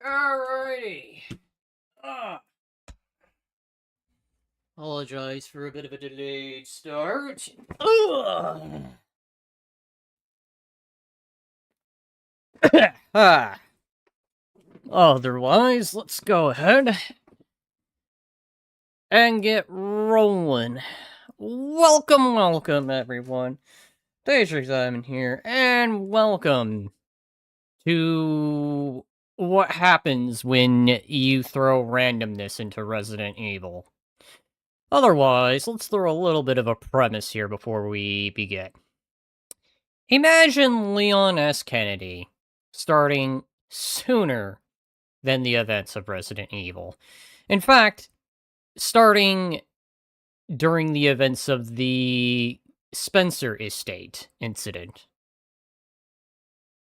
Alrighty. Apologize for a bit of a delayed start. Otherwise, let's go ahead and get rolling. Welcome, everyone. Daydream Simon here, and welcome to what happens when you throw randomness into Resident Evil. Otherwise, let's throw a little bit of a premise here before we begin. Imagine Leon S. Kennedy starting sooner than the events of Resident Evil. In fact, starting during the events of the Spencer Estate incident.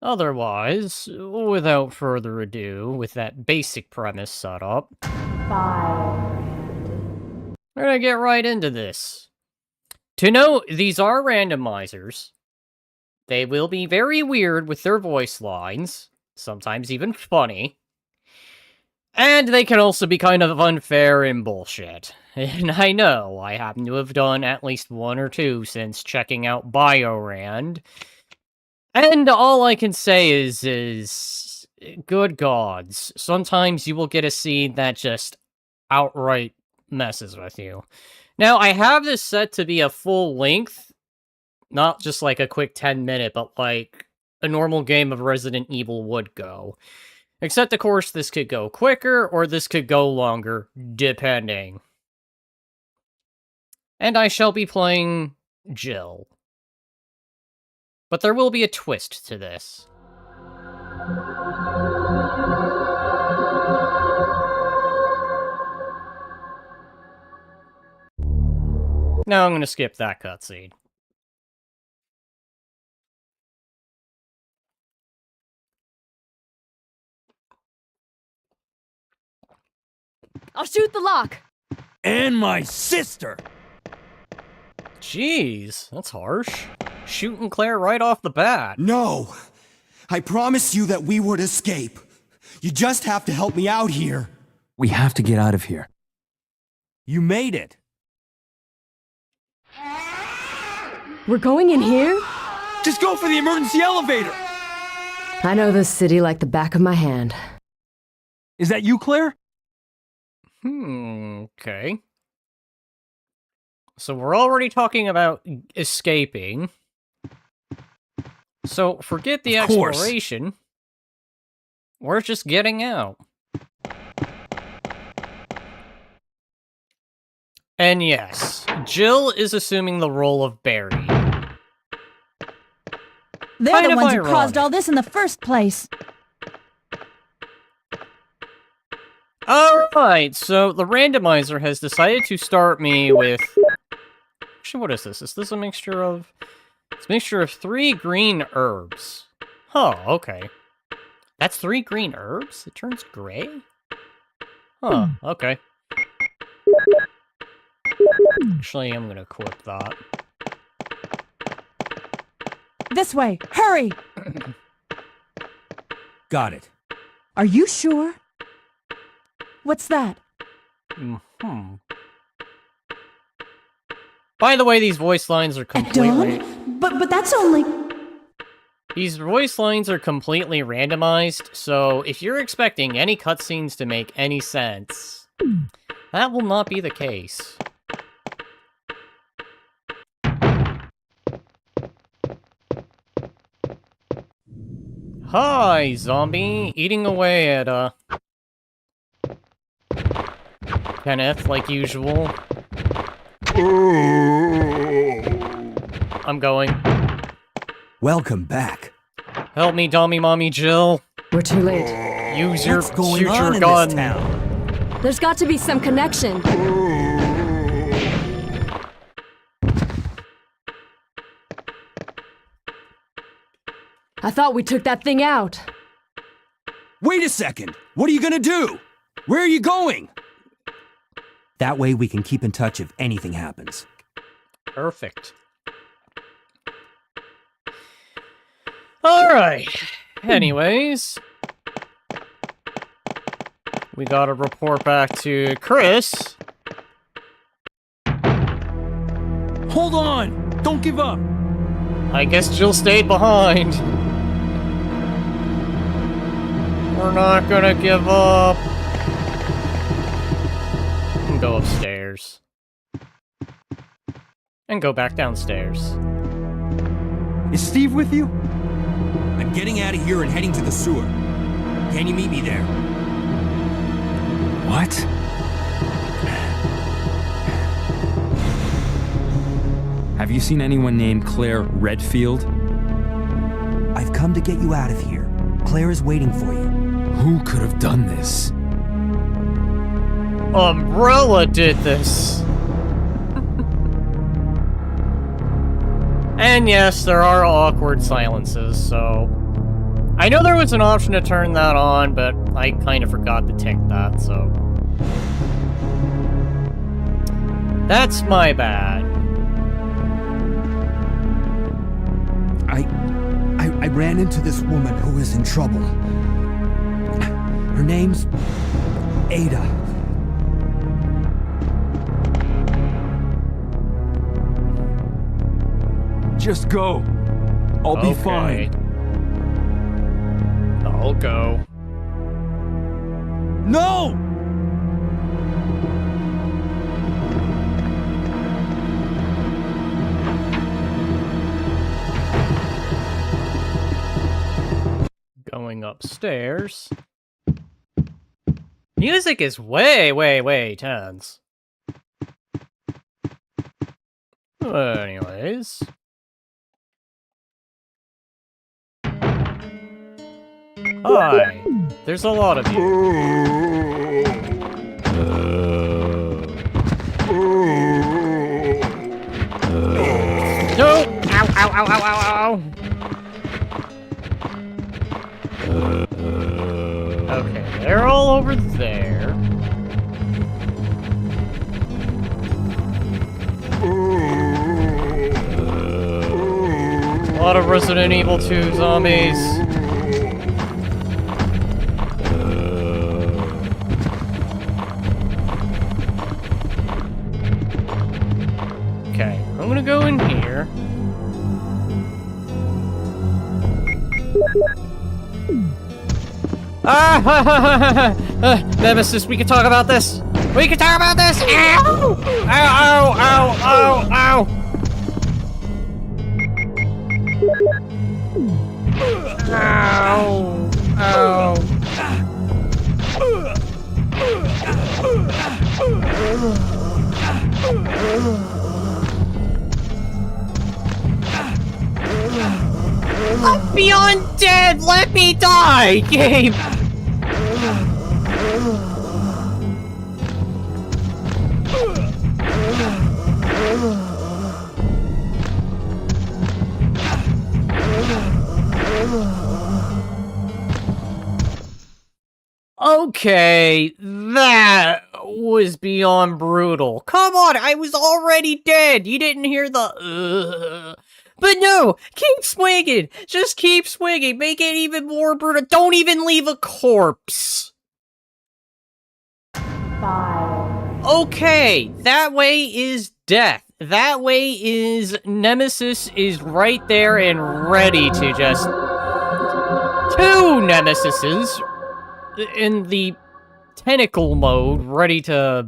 Otherwise, without further ado, with that basic premise set up, we're gonna get right into this. To note, these are randomizers. They will be very weird with their voice lines, sometimes even funny. And they can also be kind of unfair and bullshit. And I know, I happen to have done at least one or two since checking out Biorand. And all I can say is, good gods, sometimes you will get a scene that just outright messes with you. Now, I have this set to be a full length, not just like a quick 10-minute, but like a normal game of Resident Evil would go. Except, of course, this could go quicker, or this could go longer, depending. And I shall be playing Jill. But there will be a twist to this. No, I'm gonna skip that cutscene. I'll shoot the lock! And my sister! Jeez, that's harsh. Shooting Claire right off the bat. No! I promised you that we would escape. You just have to help me out here. We have to get out of here. You made it! We're going in here? Just go for the emergency elevator! I know this city like the back of my hand. Is that you, Claire? Okay. So we're already talking about escaping. So forget the exploration. We're just getting out. And yes, Jill is assuming the role of Barry. They're the ones who caused all this in the first place. Alright, so the randomizer has decided to start me with... Actually, what is this? Is this a mixture of... It's a mixture of 3 green herbs. Oh, okay. That's 3 green herbs? It turns gray? Huh, okay. Actually, I'm gonna equip that. This way, hurry! Got it. Are you sure? What's that? By the way, these voice lines are completely... But that's only... These voice lines are completely randomized, so if you're expecting any cutscenes to make any sense, that will not be the case. Hi, zombie! Eating away at, Kenneth, like usual. I'm going. Welcome back. Help me, Dommy Mommy Jill. We're too late. Use your What's going future on in gun. this town? There's got to be some connection. I thought we took that thing out. Wait a second! What are you gonna do? Where are you going? That way we can keep in touch if anything happens. Perfect. Alright. Anyways. we gotta report back to Chris. Hold on! Don't give up! I guess Jill stayed behind. We're not gonna give up. And go upstairs. And go back downstairs. Is Steve with you? I'm getting out of here and heading to the sewer. Can you meet me there? What? Have you seen anyone named Claire Redfield? I've come to get you out of here. Claire is waiting for you. Who could have done this? Umbrella did this. And yes, there are awkward silences, so... I know there was an option to turn that on, but I kind of forgot to tick that, so... That's my bad. I ran into this woman who is in trouble. Her name's Ada. Just go. I'll be fine. I'll go. No! Going upstairs. Music is way tense. Anyways. Hi. There's a lot of you. No! Ow, ow, ow, ow, ow, ow! Okay, they're all over there. A lot of Resident Evil 2 zombies. Okay, I'm gonna go in here. Nemesis, we can talk about this! We can talk about this! Ow! Ow, ow, ow, ow, ow! Ow, I'm beyond dead! Let me die, game! Okay, that was beyond brutal. Come on, I was already dead. You didn't hear the But no, keep swinging. Just keep swinging. Make it even more brutal. Don't even leave a corpse. 5. Okay, that way is death. That way is Nemesis is right there and ready to just... 2 Nemesises in the tentacle mode, ready to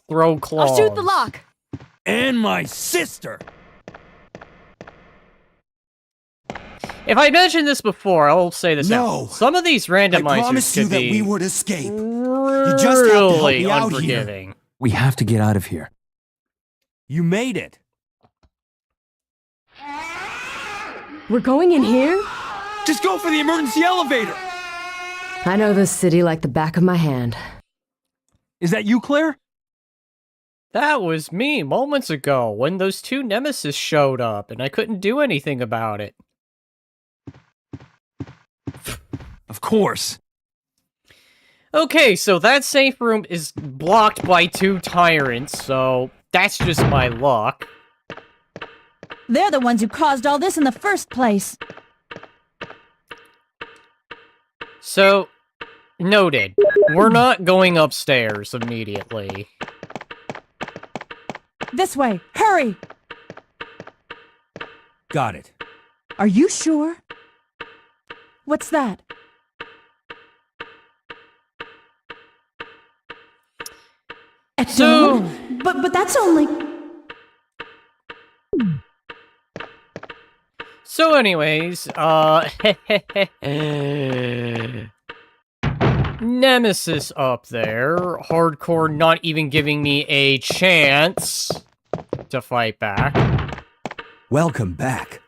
throw claws. I'll shoot the lock. And my sister! If I mentioned this before, I'll say this No. now. Some of these randomizers I promised you could that be we would escape. You just have to help really me out here. unforgiving. We have to get out of here. You made it. We're going in here? Just go for the emergency elevator. I know this city like the back of my hand. Is that you, Claire? That was me moments ago when those 2 Nemesis showed up and I couldn't do anything about it. Of course. Okay, so that safe room is blocked by 2 tyrants, so that's just my luck. They're the ones who caused all this in the first place. So, Noted. We're not going upstairs immediately. This way. Hurry! Got it. Are you sure? What's that? So- But that's only... So anyways, Nemesis up there, hardcore not even giving me a chance to fight back. Welcome back.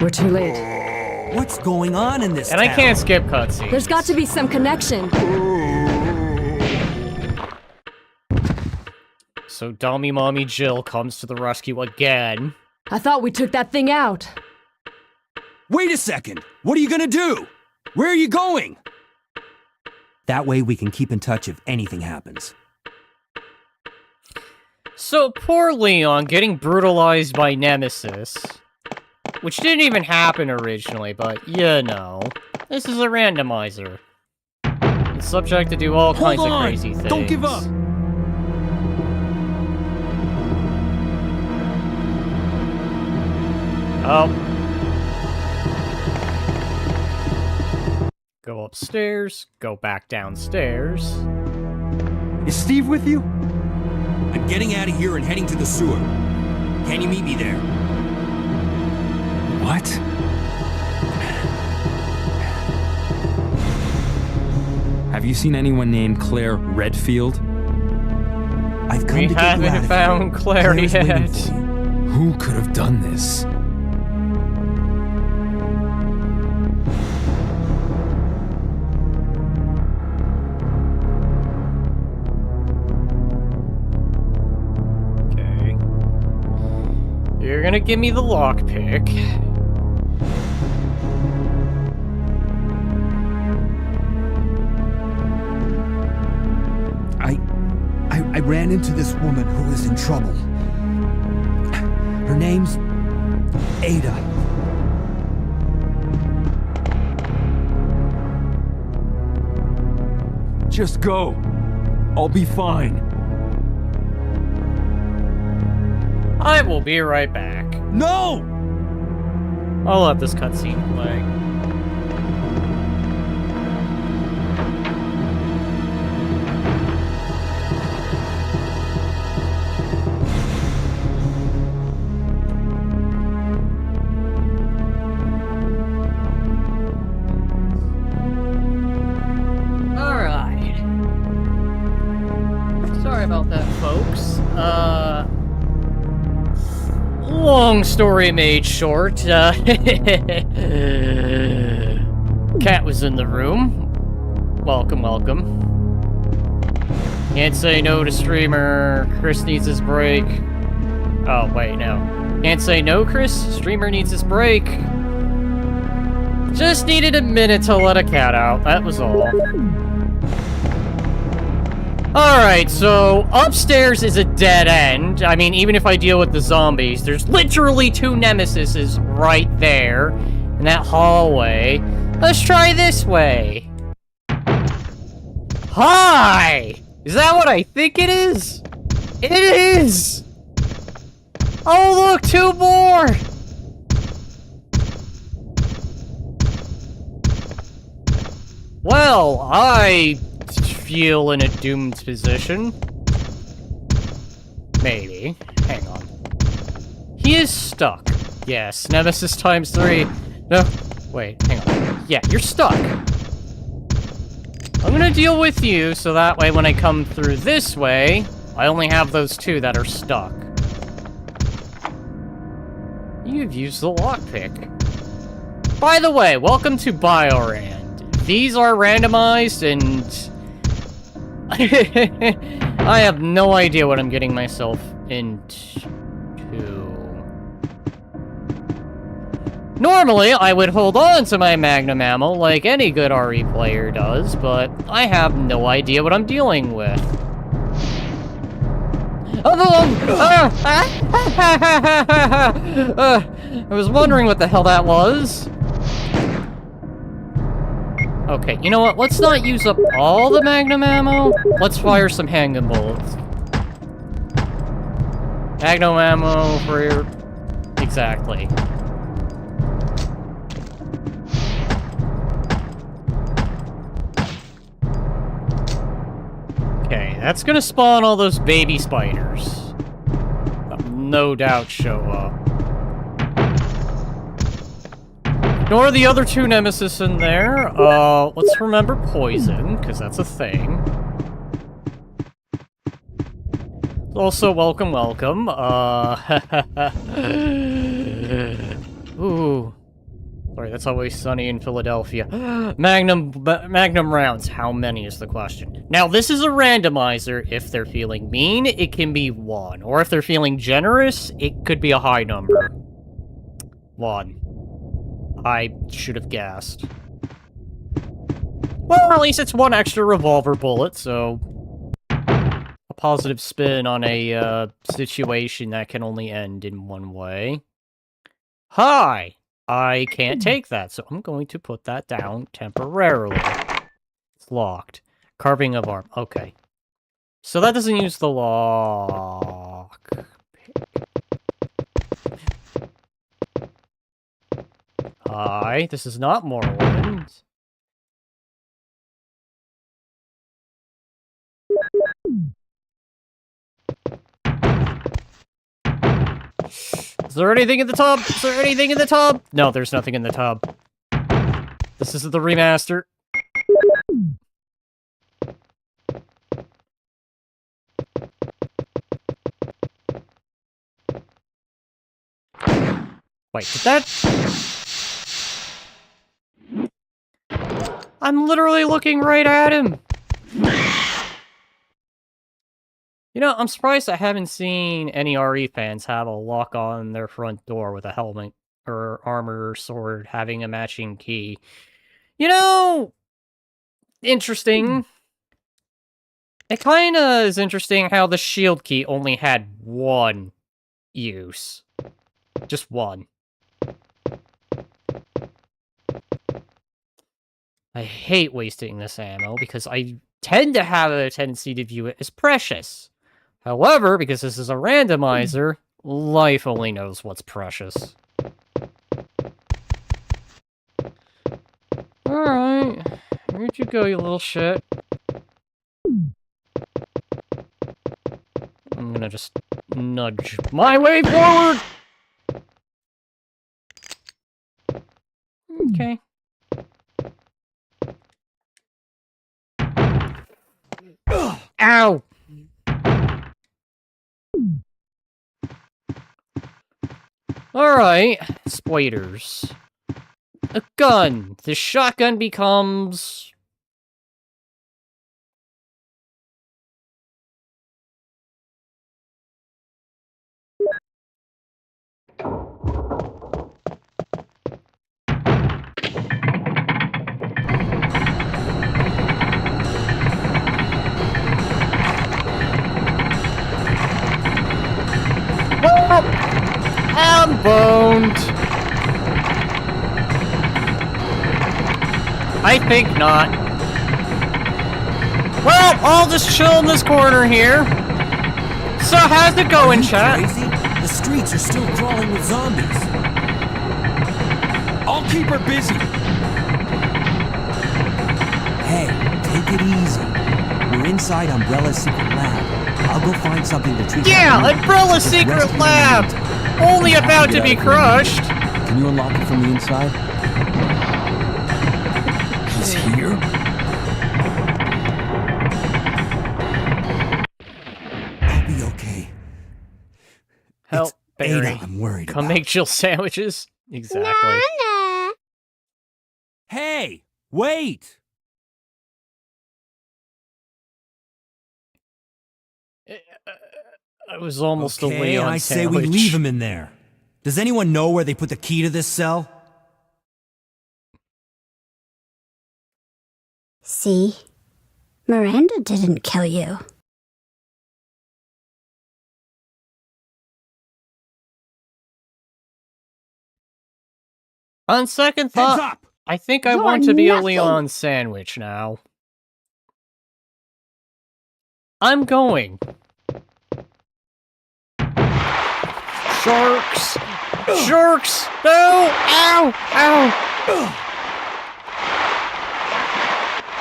We're too late. What's going on in this And I town? can't skip cutscenes. There's got to be some connection. So dummy mommy Jill comes to the rescue again. I thought we took that thing out. Wait a second! What are you gonna do? Where are you going? That way we can keep in touch if anything happens. So poor Leon getting brutalized by Nemesis. Which didn't even happen originally, but you know. This is a randomizer. It's subject to do all kinds of crazy things. Don't give up! Oh. Go upstairs, go back downstairs. Is Steve with you? I'm getting out of here and heading to the sewer. Can you meet me there? What? Have you seen anyone named Claire Redfield? I've come We to get you out haven't of found here. Claire Claire's waiting yet. for you. Who could have done this? Okay. You're gonna give me the lockpick. I ran into this woman who was in trouble. Her name's Ada. Just go. I'll be fine. I will be right back. No! I'll let this cutscene play. Alright. Sorry about that, folks. Long story made short, Cat was in the room. Welcome, welcome. Can't say no to streamer. Chris needs his break. Oh, wait, no. Can't say no, Chris. Streamer needs his break. Just needed a minute to let a cat out. That was all. Alright, so upstairs is a dead end. I mean, even if I deal with the zombies, there's literally 2 nemesises right there in that hallway. Let's try this way. Hi! Is that what I think it is? It is! Oh, look, 2 more! Well, I feel in a doomed position. Maybe. Hang on. He is stuck. Yes, Nemesis times 3. No, wait, hang on. Yeah, you're stuck. I'm gonna deal with you, so that way when I come through this way, I only have those 2 that are stuck. You've used the lockpick. By the way, welcome to Biorand. These are randomized, and I have no idea what I'm getting myself into. Normally, I would hold on to my magnum ammo like any good RE player does, but I have no idea what I'm dealing with. I was wondering what the hell that was. Okay, you know what? Let's not use up all the magnum ammo. Let's fire some handgun bullets. Magnum ammo for... Exactly. Okay, that's gonna spawn all those baby spiders. That'll no doubt show up. Ignore the other two nemesis in there. Let's remember poison, because that's a thing. Also, welcome. Ooh. Sorry, that's always sunny in Philadelphia. Magnum rounds. How many is the question? Now, this is a randomizer. If they're feeling mean, it can be 1. Or if they're feeling generous, it could be a high number. 1. I should have guessed. Well, at least it's 1 extra revolver bullet, so... a positive spin on a, situation that can only end in one way. Hi! I can't take that, so I'm going to put that down temporarily. It's locked. Carving of arm. Okay. So that doesn't use the lock. Hi, this is not Morrowind. Is there anything in the tub? Is there anything in the tub? No, there's nothing in the tub. This is the remaster. Wait, did that... I'm literally looking right at him! You know, I'm surprised I haven't seen any RE fans have a lock on their front door with a helmet or armor or sword having a matching key. You know, interesting. It kinda is interesting how the shield key only had 1 use. Just 1. I hate wasting this ammo because I tend to have a tendency to view it as precious. However, because this is a randomizer, life only knows what's precious. Alright. Where'd you go, you little shit? I'm gonna just nudge my way forward! Okay. Ow! Alright, spiders. A gun. The shotgun becomes... I'm boned. I think not. Well, I'll just chill in this corner here. So how's it going, chat? Crazy? The streets are still crawling with zombies. I'll keep her busy. Hey, take it easy. We're inside Umbrella's secret lab. I'll go find something to treat. Yeah, Umbrella's secret lab! Only about to be crushed! Can you unlock it from the inside? He's here? I'll be okay. Help, It's Ada Barry. I'm worried Come about. make chill sandwiches. Exactly. Hey, wait! I was almost a Okay, Leon I say sandwich. we leave him in there. Does anyone know where they put the key to this cell? See? Miranda didn't kill you. On second Heads thought, up! I think I You're want to be a nothing. Leon sandwich now. I'm going. Sharks! Sharks! No! Ow! Ow!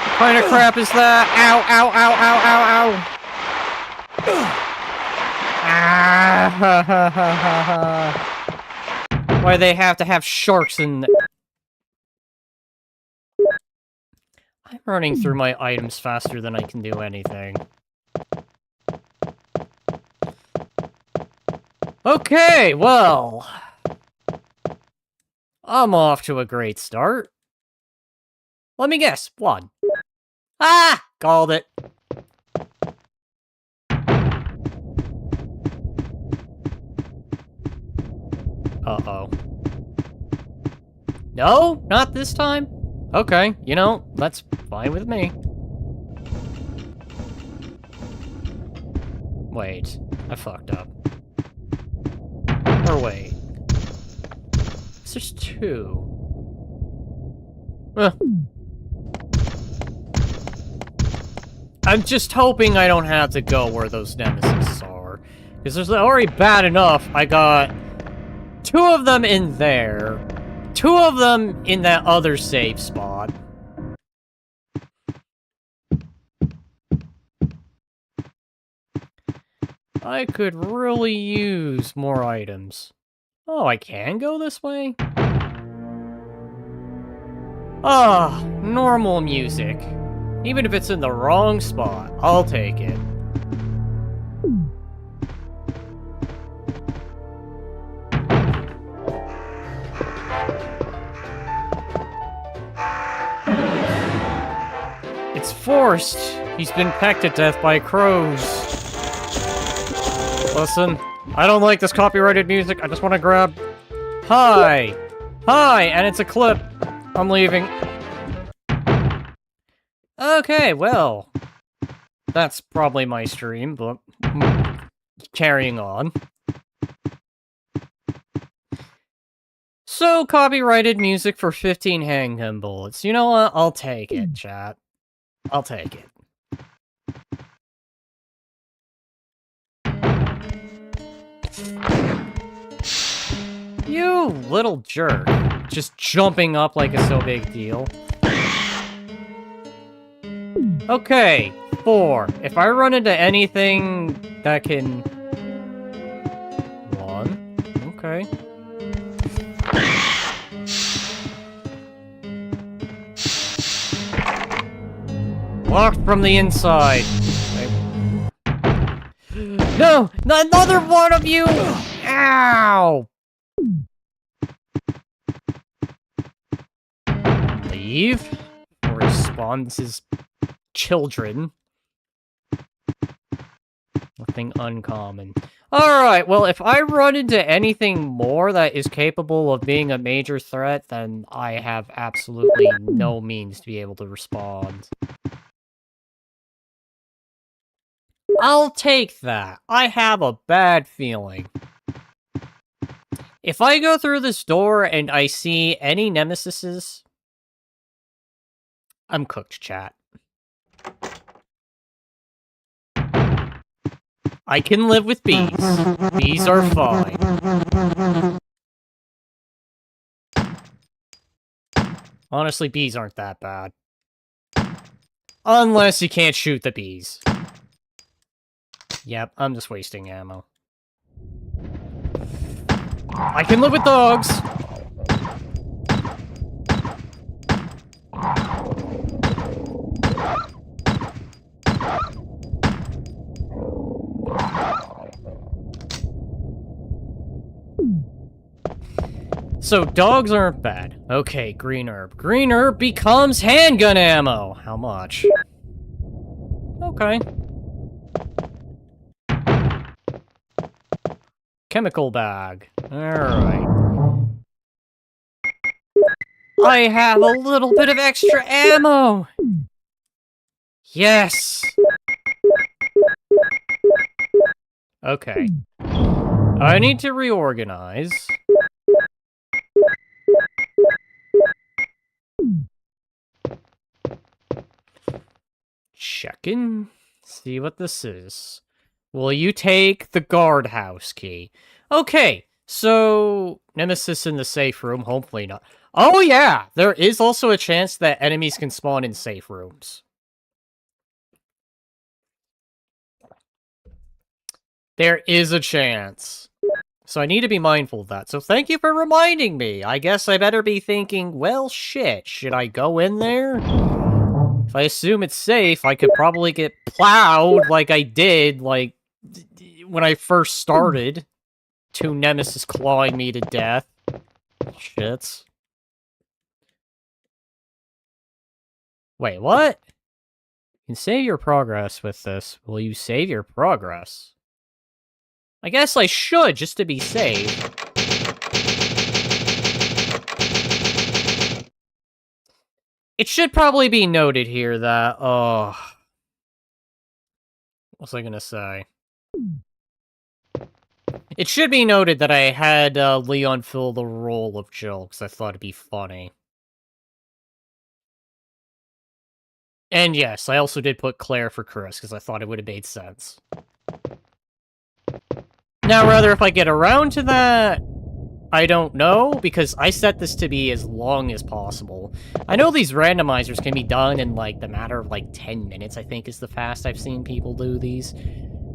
What kind of crap is that? Ow! Ow! Ow! Ow! Ow! Ow! Ah! Why they have to have sharks in? I'm running through my items faster than I can do anything. Okay, well, I'm off to a great start. Let me guess, 1. Ah! Called it. Uh-oh. No? Not this time? Okay, you know, that's fine with me. Wait, I fucked up. Or wait. There's 2. I'm just hoping I don't have to go where those nemesis are. Because there's already bad enough. I got 2 of them in there. 2 of them in that other safe spot. I could really use more items. Oh, I can go this way? Ah, normal music. Even if it's in the wrong spot, I'll take it. It's forced. He's been pecked to death by crows. Listen, I don't like this copyrighted music. I just want to grab... Hi! Hi! And it's a clip. I'm leaving. Okay, well. That's probably my stream, but... carrying on. So, copyrighted music for 15 handgun bullets. You know what? I'll take it, chat. I'll take it. You little jerk. Just jumping up like it's no big deal. Okay, 4. If I run into anything that can... 1. Okay. Locked from the inside. No! Another one of you! Ow! Leave? Responds his children. Nothing uncommon. Alright, well, if I run into anything more that is capable of being a major threat, then I have absolutely no means to be able to respond. I'll take that. I have a bad feeling. If I go through this door and I see any nemesises, I'm cooked, chat. I can live with bees. Bees are fine. Honestly, bees aren't that bad. Unless you can't shoot the bees. Yep, I'm just wasting ammo. I can live with dogs! So, dogs aren't bad. Okay, green herb. Green herb becomes handgun ammo! How much? Okay. Chemical bag. Alright. I have a little bit of extra ammo! Yes! Okay. I need to reorganize. checking. See what this is. Will you take the guardhouse key? Okay, so Nemesis in the safe room, hopefully not. Oh yeah, there is also a chance that enemies can spawn in safe rooms. There is a chance. So I need to be mindful of that. So thank you for reminding me. I guess I better be thinking, well, shit, should I go in there? If I assume it's safe, I could probably get plowed like I did, like, when I first started. 2 Nemesis clawing me to death. Shits. Wait, what? You can save your progress with this. Will you save your progress? I guess I should, just to be safe. It should probably be noted here that, what was I gonna say? It should be noted that I had Leon fill the role of Jill, because I thought it'd be funny. And yes, I also did put Claire for Chris, because I thought it would have made sense. Now, rather, if I get around to that, I don't know, because I set this to be as long as possible. I know these randomizers can be done in, like, the matter of, like, 10 minutes, I think is the fast I've seen people do these.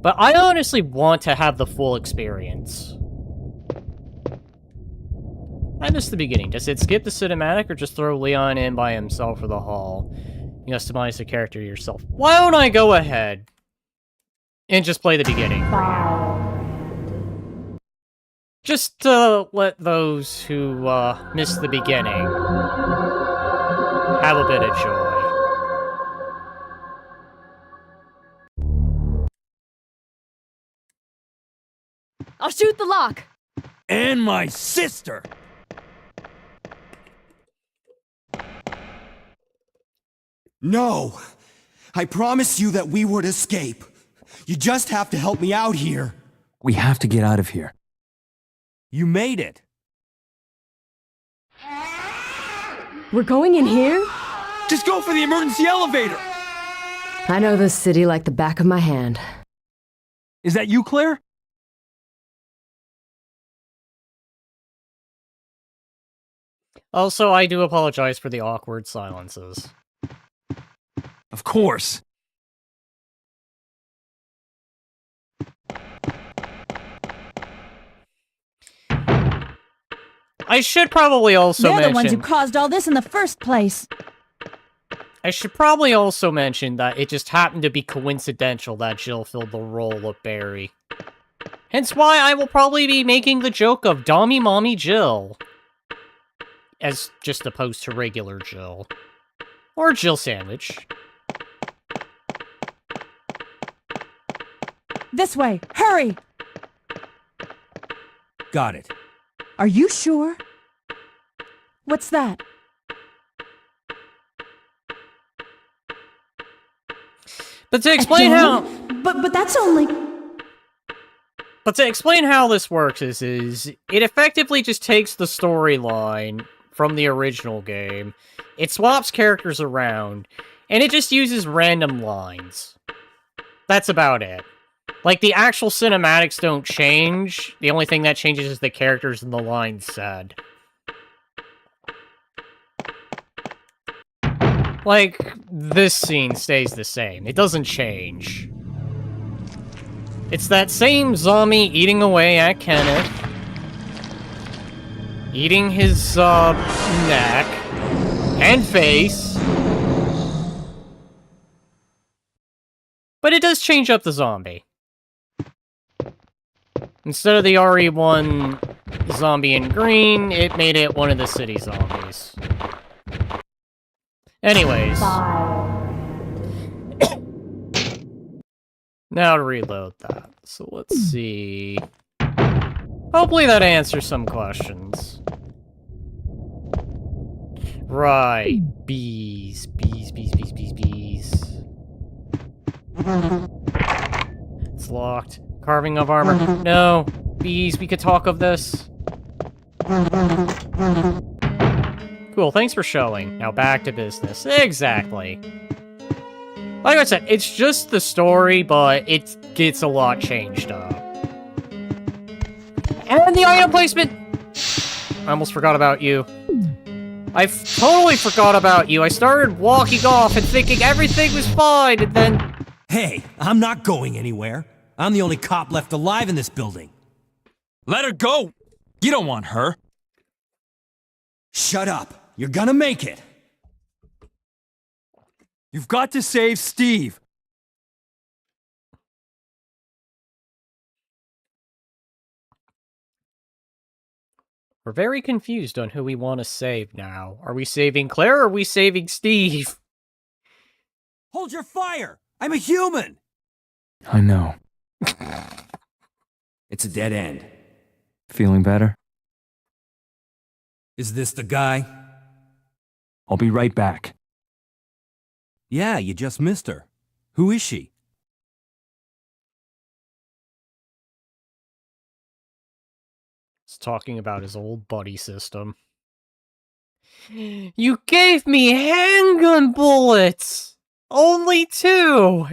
But I honestly want to have the full experience. I missed the beginning. Does it skip the cinematic, or just throw Leon in by himself for the haul? You customize the character yourself. Why don't I go ahead and just play the beginning for you? Just to let those who missed the beginning have a bit of joy. I'll shoot the lock. And my sister! No! I promised you that we would escape. You just have to help me out here. We have to get out of here. You made it! We're going in here? Just go for the emergency elevator! I know this city like the back of my hand. Is that you, Claire? Also, I do apologize for the awkward silences. Of course. I should probably also They're mention... the ones who caused all this in the first place. I should probably also mention that it just happened to be coincidental that Jill filled the role of Barry. Hence why I will probably be making the joke of Dommy Mommy Jill. As just opposed to regular Jill. Or Jill Sandwich. This way, hurry! Got it. Are you sure? What's that? But to explain how... But that's only... But to explain how this works is it effectively just takes the storyline from the original game, it swaps characters around, and it just uses random lines. That's about it. Like, the actual cinematics don't change, the only thing that changes is the characters and the lines said. Like, this scene stays the same. It doesn't change. It's that same zombie eating away at Kenneth. Eating his, neck. And face. But it does change up the zombie. Instead of the RE1 zombie in green, it made it one of the city zombies. Anyways. Now to reload that. So let's see. Hopefully that answers some questions. Right. Bees. Bees. It's locked. Carving of armor. No. Bees, we could talk of this. Cool, thanks for showing. Now back to business. Exactly. Like I said, it's just the story, but it gets a lot changed up. And the item placement! I almost forgot about you. I totally forgot about you. I started walking off and thinking everything was fine, and then... Hey, I'm not going anywhere. I'm the only cop left alive in this building. Let her go! You don't want her. Shut up. You're gonna make it. You've got to save Steve. We're very confused on who we want to save now. Are we saving Claire or are we saving Steve? Hold your fire! I'm a human! I know. It's a dead end. Feeling better? Is this the guy? I'll be right back. Yeah, you just missed her. Who is she? He's talking about his old buddy system. You gave me handgun bullets! Only 2!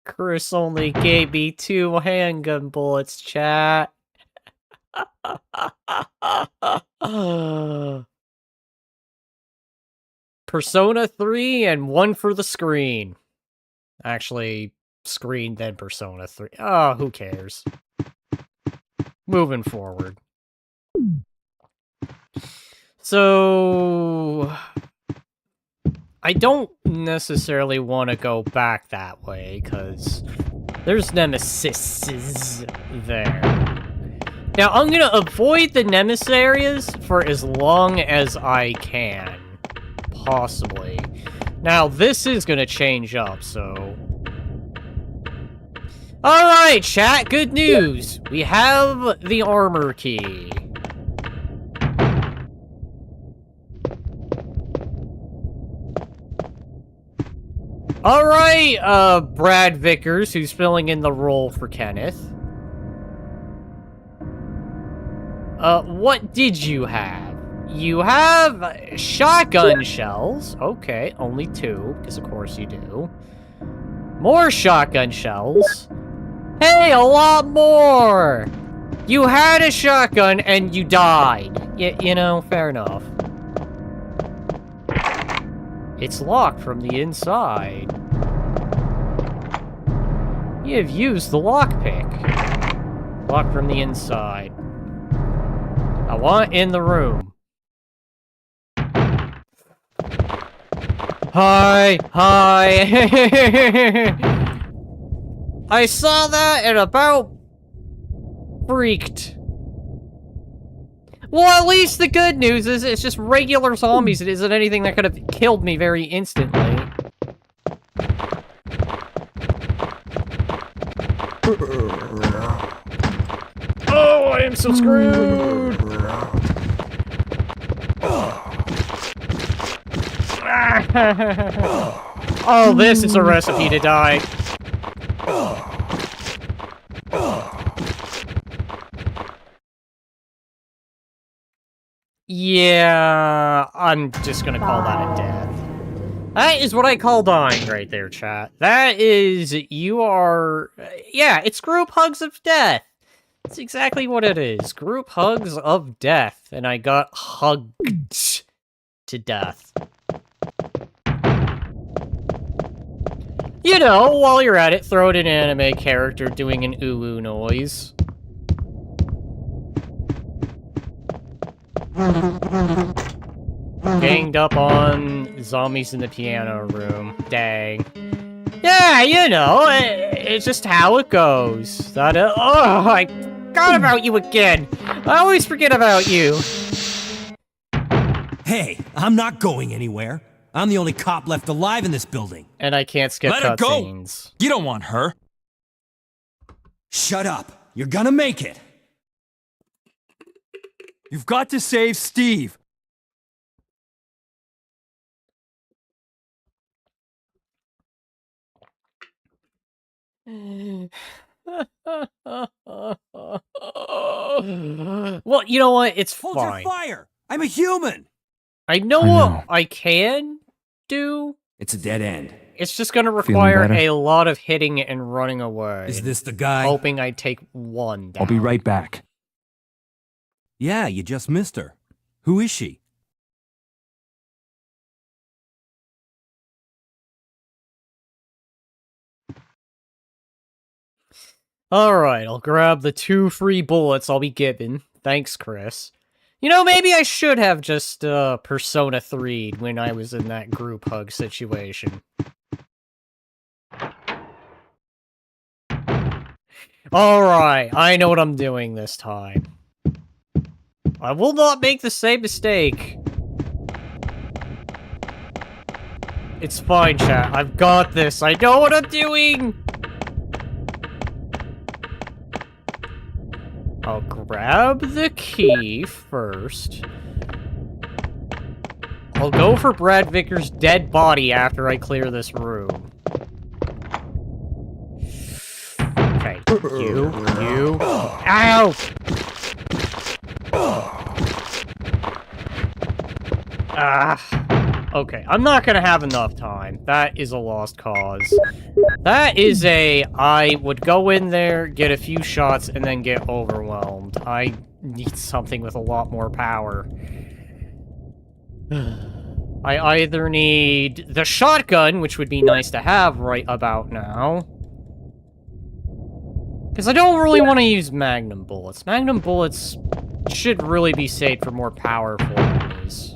Chris only gave me 2 handgun bullets, chat. Persona 3 and 1 for the screen. Actually, screen then Persona 3. Oh, who cares? Moving forward. So... I don't necessarily want to go back that way, because there's nemesis there. Now, I'm going to avoid the nemesis areas for as long as I can. Possibly. Now, this is going to change up, so... Alright, chat, good news! We have the armor key. Alright, Brad Vickers, who's filling in the role for Kenneth. What did you have? You have shotgun shells. Okay, only 2, because of course you do. More shotgun shells. Hey, a lot more! You had a shotgun and you died. You know, fair enough. It's locked from the inside. You have used the lockpick. Locked from the inside. I want in the room. Hi! I saw that and about freaked. Well, at least the good news is it's just regular zombies. It isn't anything that could have killed me very instantly. Oh, I am so screwed! Oh, this is a recipe to die. Yeah, I'm just gonna call that a death. That is what I call dying right there, chat. That is, you are... Yeah, it's group hugs of death. That's exactly what it is. Group hugs of death. And I got hugged to death. You know, while you're at it, throw in an anime character doing an ooh-ooh noise. Ganged up on zombies in the piano room. Dang. Yeah, you know, it's just how it goes. Oh, I forgot about you again. I always forget about you. Hey, I'm not going anywhere. I'm the only cop left alive in this building. And I can't skip Let her go! cutscenes. You don't want her. Shut up. You're gonna make it. You've got to save Steve. Well, you know what? It's Hold fine. your fire! I'm a human! I know I know. what I can do. It's a dead end. It's just gonna Feeling require better? a lot of hitting and running away. Is this the guy? Hoping I take one down. I'll be right back. Yeah, you just missed her. Who is she? Alright, I'll grab the 2 free bullets I'll be given. Thanks, Chris. You know, maybe I should have just, Persona 3'd when I was in that group hug situation. Alright, I know what I'm doing this time. I will not make the same mistake. It's fine, chat. I've got this. I know what I'm doing! I'll grab the key first. I'll go for Brad Vickers' dead body after I clear this room. Okay, you. Ow! Okay, I'm not gonna have enough time. That is a lost cause. That is I would go in there, get a few shots, and then get overwhelmed. I need something with a lot more power. I either need the shotgun, which would be nice to have right about now. Because I don't really want to use magnum bullets. Magnum bullets should really be saved for more powerful enemies.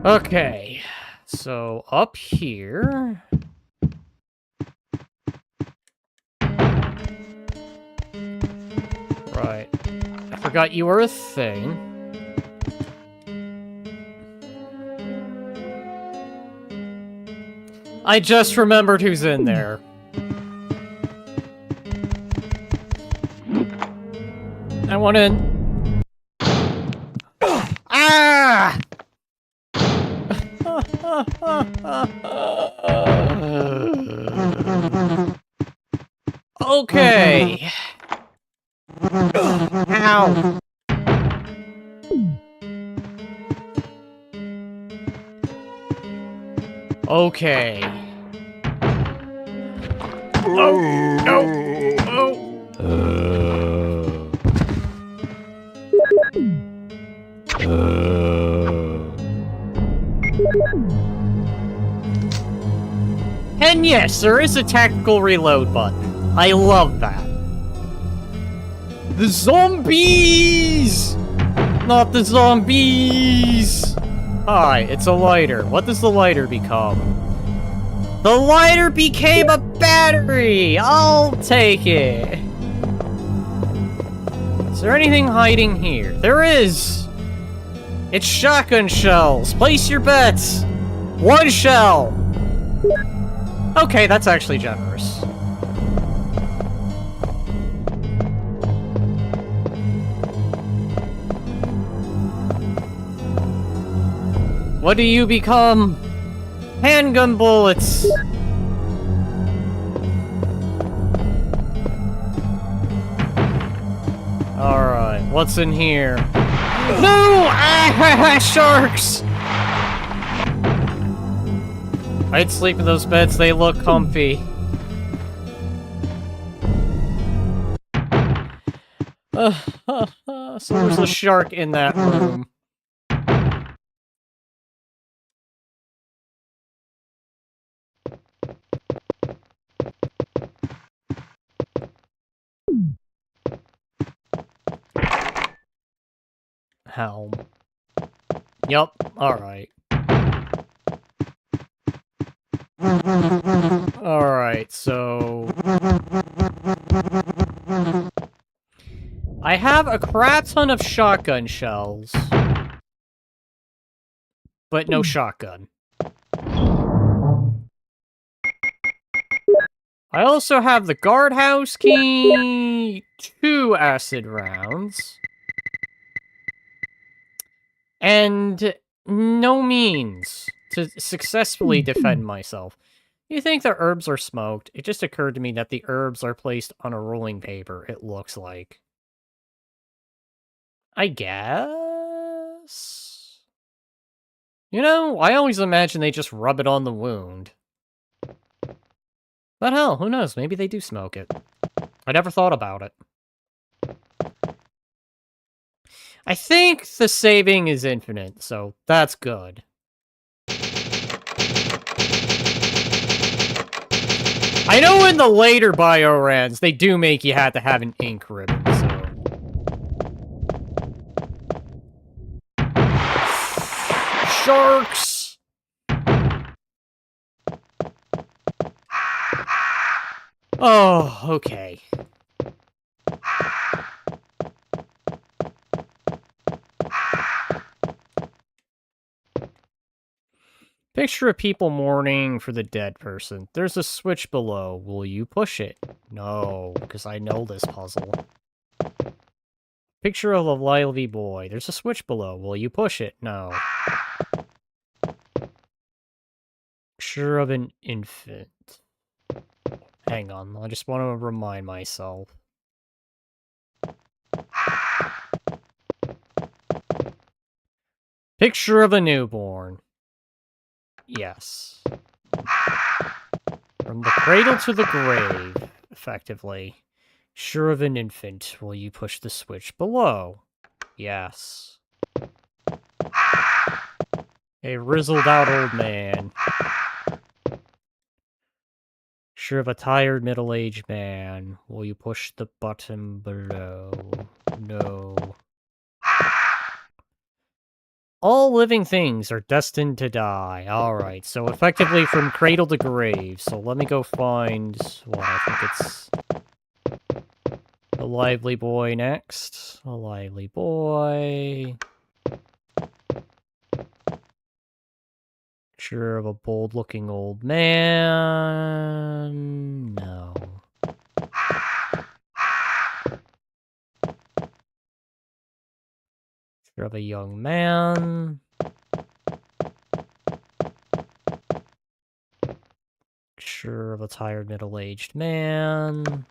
Okay, so up here... Right, I forgot you were a thing. I just remembered who's in there. I want in. Ah! Okay. Ow. Okay. Oh, no. Oh. And yes, there is a tactical reload button. I love that. The zombies! Not the zombies! Hi, it's a lighter. What does the lighter become? The lighter became a battery! I'll take it. Is there anything hiding here? There is! It's shotgun shells. Place your bets. 1 shell. Okay, that's actually generous. What do you become? Handgun bullets! Alright, what's in here? No! Ah, sharks! I'd sleep in those beds, they look comfy. So there's a shark in that room. Helm. Yup, alright. Alright, so... I have a crap ton of shotgun shells. But no shotgun. I also have the guardhouse key, 2 acid rounds, and no means to successfully defend myself. You think the herbs are smoked? It just occurred to me that the herbs are placed on a rolling paper, it looks like. I guess? You know, I always imagine they just rub it on the wound. But hell, who knows? Maybe they do smoke it. I never thought about it. I think the saving is infinite, so that's good. I know in the later Biorands, they do make you have to have an ink ribbon, so... Sharks! Oh, okay. Picture of people mourning for the dead person. There's a switch below. Will you push it? No, because I know this puzzle. Picture of a lively boy. There's a switch below. Will you push it? No. Picture of an infant. Hang on, I just want to remind myself. Picture of a newborn. Yes. From the cradle to the grave, effectively. Sure of an infant. Will you push the switch below? Yes. A rizzled out old man. Sure of a tired middle-aged man. Will you push the button below? No. All living things are destined to die. Alright, so effectively from cradle to grave. So let me go find what I think it's... A lively boy next. A lively boy. Picture of a bold-looking old man. No. Picture of a young man. Picture of a tired middle-aged man.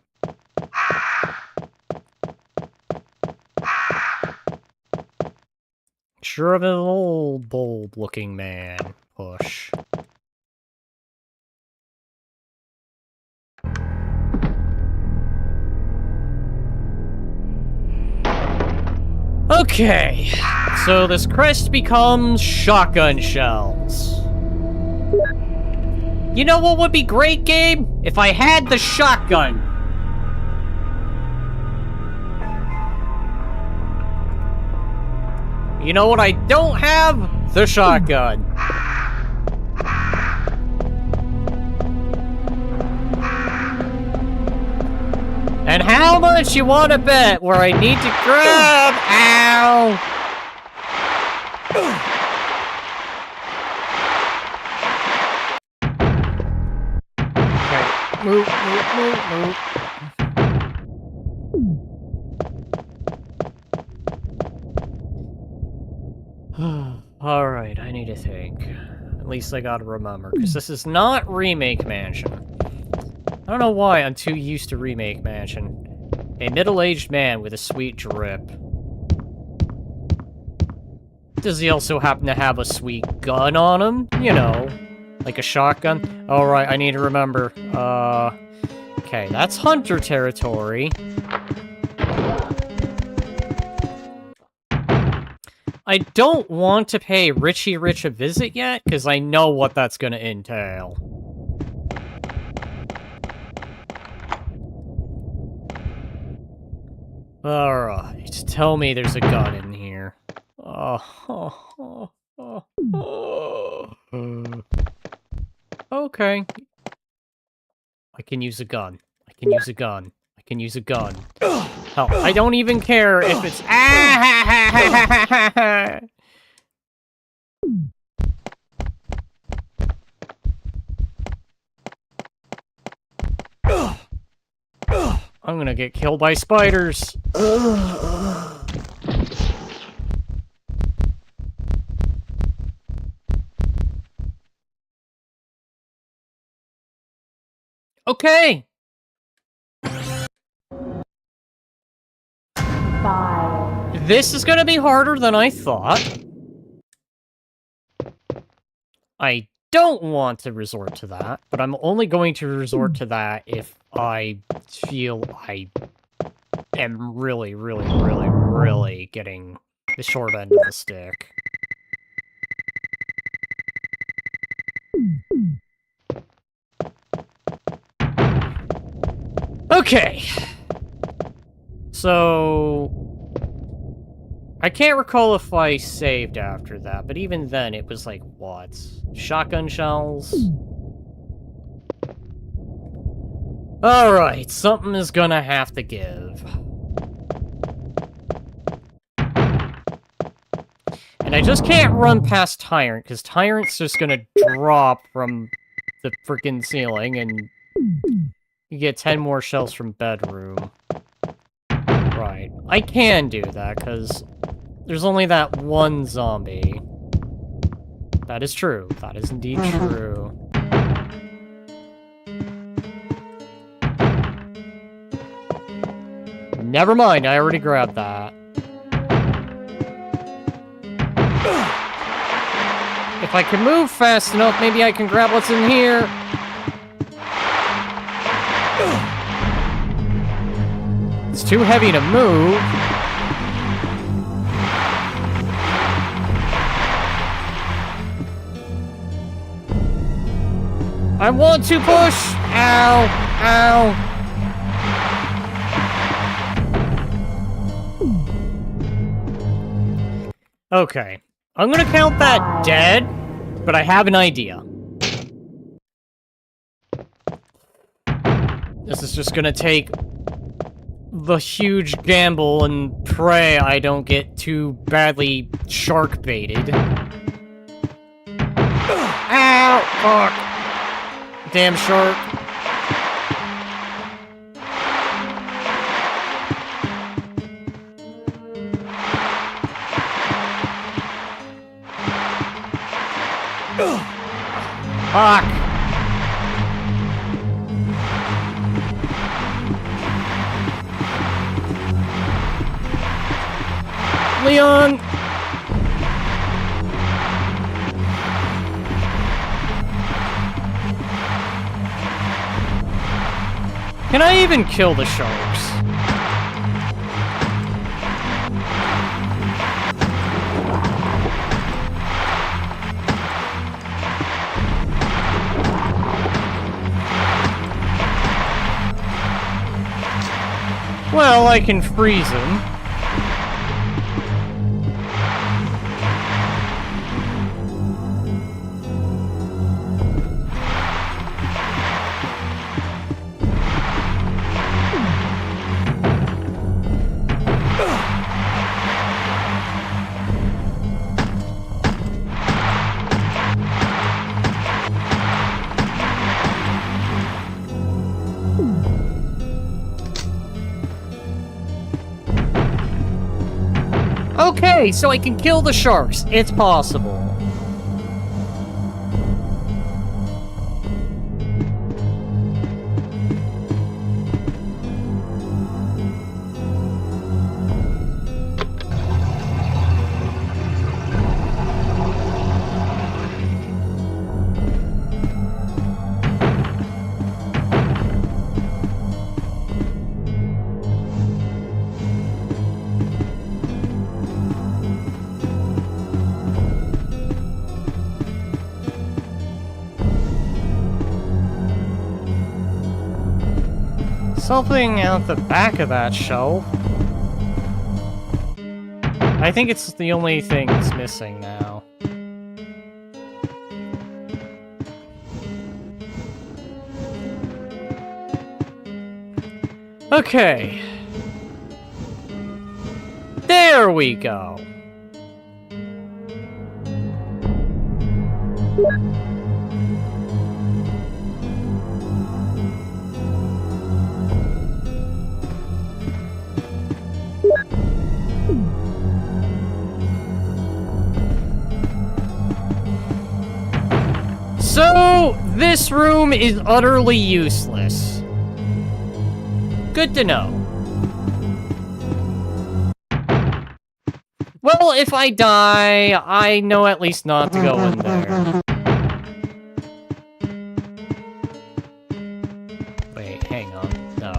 Picture of an old, bold-looking man. Push. Okay, so this crest becomes shotgun shells. You know what would be great, Gabe? If I had the shotgun. You know what I don't have? The shotgun. And how much you want to bet where I need to grab? Ow! Okay, move. Alright, I need to think. At least I gotta remember, because this is not Remake Mansion. I don't know why I'm too used to Remake Mansion. A middle-aged man with a sweet drip. Does he also happen to have a sweet gun on him? You know, like a shotgun? Alright, I need to remember. Okay, that's Hunter territory. I don't want to pay Richie Rich a visit yet, because I know what that's gonna entail. Alright, tell me there's a gun in here. Okay. I can use a gun. I can use a gun. I can use a gun. Hell, I don't even care if it's... I'm gonna get killed by spiders. Okay. 5. This is gonna be harder than I thought. I don't want to resort to that, but I'm only going to resort to that if I feel I am really, really, really, really getting the short end of the stick. Okay. So... I can't recall if I saved after that, but even then it was like, what? Shotgun shells? Alright, something is gonna have to give. And I just can't run past Tyrant, because Tyrant's just gonna drop from the freaking ceiling, and you get 10 more shells from bedroom. Right. I can do that, because there's only that one zombie. That is true. That is indeed true. Never mind, I already grabbed that. If I can move fast enough, maybe I can grab what's in here. It's too heavy to move. I want to push! Ow! Ow! Okay. I'm gonna count that dead, but I have an idea. This is just gonna take the huge gamble and pray I don't get too badly shark baited. Ow! Fuck! Damn shark. Fuck! Leon! Can I even kill the sharks? Well, I can freeze him. Okay, so I can kill the sharks. It's possible. Something out the back of that shelf. I think it's the only thing that's missing now. Okay. There we go. So, this room is utterly useless. Good to know. Well, if I die, I know at least not to go in there. Wait, hang on. No.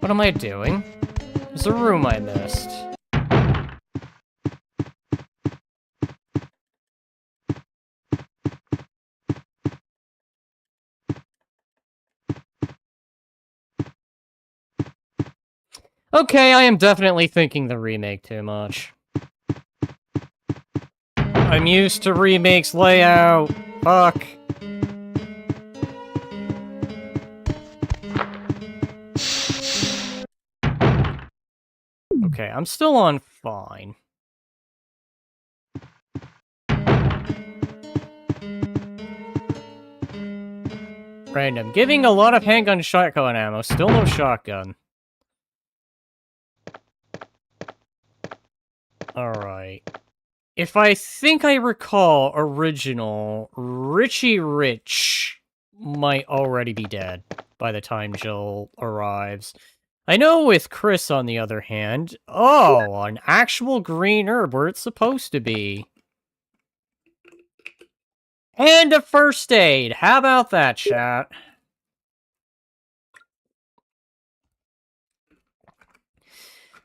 What am I doing? There's a room I missed. Okay, I am definitely thinking the remake too much. I'm used to remakes layout. Fuck. Okay, I'm still on fine. Random. Giving a lot of handgun shotgun ammo. Still no shotgun. Alright. If I think I recall, original, Richie Rich might already be dead by the time Jill arrives. I know with Chris, on the other hand, oh, an actual green herb where it's supposed to be. And a first aid. How about that, chat?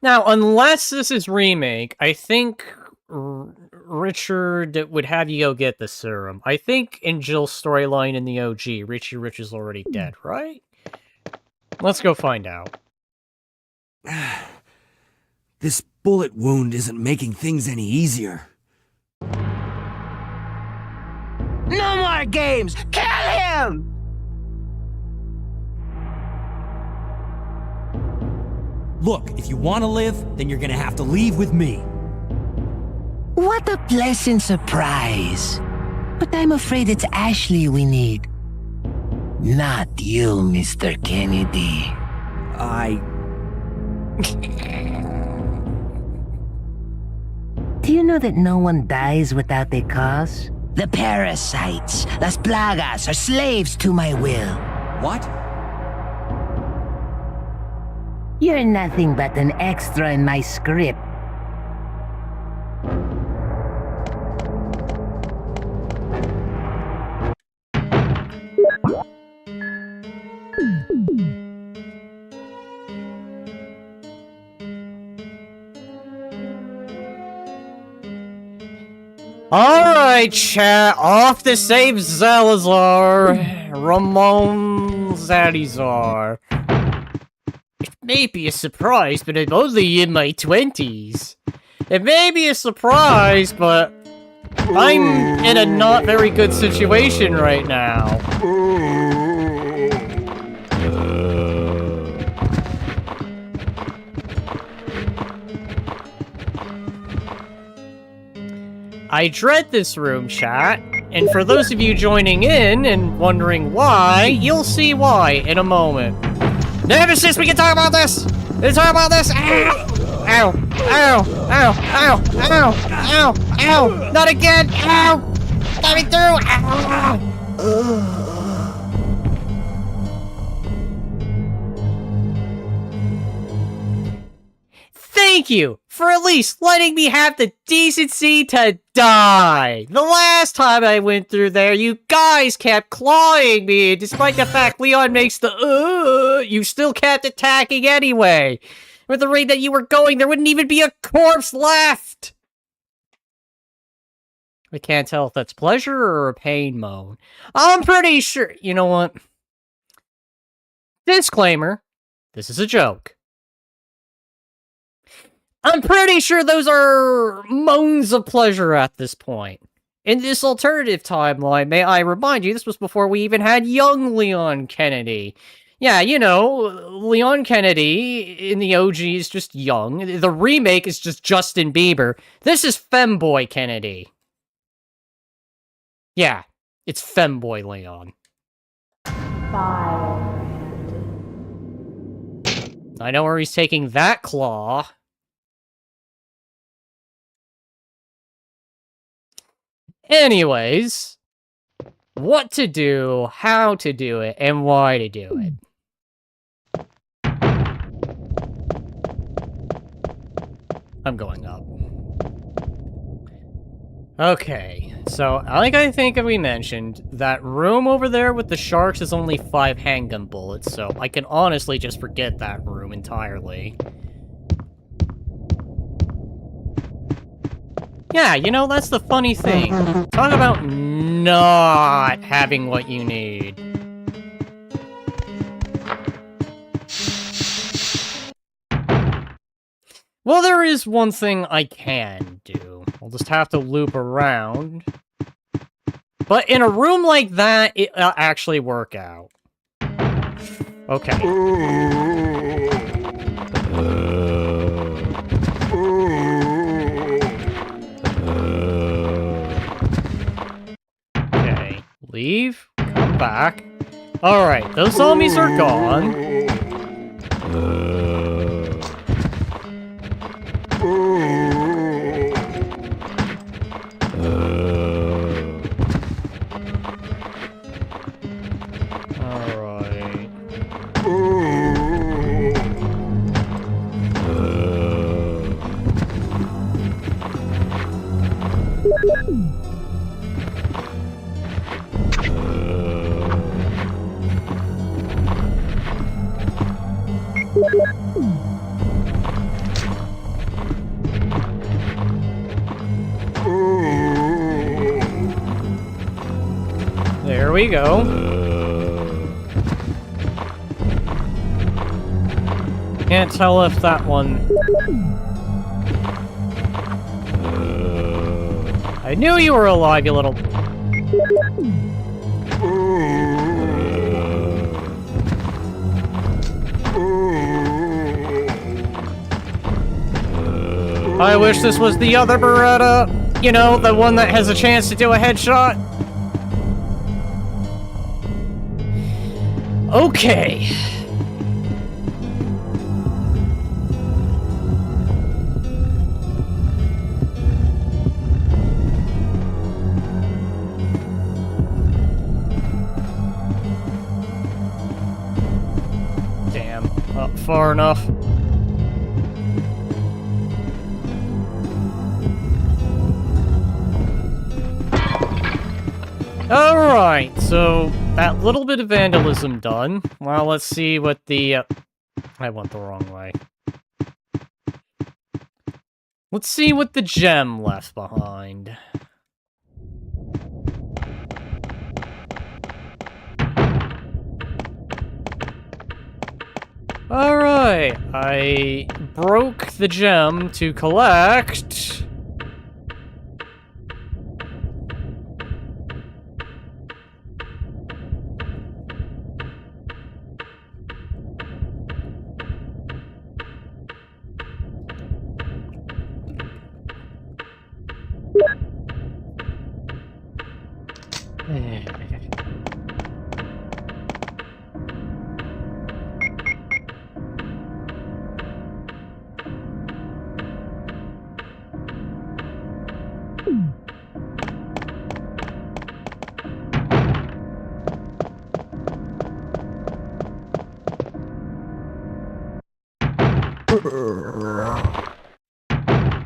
Now, unless this is remake, I think Richard would have you go get the serum. I think in Jill's storyline in the OG, Richie Rich is already dead, right? Let's go find out. This bullet wound isn't making things any easier. No more games! Kill him! Look, if you want to live, then you're gonna have to leave with me. What a pleasant surprise. But I'm afraid it's Ashley we need. Not you, Mr. Kennedy. Do you know that no one dies without a cause? The parasites, las plagas, are slaves to my will. What? You're nothing but an extra in my script. Alright, chat, off to save Zalazar, Ramon Zadizar. It may be a surprise, but I'm only in my 20s. It may be a surprise, but I'm in a not very good situation right now. I dread this room, chat, and for those of you joining in and wondering why, you'll see why in a moment. Nemesis, we can talk about this! We can talk about this! Ow! Ow! Ow! Ow! Ow! Ow! Ow! Ow! Not again! Ow! Let me through! Ow! Thank you for at least letting me have the decency to die. The last time I went through there, you guys kept clawing me, despite the fact Leon makes the you still kept attacking anyway. With the rate that you were going, there wouldn't even be a corpse left. I can't tell if that's pleasure or a pain moan. I'm pretty sure. You know what? Disclaimer: this is a joke. I'm pretty sure those are moans of pleasure at this point. In this alternative timeline, may I remind you, this was before we even had young Leon Kennedy. Yeah, you know, Leon Kennedy in the OG is just young. The remake is just Justin Bieber. This is Femboy Kennedy. Yeah, it's Femboy Leon. I know where he's taking that claw. Anyways, what to do, how to do it, and why to do it. I'm going up. Okay, so like I think we mentioned, that room over there with the sharks is only 5 handgun bullets, so I can honestly just forget that room entirely. Yeah, you know, that's the funny thing. Talk about not having what you need. Well, there is one thing I can do. I'll just have to loop around. But in a room like that, it'll actually work out. Okay. Okay. Leave. Come back. Alright, those zombies are gone. There we go. Can't tell if that one... I knew you were alive, you little... I wish this was the other Beretta. You know, the one that has a chance to do a headshot. Okay. Damn. Up far enough. Alright, so that little bit of vandalism done. Well, let's see what the... I went the wrong way. Let's see what the gem left behind. Alright, I broke the gem to collect...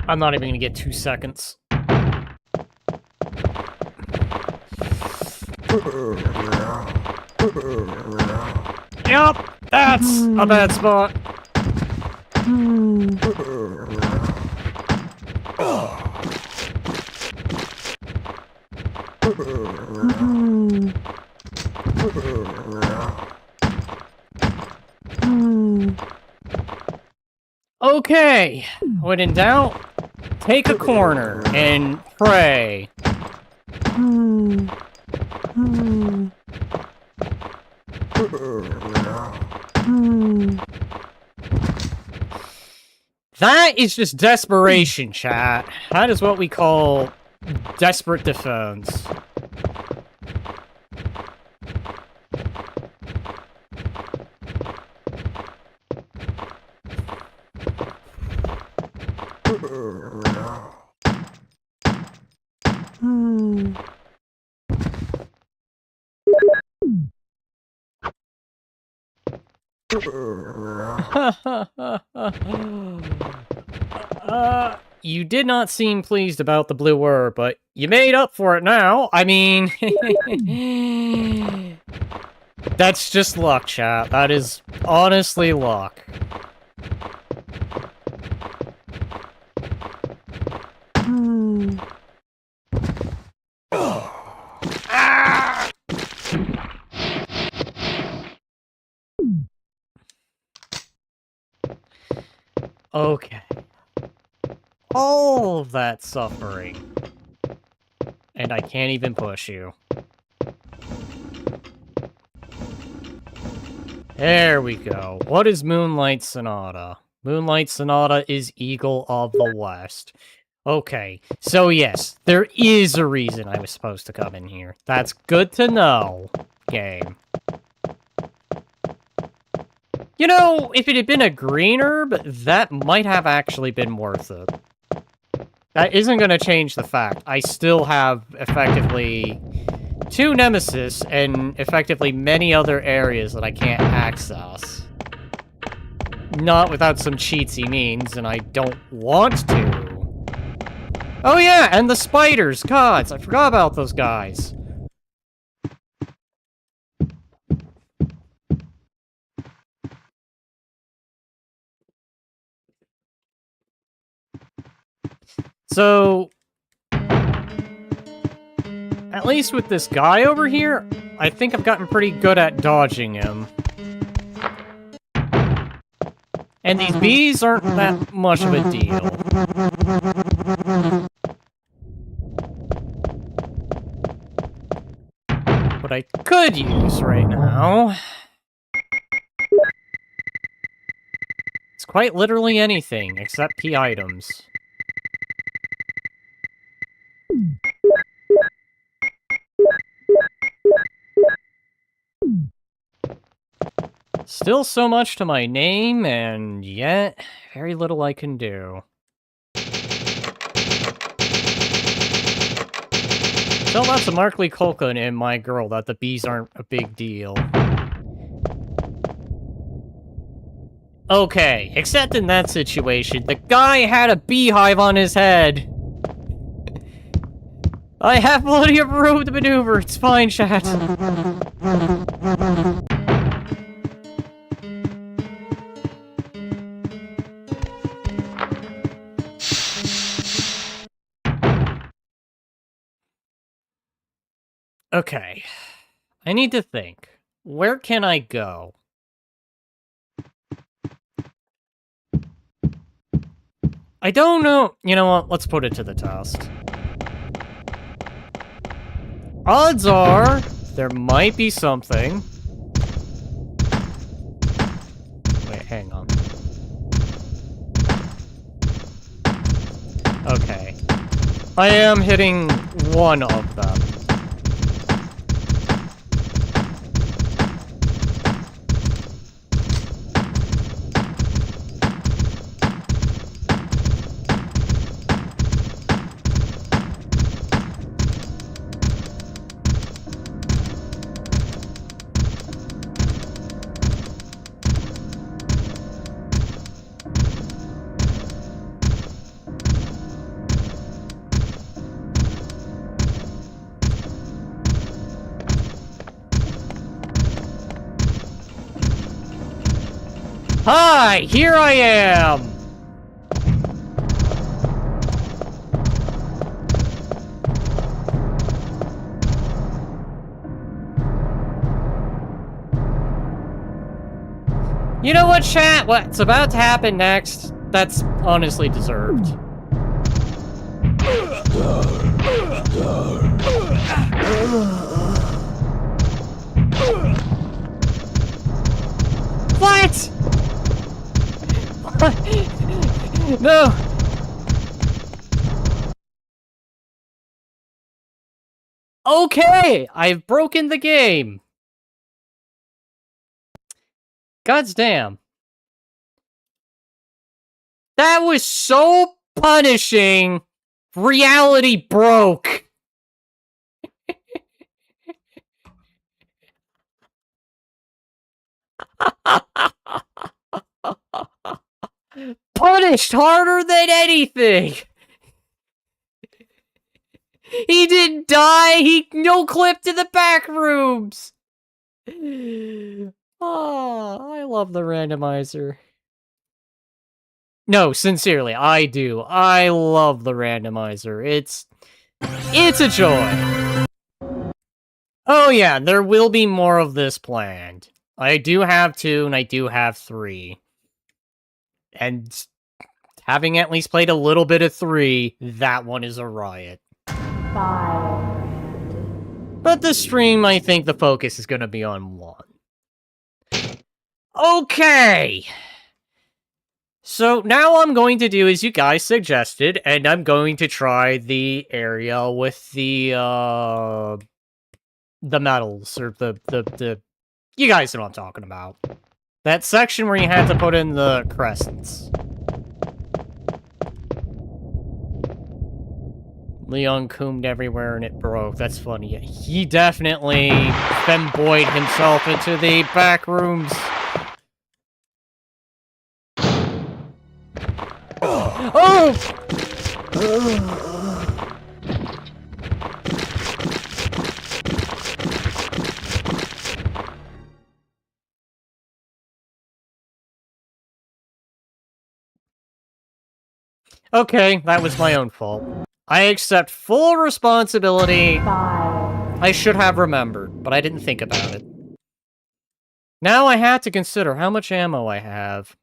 I'm not even gonna get 2 seconds. Yep, that's a bad spot. Okay, when in doubt, take a corner and pray. That is just desperation, chat. That is what we call desperate defense. You did not seem pleased about the blue herb, but you made up for it now. I mean... That's just luck, chat. That is honestly luck. Okay. All of that suffering. And I can't even push you. There we go. What is Moonlight Sonata? Moonlight Sonata is Eagle of the West. Okay, so yes, there is a reason I was supposed to come in here. That's good to know, game. You know, if it had been a green herb, that might have actually been worth it. That isn't going to change the fact I still have, effectively, 2 nemesis and, effectively, many other areas that I can't access. Not without some cheatsy means, and I don't want to. Oh yeah, and the spiders, gods, I forgot about those guys. So, at least with this guy over here, I think I've gotten pretty good at dodging him. And these bees aren't that much of a deal. What I could use right now... It's quite literally anything, except key items. Still so much to my name, and yet, very little I can do. Tell lots of Markley Culkin and my girl that the bees aren't a big deal. Okay, except in that situation, the guy had a beehive on his head. I have plenty of room to maneuver, it's fine, chat. Okay, I need to think. Where can I go? I don't know. You know what? Let's put it to the test. Odds are, there might be something. Wait, hang on. Okay. I am hitting one of them. Hi, here I am! You know what, chat? What's about to happen next? That's honestly deserved. What? No! Okay! I've broken the game! God's damn. That was so punishing! Reality broke! punished harder than anything. He didn't die. He no-clipped to the back rooms. Oh, I love the randomizer. No, sincerely, I do. I love the randomizer. It's a joy. Oh yeah, there will be more of this planned. I do have 2, and I do have 3. And having at least played a little bit of 3, that one is a riot. But the stream, I think the focus is going to be on 1. Okay! So now what I'm going to do is you guys suggested, and I'm going to try the area with the medals, or the you guys know what I'm talking about. That section where you had to put in the crescents. Leon coomed everywhere and it broke. That's funny. He definitely femboyed himself into the back rooms. Oh! Okay, that was my own fault. I accept full responsibility. I should have remembered, but I didn't think about it. Now I have to consider how much ammo I have.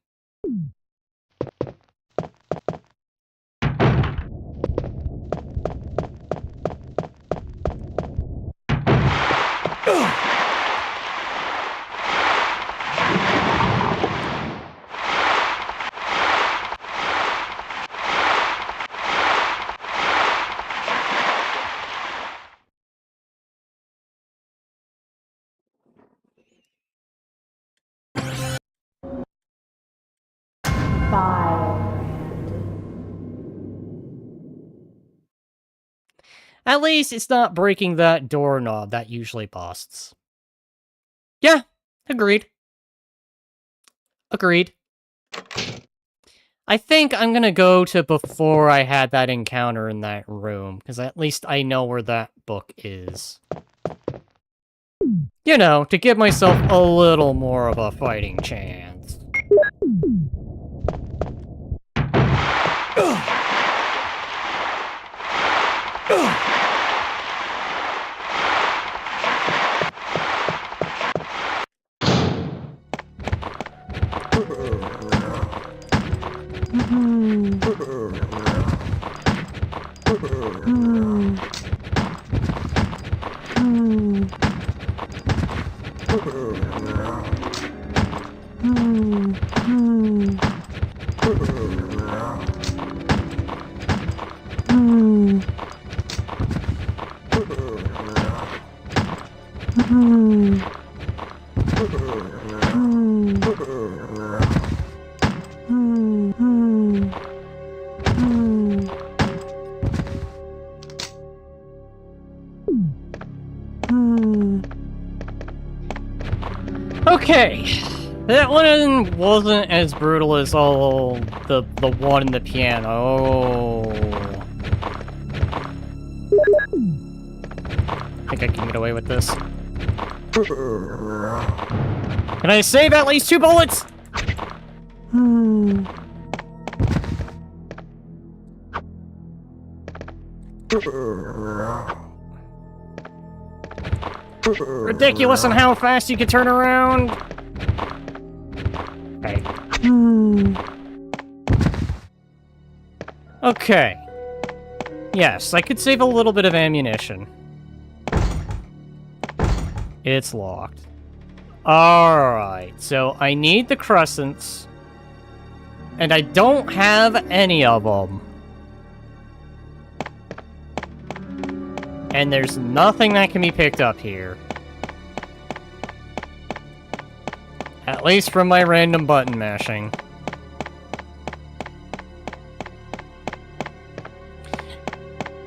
At least it's not breaking that doorknob that usually busts. Yeah, agreed. Agreed. I think I'm gonna go to before I had that encounter in that room, because at least I know where that book is. You know, to give myself a little more of a fighting chance. Okay, that one wasn't as brutal as all the one in the piano. I think I can get away with this. Can I save at least 2 bullets? Ridiculous on how fast you can turn around. Okay. Okay. Yes, I could save a little bit of ammunition. It's locked. Alright, so I need the crescents. And I don't have any of them. And there's nothing that can be picked up here. At least from my random button mashing.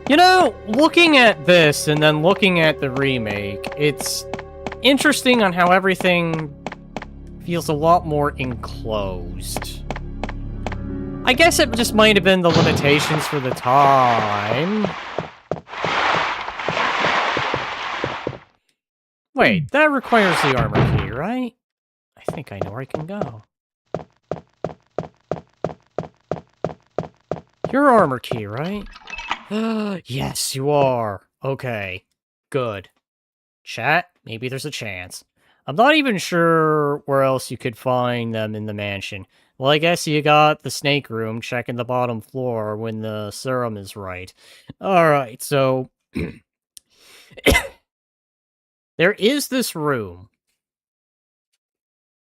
You know, looking at this and then looking at the remake, it's interesting on how everything feels a lot more enclosed. I guess it just might have been the limitations for the time. Wait, that requires the armor key, right? I think I know where I can go. Your armor key, right? Yes, you are. Okay, good. Chat, maybe there's a chance. I'm not even sure where else you could find them in the mansion. Well, I guess you got the snake room, checking the bottom floor when the serum is right. Alright, so... there is this room.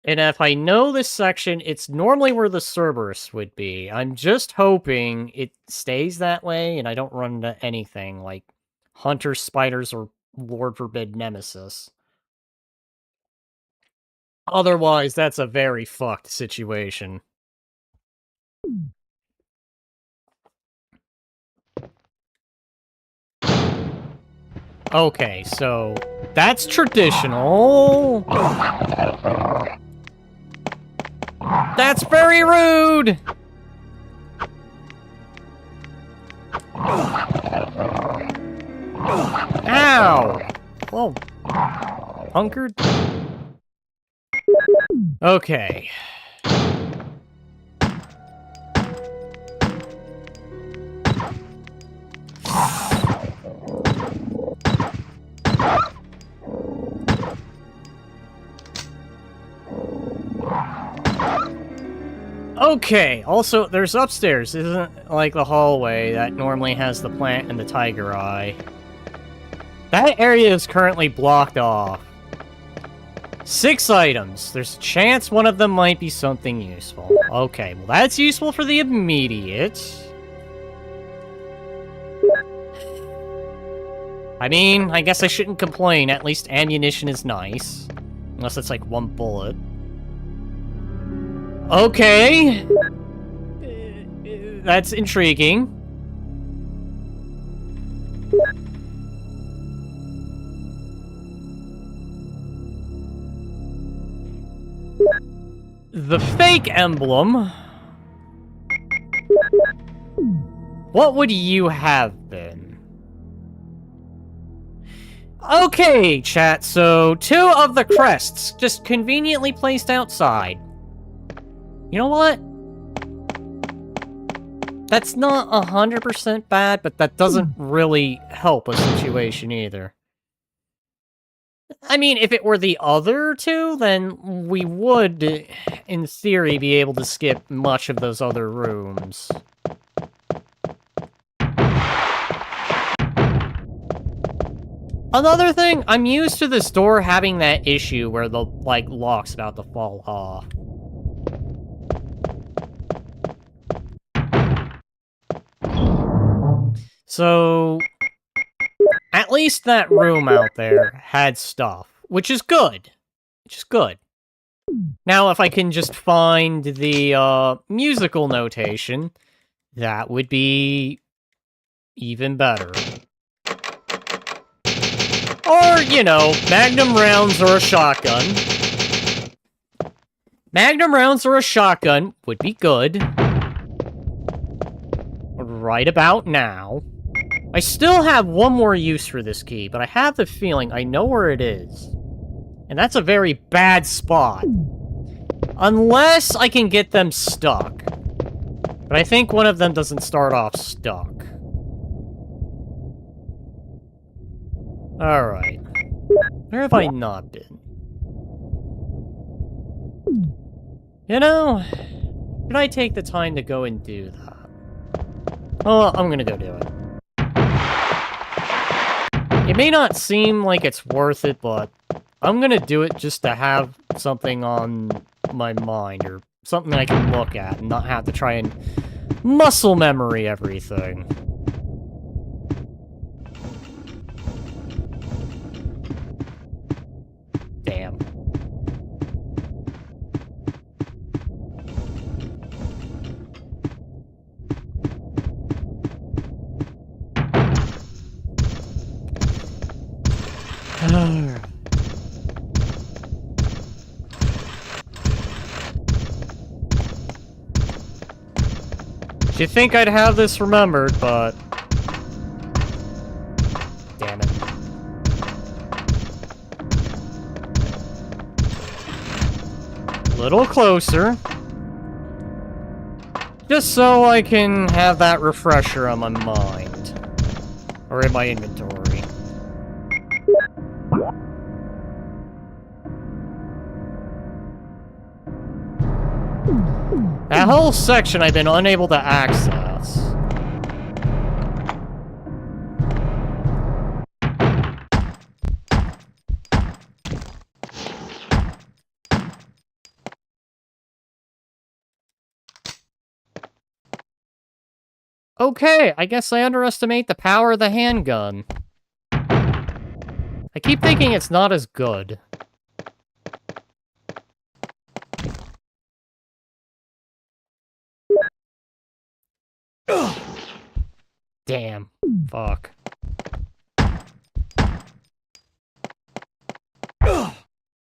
And if I know this section, it's normally where the Cerberus would be. I'm just hoping it stays that way and I don't run into anything like Hunter, Spiders, or Lord forbid Nemesis. Otherwise, that's a very fucked situation. Okay, so that's traditional. That's very rude! Ow! Whoa. Hunkered? Okay. Okay, also, there's upstairs. This isn't like the hallway that normally has the plant and the tiger eye. That area is currently blocked off. 6 items. There's a chance one of them might be something useful. Okay, well that's useful for the immediate. I mean, I guess I shouldn't complain. At least ammunition is nice. Unless it's like 1 bullet. Okay. That's intriguing. The fake emblem. What would you have been? Okay, chat, so 2 of the crests just conveniently placed outside. You know what? That's not 100% bad, but that doesn't really help a situation either. I mean, if it were the other 2, then we would, in theory, be able to skip much of those other rooms. Another thing, I'm used to this door having that issue where the, like, lock's about to fall off. So, at least that room out there had stuff, which is good. Which is good. Now, if I can just find the musical notation, that would be even better. Or, you know, magnum rounds or a shotgun. Magnum rounds or a shotgun would be good. Right about now. I still have one more use for this key, but I have the feeling I know where it is. And that's a very bad spot. Unless I can get them stuck. But I think one of them doesn't start off stuck. Alright. Where have I not been? You know, should I take the time to go and do that? Oh, I'm gonna go do it. It may not seem like it's worth it, but I'm gonna do it just to have something on my mind, or something I can look at, and not have to try and muscle memory everything. Damn. You'd think I'd have this remembered, but... Damn it. Little closer. Just so I can have that refresher on my mind. Or in my inventory. That whole section I've been unable to access. Okay, I guess I underestimate the power of the handgun. I keep thinking it's not as good. Damn. Fuck.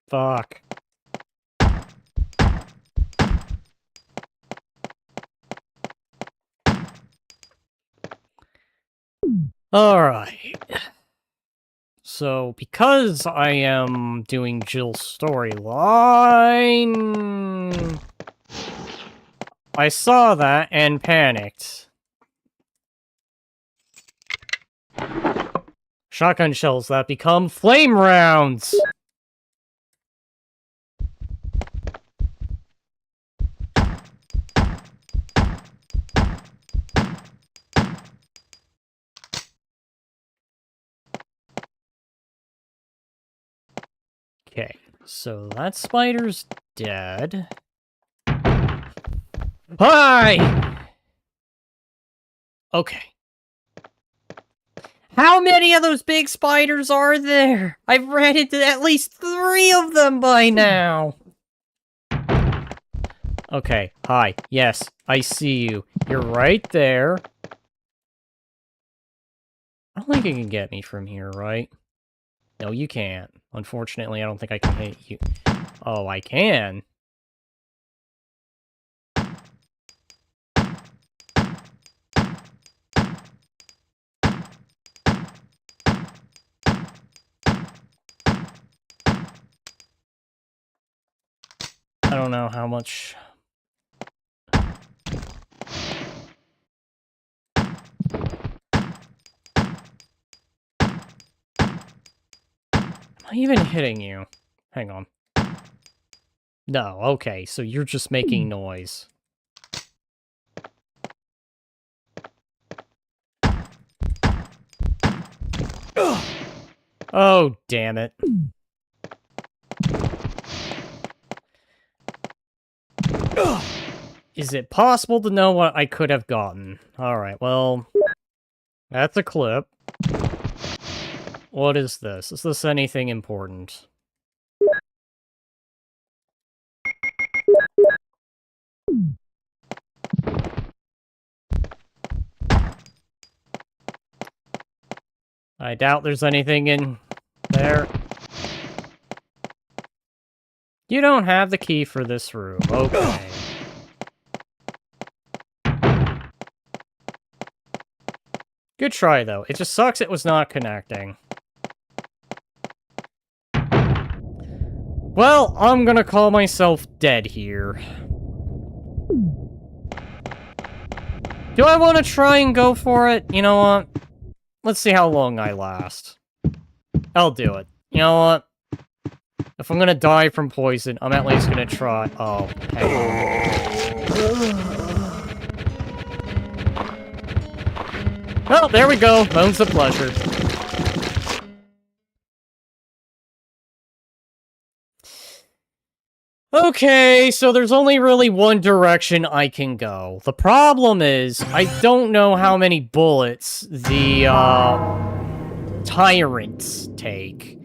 Fuck. Alright. So, because I am doing Jill's storyline... I saw that and panicked. Shotgun shells that become flame rounds! Okay, so that spider's dead. Hi! Okay. How many of those big spiders are there? I've ran into at least 3 of them by now. Okay, hi. Yes, I see you. You're right there. I don't think you can get me from here, right? No, you can't. Unfortunately, I don't think I can hit you. Oh, I can. I don't know how much... Am I even hitting you? Hang on. No, okay, so you're just making noise. Oh, damn it. Is it possible to know what I could have gotten? Alright, well... That's a clip. What is this? Is this anything important? I doubt there's anything in there. You don't have the key for this room. Okay. Good try, though. It just sucks it was not connecting. Well, I'm gonna call myself dead here. Do I want to try and go for it? You know what? Let's see how long I last. I'll do it. You know what? If I'm gonna die from poison, I'm at least gonna try. Oh, hang on. Oh, there we go. Bones of pleasure. Okay, so there's only really one direction I can go. The problem is, I don't know how many bullets the, tyrants take.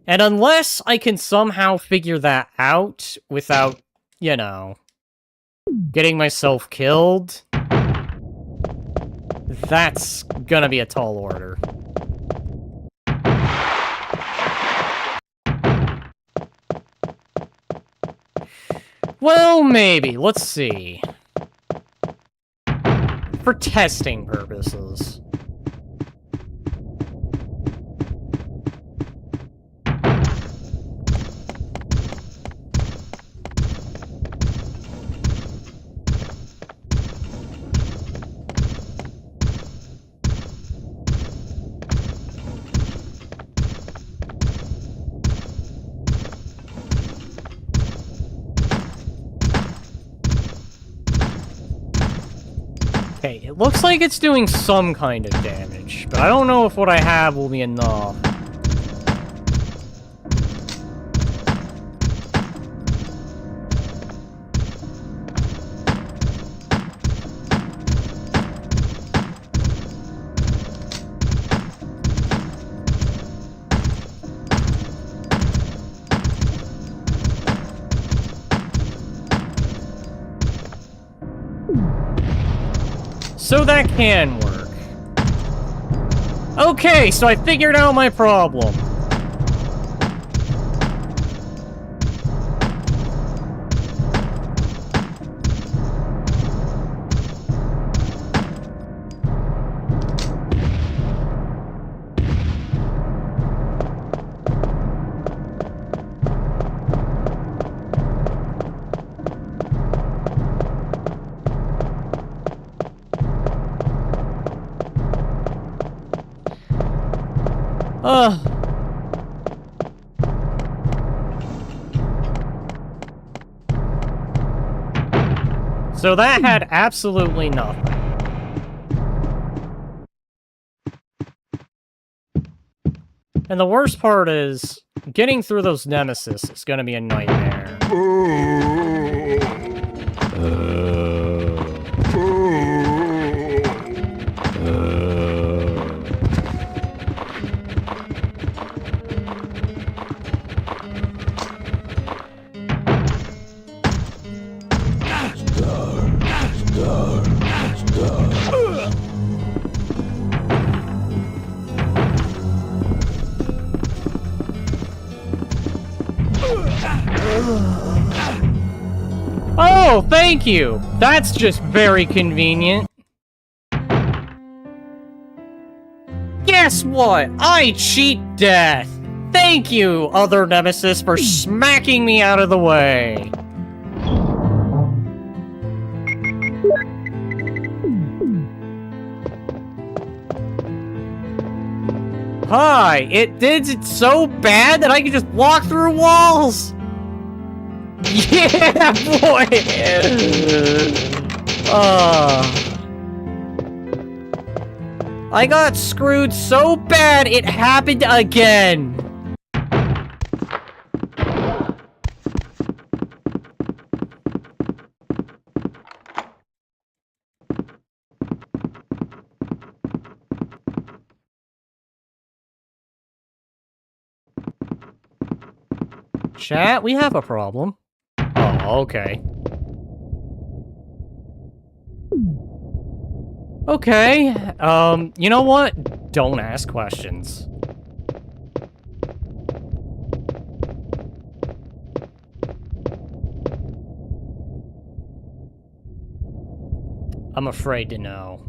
And unless I can somehow figure that out without, you know, getting myself killed, that's gonna be a tall order. Well, maybe. Let's see. for testing purposes. Okay, it looks like it's doing some kind of damage, but I don't know if what I have will be enough. So that can work. Okay, so I figured out my problem. So that had absolutely nothing. And the worst part is, getting through those nemesis is gonna be a nightmare. Oh, thank you! That's just very convenient. Guess what? I cheat death! Thank you, other nemesis, for smacking me out of the way! Hi! It did it so bad that I could just walk through walls! Yeah, boy! I got screwed so bad it happened again! Chat, we have a problem. Oh, okay. Okay, you know what? Don't ask questions. I'm afraid to know.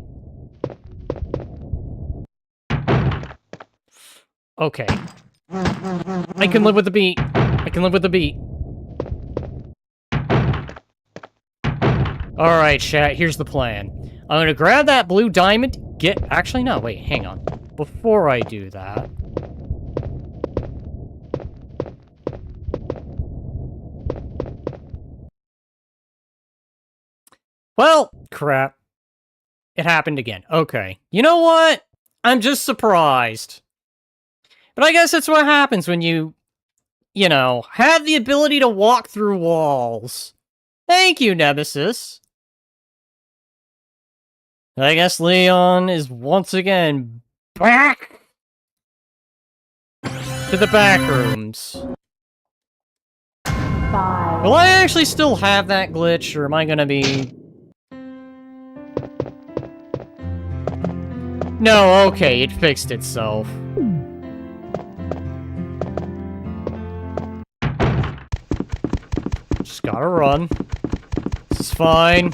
Okay. I can live with the beat. I can live with the beat. Alright, chat, here's the plan. I'm gonna grab that blue diamond, actually, no, wait, hang on. Before I do that... Well, crap. It happened again. Okay. You know what? I'm just surprised. But I guess that's what happens when you know, have the ability to walk through walls. Thank you, Nemesis. I guess Leon is once again back to the back rooms. Will I actually still have that glitch, or am I gonna be... No, okay, it fixed itself. Just gotta run. This is fine.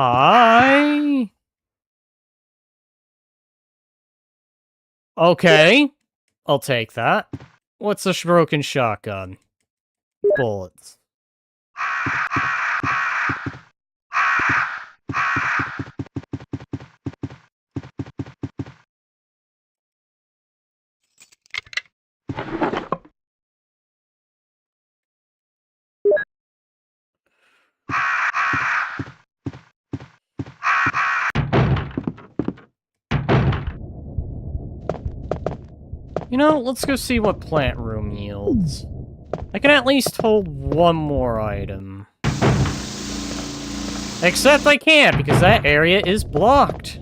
Hi. Okay. I'll take that. What's a broken shotgun? Bullets. You know, let's go see what plant room yields. I can at least hold one more item. Except I can't, because that area is blocked.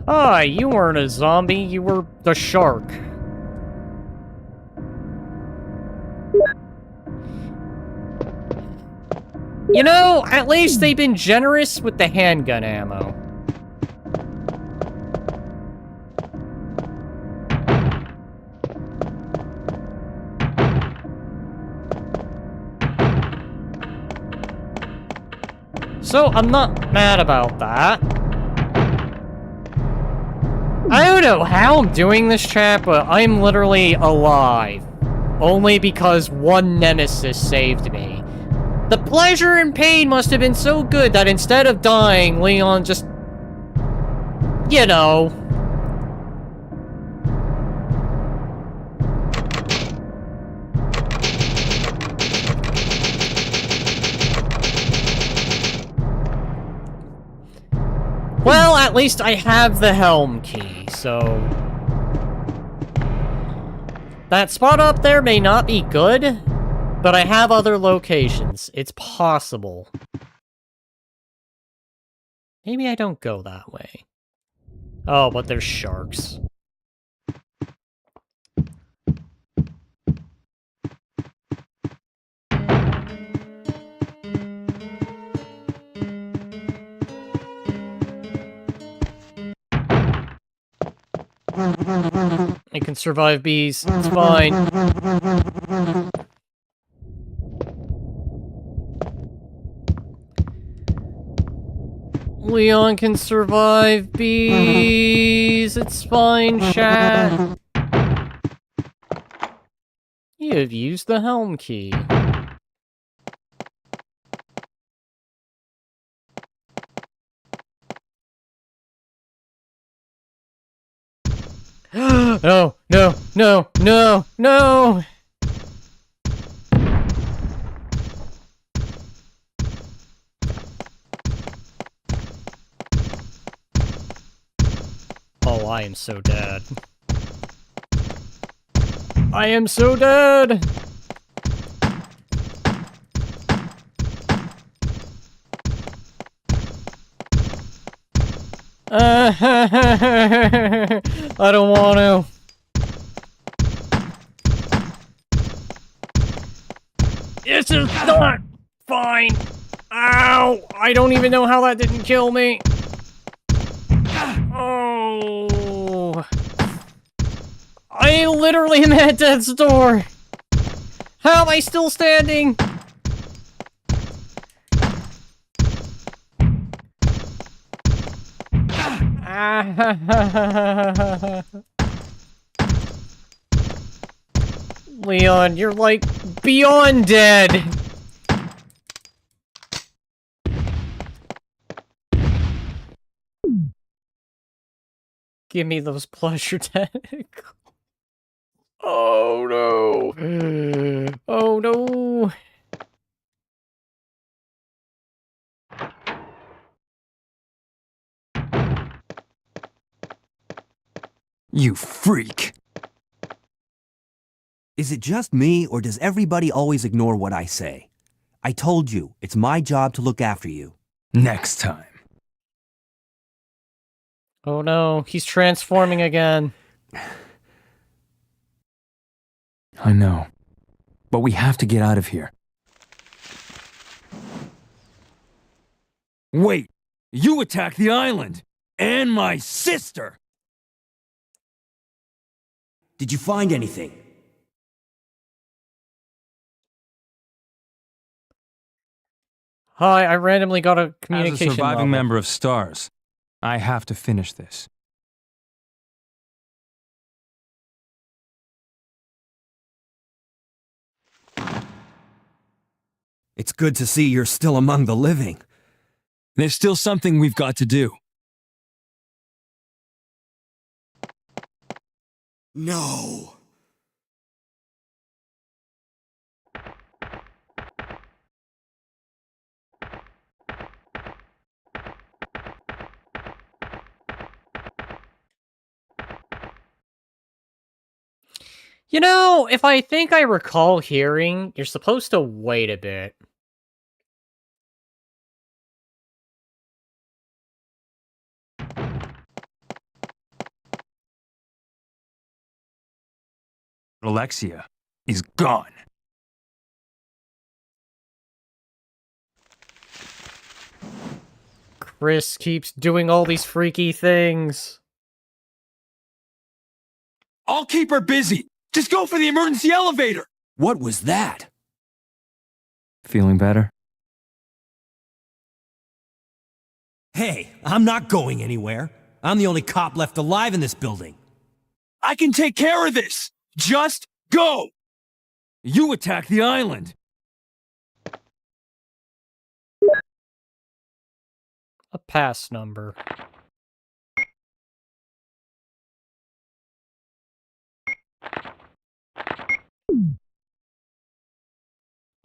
Hi, you weren't a zombie, you were the shark. You know, at least they've been generous with the handgun ammo. So, I'm not mad about that. I don't know how I'm doing this, chat, but I'm literally alive. Only because one nemesis saved me. The pleasure and pain must have been so good that instead of dying, Leon just... You know... Well, at least I have the helm key, so... That spot up there may not be good, but I have other locations. It's possible. Maybe I don't go that way. Oh, but there's sharks. I can survive bees. It's fine. Leon can survive bees. It's fine, chat. You have used the helm key. No, no, no, no, no! Oh, I am so dead. I am so dead! I don't want to. This is not fine. Ow! I don't even know how that didn't kill me. Oh. I literally am at death's door. How am I still standing? Leon, you're like beyond dead. Give me those pleasure tentacles. Oh no. Oh no. You freak. Is it just me, or does everybody always ignore what I say? I told you, it's my job to look after you. Next time. Oh no, he's transforming again. I know. But we have to get out of here. Wait! You attacked the island! And my sister! Did you find anything? Hi, I randomly got a As a communication surviving level. member of STARS, I have to finish this. It's good to see you're still among the living. There's still something we've got to do. No. You know, if I think I recall hearing, you're supposed to wait a bit. Alexia is gone. Chris keeps doing all these freaky things. I'll keep her busy. Just go for the emergency elevator. What was that? Feeling better? Hey, I'm not going anywhere. I'm the only cop left alive in this building. I can take care of this. Just go. You attacked the island. A pass number.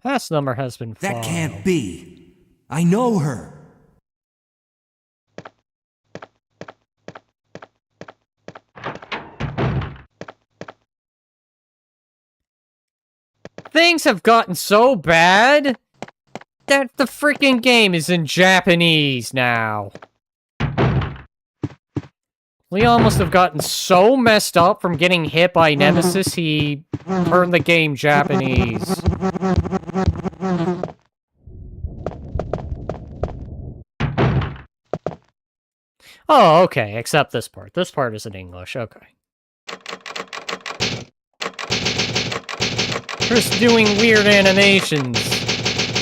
Pass number has been filed. That can't be. I know her. Things have gotten so bad that the freaking game is in Japanese now. Leon must have gotten so messed up from getting hit by Nemesis, he turned the game Japanese. Oh, okay, except this part. This part is in English, okay. Chris doing weird animations.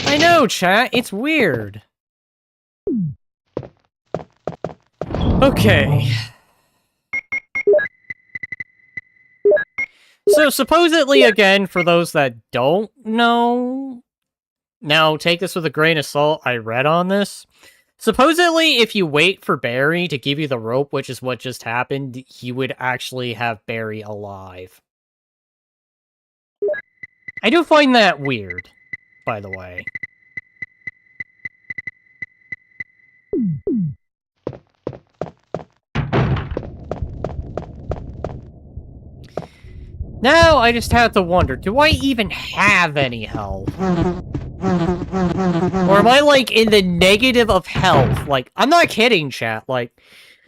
I know, chat, it's weird. Okay. So, supposedly, again, for those that don't know... Now, take this with a grain of salt, I read on this. Supposedly, if you wait for Barry to give you the rope, which is what just happened, he would actually have Barry alive. I do find that weird, by the way. Now, I just have to wonder, do I even have any health? Or am I, like, in the negative of health? Like, I'm not kidding, chat. Like,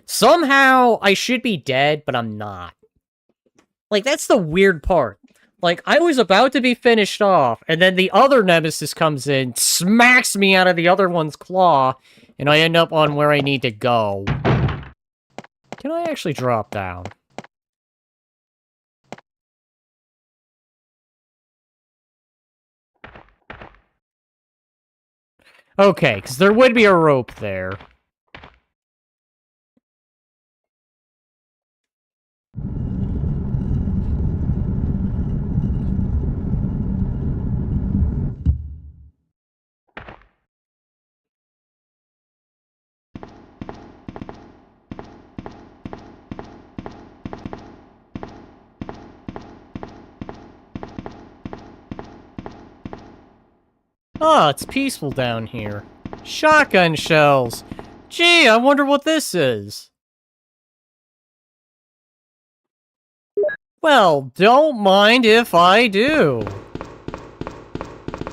somehow I should be dead, but I'm not. Like, that's the weird part. Like, I was about to be finished off, and then the other Nemesis comes in, smacks me out of the other one's claw, and I end up on where I need to go. Can I actually drop down? Okay, because there would be a rope there. Oh, it's peaceful down here. Shotgun shells! Gee, I wonder what this is. Well, don't mind if I do.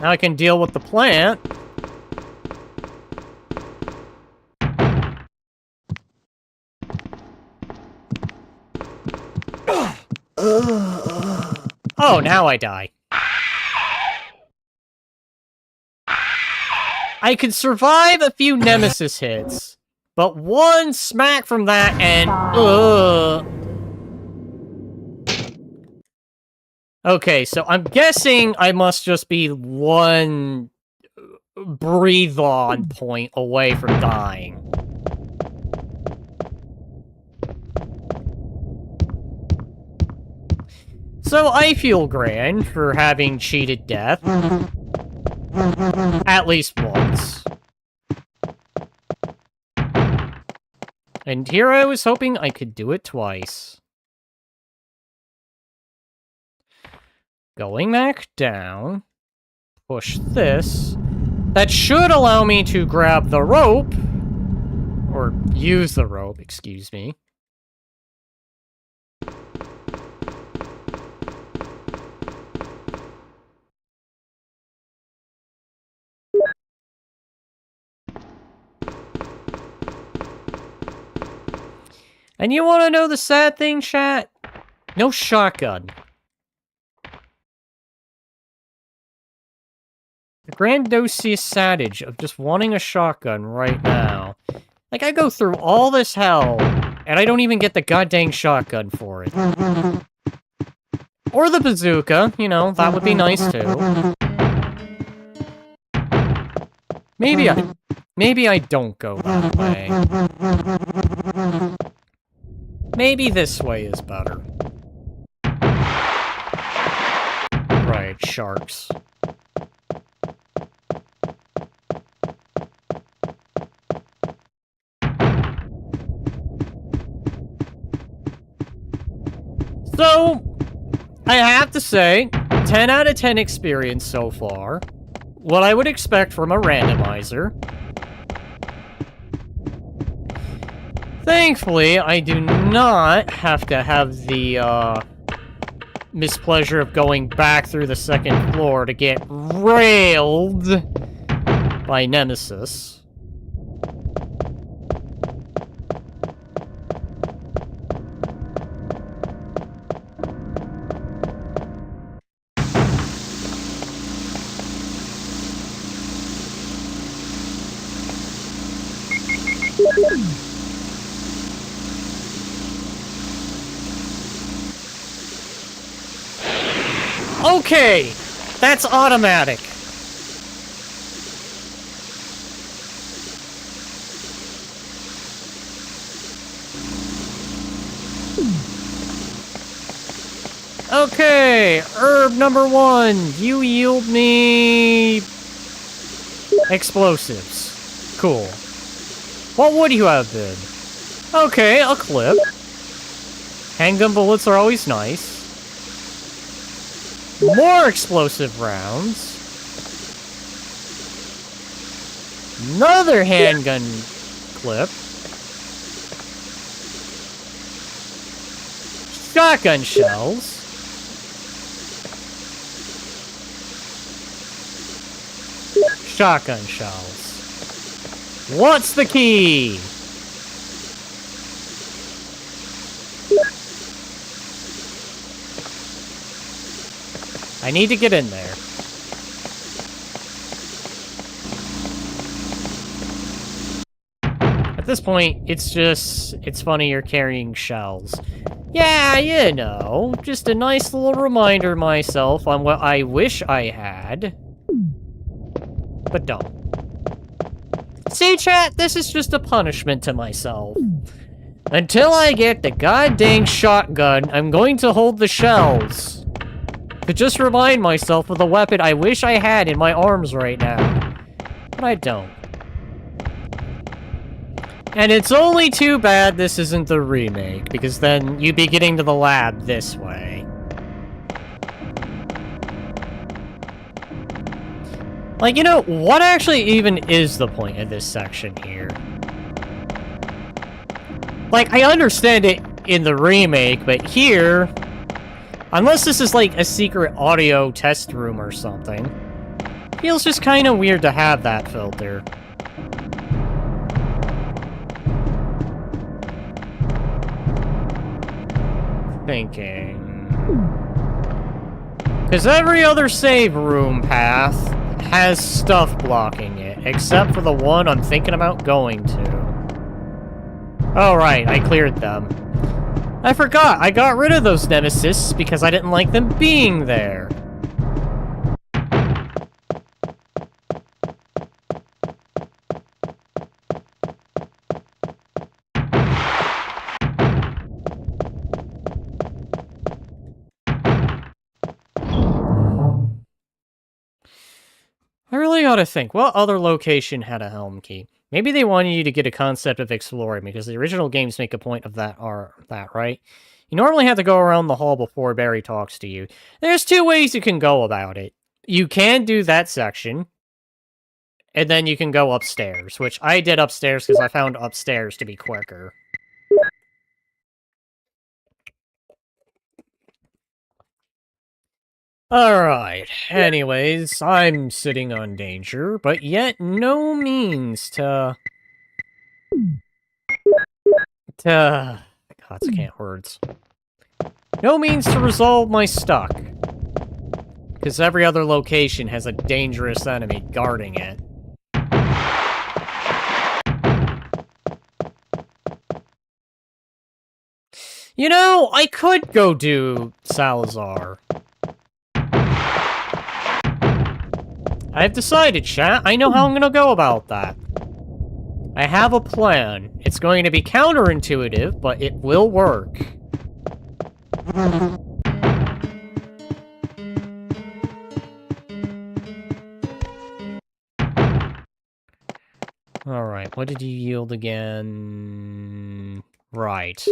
Now I can deal with the plant. Oh, now I die. I could survive a few Nemesis hits, but one smack from that and... Okay, so I'm guessing I must just be one breathe-on point away from dying. So I feel grand for having cheated death. At least once. And here I was hoping I could do it twice. Going back down. Push this. That should allow me to grab the rope. Or use the rope, excuse me. And you want to know the sad thing, chat? No shotgun. The grandiose adage of just wanting a shotgun right now. Like, I go through all this hell, and I don't even get the goddamn shotgun for it. Or the bazooka, you know, that would be nice too. Maybe I don't go that way. Maybe this way is better. Right, sharks. So, I have to say, 10 out of 10 experience so far. What I would expect from a randomizer. Thankfully, I do not have to have the, mispleasure of going back through the second floor to get railed by Nemesis. Okay, that's automatic. Okay, herb number 1, you yield me explosives. Cool. What would you have been? Okay, a clip. Handgun bullets are always nice. More explosive rounds. Another handgun clip. Shotgun shells. Shotgun shells. What's the key? I need to get in there. At this point, it's funny you're carrying shells. Yeah, you know, just a nice little reminder myself on what I wish I had. But don't. See, chat, this is just a punishment to myself. Until I get the goddamn shotgun, I'm going to hold the shells. To just remind myself of the weapon I wish I had in my arms right now. But I don't. And it's only too bad this isn't the remake, because then you'd be getting to the lab this way. Like, you know, what actually even is the point of this section here? Like, I understand it in the remake, but here... Unless this is like a secret audio test room or something. Feels just kind of weird to have that filter. Thinking. Because every other save room path has stuff blocking it, except for the one I'm thinking about going to. Oh right, I cleared them. I forgot, I got rid of those nemesis because I didn't like them being there. I really ought to think, what other location had a helm key? Maybe they wanted you to get a concept of exploring, because the original games make a point of that, right? You normally have to go around the hall before Barry talks to you. There's two ways you can go about it. You can do that section, and then you can go upstairs, which I did upstairs because I found upstairs to be quicker. Alright, anyways, I'm sitting on danger, but yet no means to... God, I can't words. No means to resolve my stuck. Because every other location has a dangerous enemy guarding it. You know, I could go do Salazar. I've decided, chat. I know how I'm gonna go about that. I have a plan. It's going to be counterintuitive, but it will work. Alright, what did you yield again? Right.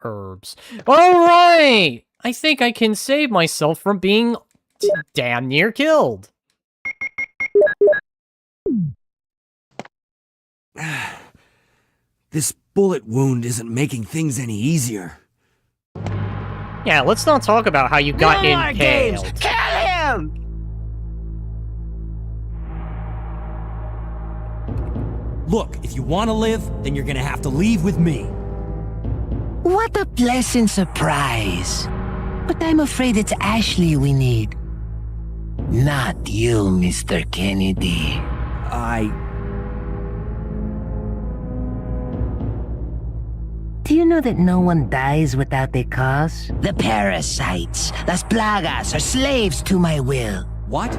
Herbs. Alright! I think I can save myself from being damn near killed. This bullet wound isn't making things any easier. Yeah, let's not talk about how you got No more impaled. games! Kill him! Look, if you want to live, then you're gonna have to leave with me. What a pleasant surprise. But I'm afraid it's Ashley we need. Not you, Mr. Kennedy. Do you know that no one dies without a cause? The parasites, las plagas, are slaves to my will. What?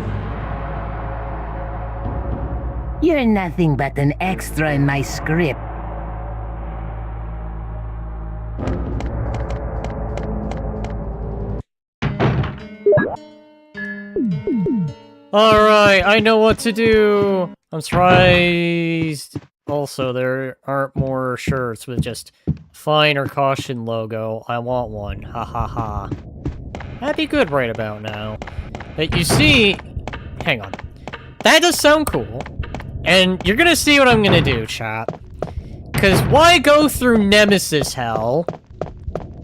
You're nothing but an extra in my script. Alright, I know what to do! I'm surprised. Also, there aren't more shirts with just fine or caution logo. I want one. Ha ha ha. That'd be good right about now. But you see... Hang on. That does sound cool. And you're gonna see what I'm gonna do, chat. Because why go through Nemesis hell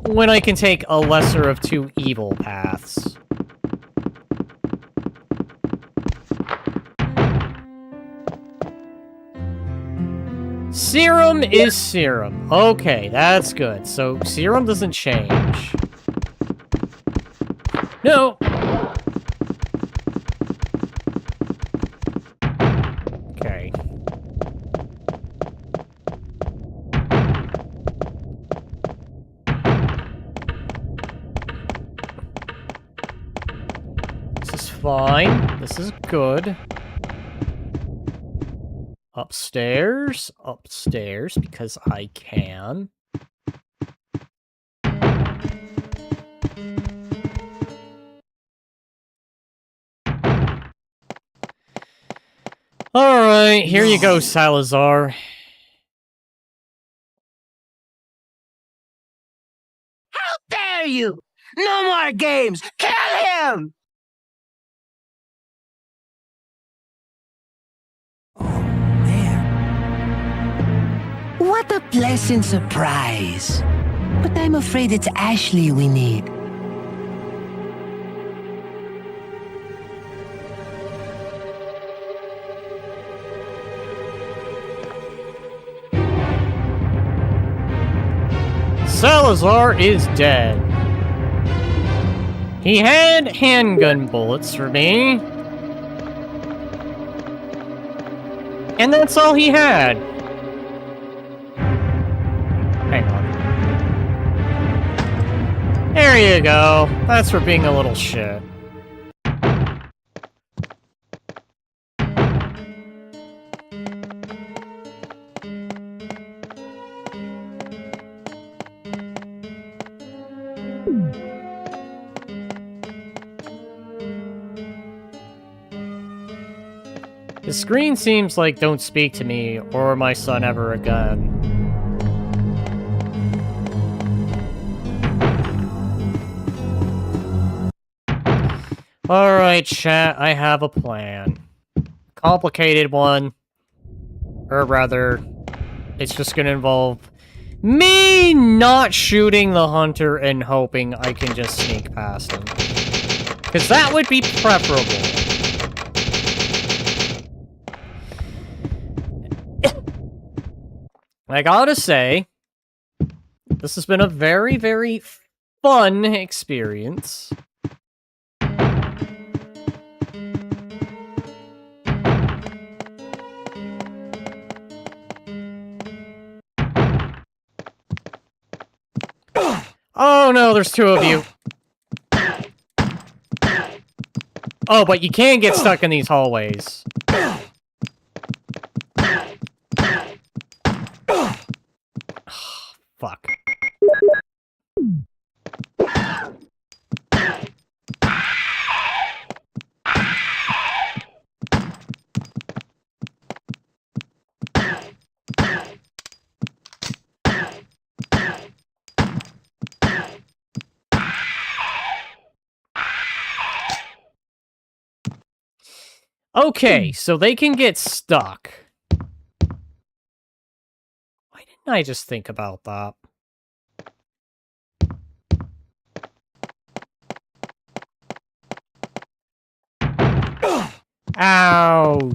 when I can take a lesser of two evil paths? Serum is serum. Okay, that's good. So, serum doesn't change. No! Okay. This is fine. This is good. Upstairs, upstairs, because I can. Alright, here you go, Salazar. How dare you! No more games! Kill him! What a pleasant surprise. But I'm afraid it's Ashley we need. Salazar is dead. He had handgun bullets for me. And that's all he had. Hang on. There you go. That's for being a little shit. The screen seems like don't speak to me or my son ever again. Alright, chat, I have a plan. Complicated one. Or rather, it's just gonna involve me not shooting the hunter and hoping I can just sneak past him. Because that would be preferable. I gotta say, this has been a very, very fun experience. Oh no, there's two of you. Oh, but you can get stuck in these hallways. Fuck. Okay, so they can get stuck. Why didn't I just think about that? Ow!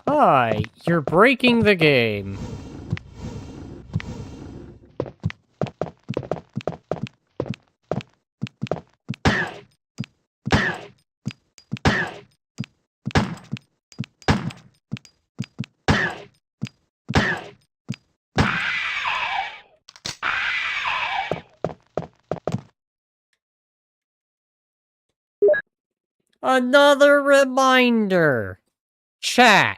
Hi, you're breaking the game. Another reminder. Chat.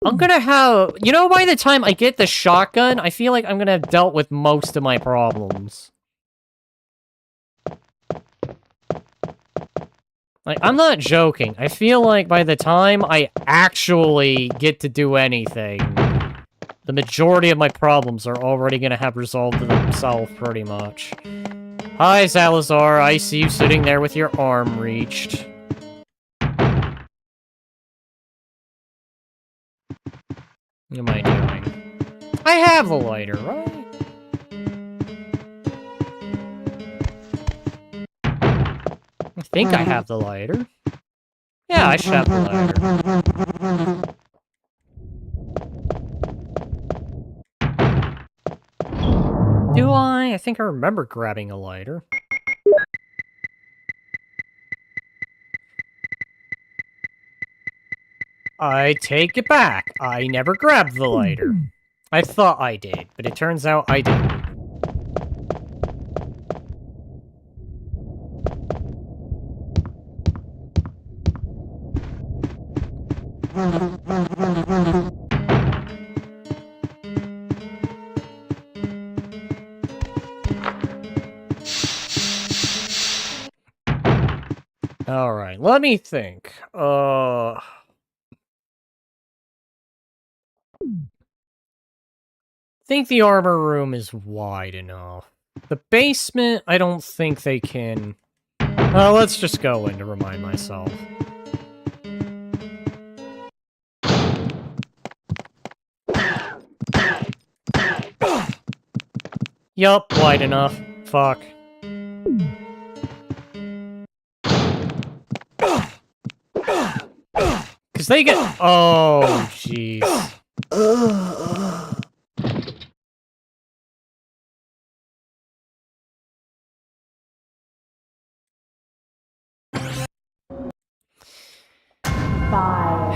I'm gonna have... You know, by the time I get the shotgun, I feel like I'm gonna have dealt with most of my problems. Like, I'm not joking. I feel like by the time I actually get to do anything, the majority of my problems are already gonna have resolved themselves, pretty much. Hi, Salazar. I see you sitting there with your arm reached. What am I doing? I have the lighter, right? I think I have the lighter. Yeah, I should have the lighter. Do I? I think I remember grabbing a lighter. I take it back. I never grabbed the lighter. I thought I did, but it turns out I didn't. Alright, let me think. I think the armor room is wide enough. The basement, I don't think they can... let's just go in to remind myself. Yup, wide enough. Fuck. Because they get... Oh, jeez.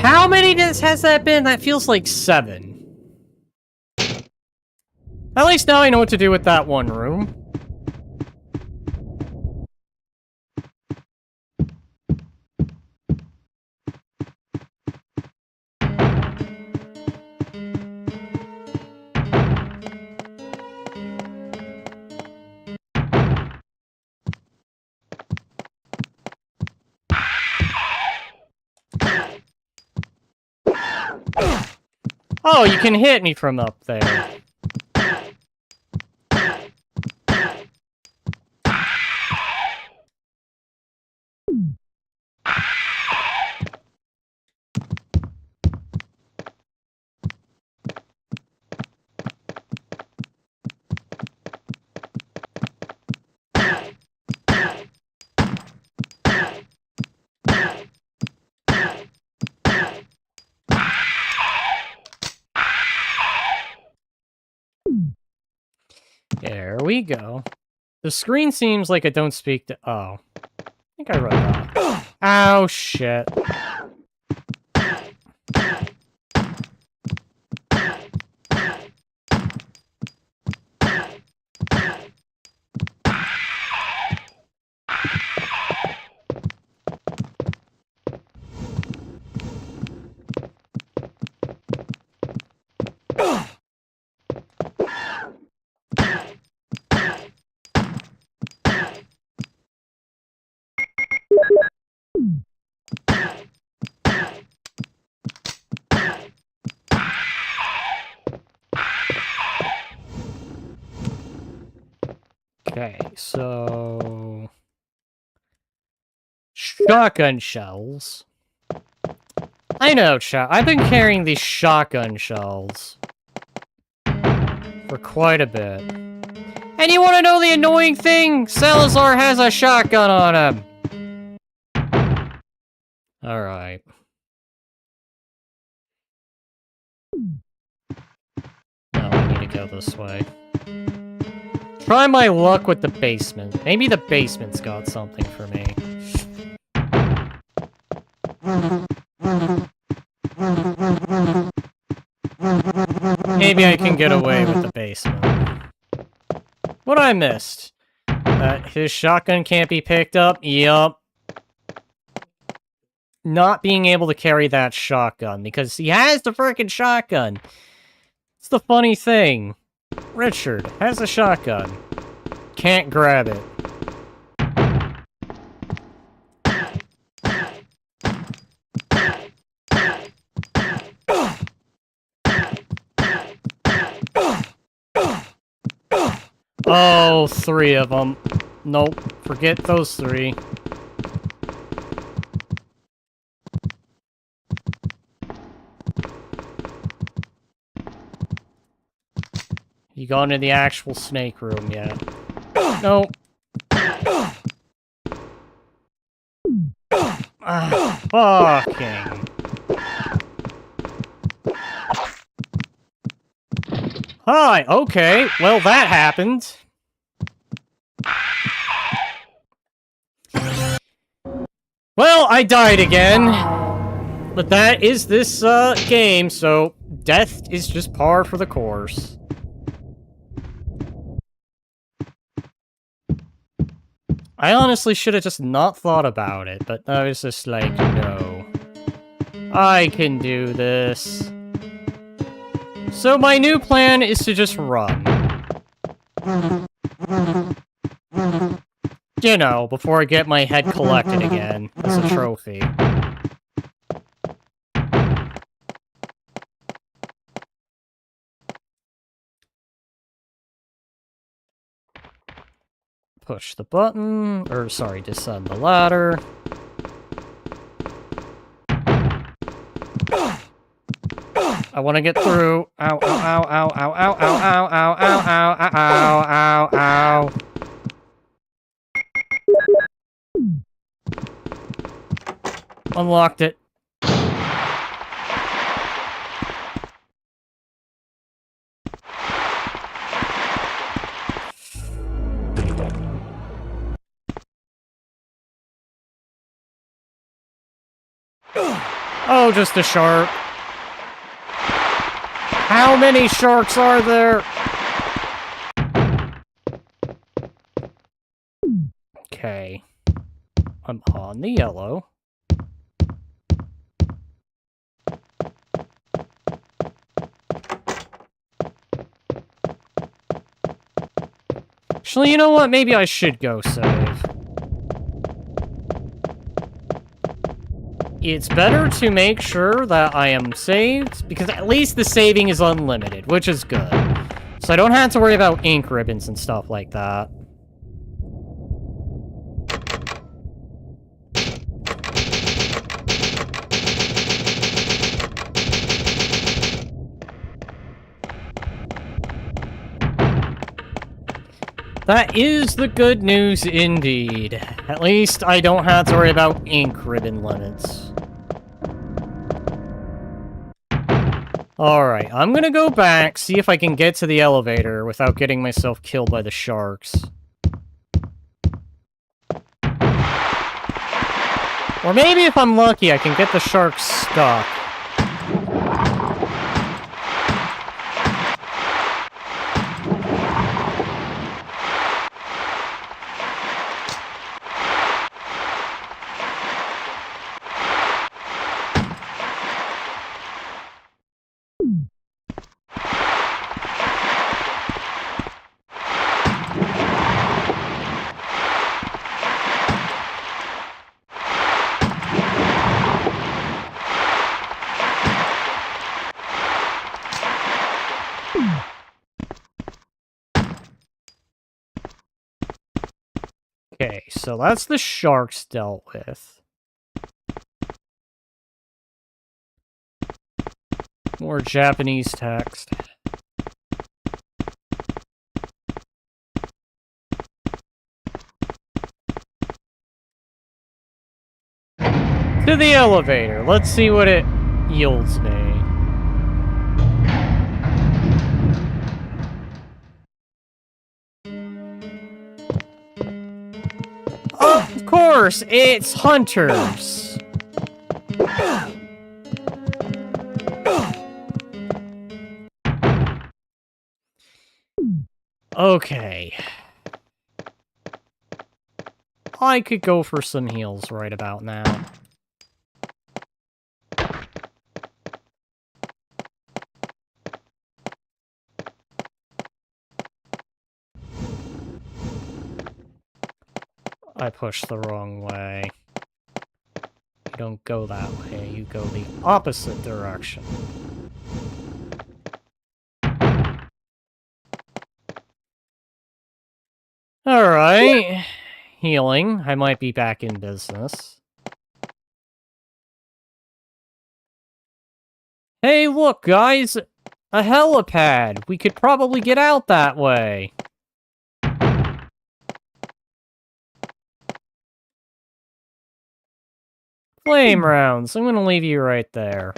How many has that been? That feels like 7. At least now I know what to do with that one room. Oh, you can hit me from up there. There we go. The screen seems like it don't speak to... Oh. I think I wrote that. Oh, shit. Okay, so... Shotgun shells. I know, chat. I've been carrying these shotgun shells for quite a bit. And you want to know the annoying thing? Salazar has a shotgun on him. Alright. No, I need to go this way. Try my luck with the basement. Maybe the basement's got something for me. Maybe I can get away with the basement. What I missed? His shotgun can't be picked up? Yup. Not being able to carry that shotgun, because he has the frickin' shotgun. It's the funny thing. Richard has a shotgun. Can't grab it. Oh, 3 of them. Nope, forget those 3. You gone in the actual snake room yet? Nope. Fucking. Hi, okay. Well, that happened. Well, I died again. But that is this, game, so death is just par for the course. I honestly should have just not thought about it, but I was just like, no. I can do this. So my new plan is to just run. You know, before I get my head collected again as a trophy. Push the button, or sorry, descend the ladder. I want to get through. Ow, ow, ow, ow, ow, ow, ow, ow, ow, ow, ow, ow, ow, ow. Unlocked it. Oh, just a shark. How many sharks are there? Okay. I'm on the yellow. Actually, you know what? Maybe I should go save. It's better to make sure that I am saved, because at least the saving is unlimited, which is good. So I don't have to worry about ink ribbons and stuff like that. That is the good news indeed. At least I don't have to worry about ink ribbon limits. Alright, I'm gonna go back, see if I can get to the elevator without getting myself killed by the sharks. Or maybe if I'm lucky, I can get the sharks stuck. Okay, so that's the sharks dealt with. More Japanese text. To the elevator. Let's see what it yields me. Of course, it's hunters. Okay. I could go for some heals right about now. I pushed the wrong way. You don't go that way, you go the opposite direction. Alright. Healing. I might be back in business. Hey, look, guys! A helipad! We could probably get out that way. Flame rounds. I'm gonna leave you right there.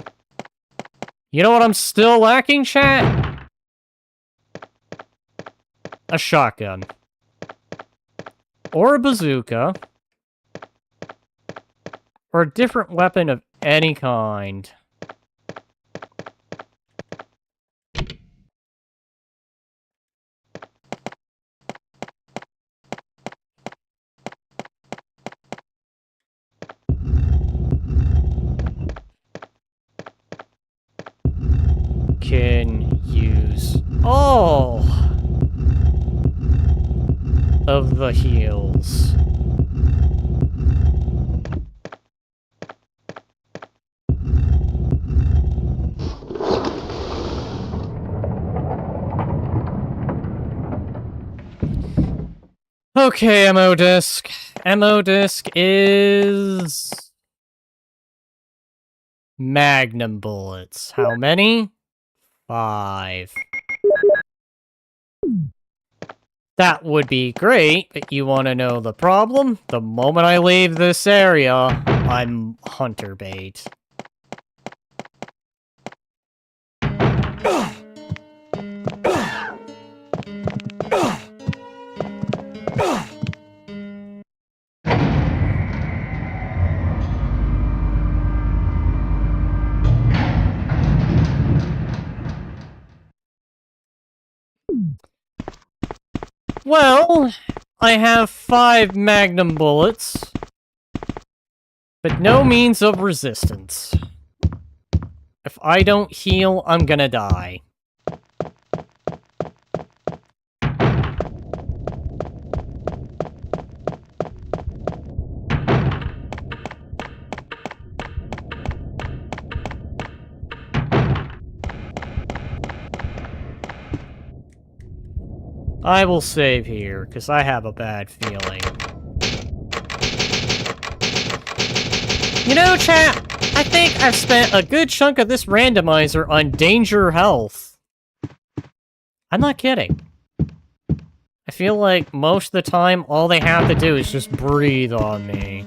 You know what I'm still lacking, chat? A shotgun. Or a bazooka. Or a different weapon of any kind. Can use all of the heals. Okay, ammo disc. Ammo disc is... Magnum bullets. How many? 5. That would be great, but you want to know the problem? The moment I leave this area, I'm hunter bait. Well, I have 5 magnum bullets, but no means of resistance. If I don't heal, I'm gonna die. I will save here, because I have a bad feeling. You know, chat, I think I've spent a good chunk of this randomizer on danger health. I'm not kidding. I feel like most of the time, all they have to do is just breathe on me.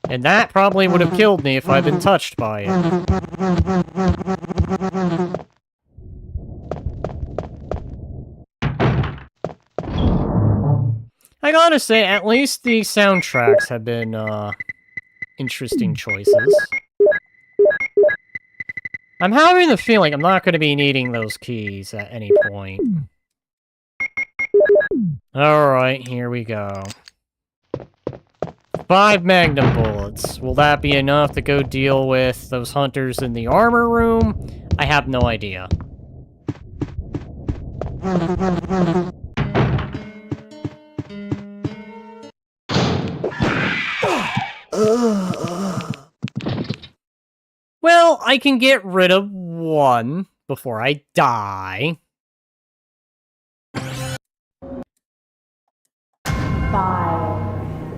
And that probably would have killed me if I'd been touched by it. I gotta say, at least the soundtracks have been, interesting choices. I'm having the feeling I'm not gonna be needing those keys at any point. Alright, here we go. 5 magnum bullets. Will that be enough to go deal with those hunters in the armor room? I have no idea. Well, I can get rid of 1 before I die. 5.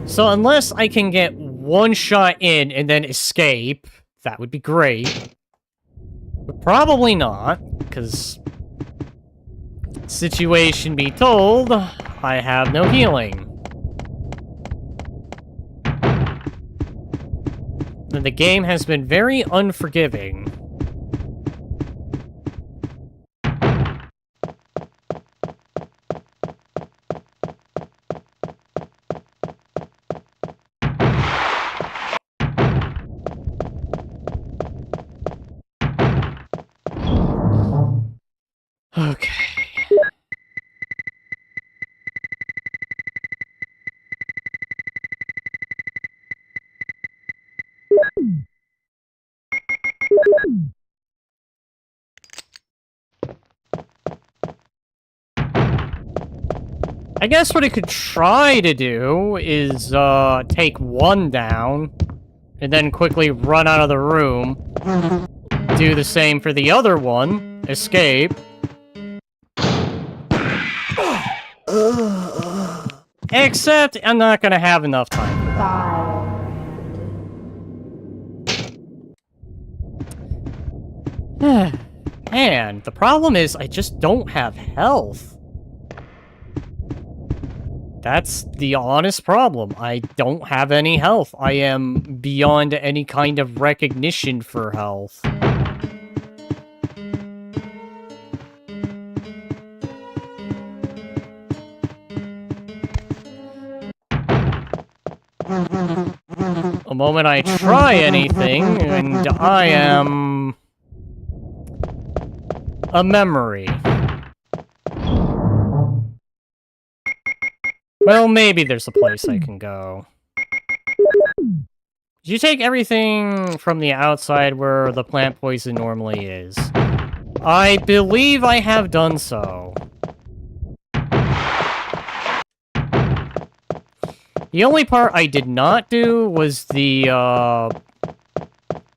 So unless I can get 1 shot in and then escape, that would be great. But probably not, because situation be told, I have no healing. And the game has been very unforgiving. Okay. I guess what I could try to do is, take 1 down, and then quickly run out of the room. Do the same for the other one. Escape. Except, I'm not gonna have enough time for that. Man, the problem is I just don't have health. That's the honest problem. I don't have any health. I am beyond any kind of recognition for health. The moment I try anything, and I am a memory. Well, maybe there's a place I can go. Did you take everything from the outside where the plant poison normally is? I believe I have done so. The only part I did not do was the,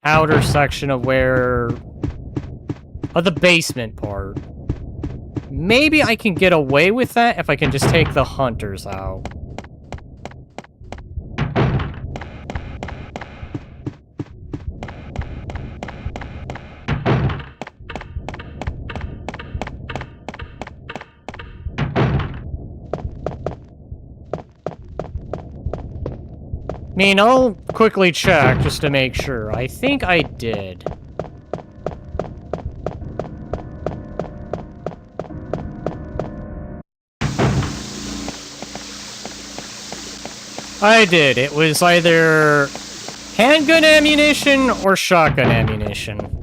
outer section of the basement part. Maybe I can get away with that if I can just take the hunters out. mean, I'll quickly check just to make sure. I think I did. I did. It was either handgun ammunition or shotgun ammunition.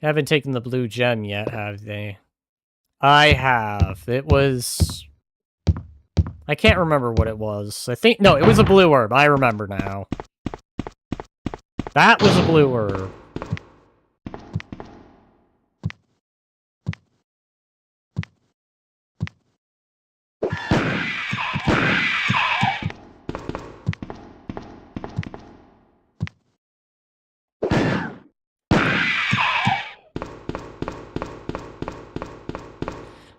Haven't taken the blue gem yet, have they? I have. It was... I can't remember what it was. I think... No, it was a blue herb. I remember now. That was a blue herb.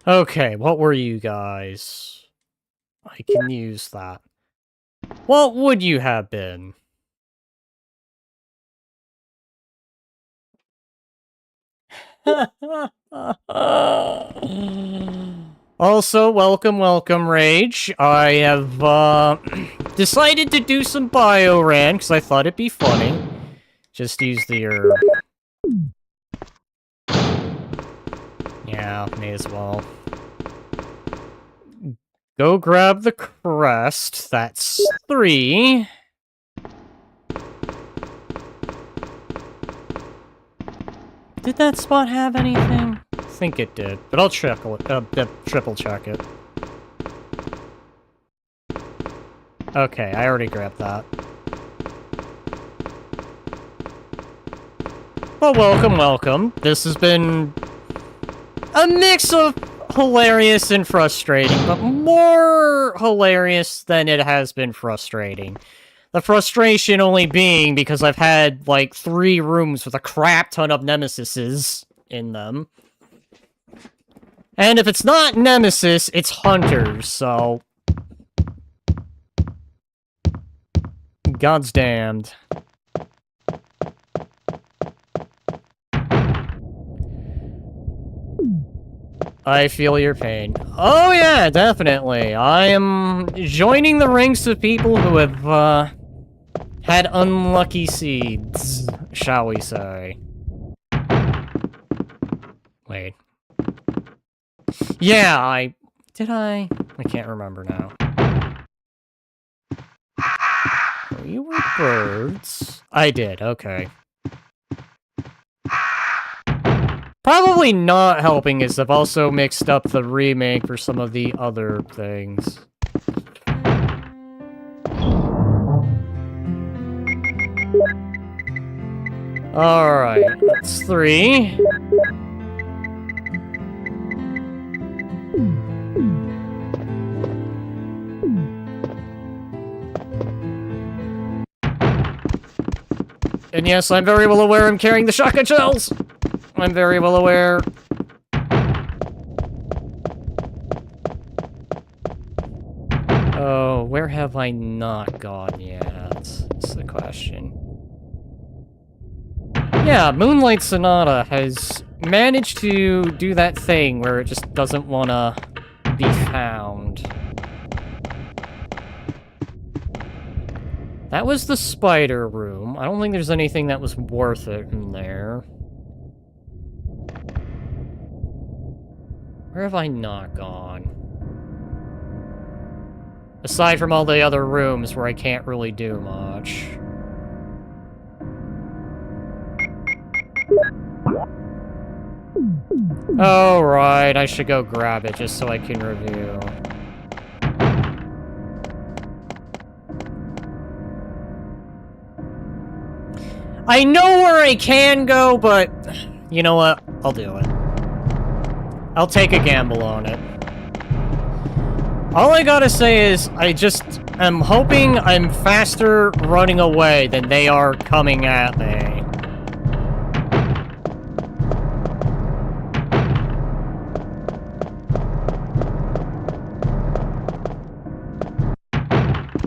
Okay, what were you guys? I can use that. What would you have been? Also, welcome, Rage. I have, decided to do some Biorand, because I thought it'd be funny. Just use the herb. Yeah, may as well. Go grab the crest. That's 3. Did that spot have anything? I think it did, but I'll triple check it. Okay, I already grabbed that. Well, welcome. This has been a mix of hilarious and frustrating, but more hilarious than it has been frustrating. The frustration only being because I've had, like, 3 rooms with a crap ton of nemesises in them. And if it's not nemesis, it's hunters, so... God's damned. I feel your pain. Oh yeah, definitely. I am joining the ranks of people who have, had unlucky seeds, shall we say. Wait. Yeah, did I can't remember now. You were birds. I did, okay. Probably not helping is I've also mixed up the remake for some of the other things. Alright, that's 3. And yes, I'm very well aware I'm carrying the shotgun shells! I'm very well aware. Oh, where have I not gone yet? That's the question. Yeah, Moonlight Sonata has managed to do that thing where it just doesn't want to be found. That was the spider room. I don't think there's anything that was worth it in there. Where have I not gone? Aside from all the other rooms where I can't really do much. Oh, right, I should go grab it just so I can review. I know where I can go, but you know what? I'll do it. I'll take a gamble on it. All I gotta say is, I just am hoping I'm faster running away than they are coming at me.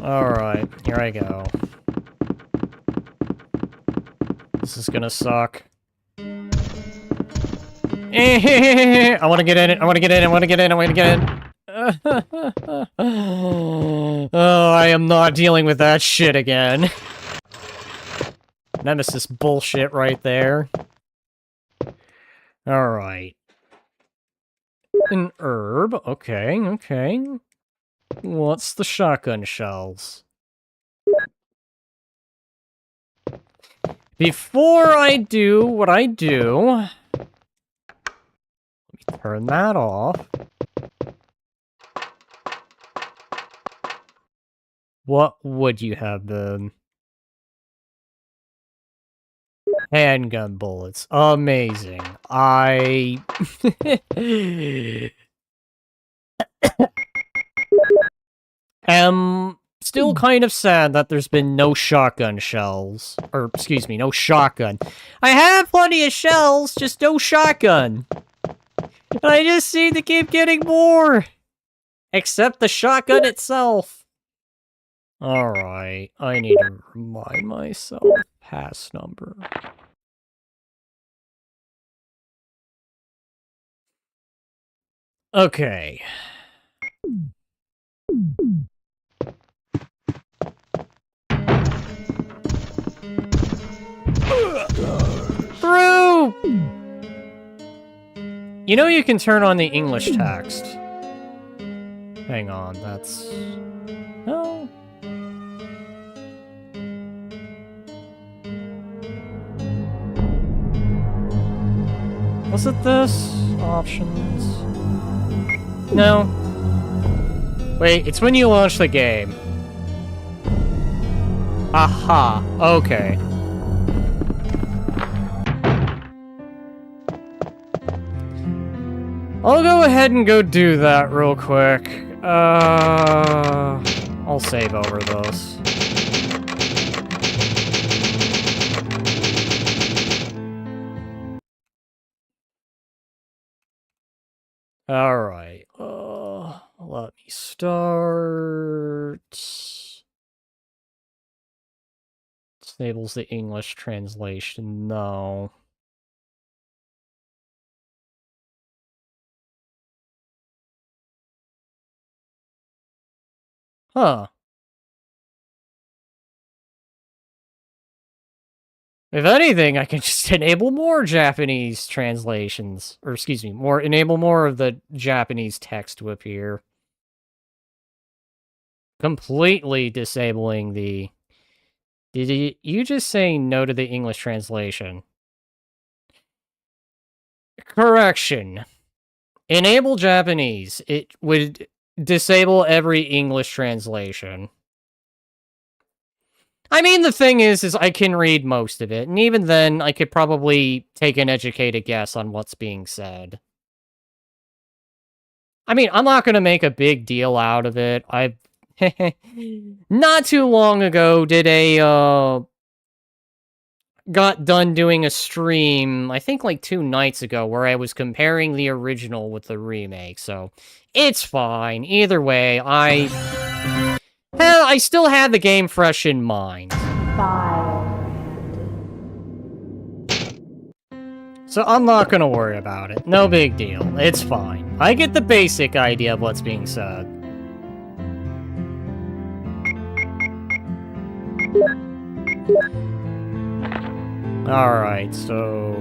Alright, here I go. this is gonna suck. I wanna get in it, I wanna get in, I wanna get in, I wanna get in. Oh, I am not dealing with that shit again. Nemesis bullshit right there. Alright. An herb, okay, okay. What's the shotgun shells? Before I do what I do, let me turn that off. What would you have been? Handgun bullets. Amazing. I... am still kind of sad that there's been no shotgun shells. Or, excuse me, no shotgun. I have plenty of shells, just no shotgun. And I just seem to keep getting more. Except the shotgun itself. Alright, I need to remind myself. Pass number. Okay. Through! You know you can turn on the English text. Hang on, that's... Oh. Was it this? Options? No. Wait, it's when you launch the game. Aha, okay. I'll go ahead and go do that real quick. I'll save over those. Alright, let me start. Disables the English translation, no. Huh. If anything, I can just enable more Japanese translations. Or, excuse me, enable more of the Japanese text to appear. Completely disabling the... Did you just say no to the English translation? Correction. Enable Japanese. It would disable every English translation. I mean, the thing is I can read most of it, and even then, I could probably take an educated guess on what's being said. I mean, I'm not gonna make a big deal out of it. Not too long ago, did got done doing a stream, I think like 2 nights ago, where I was comparing the original with the remake, so it's fine. Either way, I still had the game fresh in mind. So I'm not gonna worry about it. No big deal. It's fine. I get the basic idea of what's being said. Alright, so...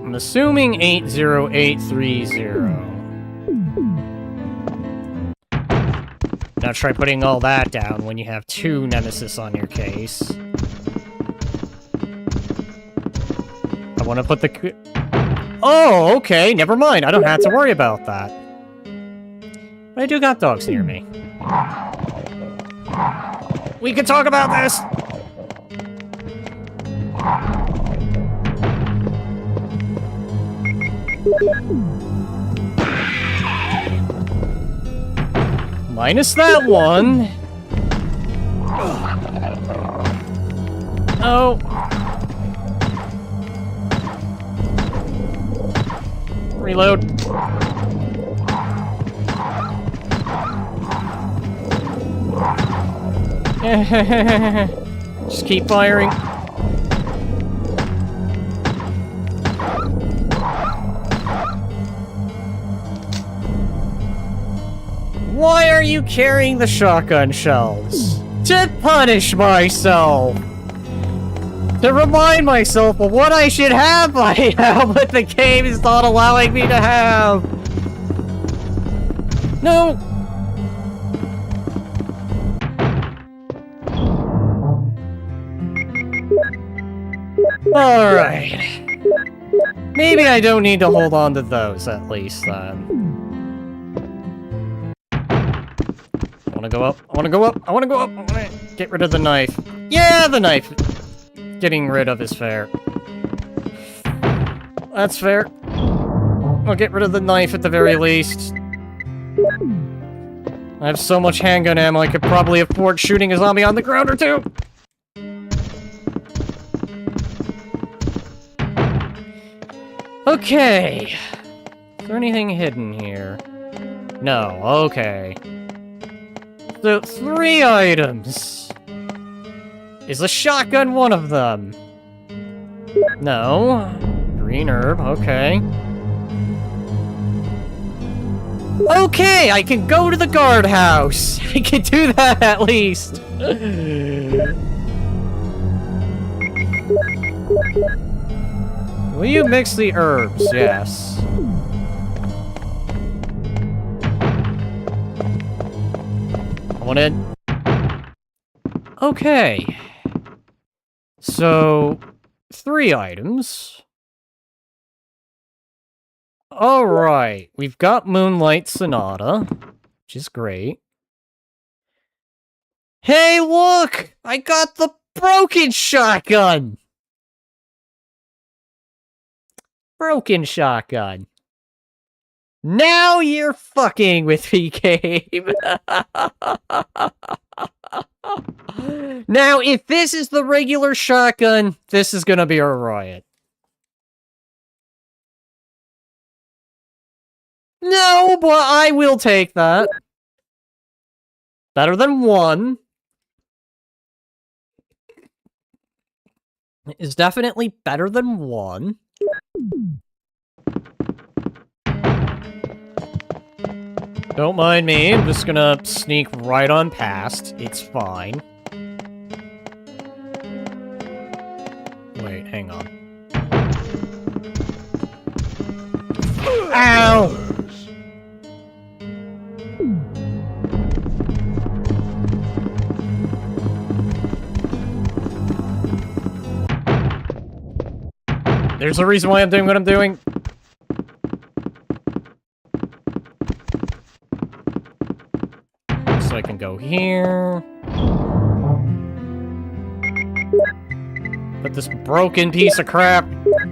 I'm assuming 80830. Now try putting all that down when you have 2 Nemesis on your case. I want to put the... Oh, okay, never mind. I don't have to worry about that. But I do got dogs near me. We can talk about this! Minus that one. Oh. Reload. Just keep firing. Why are you carrying the shotgun shells? To punish myself! To remind myself of what I should have by now, but the game is not allowing me to have! No! Alright. Maybe I don't need to hold on to those, at least, then. I wanna go up, I wanna go up, I wanna go up, I wanna get rid of the knife. Yeah, the knife! Getting rid of is fair. That's fair. I'll get rid of the knife at the very least. I have so much handgun ammo, I could probably afford shooting a zombie on the ground or two! Okay. Is there anything hidden here? No, okay. So, 3 items. Is the shotgun one of them? No. Green herb, okay. Okay, I can go to the guardhouse! I can do that at least! Will you mix the herbs? Yes. I want in. Okay. So, 3 items. Alright, we've got Moonlight Sonata, which is great. Hey, look! I got the broken shotgun! Broken shotgun. Now you're fucking with me, game. Now, if this is the regular shotgun, this is gonna be a riot. No, but I will take that. Better than 1. It is definitely better than 1. Don't mind me, I'm just gonna sneak right on past. It's fine. Wait, hang on. Ow! There's a reason why I'm doing what I'm doing. So I can go here. Put this broken piece of crap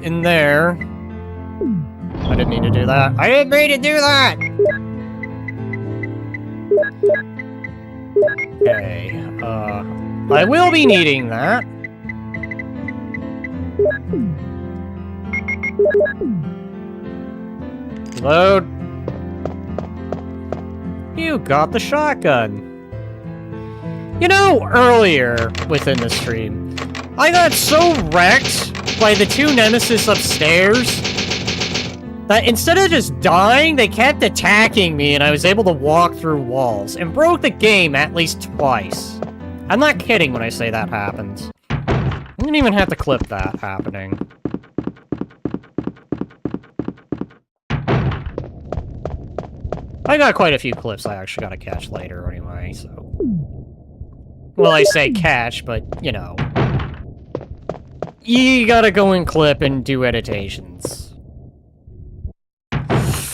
in there. I didn't mean to do that. I didn't mean to do that! Okay, I will be needing that. Load. You got the shotgun. You know, earlier within the stream, I got so wrecked by the 2 nemesis upstairs that instead of just dying, they kept attacking me and I was able to walk through walls and broke the game at least twice. I'm not kidding when I say that happens. I didn't even have to clip that happening. I got quite a few clips I actually gotta catch later anyway, so... Well, I say catch, but, you know. You gotta go and clip and do editations.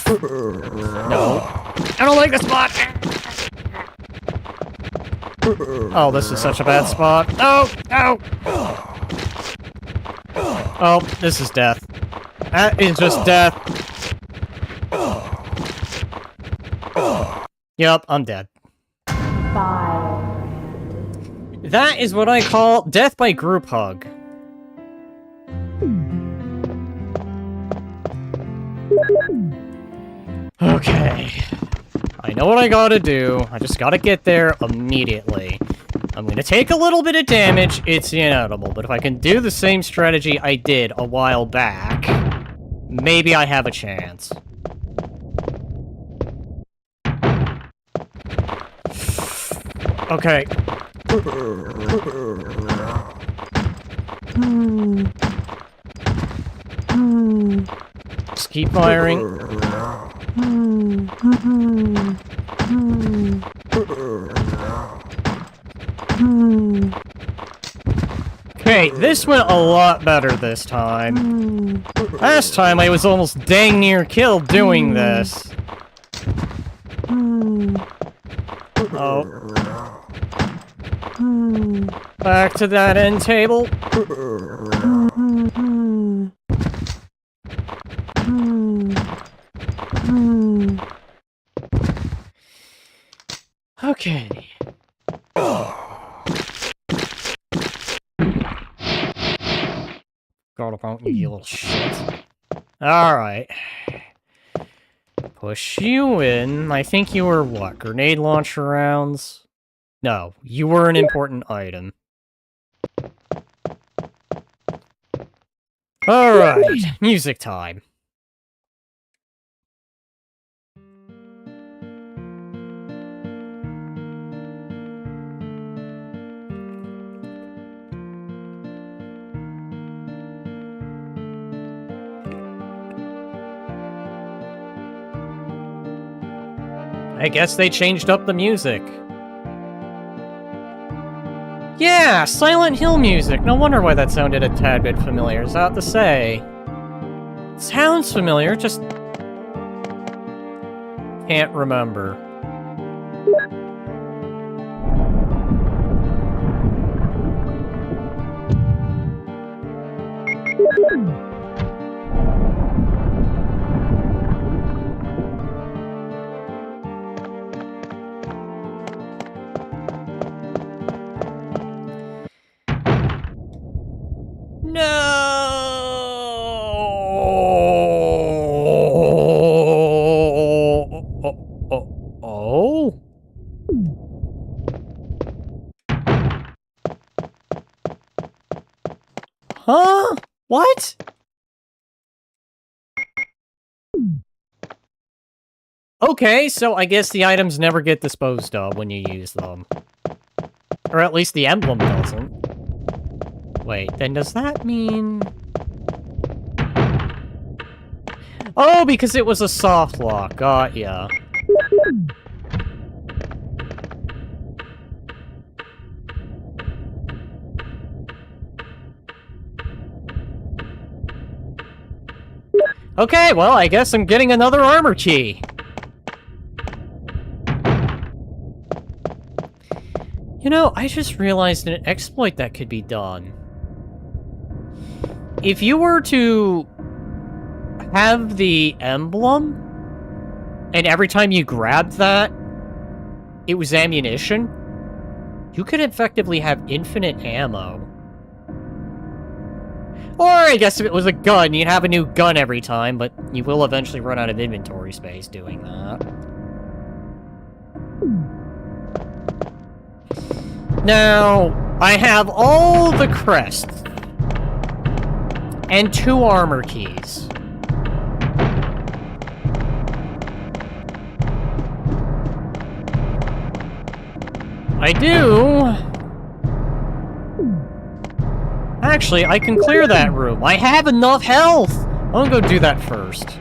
No. I don't like the spot! Oh, this is such a bad spot. Oh! Oh! Oh, this is death. That is just death. Yup, I'm dead. That is what I call death by group hug. Okay. I know what I gotta do. I just gotta get there immediately. I'm gonna take a little bit of damage. It's inevitable. But if I can do the same strategy I did a while back, maybe I have a chance. Okay. Just keep firing. Okay, this went a lot better this time. Last time I was almost dang near killed doing this. Oh. Back to that end table. Okay. God about you little shit. Alright. Push you in. I think you were what? Grenade launcher rounds? No, you were an important item. Alright, music time. I guess they changed up the music. Yeah, Silent Hill music. No wonder why that sounded a tad bit familiar, is that to say. It sounds familiar, just can't remember. Oh? Huh? What? Okay, so I guess the items never get disposed of when you use them. Or at least the emblem doesn't. Wait, then does that mean... Oh, because it was a soft lock. Got ya. Okay, well, I guess I'm getting another armor key. You know, I just realized an exploit that could be done. If you were to have the emblem, and every time you grabbed that, it was ammunition, you could effectively have infinite ammo. Or I guess if it was a gun, you'd have a new gun every time, but you will eventually run out of inventory space doing that. Now, I have all the crests and 2 armor keys. I do... Actually, I can clear that room. I have enough health! I'm gonna go do that first.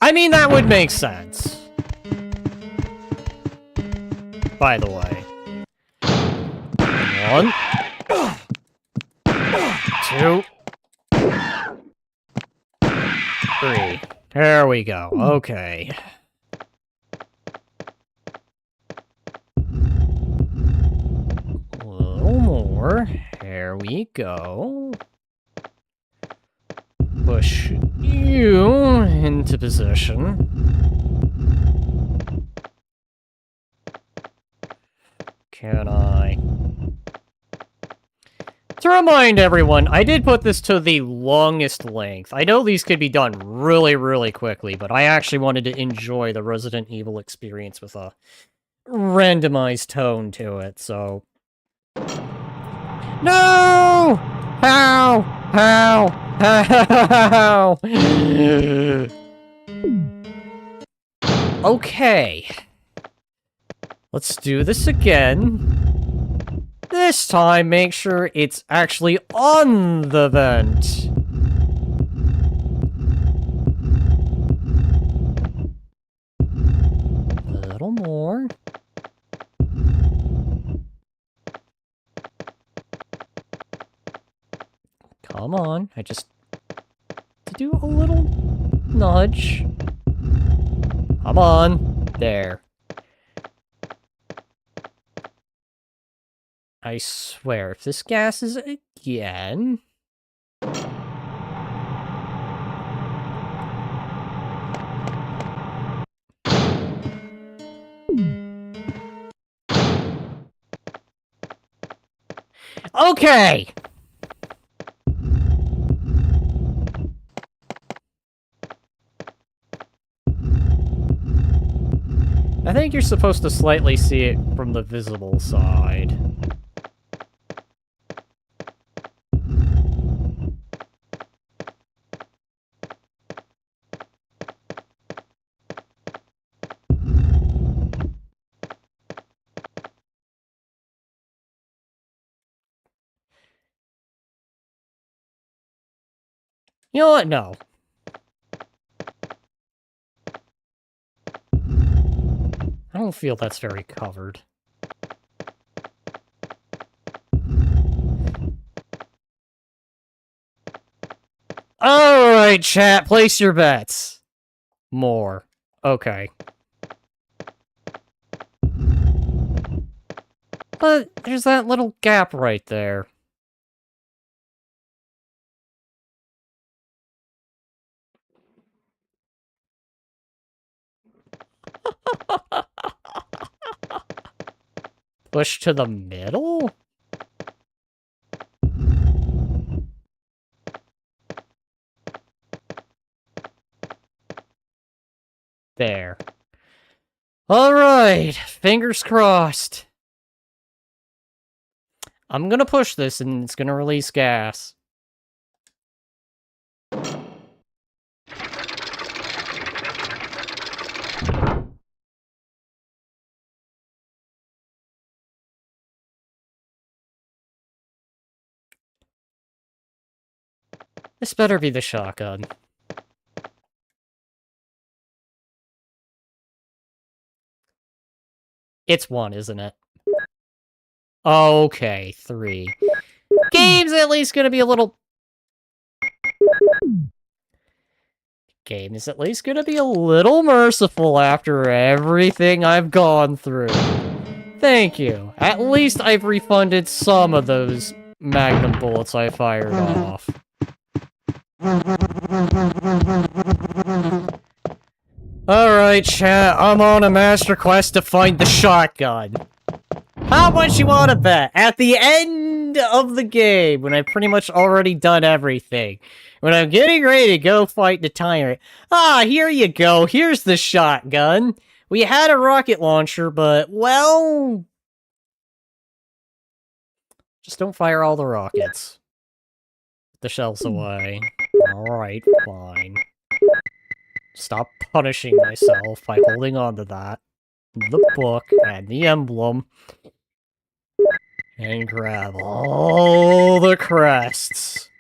I mean, that would make sense. By the way. 1. 2. 3. There we go. Okay. A little more. There we go. Push you into position. Can I... To remind everyone, I did put this to the longest length. I know these could be done really, really quickly, but I actually wanted to enjoy the Resident Evil experience with a randomized tone to it, so... No! How? How? Okay. Let's do this again. This time, make sure it's actually on the vent. A little more. Come on, I just to do a little nudge. Come on, there. I swear, if this gasses again... Okay! I think you're supposed to slightly see it from the visible side. You know what? No. I don't feel that's very covered. Alright, chat, place your bets. More. Okay. But there's that little gap right there. Push to the middle? There. Alright, fingers crossed. I'm gonna push this and it's gonna release gas. This better be the shotgun. It's 1, isn't it? Okay, 3. Game's at least gonna be a little... Game is at least gonna be a little merciful after everything I've gone through. Thank you. At least I've refunded some of those magnum bullets I fired off. Alright, chat, I'm on a master quest to find the shotgun. How much you wanna bet? At the end of the game, when I've pretty much already done everything, when I'm getting ready to go fight the tyrant, here you go, here's the shotgun. We had a rocket launcher, but, well... Just don't fire all the rockets. Put the shells away. Alright, fine. Stop punishing myself by holding on to that. The book and the emblem. And grab all the crests.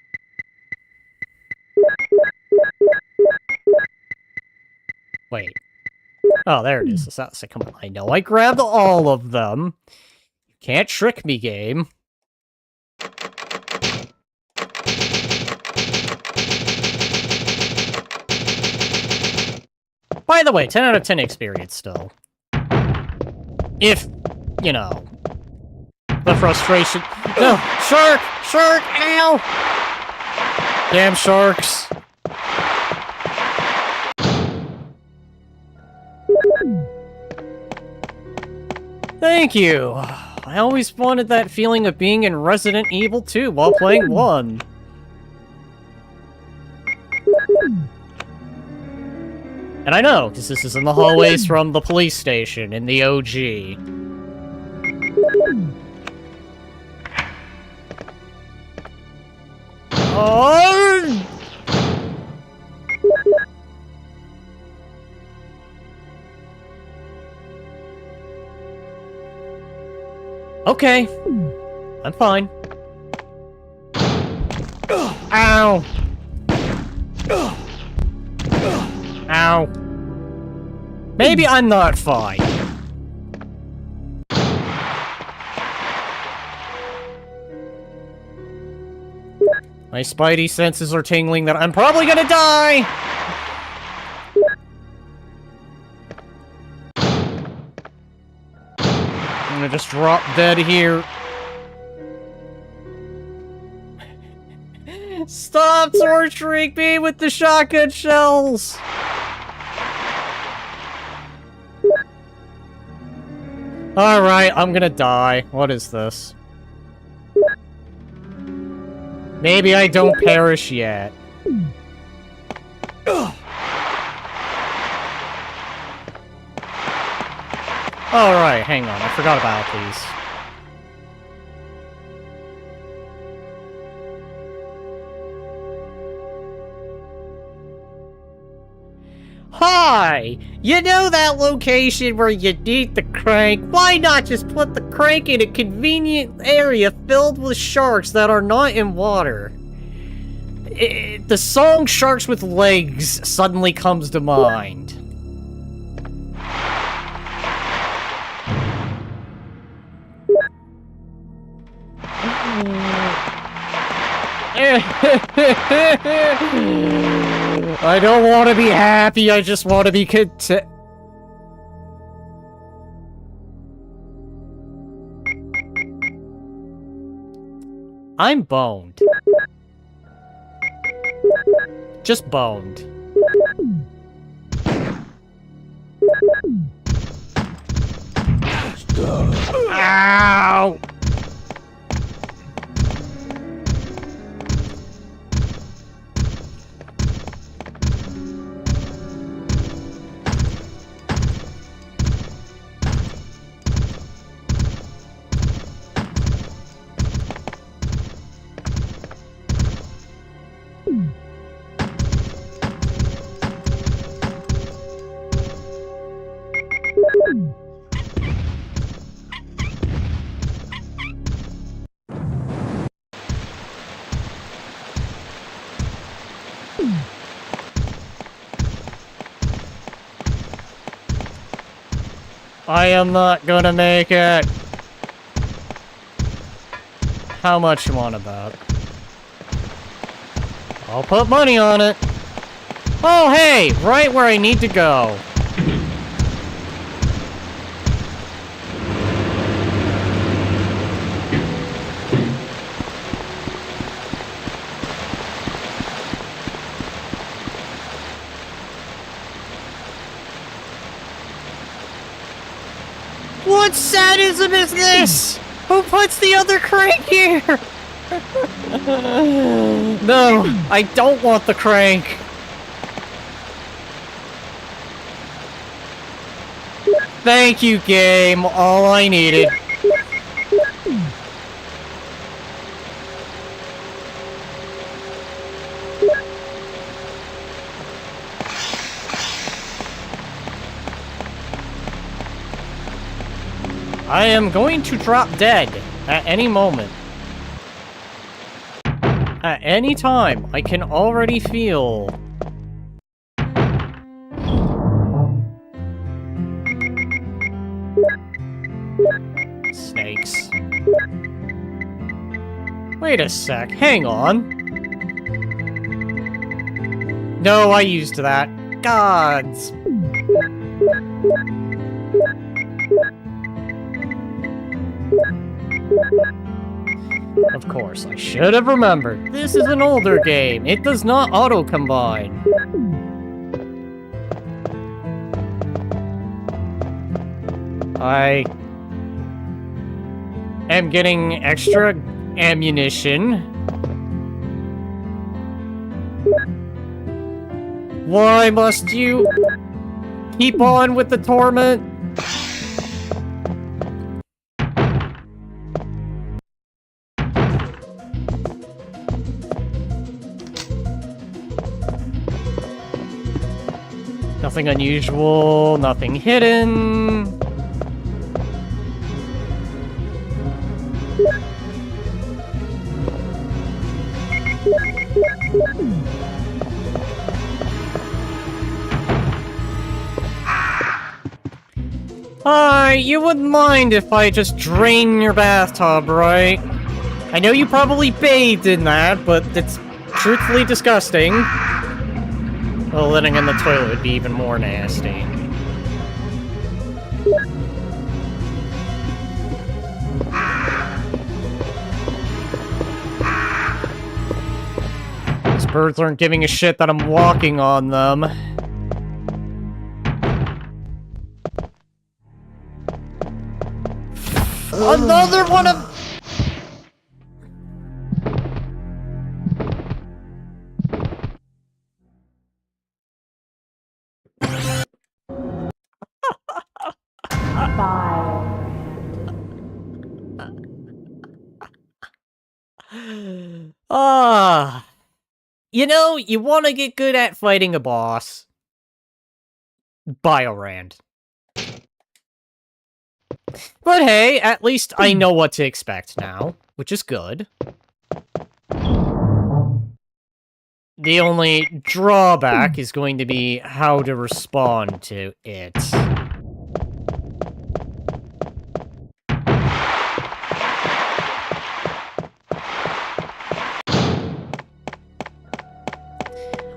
Wait. Oh, there it is. That's a, come on, I know I grabbed all of them. You can't trick me, game. By the way, 10 out of 10 experience still. If, you know, the frustration... No! Shark! Shark! Ow! Damn sharks. Thank you! I always wanted that feeling of being in Resident Evil 2 while playing 1. And I know, because this is in the hallways from the police station in the OG. Oh! Okay. I'm fine. Ow! Ow. Maybe I'm not fine. My spidey senses are tingling that I'm probably gonna die! I'm gonna just drop dead here. Stop torturing me with the shotgun shells! Alright, I'm gonna die. What is this? Maybe I don't perish yet. Alright, hang on. I forgot about these. Hi! You know that location where you need the crank? Why not just put the crank in a convenient area filled with sharks that are not in water? The song Sharks with Legs suddenly comes to mind. I don't want to be happy, I just want to be content. I'm boned. Just boned. Ow! I am not gonna make it. How much you want about? I'll put money on it. Oh, hey, right where I need to go. What sadism is this? Who puts the other crank here? No, I don't want the crank. Thank you, game. All I needed. I am going to drop dead at any moment. At any time, I can already feel... snakes. Wait a sec, hang on. No, I used that. Gods. Of course, I should have remembered. This is an older game. It does not auto-combine. I am getting extra ammunition. Why must you keep on with the torment? Nothing unusual, nothing hidden. You wouldn't mind if I just drain your bathtub, right? I know you probably bathed in that, but it's truthfully disgusting. Well, living in the toilet would be even more nasty. These birds aren't giving a shit that I'm walking on them. Another one of... You know, you want to get good at fighting a boss. Biorand. But hey, at least I know what to expect now, which is good. The only drawback is going to be how to respond to it.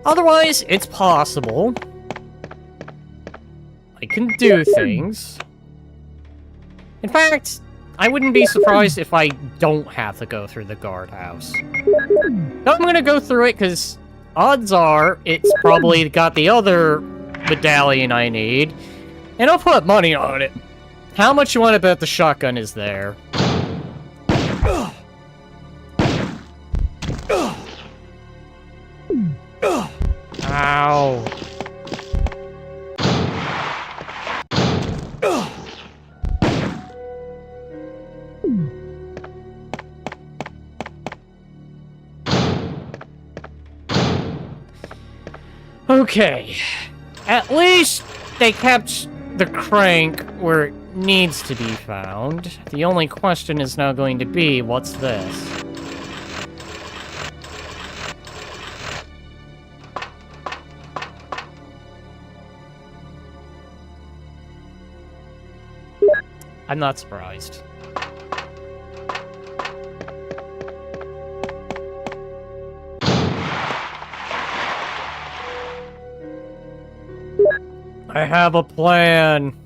Otherwise, it's possible. I can do things. In fact, I wouldn't be surprised if I don't have to go through the guardhouse. But I'm gonna go through it because odds are it's probably got the other medallion I need. And I'll put money on it. How much you want to bet the shotgun is there? Ow. Okay. At least they kept the crank where it needs to be found. The only question is now going to be, what's this? I'm not surprised. I have a plan.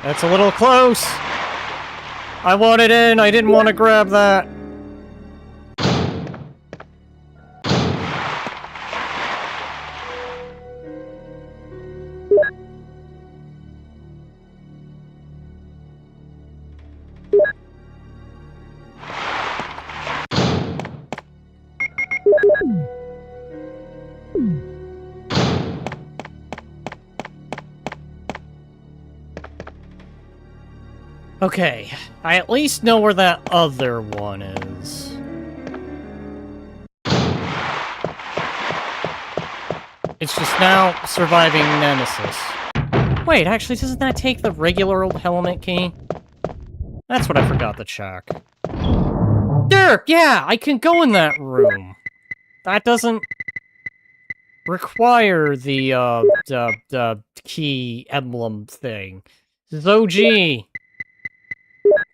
That's a little close. I want it in. I didn't want to grab that. Okay, I at least know where that other one is. It's just now surviving Nemesis. Wait, actually, doesn't that take the regular old helmet key? That's what I forgot to check. There! Yeah, I can go in that room. That doesn't require the key emblem thing. Zoji!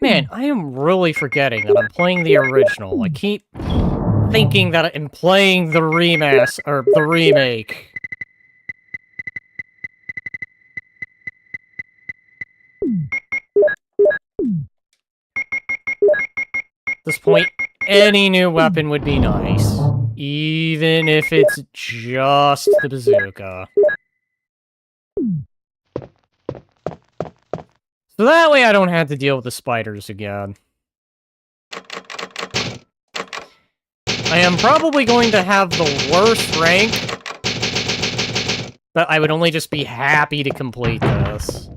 Man, I am really forgetting that I'm playing the original. I keep thinking that I'm playing the or the remake. At this point, any new weapon would be nice. Even if it's just the bazooka. So that way I don't have to deal with the spiders again. I am probably going to have the worst rank, but I would only just be happy to complete this.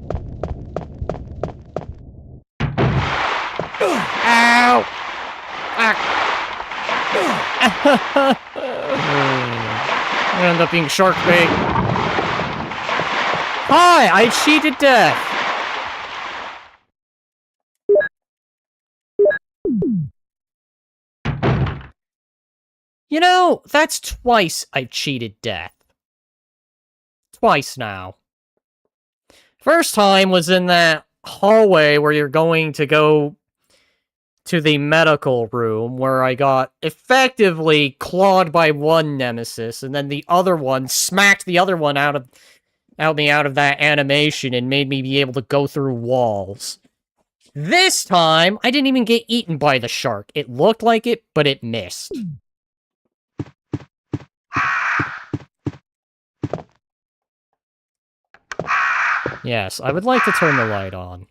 Ow! Ah. I end up being shark bait. Hi, I cheated death. You know, that's twice I've cheated death. Twice now. First time was in that hallway where you're going to go to the medical room, where I got effectively clawed by one nemesis, and then the other one smacked the other one out of that animation and made me be able to go through walls. This time, I didn't even get eaten by the shark. It looked like it, but it missed. Yes, I would like to turn the light on.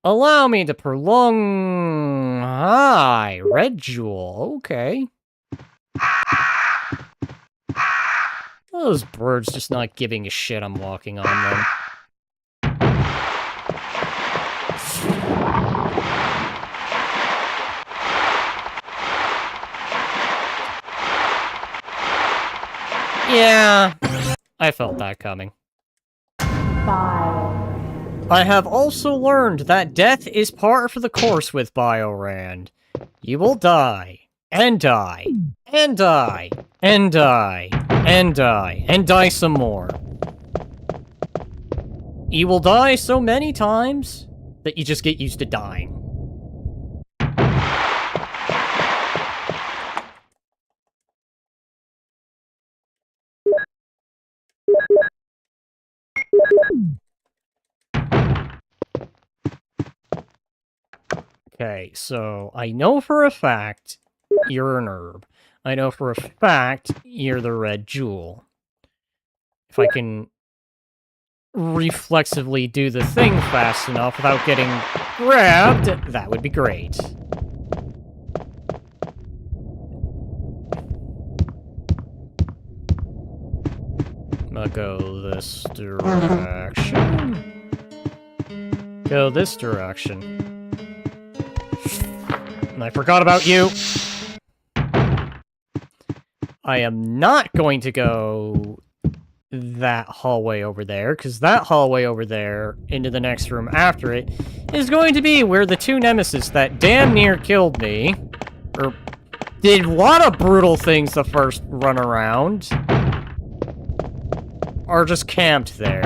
Allow me to prolong... Hi, red jewel, okay. Those birds just not giving a shit I'm walking on them. Yeah, I felt that coming. I have also learned that death is par for the course with Biorand. You will die, and die, and die, and die, and die, and die some more. You will die so many times that you just get used to dying. Okay, so I know for a fact you're an herb. I know for a fact you're the red jewel. If I can reflexively do the thing fast enough without getting grabbed, that would be great. I'll go this direction. Go this direction. And I forgot about you. I am not going to go that hallway over there, because that hallway over there, into the next room after it, is going to be where the two nemesis that damn near killed me, or did a lot of brutal things the first run around, are just camped there.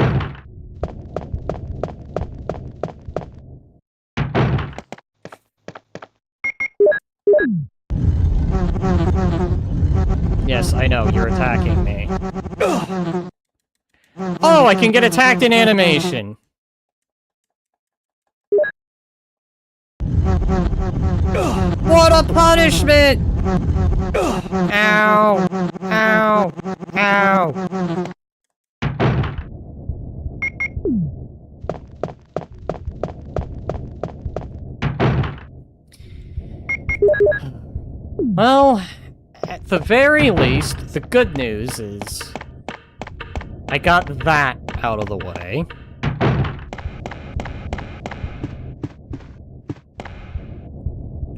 Yes, I know, you're attacking me. Oh, I can get attacked in animation! What a punishment! Ow! Ow! Ow! Well, at the very least, the good news is I got that out of the way.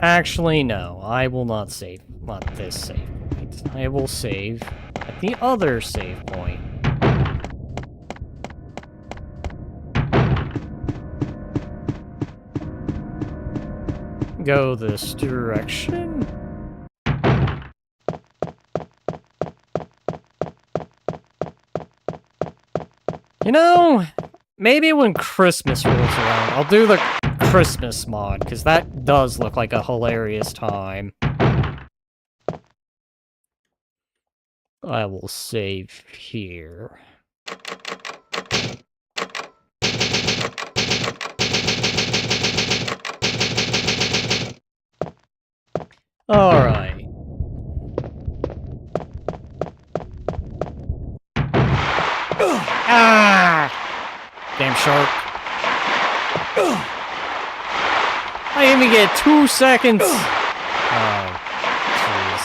Actually, no, I will not save at this save point. I will save at the other save point. Go this direction. You know, maybe when Christmas rolls around, I'll do the Christmas mod, because that does look like a hilarious time. I will save here. Alright. Ah! Damn shark. I even get 2 seconds. Oh, jeez.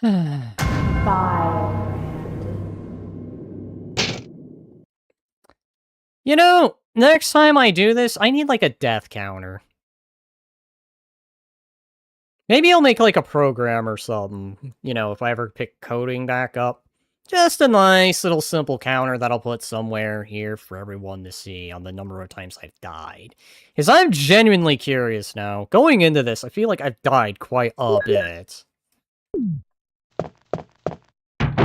You know, next time I do this, I need like a death counter. Maybe I'll make like a program or something, you know, if I ever pick coding back up. Just a nice little simple counter that I'll put somewhere here for everyone to see on the number of times I've died. Because I'm genuinely curious now. Going into this, I feel like I've died quite a bit.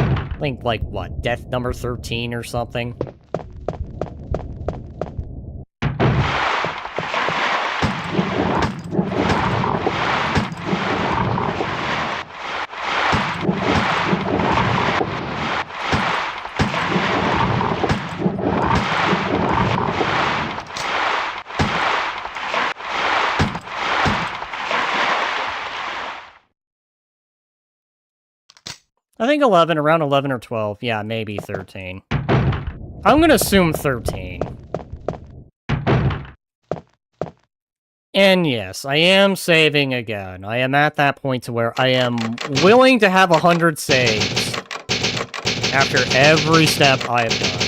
I think like, what, death number 13 or something? I think 11, around 11 or 12. Yeah, maybe 13. I'm gonna assume 13. And yes, I am saving again. I am at that point to where I am willing to have 100 saves after every step I have done.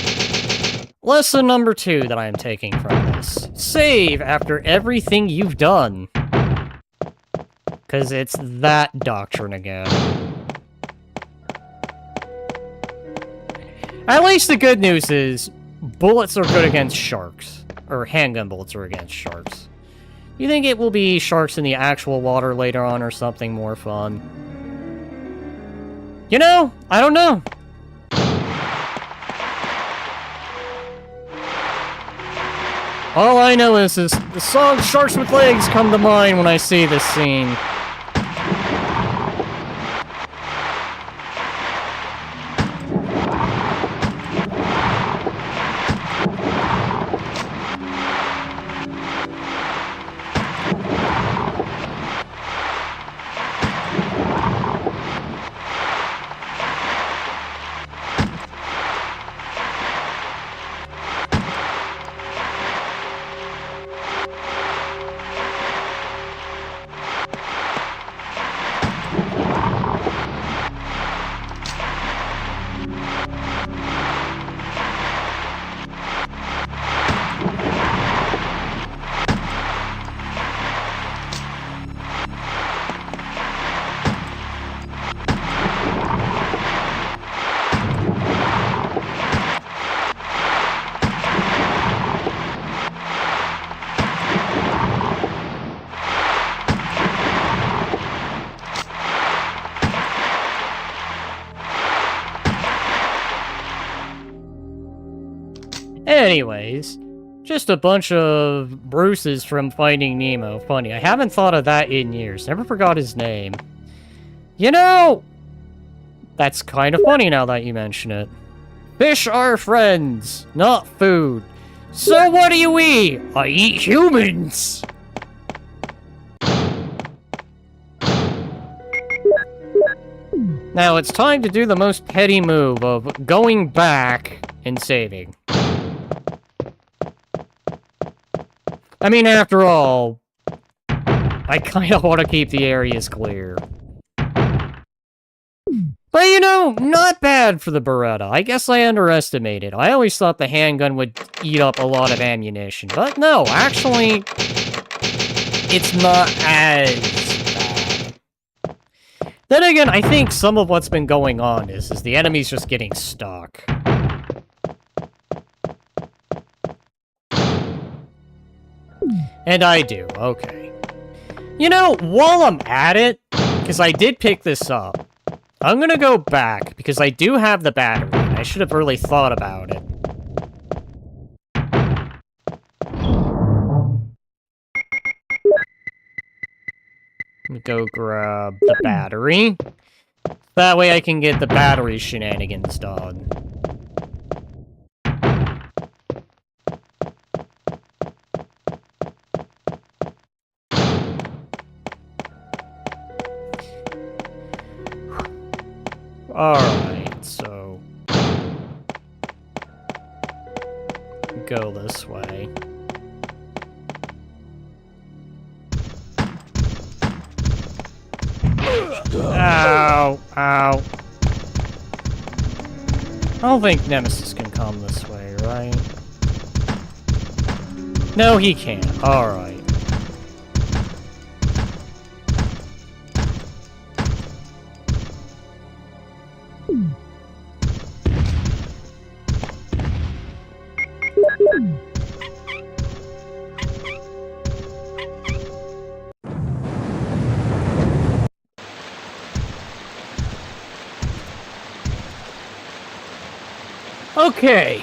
Lesson number 2 that I am taking from this. Save after everything you've done. Because it's that doctrine again. At least the good news is, bullets are good against sharks. Or handgun bullets are against sharks. You think it will be sharks in the actual water later on or something more fun? You know, I don't know. All I know is the song Sharks with Legs come to mind when I see this scene. Anyways, just a bunch of bruises from Finding Nemo. Funny, I haven't thought of that in years. Never forgot his name. You know, that's kind of funny now that you mention it. Fish are friends, not food. So what do you eat? I eat humans! Now it's time to do the most petty move of going back and saving. I mean, after all, I kind of want to keep the areas clear. But you know, not bad for the Beretta. I guess I underestimated. I always thought the handgun would eat up a lot of ammunition. But no, actually, it's not as bad. Then again, I think some of what's been going on is the enemy's just getting stuck. And I do, okay. You know, while I'm at it, because I did pick this up, I'm gonna go back, because I do have the battery, and I should have really thought about it. Let me go grab the battery. That way I can get the battery shenanigans done. Alright, so... go this way. Ow, ow. I don't think Nemesis can come this way, right? No, he can't. Alright. Okay.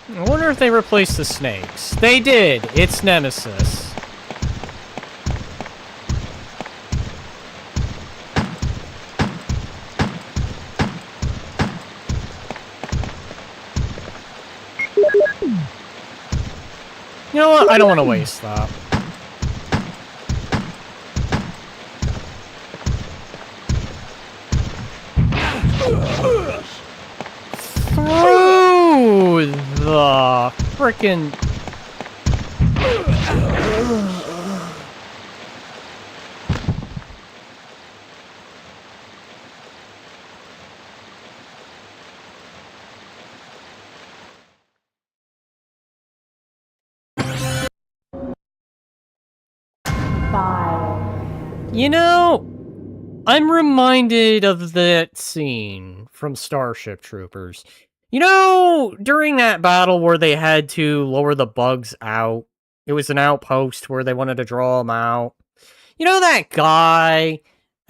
I wonder if they replaced the snakes. They did. It's Nemesis. You know what? I don't want to waste that. Through the frickin'... You know, I'm reminded of that scene from Starship Troopers. You know, during that battle where they had to lower the bugs out, it was an outpost where they wanted to draw them out. You know that guy,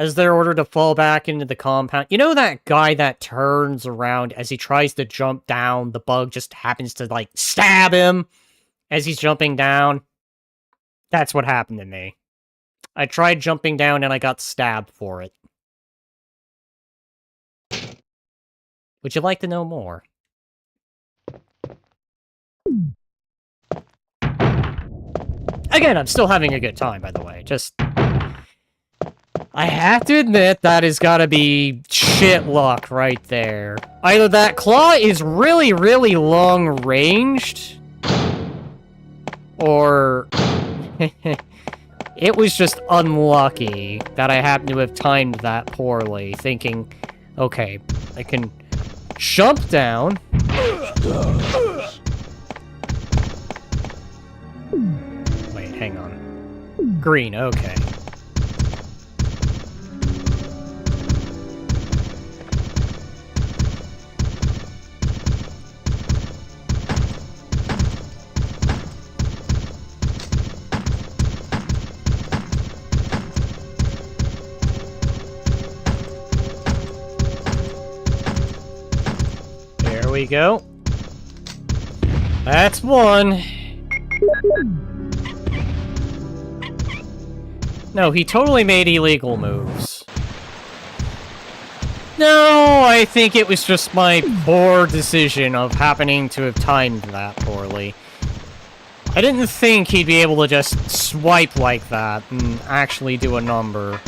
as they're ordered to fall back into the compound? You know that guy that turns around as he tries to jump down, the bug just happens to, like, stab him as he's jumping down? That's what happened to me. I tried jumping down and I got stabbed for it. Would you like to know more? Again, I'm still having a good time, by the way. Just... I have to admit, that has gotta be shit luck right there. Either that claw is really, really long-ranged, or... It was just unlucky that I happened to have timed that poorly, thinking, okay, I can jump down. Wait, hang on. Green, okay. There we go. That's one. No, he totally made illegal moves. No, I think it was just my poor decision of happening to have timed that poorly. I didn't think he'd be able to just swipe like that and actually do a number.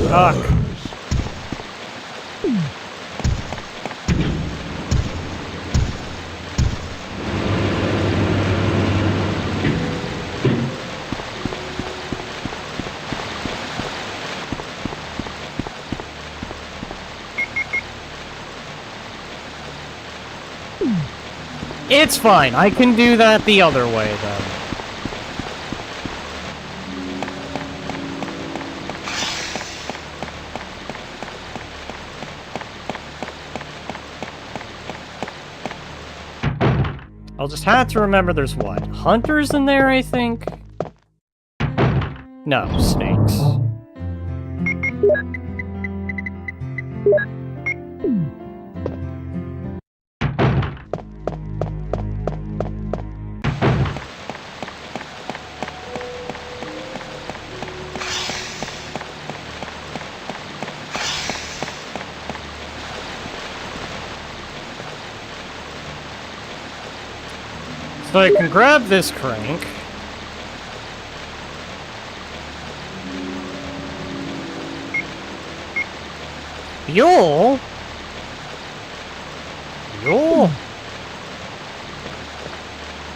Fuck. It's fine, I can do that the other way, then. I'll just have to remember there's what? Hunters in there, I think? No, snakes. So I can grab this crank. You'll...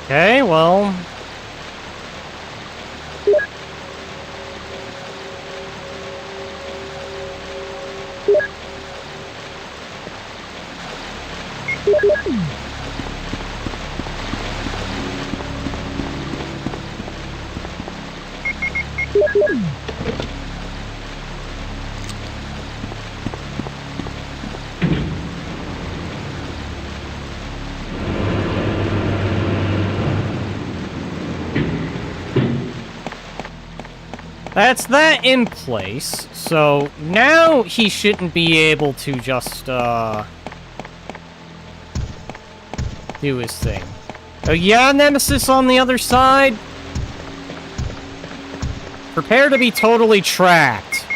Okay, well... That's that in place, so now he shouldn't be able to just, do his thing. Oh yeah, Nemesis on the other side? Prepare to be totally tracked.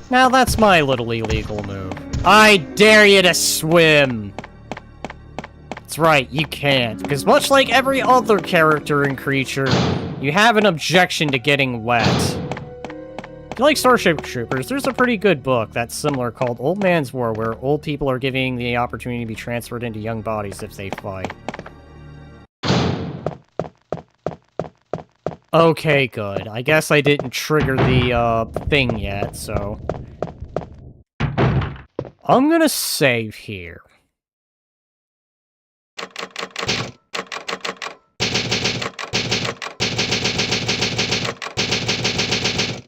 Now that's my little illegal move. I dare you to swim! That's right, you can't, because much like every other character and creature, you have an objection to getting wet. If you like Starship Troopers, there's a pretty good book that's similar called Old Man's War, where old people are giving the opportunity to be transferred into young bodies if they fight. Okay, good. I guess I didn't trigger the, thing yet, so... I'm gonna save here.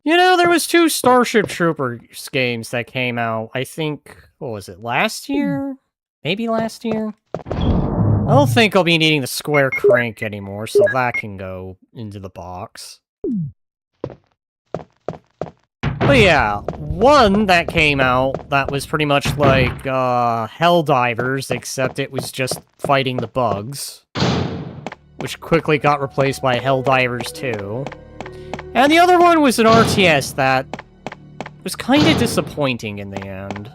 You know, there was 2 Starship Troopers games that came out, I think, what was it, last year? Maybe last year? I don't think I'll be needing the square crank anymore, so that can go into the box. But yeah, one that came out that was pretty much like, Helldivers, except it was just fighting the bugs. Which quickly got replaced by Helldivers 2. And the other one was an RTS that was kinda disappointing in the end.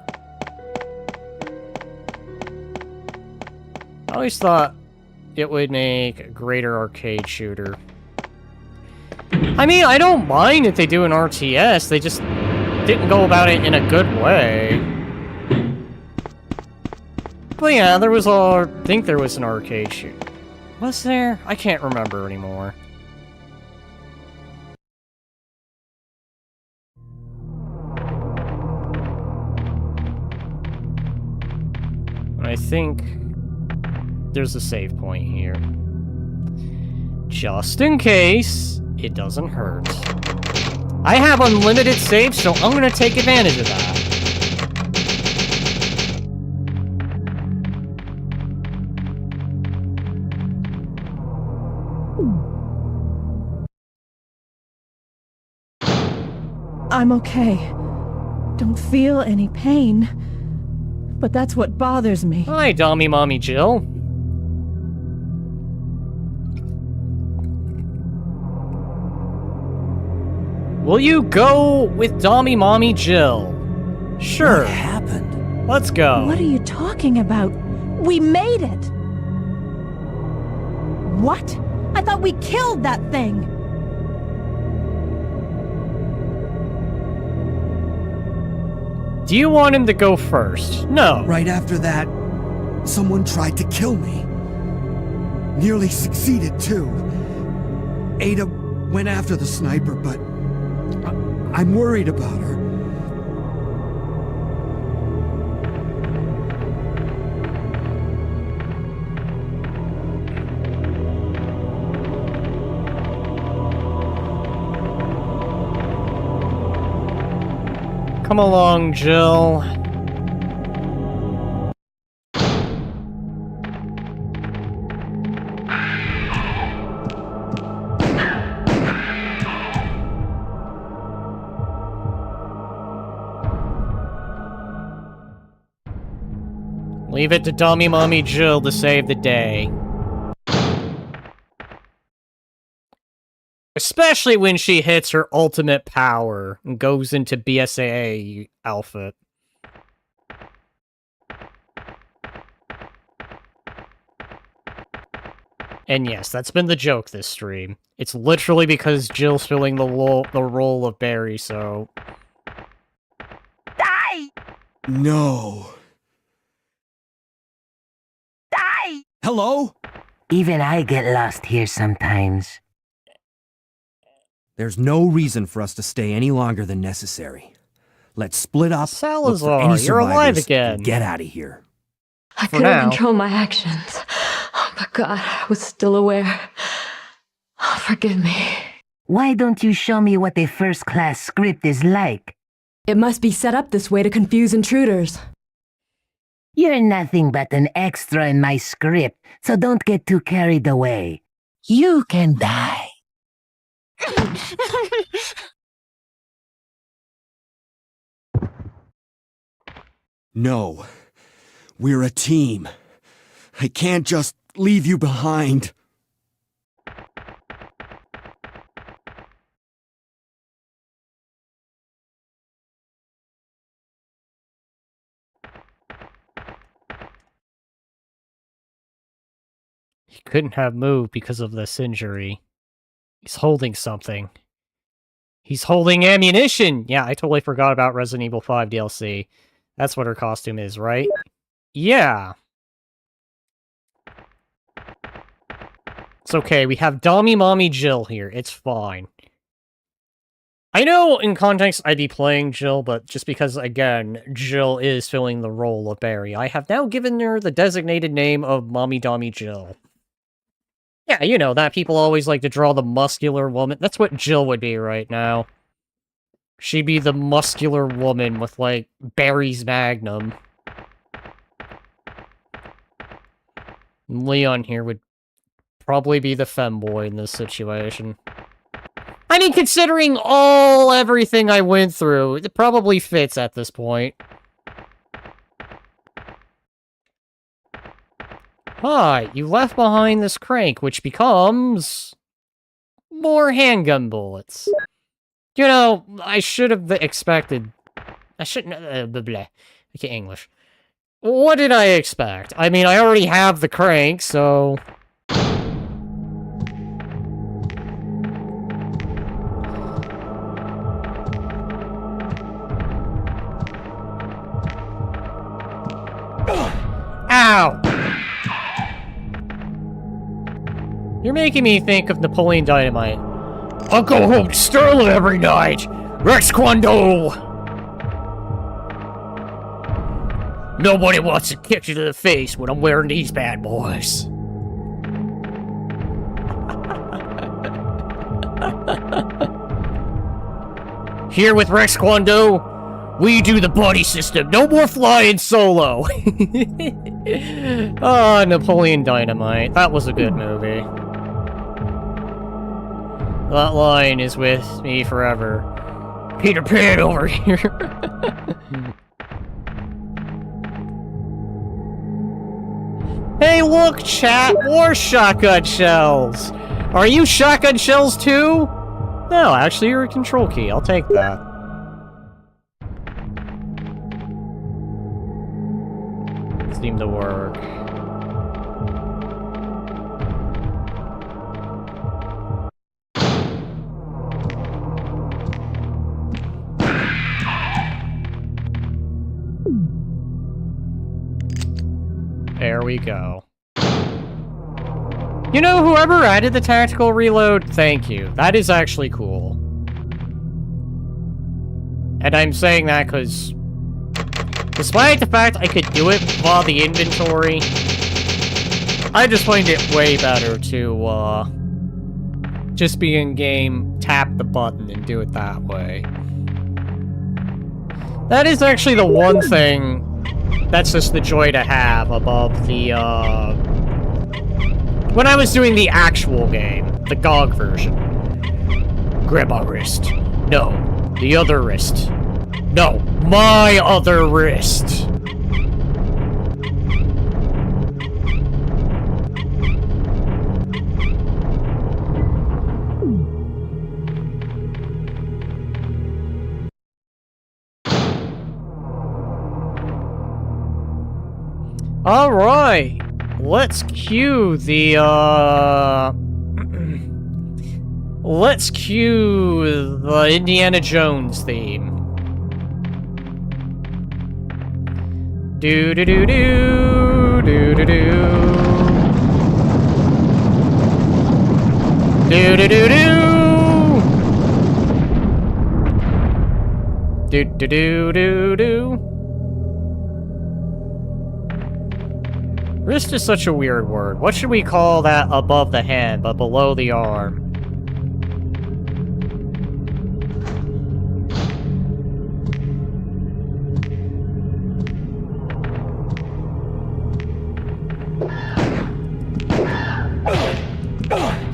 I always thought it would make a greater arcade shooter. I mean, I don't mind if they do an RTS, they just didn't go about it in a good way. But yeah, there was I think there was an arcade shooter. Was there? I can't remember anymore. I think there's a save point here. Just in case it doesn't hurt. I have unlimited saves, so I'm gonna take advantage of that. I'm okay. Don't feel any pain. But that's what bothers me. Hi, Dommy Mommy Jill. Will you go with Dommy Mommy Jill? Sure. What happened? Let's go. What are you talking about? We made it! What? I thought we killed that thing! Do you want him to go first? No. Right after that, someone tried to kill me. Nearly succeeded, too. Ada went after the sniper, but I'm worried about her. Come along, Jill. Leave it to Dommy Mommy Jill to save the day. Especially when she hits her ultimate power and goes into BSAA outfit. And yes, that's been the joke this stream. It's literally because Jill's filling the role of Barry, so... Die! No. Die! Hello? Even I get lost here sometimes. There's no reason for us to stay any longer than necessary. Let's split up, look for Salazar, any you're alive survivors, again. and get out of here. I For couldn't now. control my actions. Oh, but God, I was still aware. Oh, forgive me. Why don't you show me what a first-class script is like? It must be set up this way to confuse intruders. You're nothing but an extra in my script, so don't get too carried away. You can die. No. We're a team. I can't just leave you behind. He couldn't have moved because of this injury. He's holding something. He's holding ammunition! Yeah, I totally forgot about Resident Evil 5 DLC. That's what her costume is, right? Yeah. It's okay, we have Dommy Mommy Jill here. It's fine. I know in context I'd be playing Jill, but just because, again, Jill is filling the role of Barry, I have now given her the designated name of Mommy Dommy Jill. Yeah, you know, that people always like to draw the muscular woman. That's what Jill would be right now. She'd be the muscular woman with, like, Barry's Magnum. Leon here would probably be the femboy in this situation. I mean, considering everything I went through, it probably fits at this point. Hi, you left behind this crank, which becomes... more handgun bullets. You know, I should have expected... I shouldn't... blah, blah. I can't English. What did I expect? I mean, I already have the crank, so... Ow! You're making me think of Napoleon Dynamite. I'll go home to Sterling every night! Rex Kwando! Nobody wants to kick you to the face when I'm wearing these bad boys. Here with Rex Kwando, we do the buddy system. No more flying solo. Oh, Napoleon Dynamite. That was a good movie. That line is with me forever. Peter Pan over here. Hey, look, chat! More shotgun shells! Are you shotgun shells too? No, actually, you're a control key. I'll take that. Seemed to work. There we go. You know, whoever added the tactical reload, thank you. That is actually cool. And I'm saying that because, despite the fact I could do it while the inventory, I just find it way better to, just be in-game, tap the button, and do it that way. That is actually the one thing that's just the joy to have above the, when I was doing the actual game, the GOG version. Grab my wrist. No, the other wrist. No, my other wrist. Alright, let's cue the, let's cue the Indiana Jones theme. Do-do-do-do, do-do-do. Do-do-do-do. Do-do-do-do-do. Wrist is such a weird word. What should we call that above the hand, but below the arm?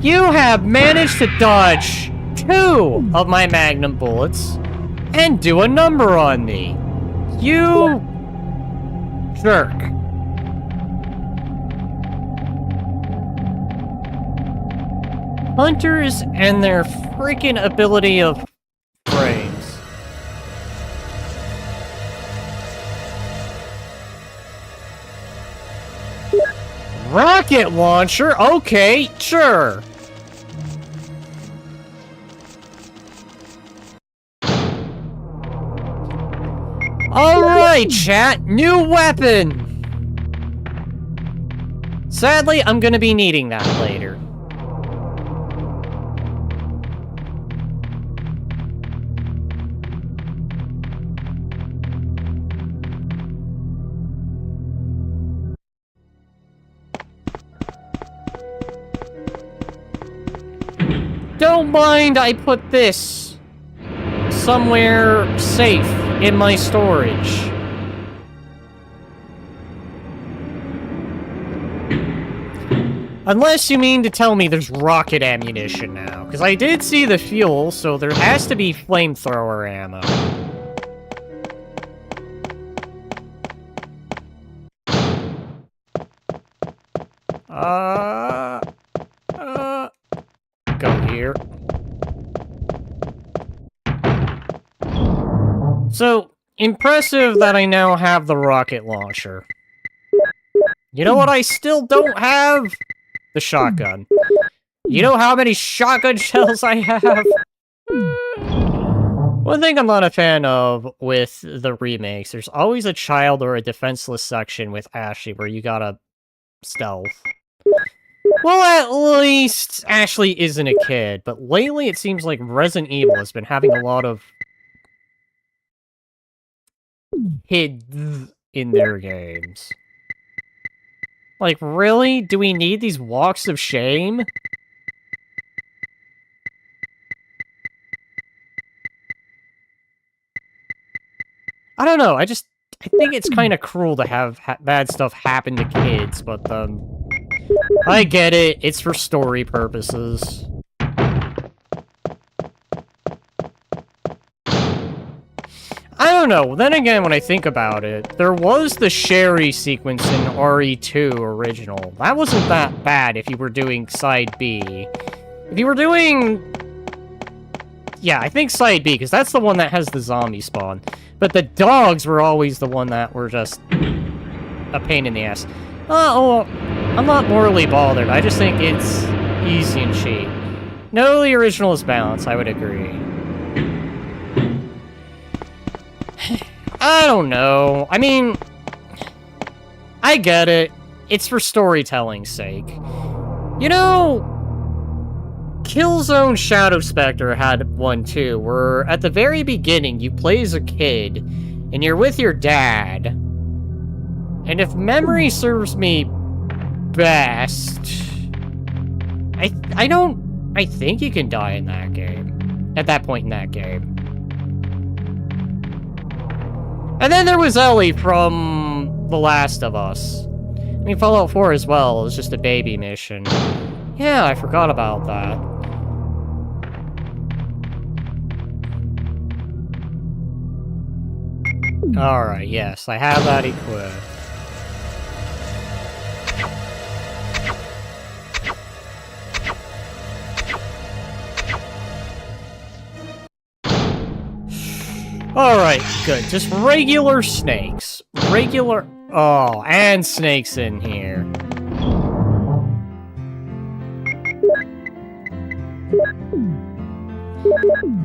You have managed to dodge 2 of my magnum bullets and do a number on me. You jerk. Hunters and their freaking ability of frames. Rocket launcher? Okay, sure. Alright, chat. New weapon! Sadly, I'm gonna be needing that later. Don't mind I put this somewhere safe in my storage. Unless you mean to tell me there's rocket ammunition now. Because I did see the fuel, so there has to be flamethrower ammo. Go here. So, impressive that I now have the rocket launcher. You know what I still don't have? The shotgun. You know how many shotgun shells I have? One thing I'm not a fan of with the remakes, there's always a child or a defenseless section with Ashley where you gotta stealth. Well, at least Ashley isn't a kid, but lately it seems like Resident Evil has been having a lot of kids in their games. Like, really? Do we need these walks of shame? I don't know, I think it's kind of cruel to have bad stuff happen to kids, but, I get it, it's for story purposes. I don't know, then again, when I think about it, there was the Sherry sequence in RE2 original. That wasn't that bad if you were doing side B. If you were doing... Yeah, I think side B, because that's the one that has the zombie spawn. But the dogs were always the one that were just a pain in the ass. Oh, I'm not morally bothered, I just think it's easy and cheap. No, the original is balanced, I would agree. I don't know. I mean, I get it. It's for storytelling's sake. You know, Killzone Shadow Spectre had one too, where at the very beginning you play as a kid, and you're with your dad. And if memory serves me best, I think you can die in that game. At that point in that game. And then there was Ellie from The Last of Us. I mean, Fallout 4 as well, it was just a baby mission. Yeah, I forgot about that. Alright, yes, I have that equipped. Alright, good. Just regular snakes. regular... Oh, and snakes in here.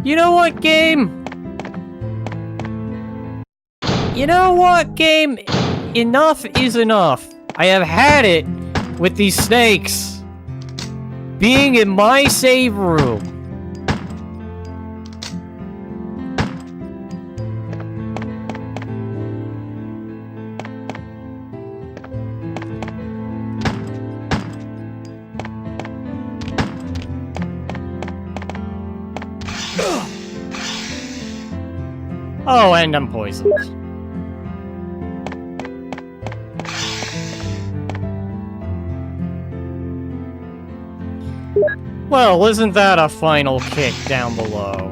You know what, game? You know what, game? Enough is enough. I have had it with these snakes being in my save room. Oh, and I'm poisoned. Well, isn't that a final kick down below?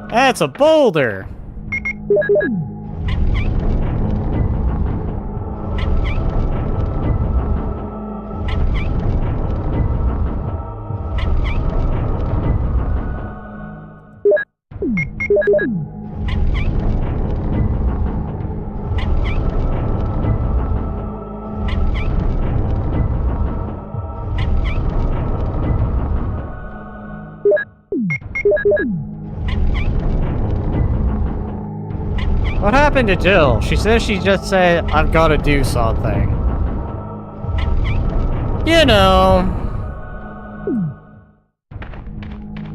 That's a boulder! What happened to Jill? She says she just said, I've got to do something. You know.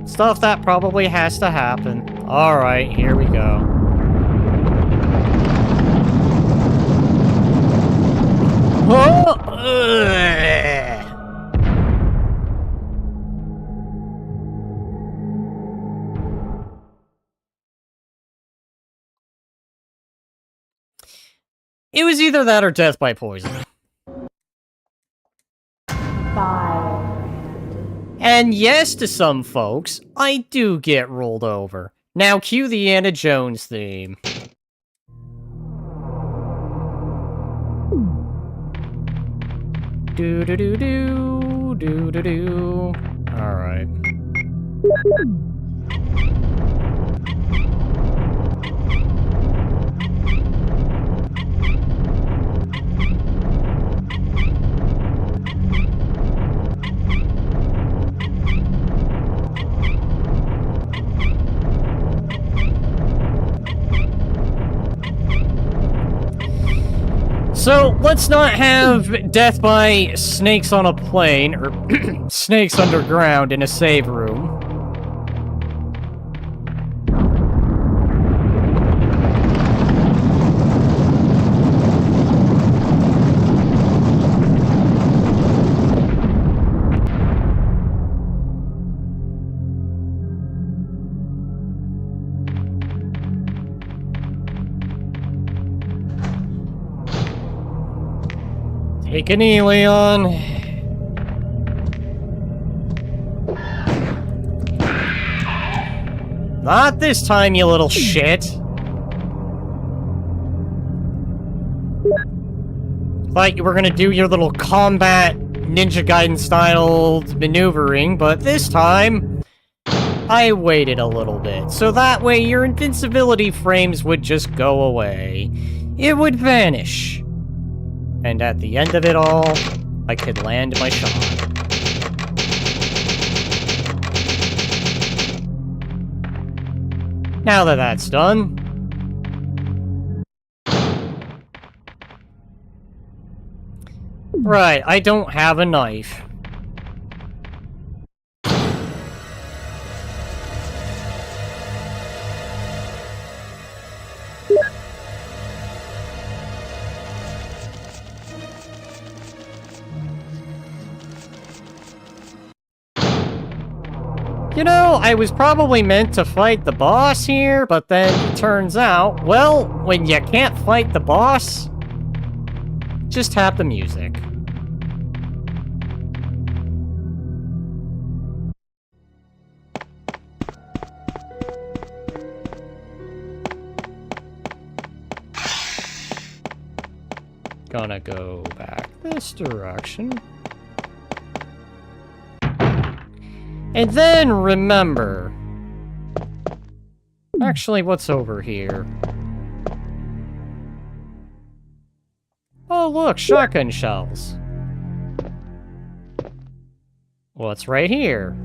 Stuff that probably has to happen. Alright, here we go. Oh! Ugh. It was either that or death by poison. And yes, to some folks, I do get rolled over. Now cue the Anna Jones theme. Do-do-do-do, do-do-do. Alright. So, let's not have death by snakes on a plane, or snakes underground in a save room. Take a knee, Leon. Not this time, you little shit. Thought you were gonna do your little combat Ninja Gaiden styled maneuvering, but this time, I waited a little bit, so that way your invincibility frames would just go away. It would vanish. And at the end of it all, I could land my shot. Now that that's done... Right, I don't have a knife. You know, I was probably meant to fight the boss here, but then it turns out, well, when you can't fight the boss, just have the music. gonna go back this direction. And then remember... Actually, what's over here? Oh, look, shotgun shells. What's right here?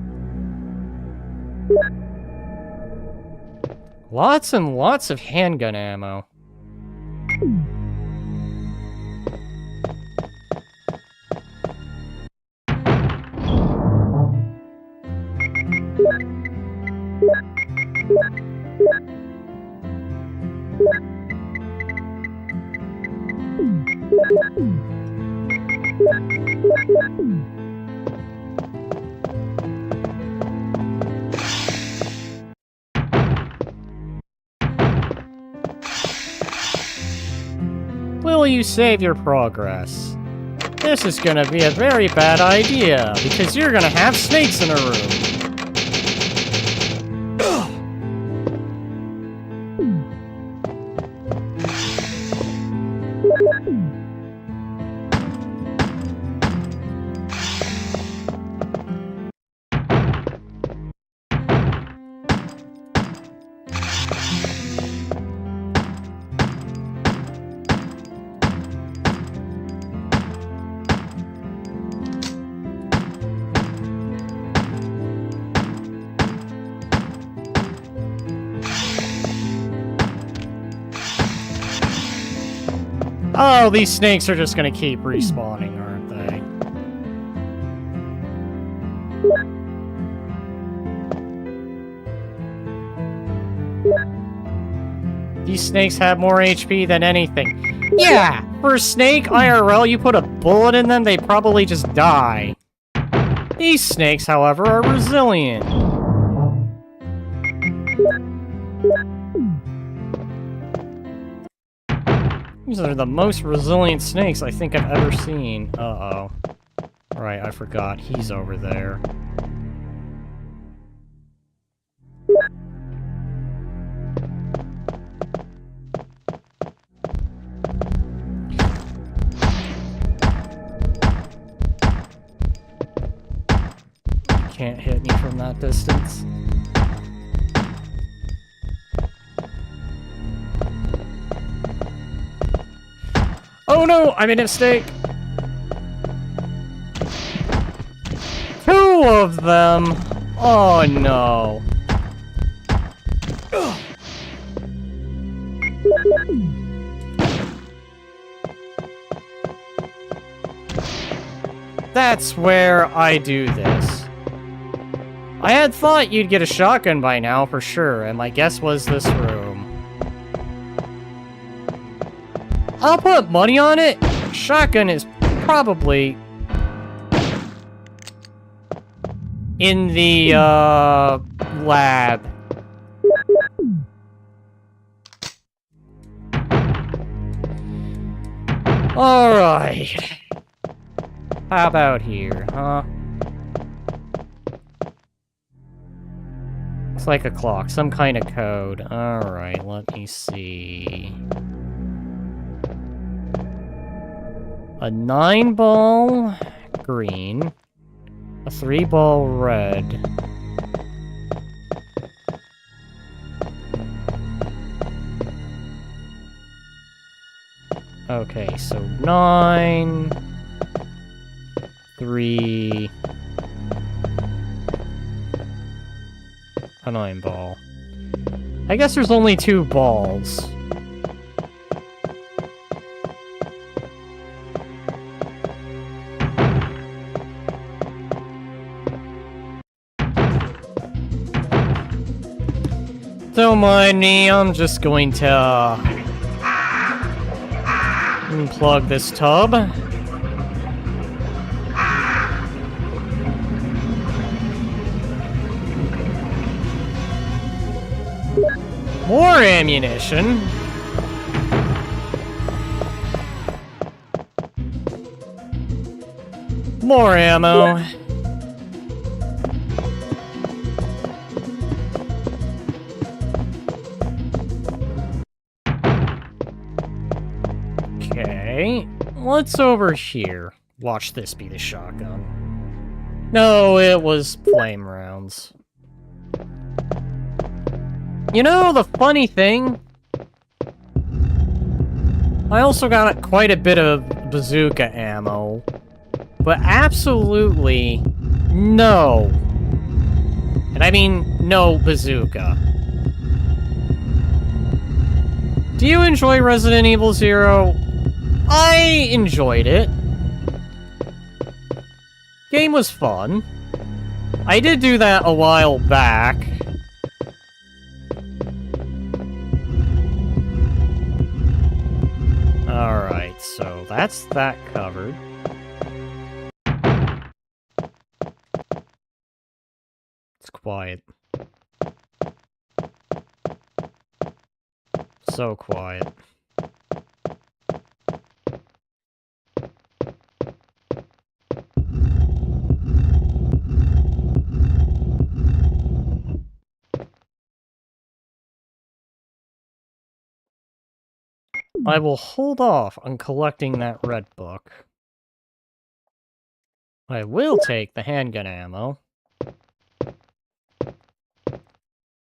Lots and lots of handgun ammo. Will you save your progress? This is gonna be a very bad idea, because you're gonna have snakes in a room. Oh, these snakes are just gonna keep respawning, aren't they? These snakes have more HP than anything. Yeah! For a snake, IRL, you put a bullet in them, they probably just die. These snakes, however, are resilient. These are the most resilient snakes I think I've ever seen. Uh-oh. Right, I forgot. He's over there. You can't hit me from that distance. Oh no, I made a mistake. 2 of them. Oh no. That's where I do this. I had thought you'd get a shotgun by now for sure, and my guess was this room. I'll put money on it. Shotgun is probably in the lab. All right. How about here, huh? Looks like a clock, some kind of code. All right, let me see. A 9-ball green, a 3-ball red. Okay, so 9, 3, a 9-ball. I guess there's only 2 balls. Don't mind me, I'm just going to unplug this tub. More ammunition. More ammo. what's over here? Watch this be the shotgun. No, it was flame rounds. You know, the funny thing? I also got quite a bit of bazooka ammo. But absolutely no. And I mean no bazooka. Do you enjoy Resident Evil 0? I enjoyed it. Game was fun. I did do that a while back. Alright, so that's that covered. It's quiet. So quiet. I will hold off on collecting that red book. I will take the handgun ammo.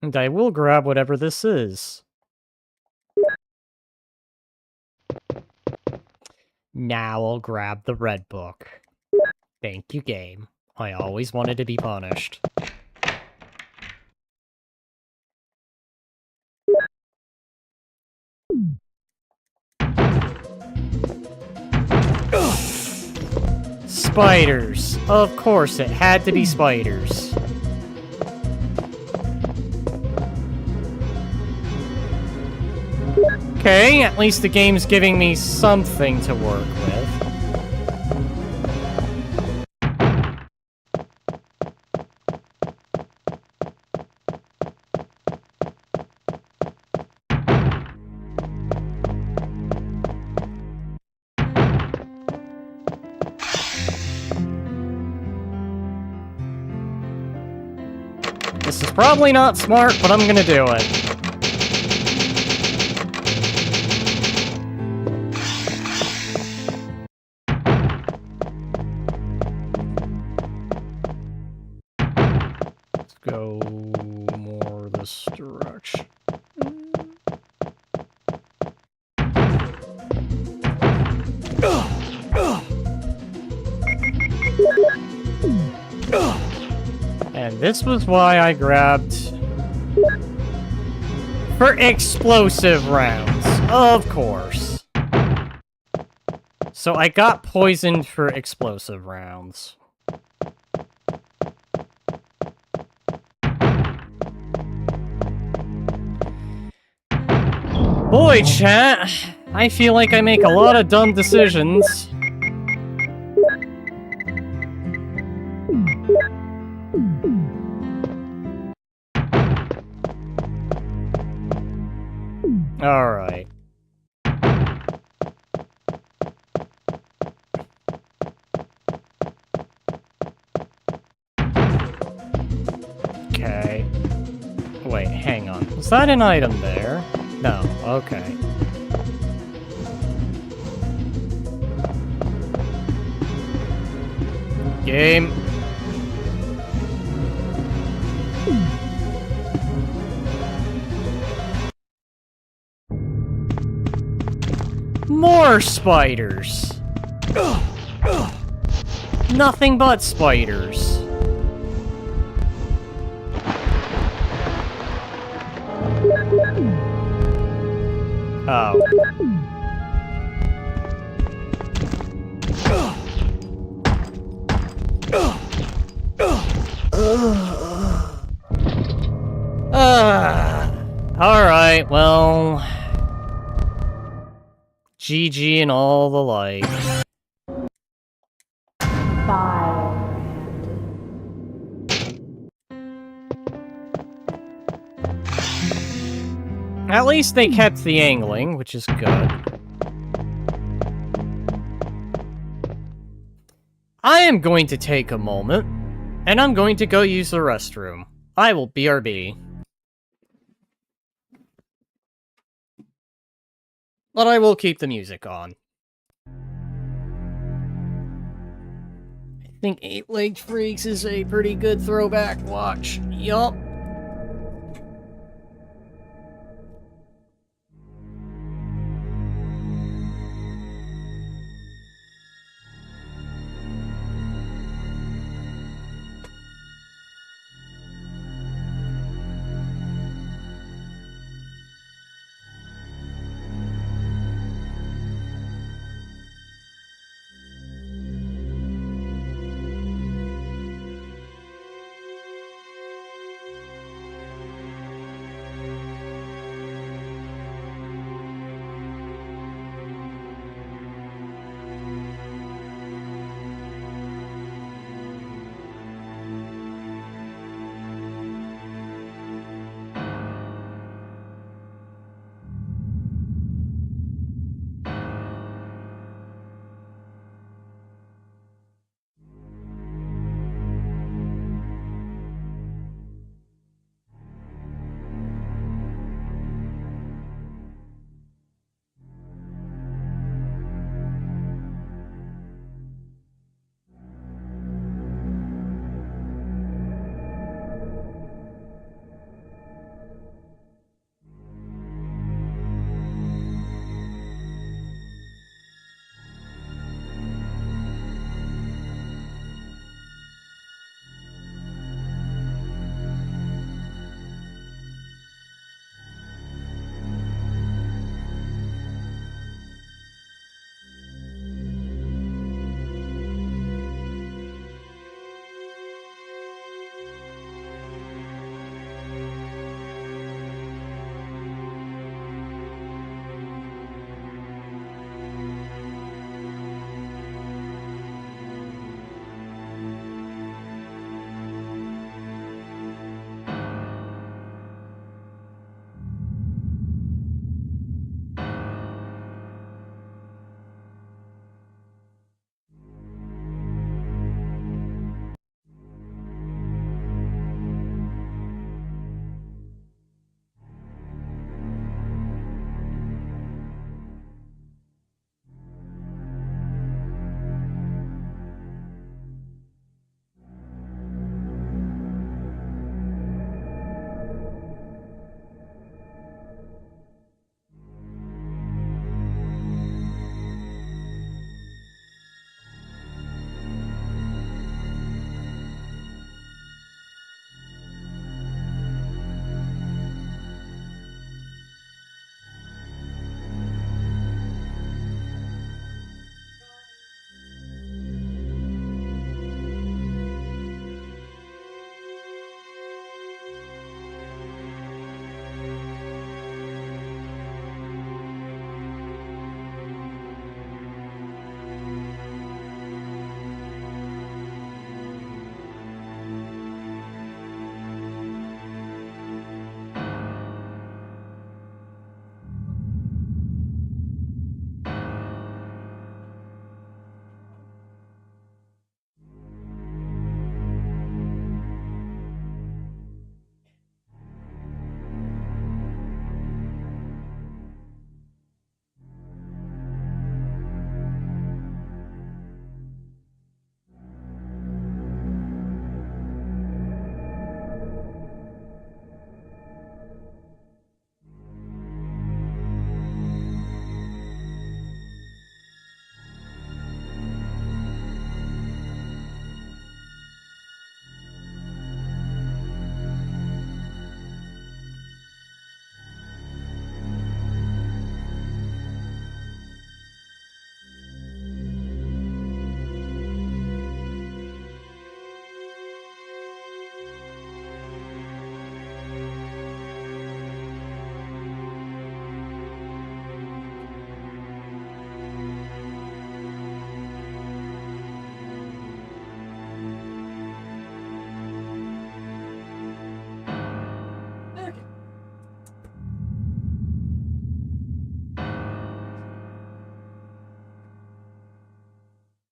And I will grab whatever this is. Now I'll grab the red book. Thank you, game. I always wanted to be punished. Spiders. Of course, it had to be spiders. Okay, at least the game's giving me something to work with. This is probably not smart, but I'm gonna do it. Let's go more this direction. And this was why I grabbed for explosive rounds, of course. So I got poisoned for explosive rounds. Boy, chat, I feel like I make a lot of dumb decisions. Alright. Okay. Wait, hang on. Was that an item there? No, okay. Game. More spiders! Nothing but spiders. Oh. Alright, well... GG and all the like. At least they kept the angling, which is good. I am going to take a moment, and I'm going to go use the restroom. I will BRB. But I will keep the music on. think Eight-Legged Freaks is a pretty good throwback watch. Yup.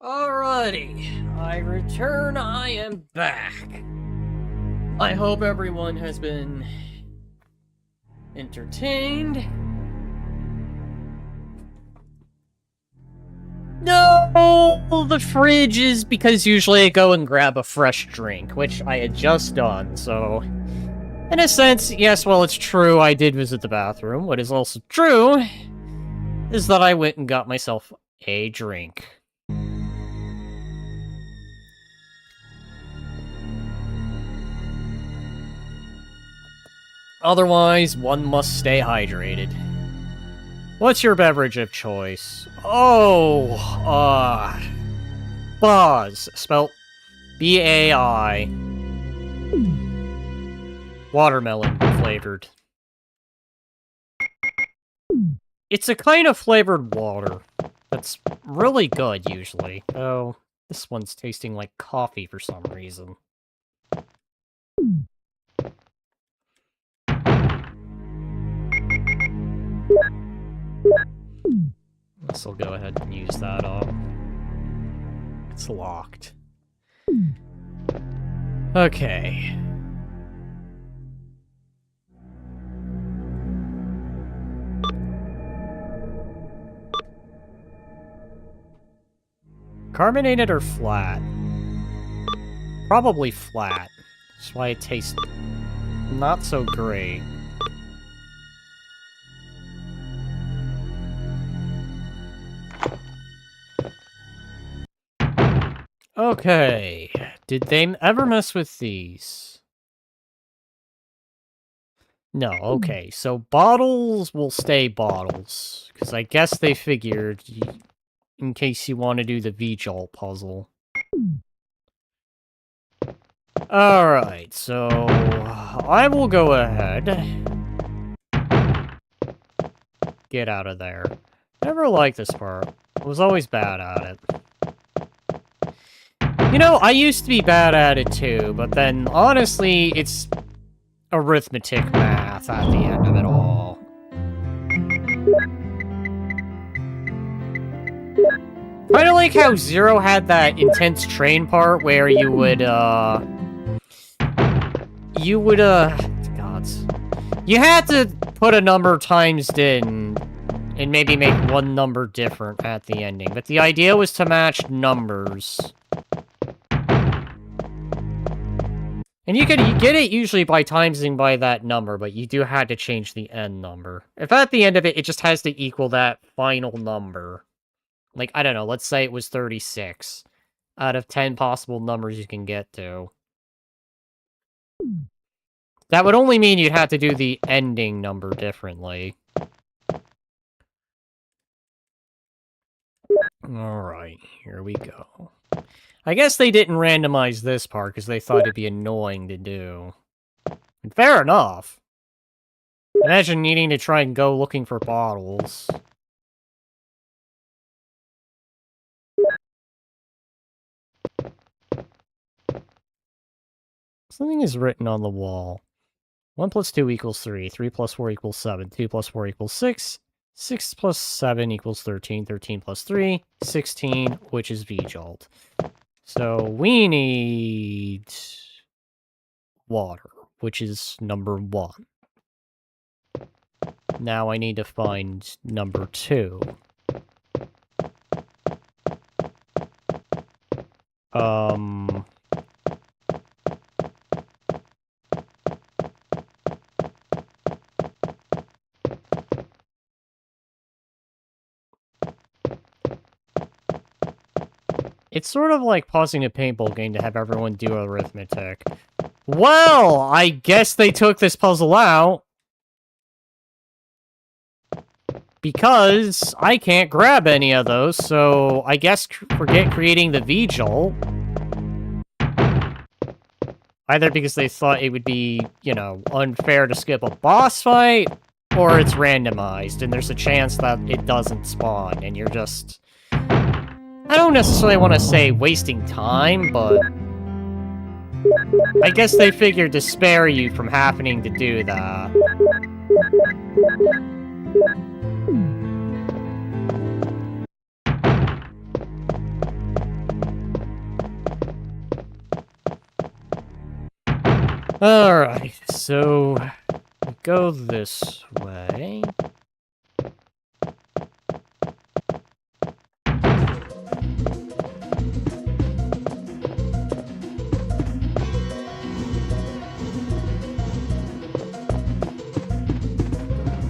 Alrighty, I return, I am back. I hope everyone has been entertained. No! Oh, the fridge is because usually I go and grab a fresh drink, which I had just done, so... In a sense, yes, well, it's true, I did visit the bathroom. What is also true is that I went and got myself a drink. Otherwise, one must stay hydrated. What's your beverage of choice? Oh, Buzz, spelt B-A-I. Watermelon flavored. It's a kind of flavored water that's really good, usually. Oh, this one's tasting like coffee for some reason. I'll go ahead and use that up. It's locked. Okay. Carbonated or flat? Probably flat. That's why it tastes not so great. Okay. Did they ever mess with these? No, okay. So bottles will stay bottles. Because I guess they figured... in case you want to do the V-Jolt puzzle. Alright, so... I will go ahead. Get out of there. Never liked this part. I was always bad at it. You know, I used to be bad at it too, but then, honestly, it's arithmetic math at the end of it all. I don't like how Zero had that intense train part where you would, gods. You had to put a number times in and maybe make one number different at the ending, but the idea was to match numbers. And you get it usually by timesing by that number, but you do have to change the end number. If at the end of it, it just has to equal that final number. Like, I don't know, let's say it was 36 out of 10 possible numbers you can get to. That would only mean you'd have to do the ending number differently. Alright, here we go. I guess they didn't randomize this part because they thought it'd be annoying to do. And fair enough. Imagine needing to try and go looking for bottles. Something is written on the wall. 1 plus 2 equals 3. 3 plus 4 equals 7. 2 plus 4 equals 6. 6 plus 7 equals 13. 13 plus 3, 16, which is V-Jolt. So we need water, which is number 1. Now I need to find number 2. It's sort of like pausing a paintball game to have everyone do arithmetic. Well, I guess they took this puzzle out. Because I can't grab any of those, so I guess forget creating the V-Jolt. Either because they thought it would be, you know, unfair to skip a boss fight, or it's randomized, and there's a chance that it doesn't spawn, and you're just... I don't necessarily want to say wasting time, but... I guess they figured to spare you from having to do that. Alright, so... we go this way...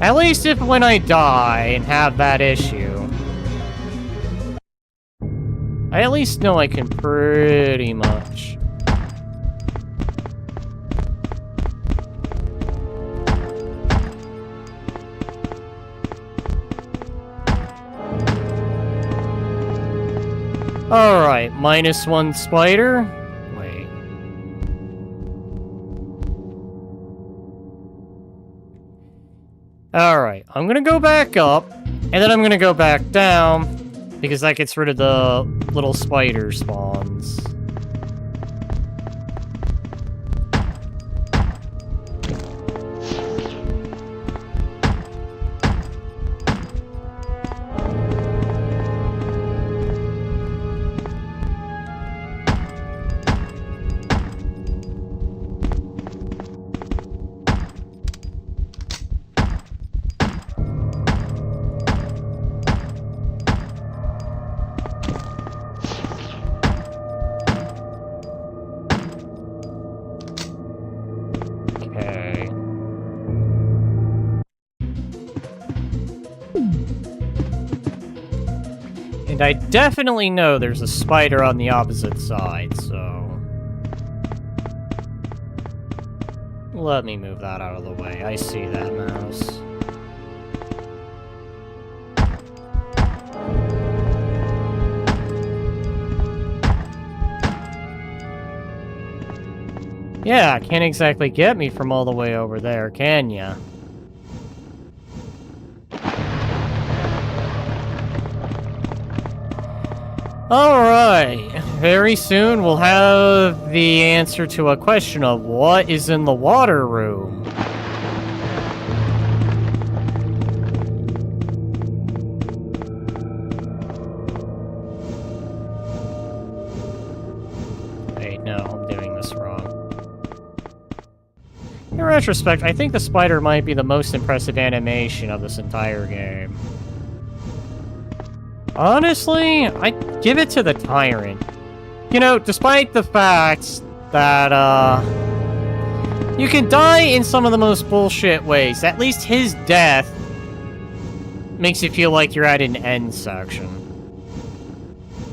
At least if when I die and have that issue, I at least know I can pretty much. Alright, -1 spider. Wait. Alright, I'm gonna go back up, and then I'm gonna go back down, because that gets rid of the little spider spawns. And I definitely know there's a spider on the opposite side, so... Let me move that out of the way. I see that mouse. Yeah, can't exactly get me from all the way over there, can ya? Alright, very soon we'll have the answer to a question of what is in the water room. Wait, no, I'm doing this wrong. In retrospect, I think the spider might be the most impressive animation of this entire game. Honestly, I'd give it to the Tyrant. You know, despite the fact that, you can die in some of the most bullshit ways, at least his death makes you feel like you're at an end section.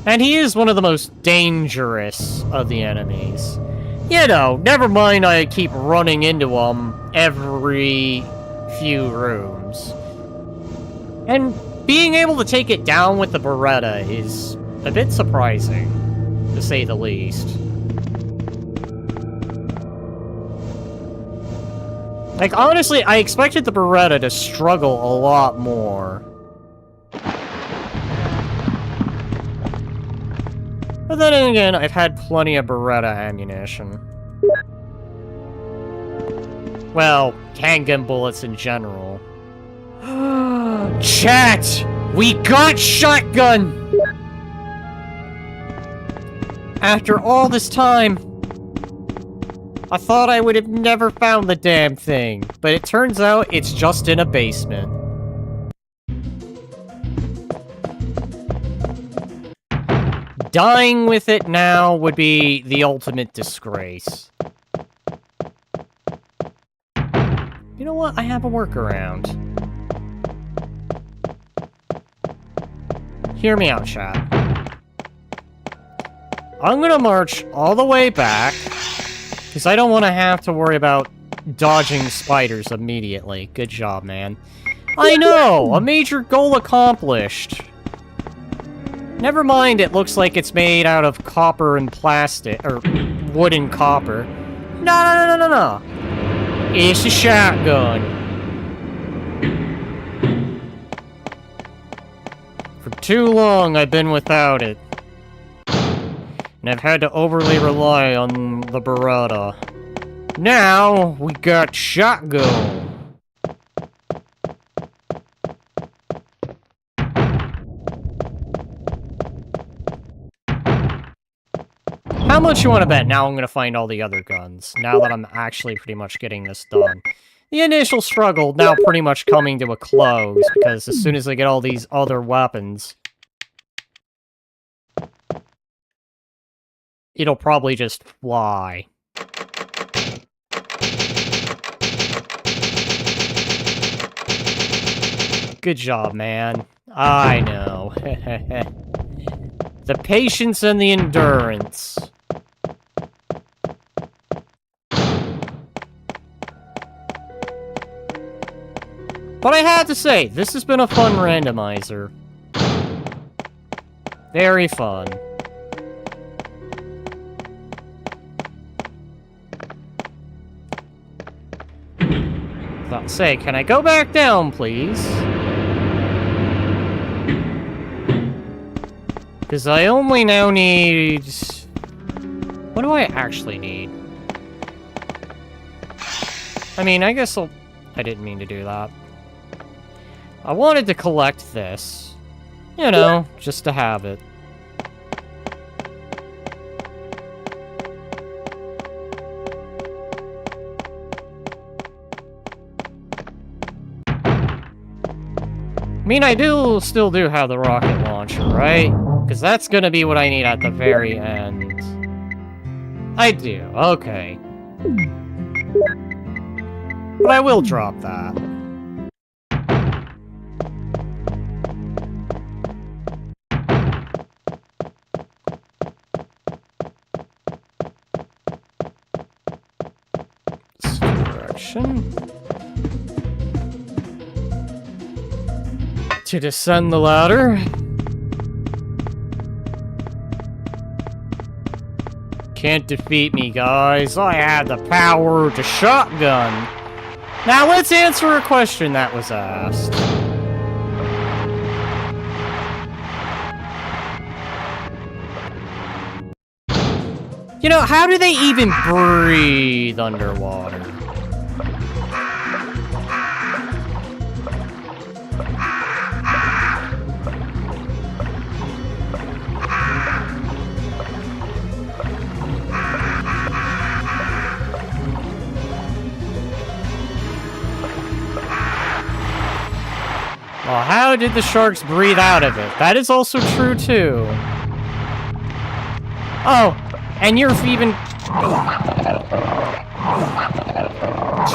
And he is one of the most dangerous of the enemies. You know, never mind I keep running into him every few rooms. And being able to take it down with the Beretta is a bit surprising, to say the least. Like, honestly, I expected the Beretta to struggle a lot more. But then again, I've had plenty of Beretta ammunition. Well, handgun bullets in general. Chat! We got shotgun! After all this time, I thought I would have never found the damn thing, but it turns out it's just in a basement. Dying with it now would be the ultimate disgrace. You know what? I have a workaround. Hear me out, chat. I'm gonna march all the way back, because I don't want to have to worry about dodging spiders immediately. Good job, man. I know! A major goal accomplished! Never mind, it looks like it's made out of copper and plastic, or wood and copper. No. It's a shotgun. For too long, I've been without it. And I've had to overly rely on the Beretta. Now, we got shotgun. How much you want to bet now I'm going to find all the other guns, now that I'm actually pretty much getting this done? The initial struggle now pretty much coming to a close, because as soon as I get all these other weapons, it'll probably just fly. Good job, man. I know. The patience and the endurance. But I had to say, this has been a fun randomizer. Very fun. Let's say, can I go back down, please? Because I only now need... What do I actually need? I mean, I guess I'll... I didn't mean to do that. I wanted to collect this. You know, just to have it. I mean, I still do have the rocket launcher, right? Because that's gonna be what I need at the very end. I do, okay. But I will drop that. This direction. To descend the ladder. Can't defeat me, guys. I have the power to shotgun. Now let's answer a question that was asked. You know, how do they even breathe underwater? Well, how did the sharks breathe out of it? That is also true, too. Oh, and you're even...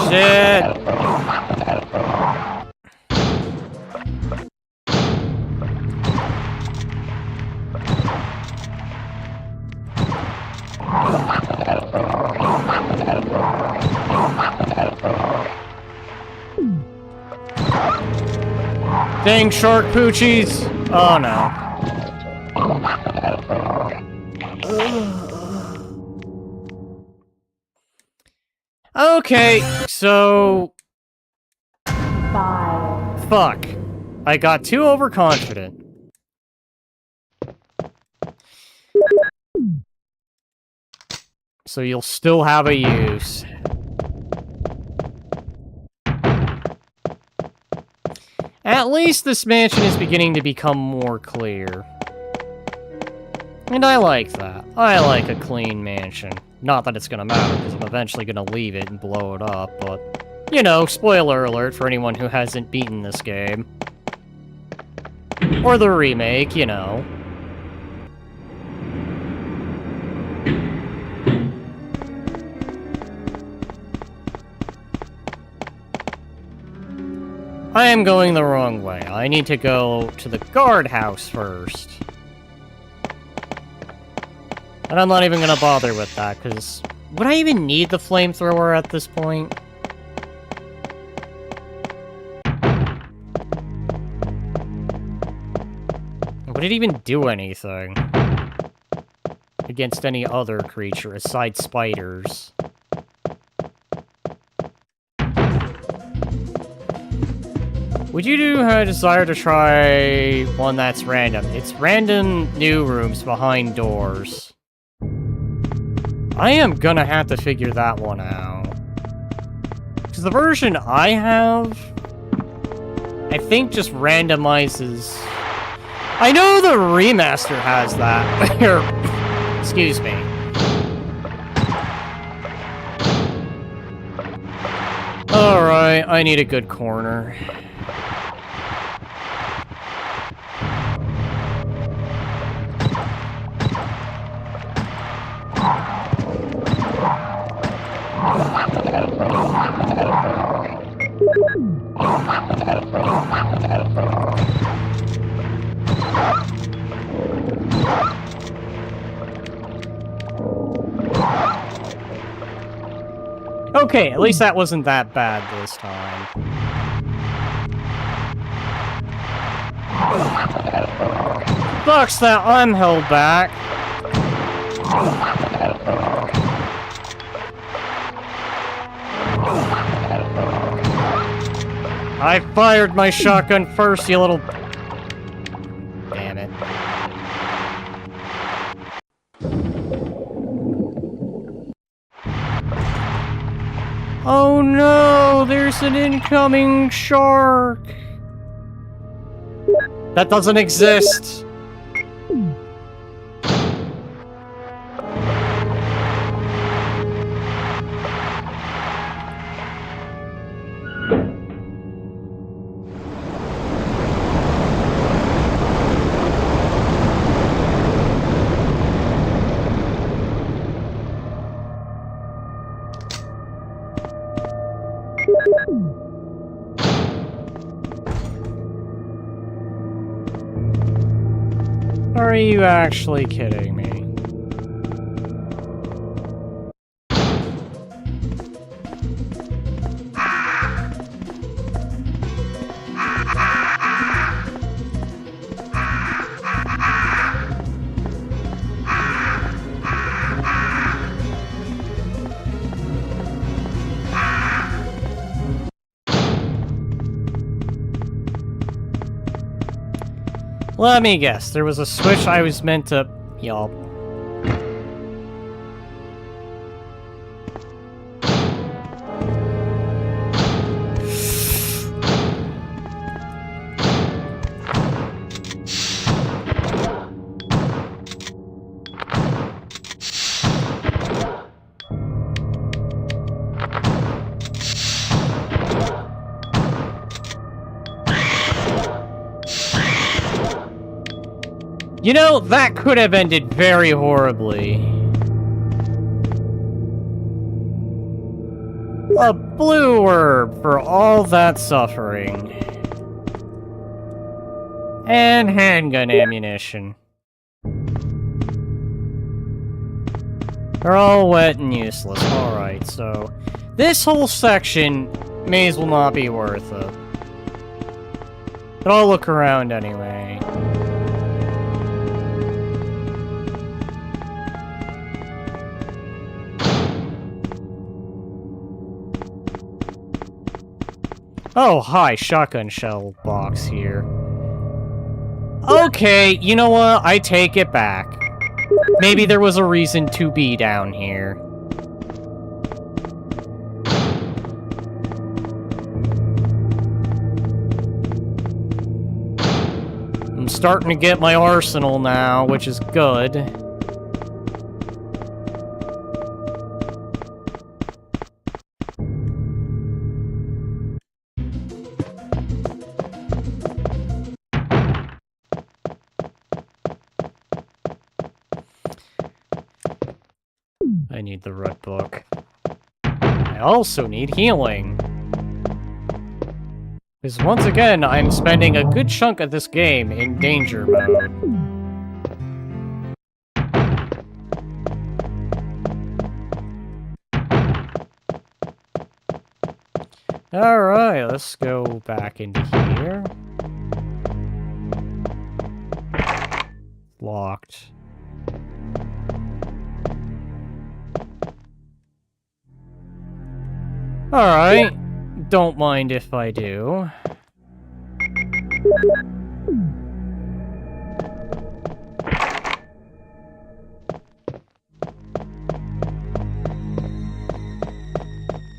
Shit. Dang shark poochies! Oh no. Okay, so... Fuck. I got too overconfident. So you'll still have a use. At least this mansion is beginning to become more clear. And I like that. I like a clean mansion. Not that it's gonna matter, because I'm eventually gonna leave it and blow it up, but... You know, spoiler alert for anyone who hasn't beaten this game. Or the remake, you know. I am going the wrong way. I need to go to the guardhouse first. And I'm not even gonna bother with that, because... Would I even need the flamethrower at this point? Would it even do anything? Against any other creature, aside spiders? Would you desire to try one that's random? It's random new rooms behind doors. I am gonna have to figure that one out. Because the version I have, I think just randomizes... I know the remaster has that. Here, excuse me. Alright, I need a good corner. Okay, at least that wasn't that bad this time. Sucks that I'm held back. I fired my shotgun first, you little... Damn it. Oh no, there's an incoming shark! That doesn't exist! Are you actually kidding me? Let me guess, there was a switch I was meant to... Yup. You know, that could have ended very horribly. A blue herb for all that suffering. And handgun ammunition. They're all wet and useless. Alright, so... this whole section may as well not be worth it. But I'll look around anyway. Oh, hi, shotgun shell box here. Okay, you know what? I take it back. Maybe there was a reason to be down here. I'm starting to get my arsenal now, which is good. I need the red book. I also need healing. Because once again, I'm spending a good chunk of this game in danger mode. Alright, let's go back into here. Locked. Alright, don't mind if I do.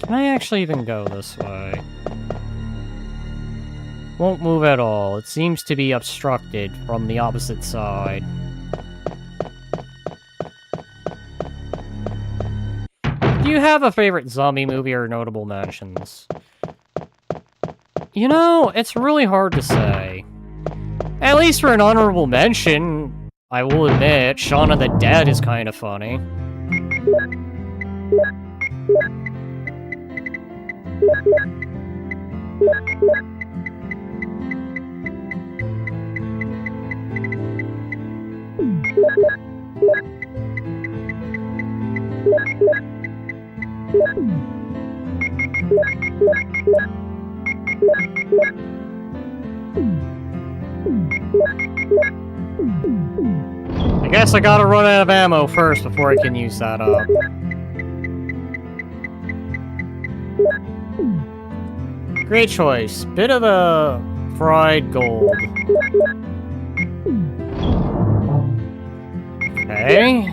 Can I actually even go this way? Won't move at all. It seems to be obstructed from the opposite side. Do you have a favorite zombie movie or notable mentions? You know, it's really hard to say. At least for an honorable mention, I will admit, Shaun of the Dead is kind of funny. guess I gotta run out of ammo first before I can use that up. Great choice. Bit of a fried gold. Okay.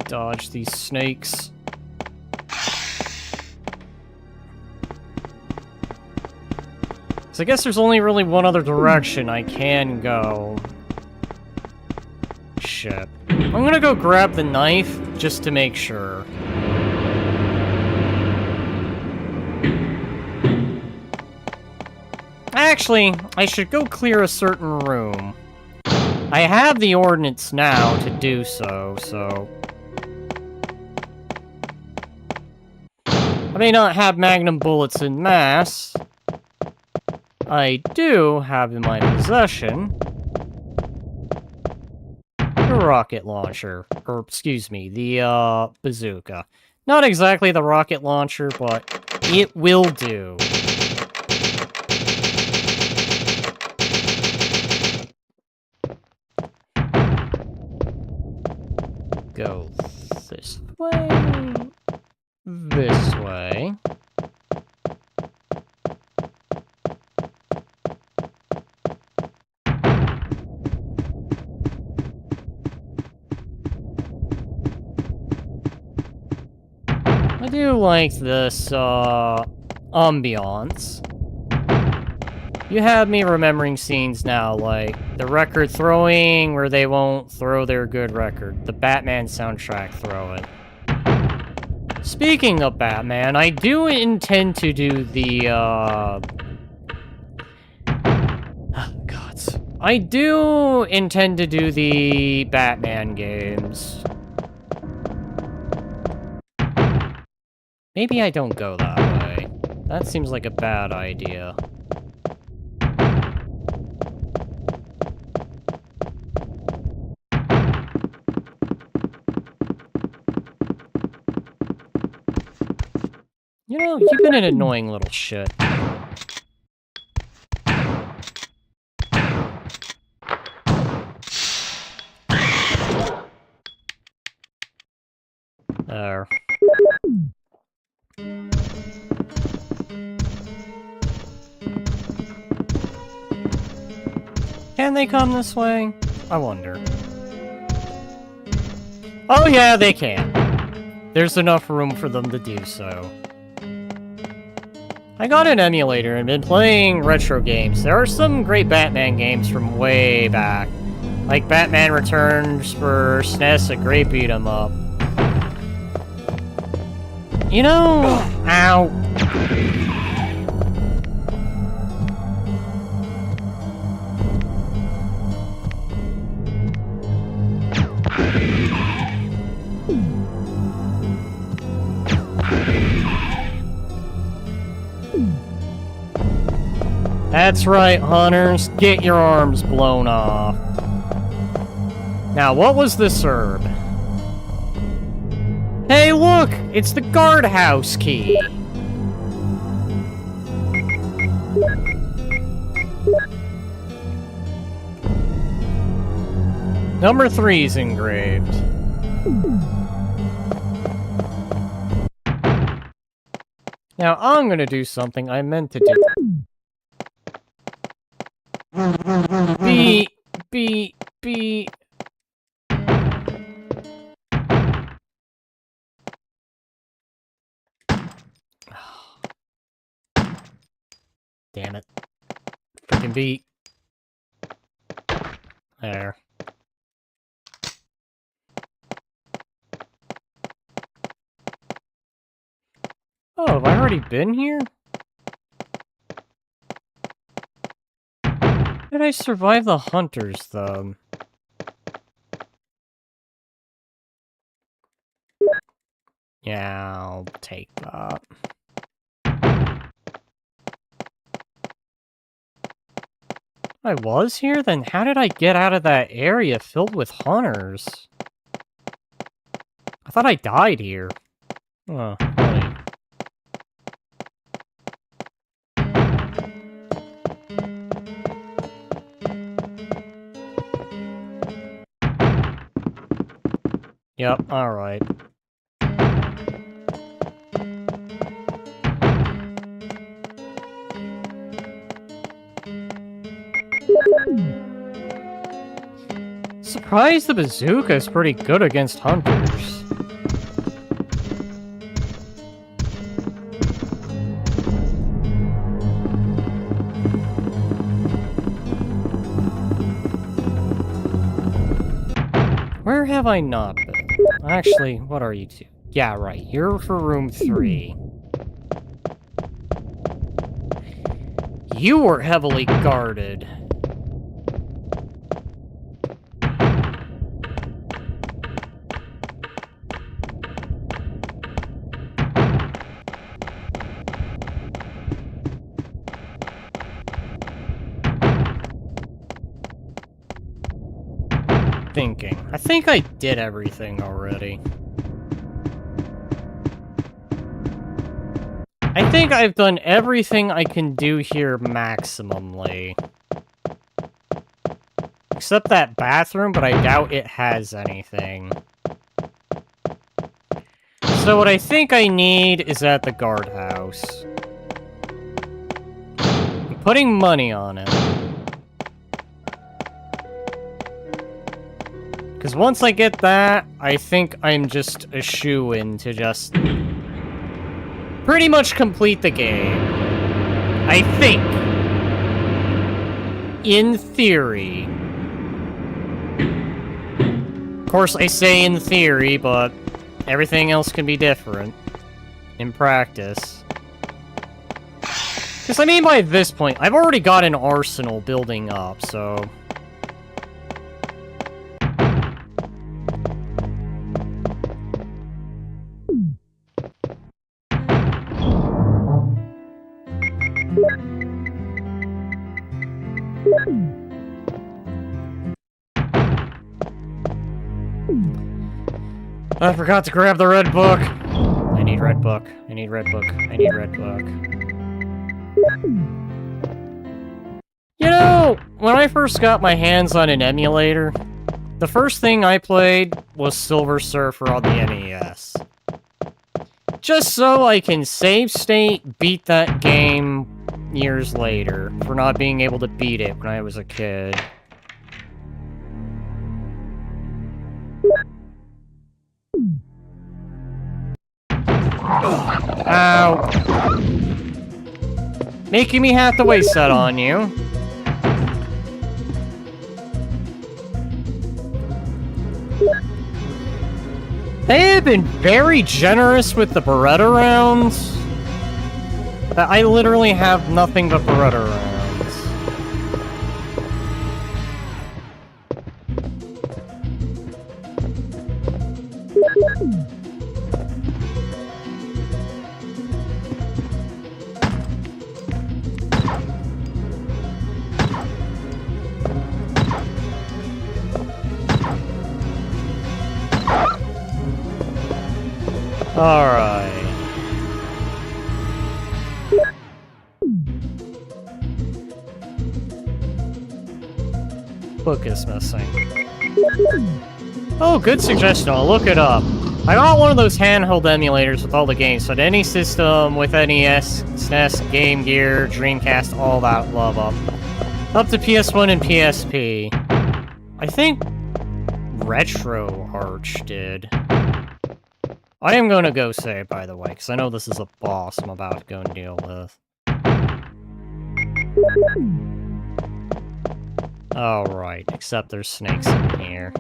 Dodge these snakes. So I guess there's only really one other direction I can go. Shit. I'm gonna go grab the knife just to make sure. Actually, I should go clear a certain room. I have the ordnance now to do so, so... I may not have magnum bullets in mass. I do have in my possession the rocket launcher. Or, excuse me, the, bazooka. Not exactly the rocket launcher, but it will do. Go this way. This way. I do like this, ambiance. You have me remembering scenes now, like the record throwing where they won't throw their good record. The Batman soundtrack throw it. Speaking of Batman, I do intend to do the, gods. I do intend to do the Batman games. Maybe I don't go that way. That seems like a bad idea. You know, you've been an annoying little shit. There. Can they come this way? I wonder. Oh yeah, they can. There's enough room for them to do so. I got an emulator and been playing retro games. There are some great Batman games from way back. Like Batman Returns for SNES, a great beat 'em up. You know... Ow. That's right, hunters. Get your arms blown off. Now, what was this herb? Hey, look! It's the guardhouse key! Number 3's engraved. Now, I'm gonna do something I meant to do. B. Damn it. Freaking B. There. Oh, have I already been here? How did I survive the hunters, though? Yeah, I'll take that. I was here? Then how did I get out of that area filled with hunters? I thought I died here. Oh, funny. Yep, alright. Surprised the bazooka is pretty good against hunters. Where have I not been? Actually, what are you two? Yeah, right. You're for room 3. You were heavily guarded. Thinking. I think I did everything already. I think I've done everything I can do here maximally. Except that bathroom, but I doubt it has anything. So what I think I need is at the guardhouse. I'm putting money on it. Because once I get that, I think I'm just a shoo-in to just pretty much complete the game. I think. In theory. Of course, I say in theory, but everything else can be different in practice. Because, I mean, by this point, I've already got an arsenal building up, so... I forgot to grab the red book. I need red book. I need red book. I need red book. You know, when I first got my hands on an emulator, the first thing I played was Silver Surfer on the NES. Just so I can save state, beat that game years later, for not being able to beat it when I was a kid. Ow. Making me have to waste that on you. They have been very generous with the Beretta rounds. But I literally have nothing but Beretta rounds. Alright. Book is missing. Oh, good suggestion. I'll look it up. I got one of those handheld emulators with all the games, so any system with NES, SNES, Game Gear, Dreamcast, all that love up. Up to PS1 and PSP. I think Retro Arch did. I am going to go save, by the way, because I know this is a boss I'm about to go and deal with. Alright, except there's snakes in here.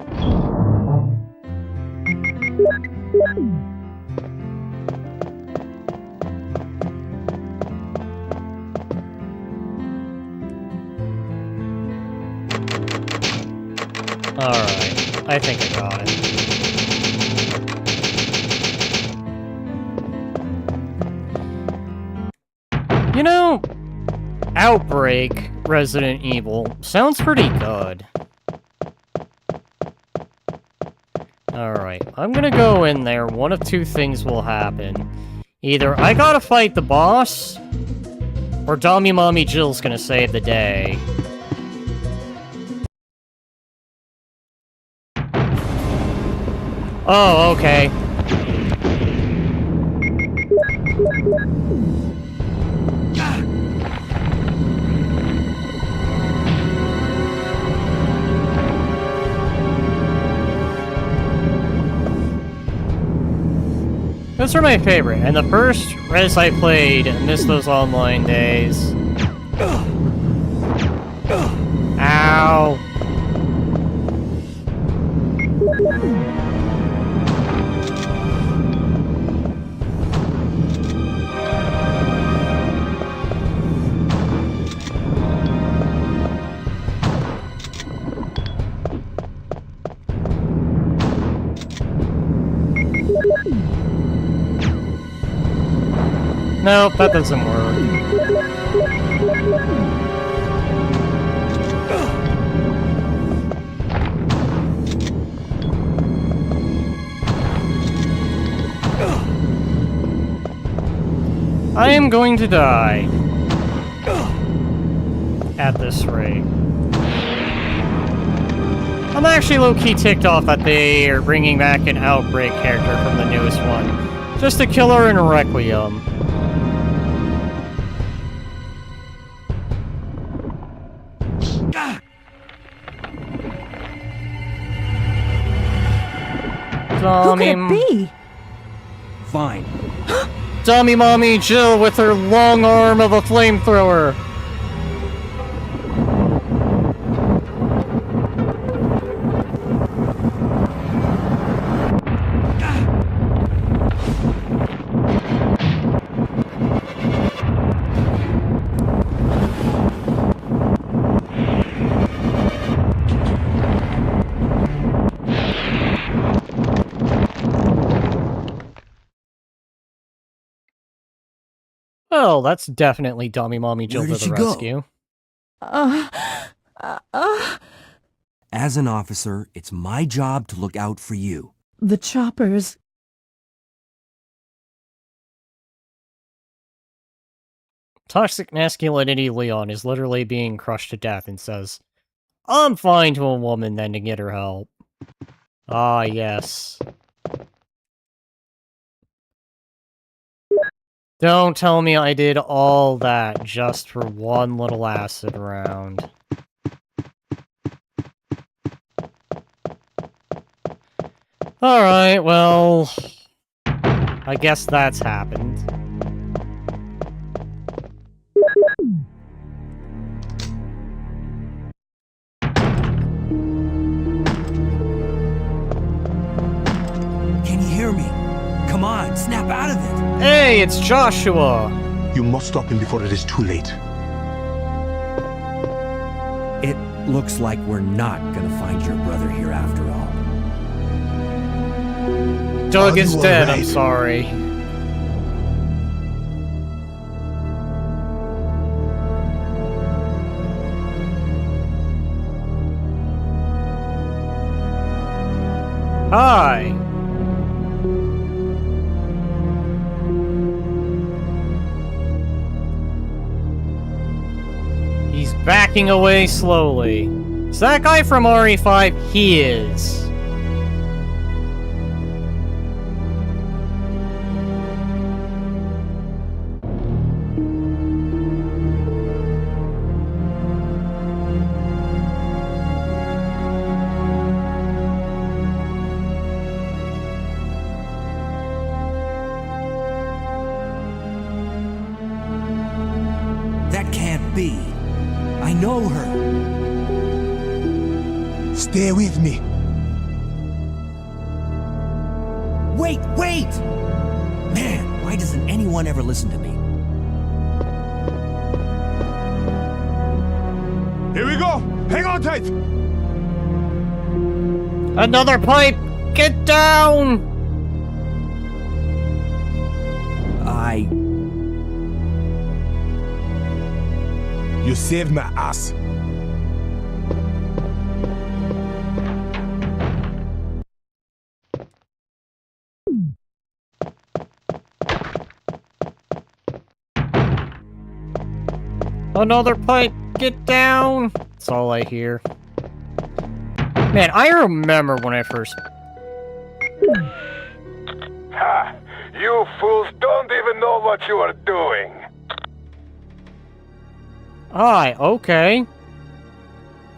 Alright, I think I got it. You know, Outbreak Resident Evil sounds pretty good. Alright, I'm gonna go in there. One of two things will happen. Either I gotta fight the boss, or Dummy Mommy Jill's gonna save the day. Oh, okay. Those are my favorite, and the first Res I played, I missed those online days. Ow. Nope, that doesn't work. I am going to die. At this rate. I'm actually low-key ticked off that they are bringing back an Outbreak character from the newest one. Just a killer and a Requiem. Who could it be? Fine. Dummy Mommy Jill with her long arm of a flamethrower. Well, that's definitely Dummy Mommy Jill to the rescue. As an officer, it's my job to look out for you. The choppers. Toxic masculinity Leon is literally being crushed to death and says, I'm fine to a woman then to get her help. Ah, yes. Don't tell me I did all that just for one little acid round. Alright, well... I guess that's happened. Can you hear me? Come on, snap out of it! Hey, it's Joshua! You must stop him before it is too late. It looks like we're not gonna find your brother here after all. Doug is dead, alright? I'm sorry. Hi! He's backing away slowly. Is that guy from RE5? He is. That can't be. I know her. Stay with me. Wait, wait! Man, why doesn't anyone ever listen to me? Here we go! Hang on tight! Another pipe! Get down! You saved my ass. Another pipe! Get down! That's all I hear. Man, I remember when I first... Ha! You fools don't even know what you are doing. Hi, okay.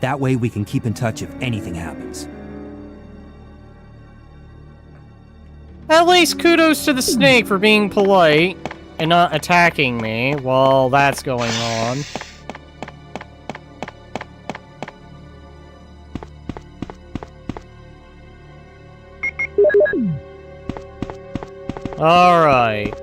That way we can keep in touch if anything happens. At least kudos to the snake for being polite and not attacking me while that's going on. Alright.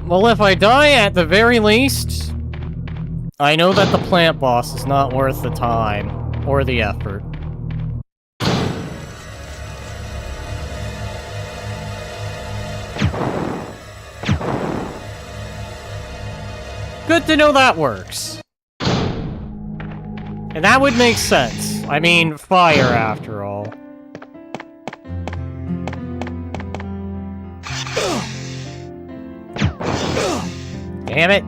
Well, if I die at the very least, I know that the plant boss is not worth the time or the effort. Good to know that works. And that would make sense. I mean, fire after all. Damn it.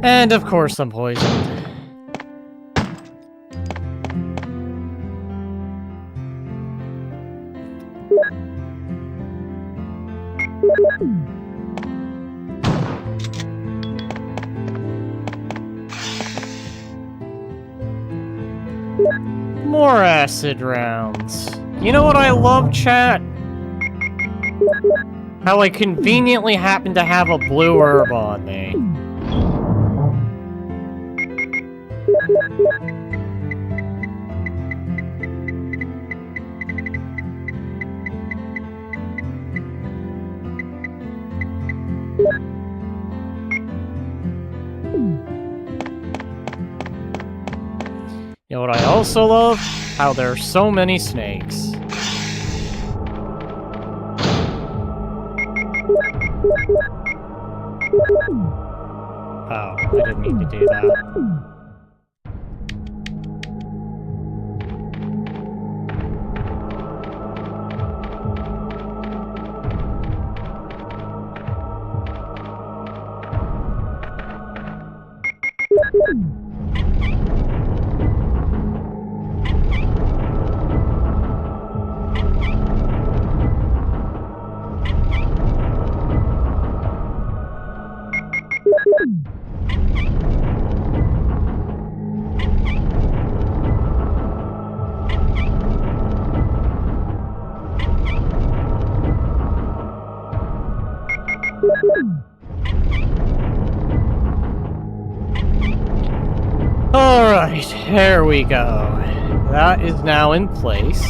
And of course I'm poisoned. More acid rounds. You know what I love, chat? How I conveniently happen to have a blue herb on me. You know what I also love? How there are so many snakes. Oh, I didn't mean to do that. Alright, there we go. That is now in place.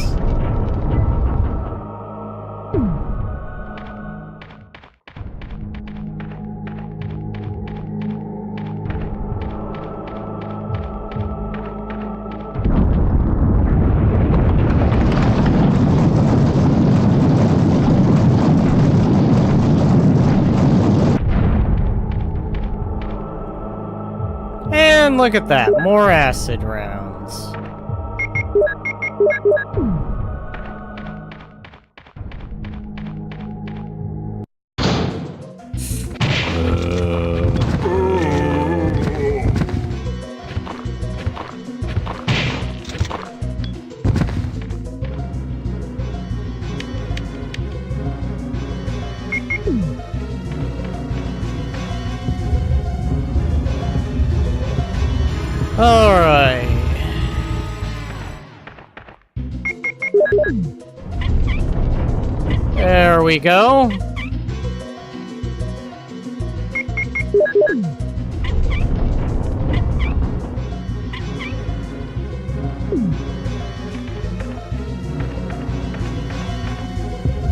And look at that, more acid rounds. Alright. There we go.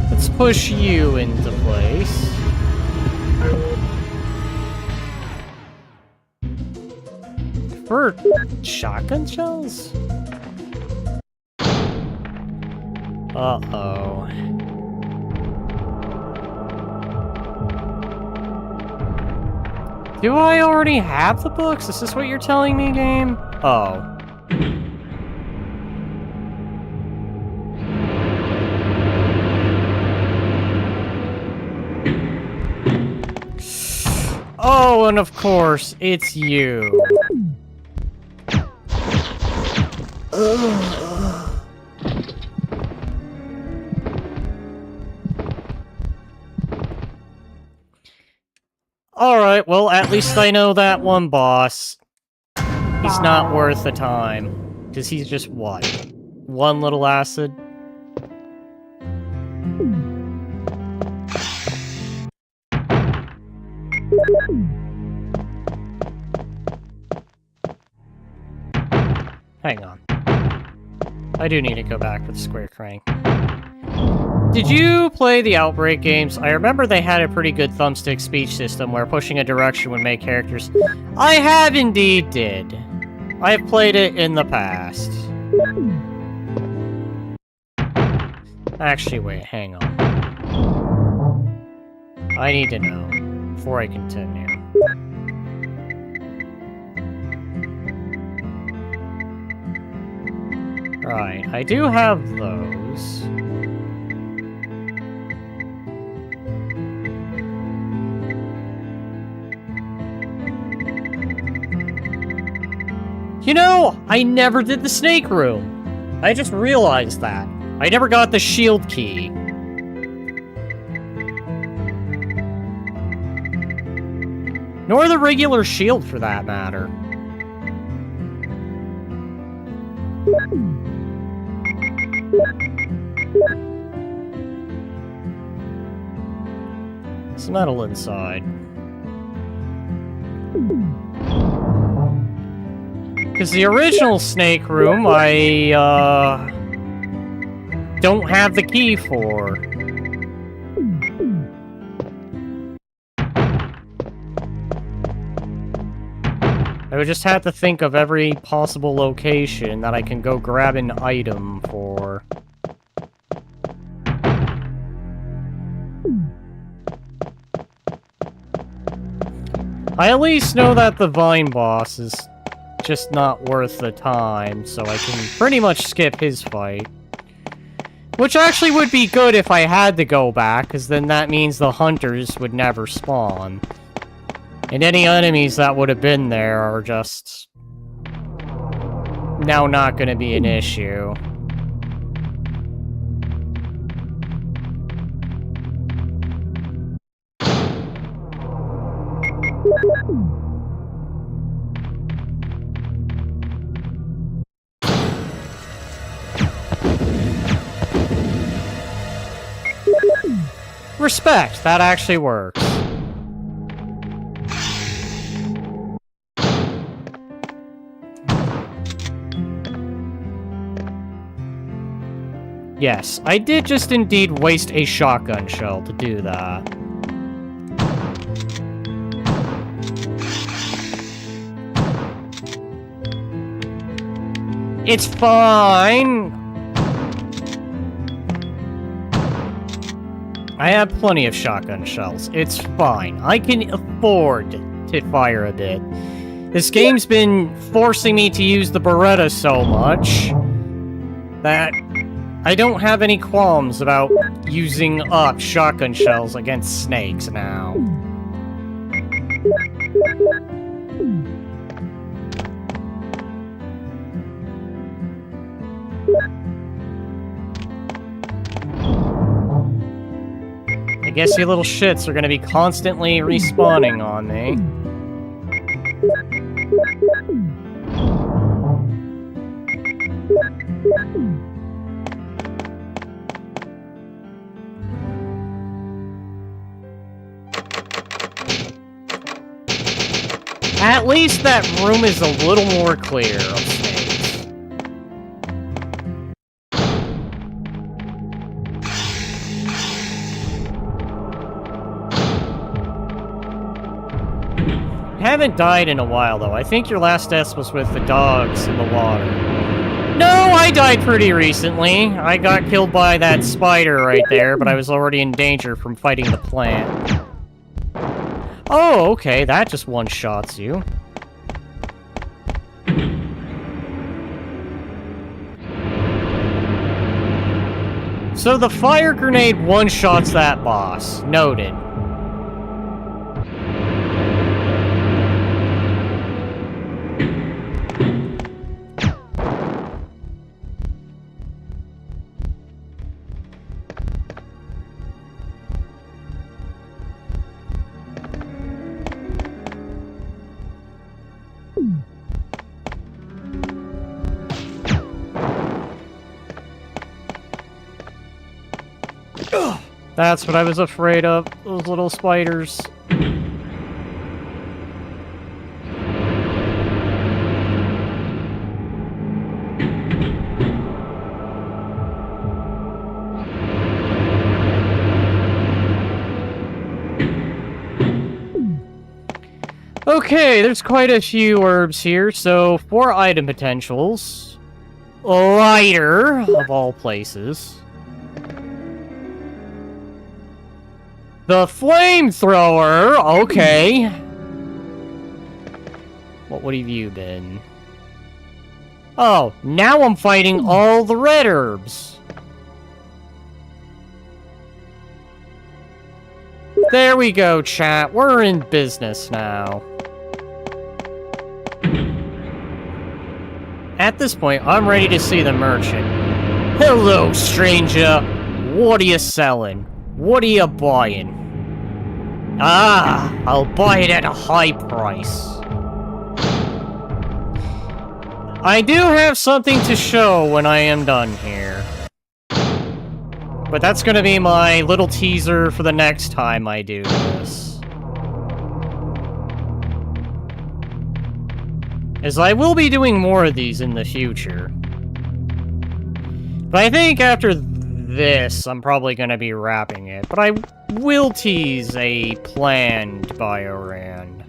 Let's push you into place. For shotgun shells? Uh-oh. Do I already have the books? Is this what you're telling me, game? Oh. Oh, and of course, it's you. Alright, well, at least I know that one boss. He's not worth the time. Because he's just, what? One little acid? Hang on. I do need to go back with Square Crank. Did you play the Outbreak games? I remember they had a pretty good thumbstick speech system where pushing a direction would make characters... I have indeed did. I have played it in the past. Actually, wait, hang on. I need to know before I continue. Right, I do have those. You know, I never did the snake room. I just realized that. I never got the shield key. Nor the regular shield, for that matter. It's metal inside. Because the original snake room, I, don't have the key for. I would just have to think of every possible location that I can go grab an item for. I at least know that the Vine boss is just not worth the time, so I can pretty much skip his fight. Which actually would be good if I had to go back, because then that means the hunters would never spawn. And any enemies that would have been there are just... now not going to be an issue. Respect, that actually works. Yes, I did just indeed waste a shotgun shell to do that. It's fine! I have plenty of shotgun shells. It's fine. I can afford to fire a bit. This game's been forcing me to use the Beretta so much that I don't have any qualms about using up shotgun shells against snakes now. I guess you little shits are gonna be constantly respawning on me. At least that room is a little more clear of snakes. Haven't died in a while, though. I think your last death was with the dogs in the water. No, I died pretty recently. I got killed by that spider right there, but I was already in danger from fighting the plant. Oh, okay, that just one-shots you. So the fire grenade one-shots that boss. Noted. That's what I was afraid of, those little spiders. Okay, there's quite a few herbs here, so 4 item potentials. Lighter, of all places. The flamethrower, okay. What would have you been? Oh, now I'm fighting all the red herbs. There we go, chat. We're in business now. At this point, I'm ready to see the merchant. Hello, stranger. What are you selling? What are you buying? Ah, I'll buy it at a high price. I do have something to show when I am done here. But that's gonna be my little teaser for the next time I do this. As I will be doing more of these in the future. But I think after this, I'm probably gonna be wrapping it. But I will tease a planned Biorand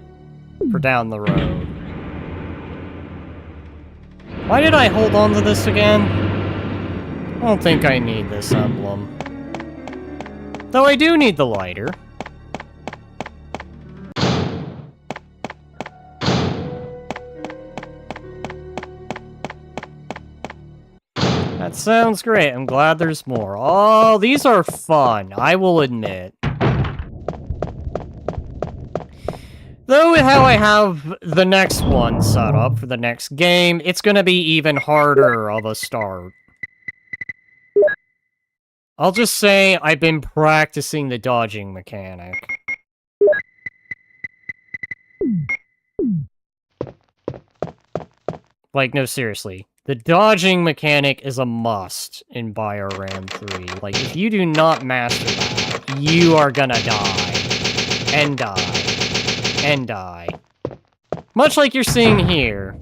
for down the road. Why did I hold on to this again? I don't think I need this emblem. Though I do need the lighter. That sounds great. I'm glad there's more. Oh, these are fun, I will admit. Though with how I have the next one set up for the next game, it's gonna be even harder of a start. I'll just say I've been practicing the dodging mechanic. Like, no, seriously. The dodging mechanic is a must in Biorand 3. Like, if you do not master that, you are gonna die. And die. And die. Much like you're seeing here.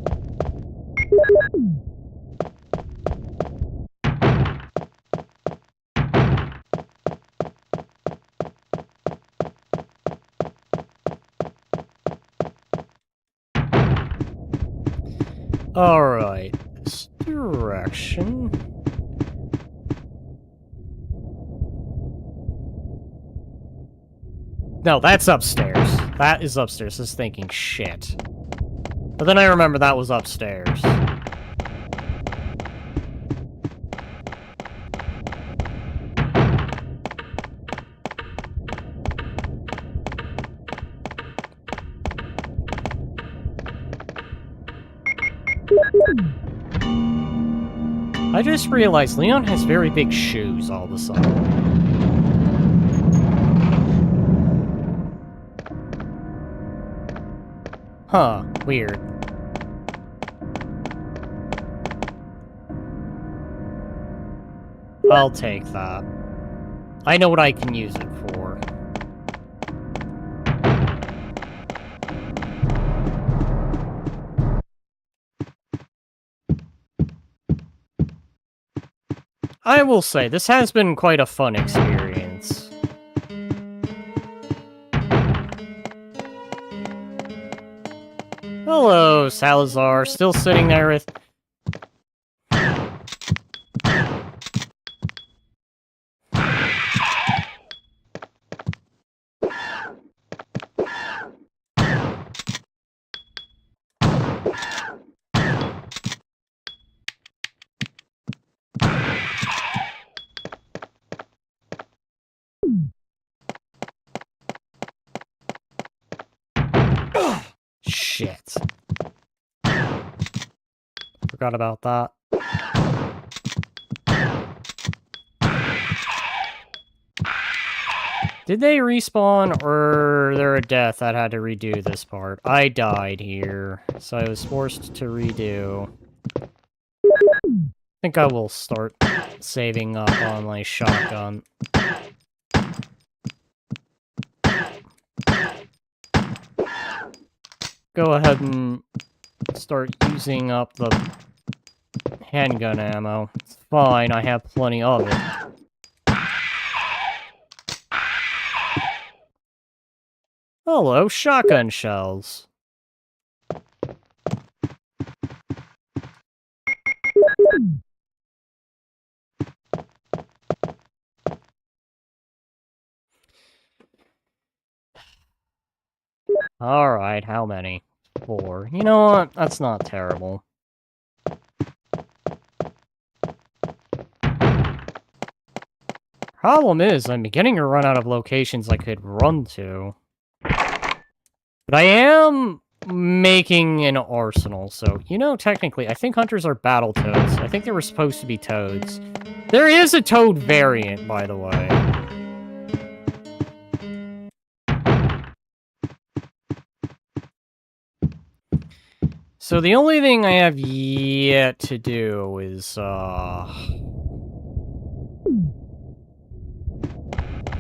Alright, this direction. No, that's upstairs. That is upstairs. I was thinking, shit. But then I remember that was upstairs. I just realized Leon has very big shoes all of a sudden. Huh, weird. I'll take that. I know what I can use it for. I will say, this has been quite a fun experience. Hello, Salazar. Still sitting there with... shit. Forgot about that. Did they respawn, or there a death that had to redo this part? I died here, so I was forced to redo. I think I will start saving up on my shotgun. Go ahead and start using up the handgun ammo. It's fine, I have plenty of it. Hello, shotgun shells. Alright, how many? 4. You know what? That's not terrible. Problem is, I'm beginning to run out of locations I could run to. But I am making an arsenal, so, you know, technically, I think hunters are battle toads. I think they were supposed to be toads. There is a toad variant, by the way. So the only thing I have yet to do is, you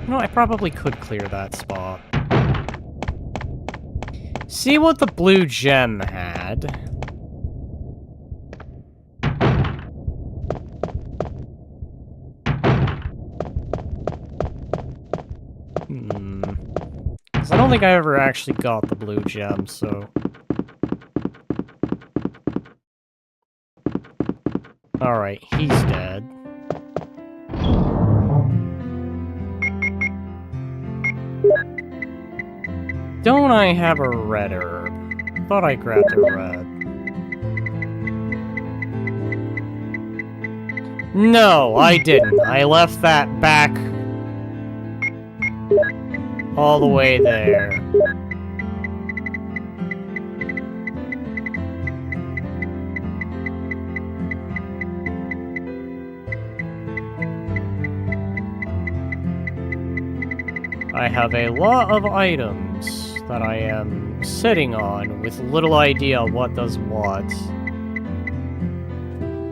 know, I probably could clear that spot. See what the blue gem had. Because I don't think I ever actually got the blue gem, so... Alright, he's dead. Don't I have a red herb? I thought I grabbed a red. No, I didn't. I left that back all the way there. I have a lot of items that I am sitting on with little idea what does what.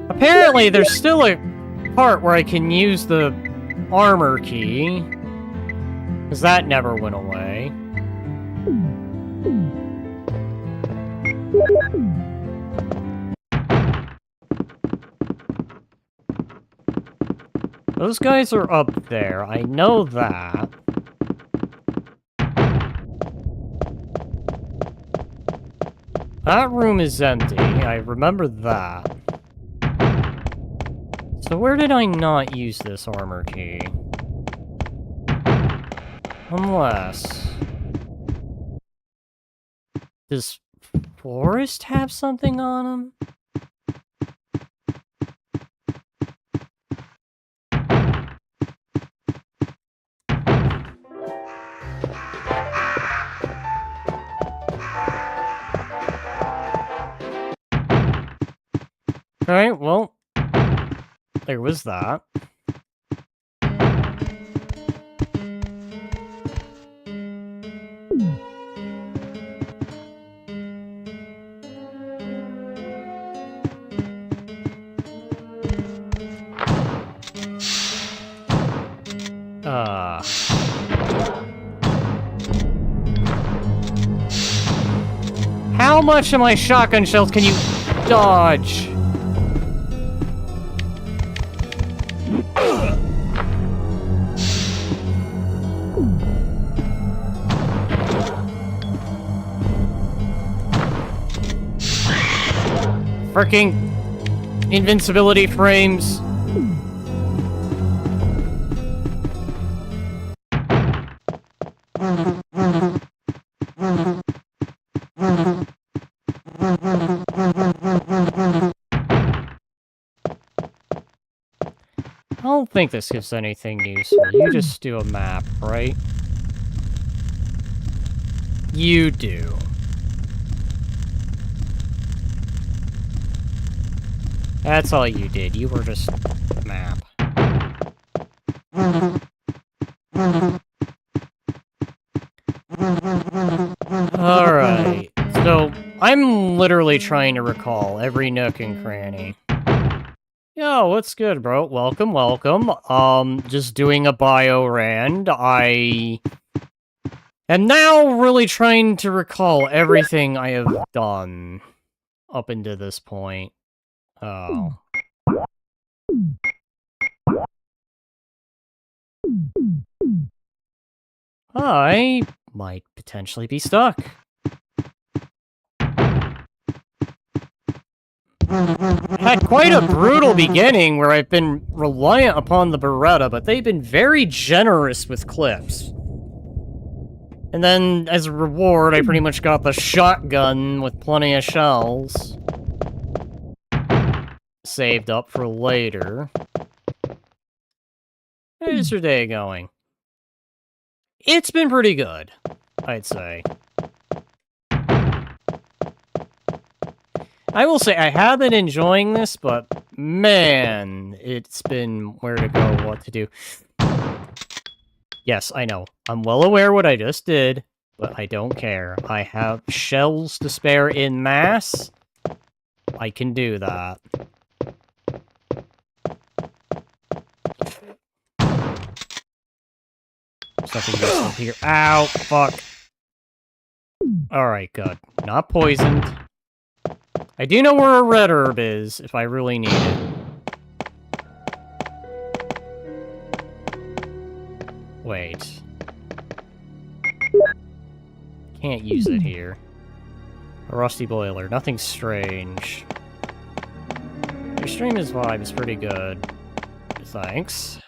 Apparently, there's still a part where I can use the armor key, because that never went away. Those guys are up there, I know that. That room is empty, I remember that. So where did I not use this armor key? Unless... Does Forest have something on him? Alright, well, there was that. How much of my shotgun shells can you dodge? Fricking invincibility frames. I don't think this gives anything useful. You just do a map, right? You do. That's all you did. You were just map. Alright. So, I'm literally trying to recall every nook and cranny. Yo, what's good, bro? Welcome, welcome. Just doing a Biorand. I am now really trying to recall everything I have done up until this point. Oh. I might potentially be stuck. Had quite a brutal beginning where I've been reliant upon the Beretta, but they've been very generous with clips. And then, as a reward, I pretty much got the shotgun with plenty of shells. Saved up for later. How's your day going? It's been pretty good, I'd say. I will say, I have been enjoying this, but man, it's been where to go, what to do. Yes, I know. I'm well aware what I just did, but I don't care. I have shells to spare in mass. I can do that. Something useful here. Ow, fuck. Alright, good. Not poisoned. I do know where a red herb is, if I really need it. Wait. Can't use it here. A rusty boiler. Nothing strange. Your stream vibe is pretty good. Thanks.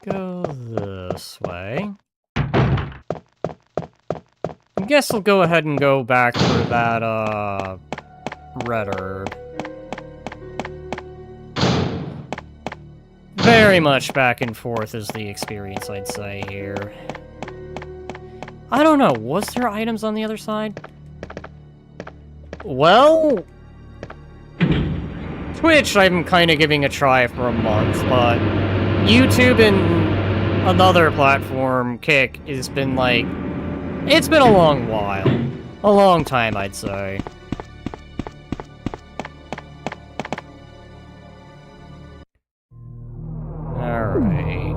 Go this way. I guess I'll go ahead and go back for that, red herb. Very much back and forth is the experience, I'd say, here. I don't know, was there items on the other side? Well... Twitch I'm kinda giving a try for a month, but... YouTube and another platform, Kick, has been like... It's been a long while. A long time, I'd say. Alright.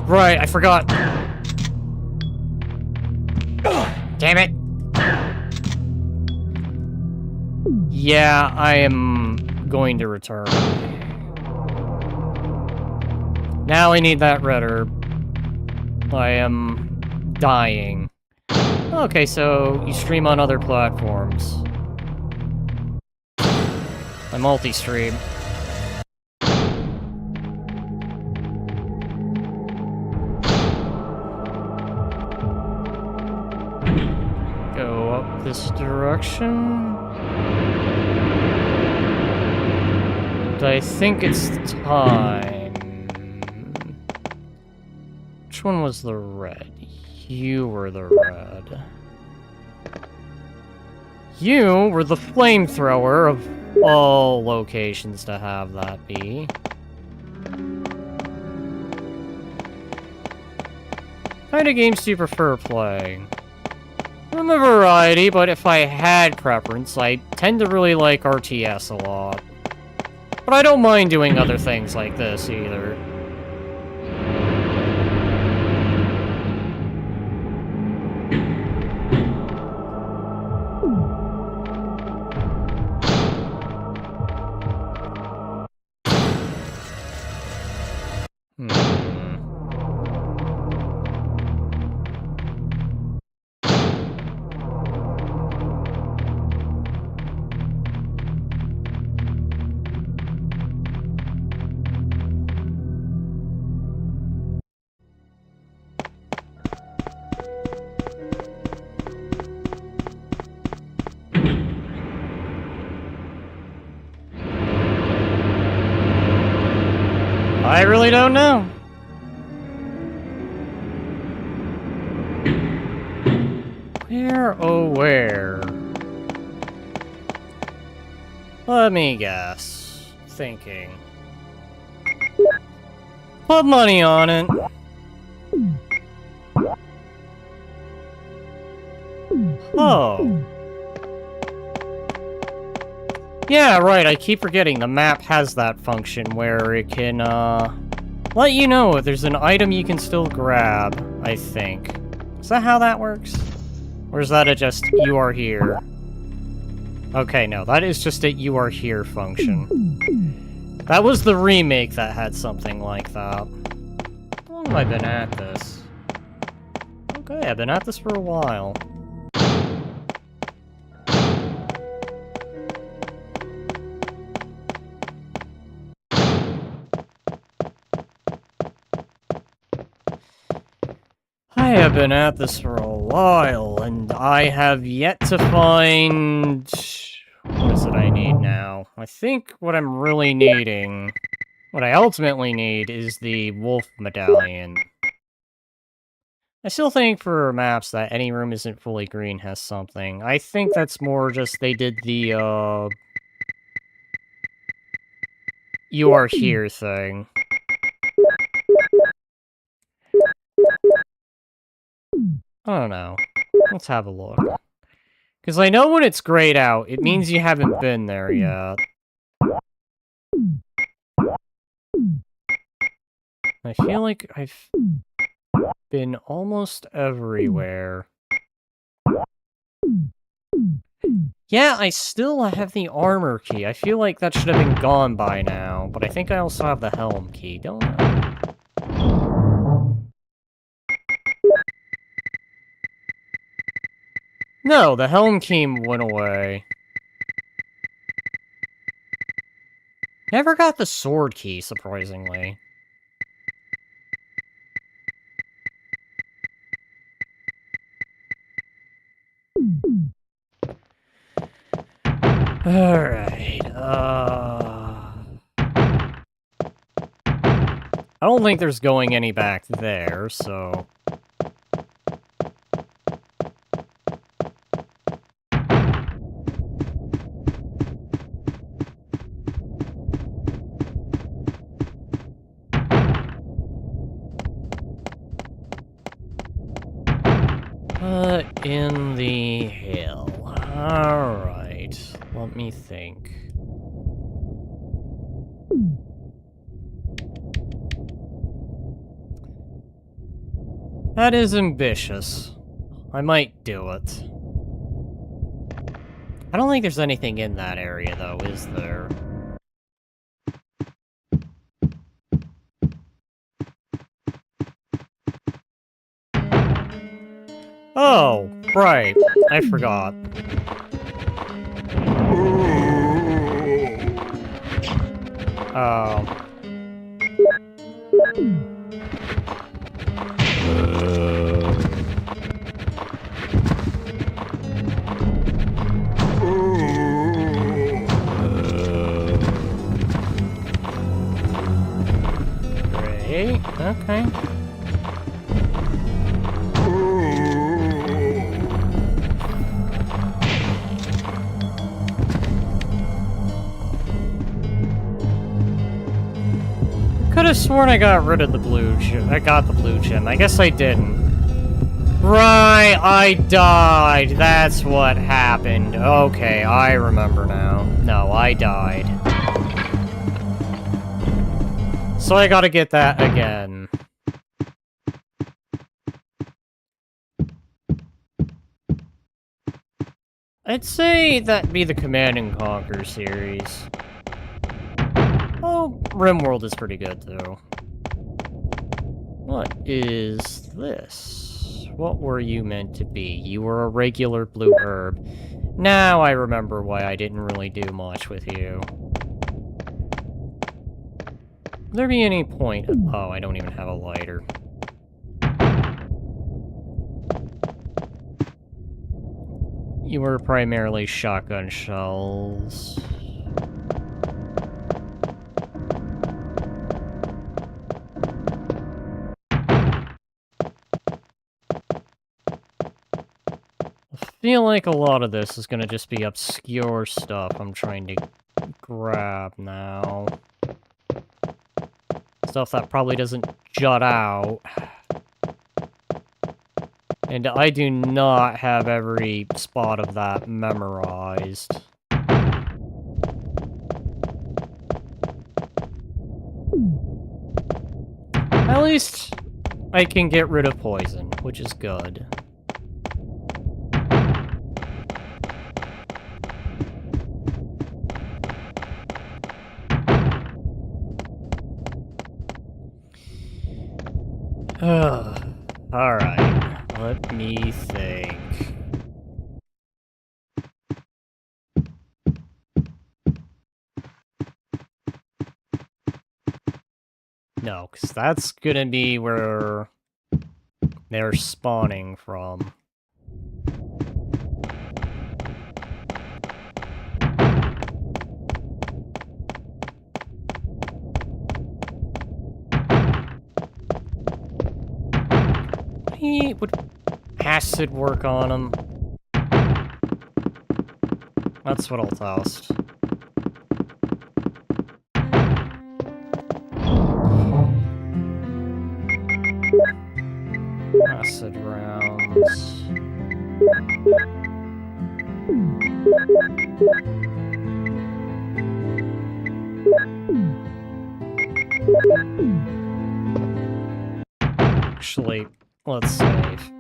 Right, I forgot. Damn it! Yeah, I am going to return. Now I need that red herb. I am dying. Okay, so you stream on other platforms. I multi-stream. Go up this direction. I think it's time. Which one was the red? You were the red. You were the flamethrower of all locations to have that be. What kind of games do you prefer playing? I'm a variety, but if I had preference, I tend to really like RTS a lot. But I don't mind doing other things like this, either. I really don't know. Where, oh where? Let me guess. Thinking. Put money on it. Oh. Yeah, right, I keep forgetting the map has that function where it can, let you know if there's an item you can still grab, I think. Is that how that works? Or is that a just, you are here? Okay, no, that is just a you are here function. That was the remake that had something like that. How long have I been at this? Okay, I've been at this for a while. I have been at this for a while, and I have yet to find... What is it I need now? I think what I'm really needing... What I ultimately need is the wolf medallion. I still think for maps that any room isn't fully green has something. I think that's more just they did the, you are here thing. I don't know. Let's have a look. Because I know when it's grayed out, it means you haven't been there yet. I feel like I've been almost everywhere. Yeah, I still have the armor key. I feel like that should have been gone by now, but I think I also have the helm key, don't I? No, the helm key went away. Never got the sword key, surprisingly. Alright, I don't think there's going any back there, so... in the hill. Alright, let me think. That is ambitious. I might do it. I don't think there's anything in that area, though, is there? Oh, right. I forgot. Oh. Great. Okay. Could have sworn I got rid of the blue gem. I got the blue gem. I guess I didn't. Right, I died. That's what happened. Okay, I remember now. No, I died. So I gotta get that again. I'd say that'd be the Command & Conquer series. Oh, RimWorld is pretty good, too. What is this? What were you meant to be? You were a regular blue herb. Now I remember why I didn't really do much with you. Would there be any point? Oh, I don't even have a lighter. You were primarily shotgun shells. feel like a lot of this is gonna just be obscure stuff I'm trying to grab now. Stuff that probably doesn't jut out. And I do not have every spot of that memorized. At least I can get rid of poison, which is good. Alright, let me think. No, because that's gonna be where they're spawning from. Would acid work on them? That's what I'll toast. Acid rounds. Actually, let's save.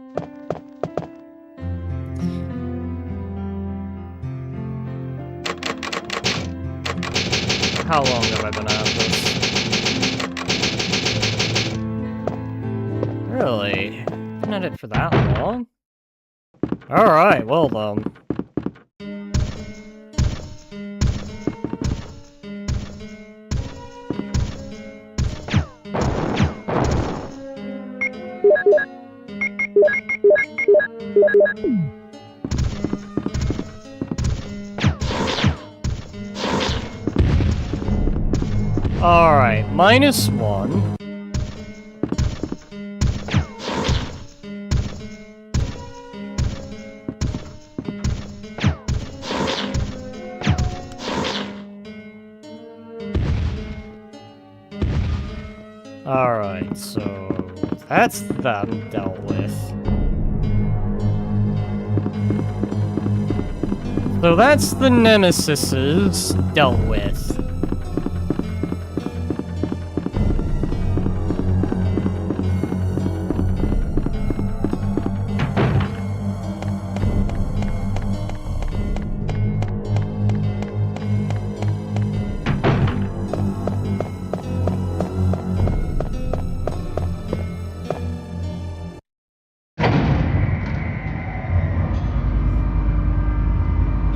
How long have I been at this? Really? Been at it for that long? Alright, well then. Alright, -1. Alright, so that's them dealt with. So that's the nemesises dealt with.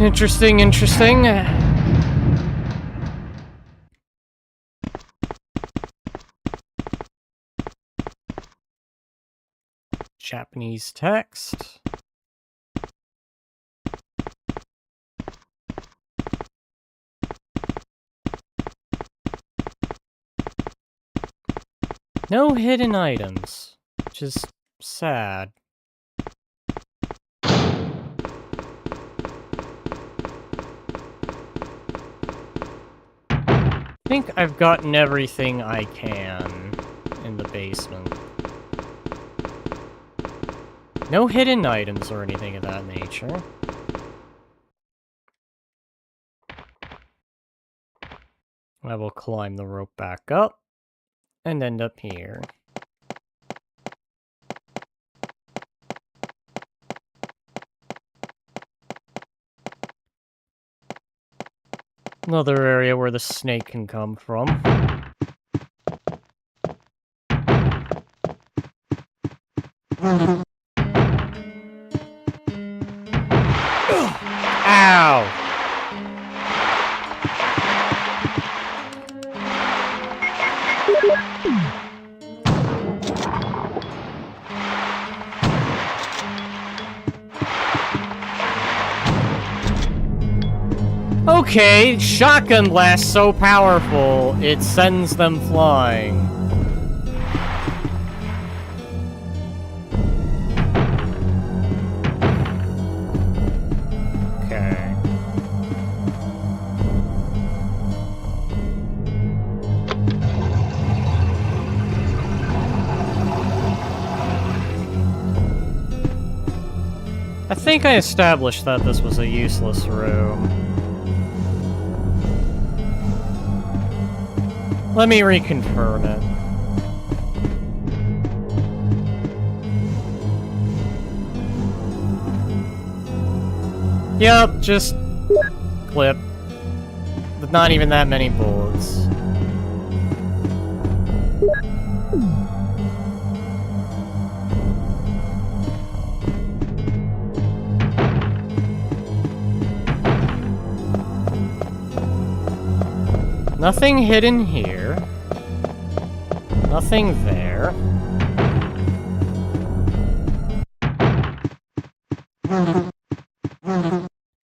Interesting, interesting. Japanese text. No hidden items, which is sad. I think I've gotten everything I can in the basement. No hidden items or anything of that nature. I will climb the rope back up and end up here. Another area where the snake can come from. Ow! Okay, shotgun blast so powerful, it sends them flying. think I established that this was a useless room. Let me reconfirm it. Yep, just clip. But not even that many bullets. Nothing hidden here. Nothing there.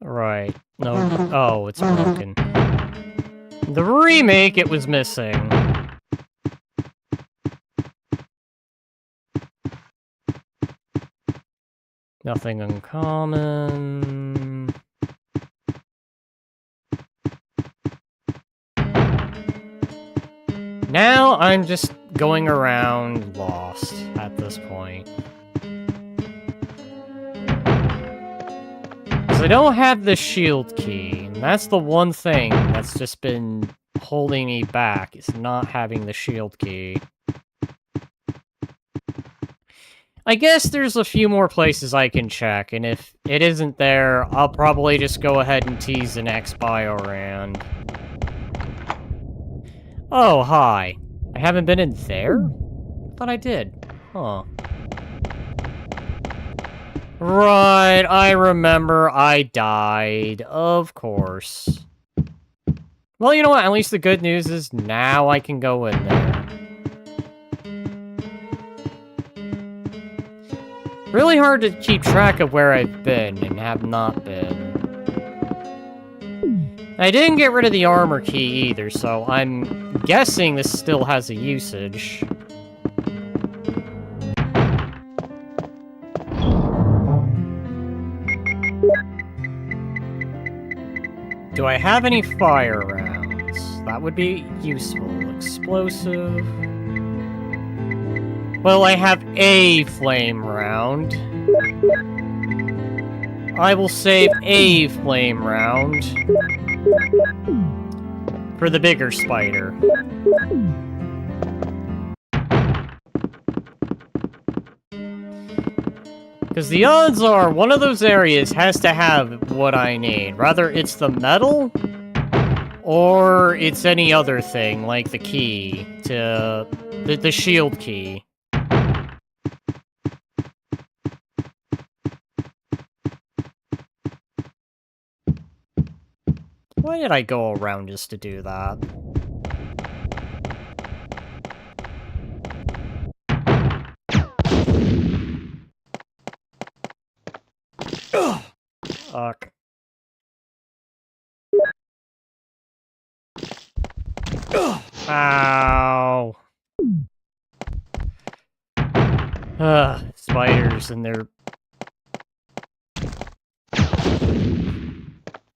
Right. No. Oh, it's broken. The remake, it was missing. Nothing uncommon. Now I'm just going around lost at this point. Because I don't have the shield key, and that's the one thing that's just been holding me back, is not having the shield key. I guess there's a few more places I can check, and if it isn't there, I'll probably just go ahead and tease the next Biorand. Oh, hi. I haven't been in there? Thought I did. Huh. Right, I remember I died. Of course. Well, you know what? At least the good news is now I can go in there. Really hard to keep track of where I've been and have not been. I didn't get rid of the armor key either, so I'm guessing this still has a usage. Do I have any fire rounds? That would be useful. Explosive. Well, I have a flame round. I will save a flame round for the bigger spider. Because the odds are one of those areas has to have what I need. Rather it's the metal, or it's any other thing, like the key to... the shield key. Why did I go around just to do that? Fuck. Ow. Spiders and their...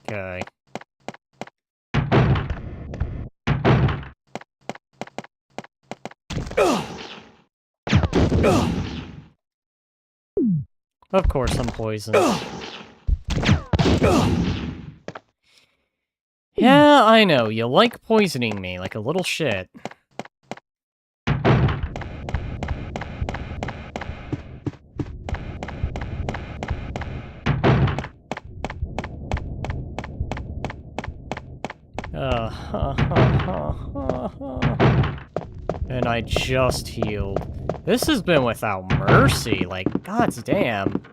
Okay. Of course I'm poisoned. Yeah, I know, you like poisoning me like a little shit. And I just healed. This has been without mercy, like, god's damn.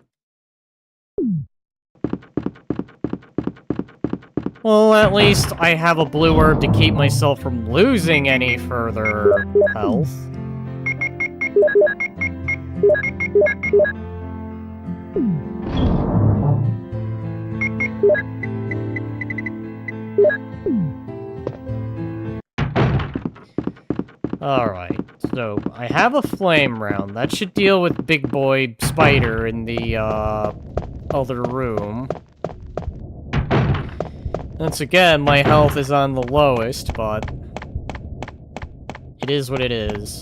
Well, at least I have a blue herb to keep myself from losing any further health. Alright, so I have a flame round. That should deal with Big Boy Spider in the, other room. Once again, my health is on the lowest, but... it is what it is.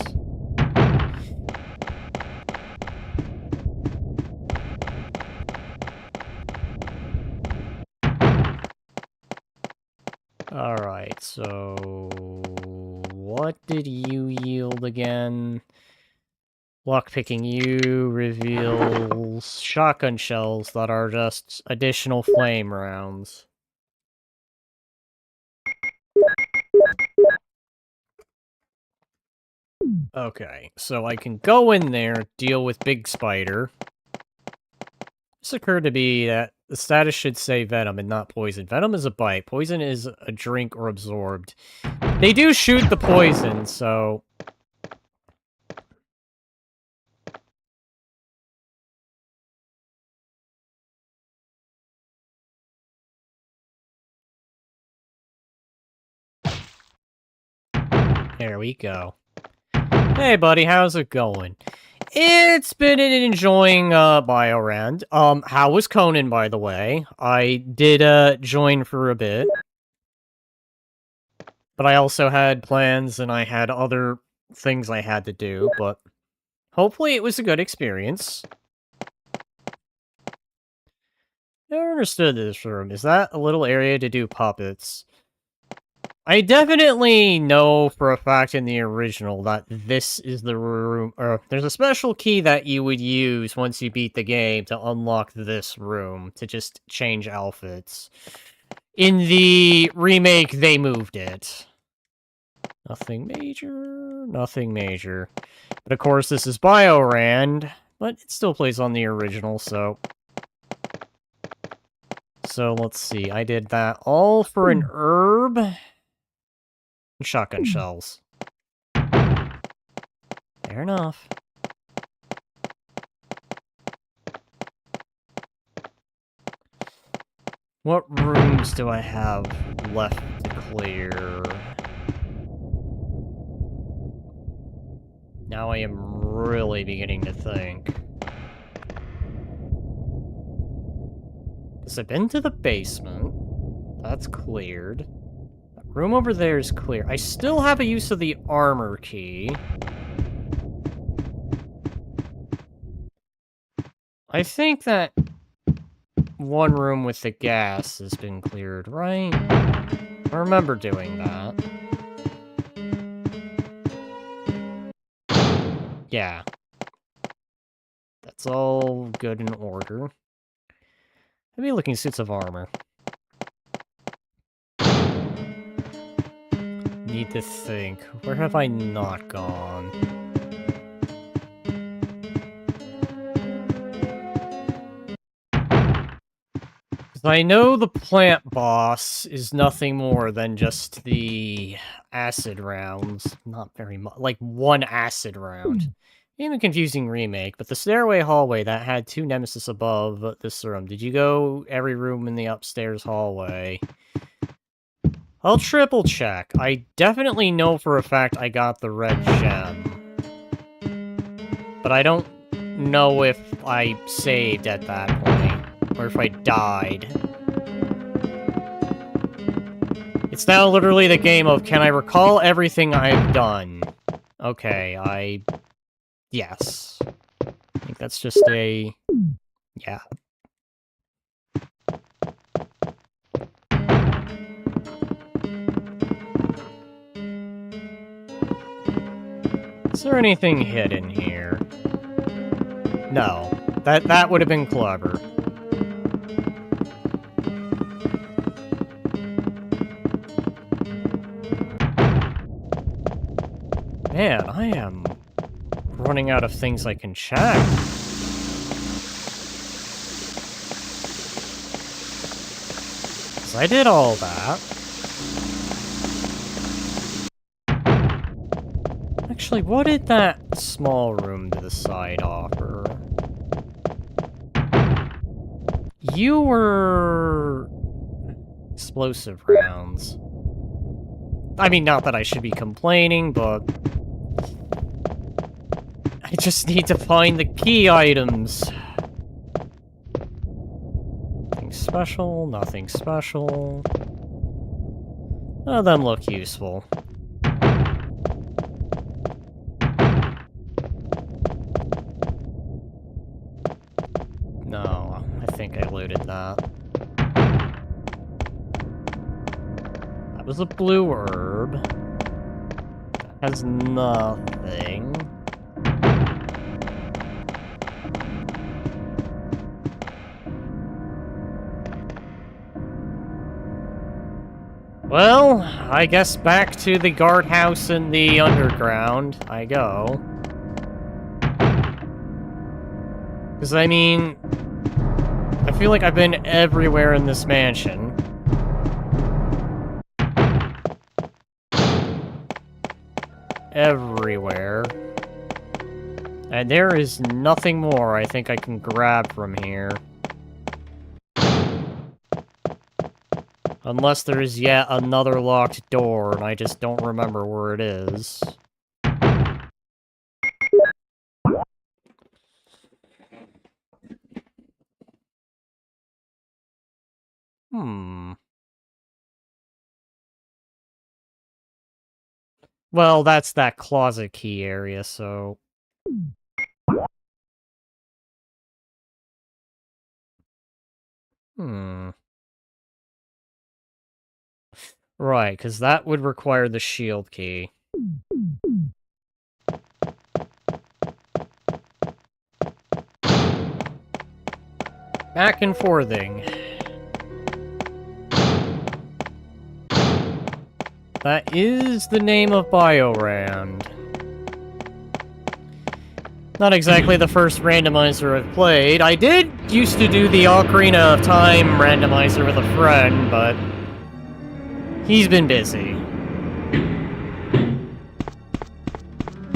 Alright, so... what did you yield again? Lockpicking you reveals shotgun shells that are just additional flame rounds. Okay, so I can go in there, deal with Big Spider. This occurred to be that the status should say venom and not poison. Venom is a bite. Poison is a drink or absorbed. They do shoot the poison, so... there we go. Hey buddy, how's it going? It's been an enjoying Biorand. How was Conan, by the way? I did join for a bit. But I also had plans and I had other things I had to do, but hopefully it was a good experience. Never understood this room. Is that a little area to do puppets? I definitely know for a fact in the original that this is the room, or there's a special key that you would use once you beat the game to unlock this room, to just change outfits. In the remake, they moved it. Nothing major, nothing major. But of course, this is Biorand, but it still plays on the original, so... so, let's see, I did that all for an herb... shotgun shells. Fair enough. What rooms do I have left to clear? Now I am really beginning to think. Because I've been to the basement. That's cleared. Room over there is clear. I still have a use of the armor key. I think that one room with the gas has been cleared, right? I remember doing that. Yeah. That's all good in order. Heavy looking suits of armor. Need to think. Where have I not gone? I know the plant boss is nothing more than just the acid rounds. Not very much. Like, one acid round. Even a confusing remake, but the stairway hallway that had 2 nemesis above this room. Did you go every room in the upstairs hallway? I'll triple check. I definitely know for a fact I got the red gem. But I don't know if I saved at that point, or if I died. It's now literally the game of, can I recall everything I've done? Okay, yes. I think that's just a... yeah. Is there anything hidden here? No. That would have been clever. Man, I am running out of things I can check. 'Cause I did all that. Actually, what did that small room to the side offer? You were... explosive rounds. I mean, not that I should be complaining, but... I just need to find the key items. Nothing special, nothing special. None of them look useful. No, I think I looted that. That was a blue herb. That has nothing. Well, I guess back to the guardhouse in the underground I go. Because, I mean, I feel like I've been everywhere in this mansion. Everywhere. And there is nothing more I think I can grab from here. Unless there is yet another locked door, and I just don't remember where it is. Well, that's that closet key area, so... Right, because that would require the shield key. Back and forthing. That is the name of Biorand. Not exactly the first randomizer I've played. I did used to do the Ocarina of Time randomizer with a friend, but he's been busy.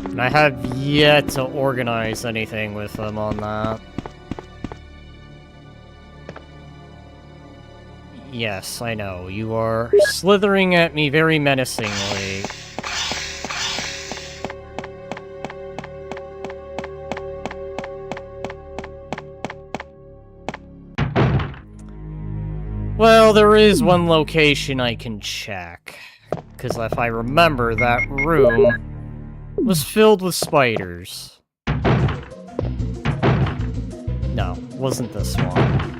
And I have yet to organize anything with him on that. Yes, I know. You are slithering at me very menacingly. Well, there is one location I can check. Because if I remember, that room was filled with spiders. No, wasn't this one.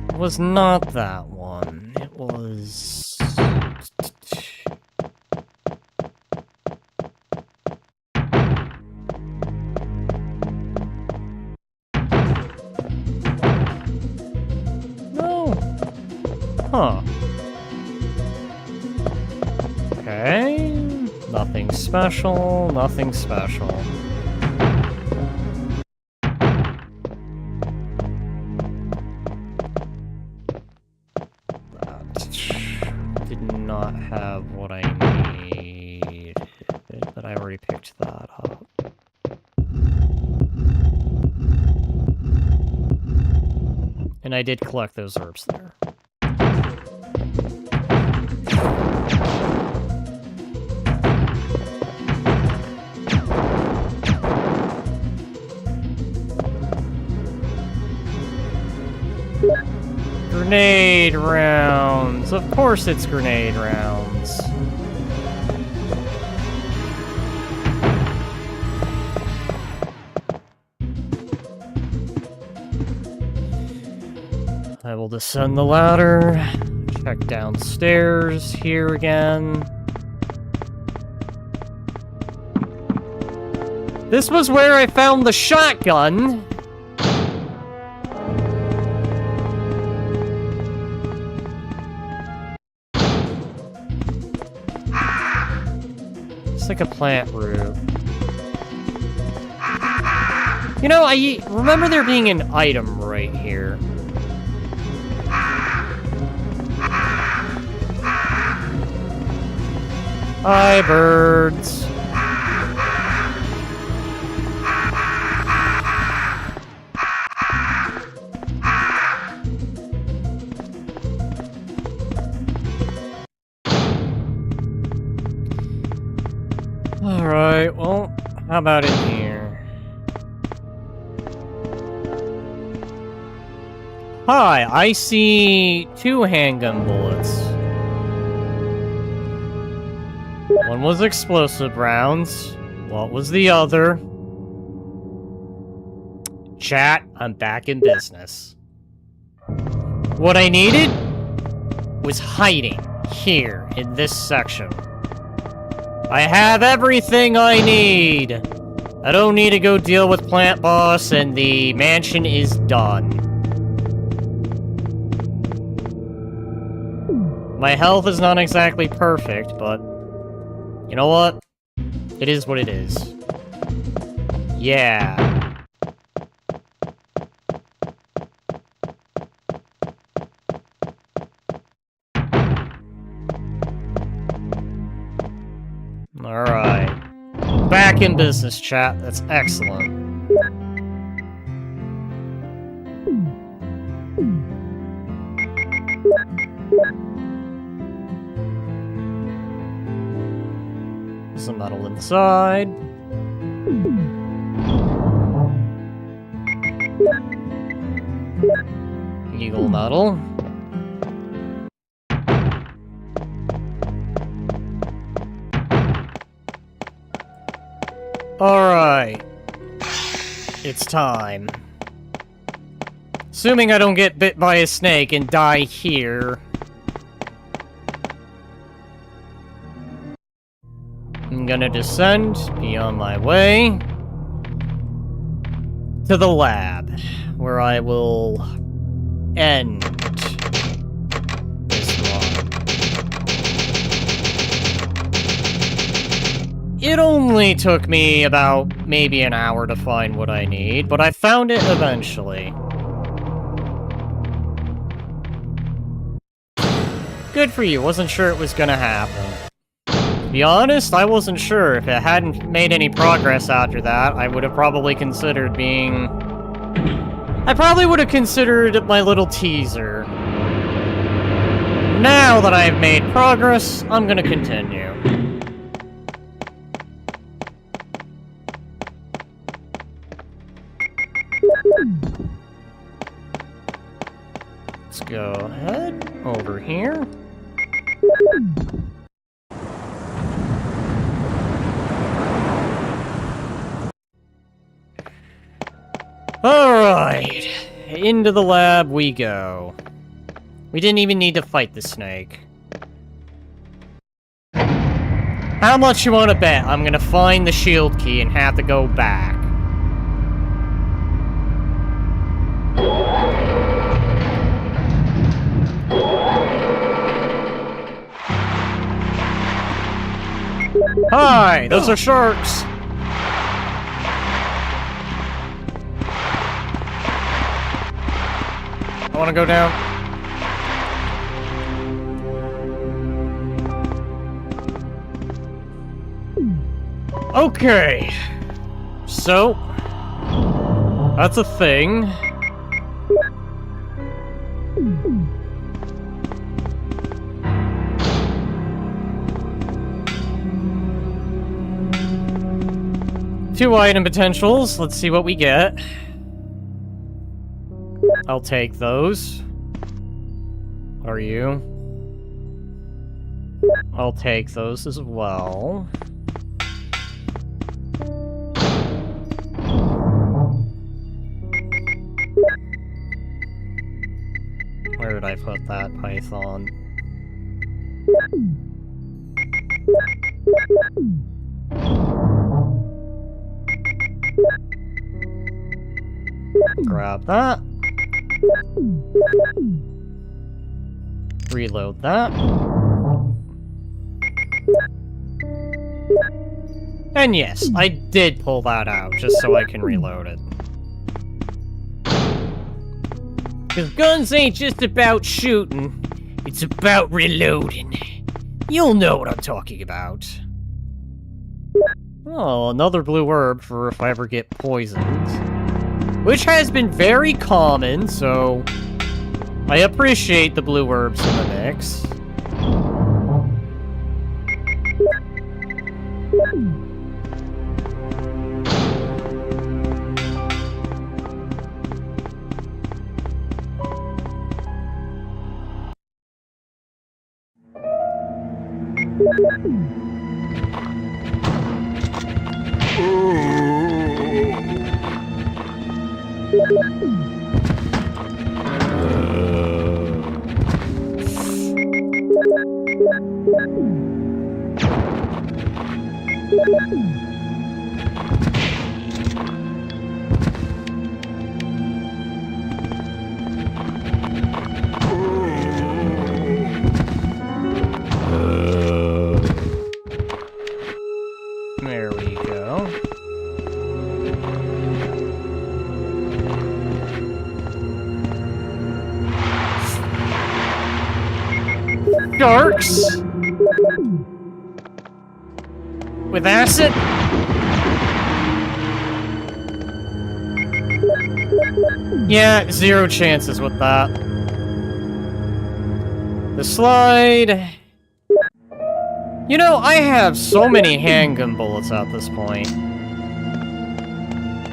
It was not that one. It was... No. Huh. Okay. Nothing special, nothing special. Not have what I need, but I already picked that up. And I did collect those herbs there. Grenade rounds! Of course it's grenade rounds. I will descend the ladder, check downstairs here again. This was where I found the shotgun! It's like a plant root. You know, I remember there being an item right here. Hi, birds. Alright, well, how about in here? Hi, I see 2 handgun bullets. One was explosive rounds. What was the other? Chat, I'm back in business. What I needed was hiding here in this section. I have everything I need. I don't need to go deal with Plant Boss, and the mansion is done. My health is not exactly perfect, but you know what? It is what it is. Yeah. Alright. Back in business, chat. That's excellent. Some metal inside. Eagle metal. Alright. It's time. Assuming I don't get bit by a snake and die here. I'm gonna descend, be on my way to the lab, where I will end this one. It only took me about maybe an hour to find what I need, but I found it eventually. Good for you, wasn't sure it was gonna happen. To be honest, I wasn't sure. If it hadn't made any progress after that, I would have probably considered being... I probably would have considered my little teaser. Now that I've made progress, I'm gonna continue. Let's go ahead, over here. Alright, into the lab we go. We didn't even need to fight the snake. How much you want to bet I'm gonna find the shield key and have to go back? Hi, those are sharks. I want to go down. Okay. So, that's a thing. Two item potentials. Let's see what we get. I'll take those. Are you? I'll take those as well. Where did I put that python? Grab that. Reload that. And yes, I did pull that out, just so I can reload it. Because guns ain't just about shooting, it's about reloading. You'll know what I'm talking about. Oh, another blue herb for if I ever get poisoned. Which has been very common, so I appreciate the blue herbs in the mix. you go. Sharks? With acid? Yeah, 0 chances with that. The slide... You know, I have so many handgun bullets at this point.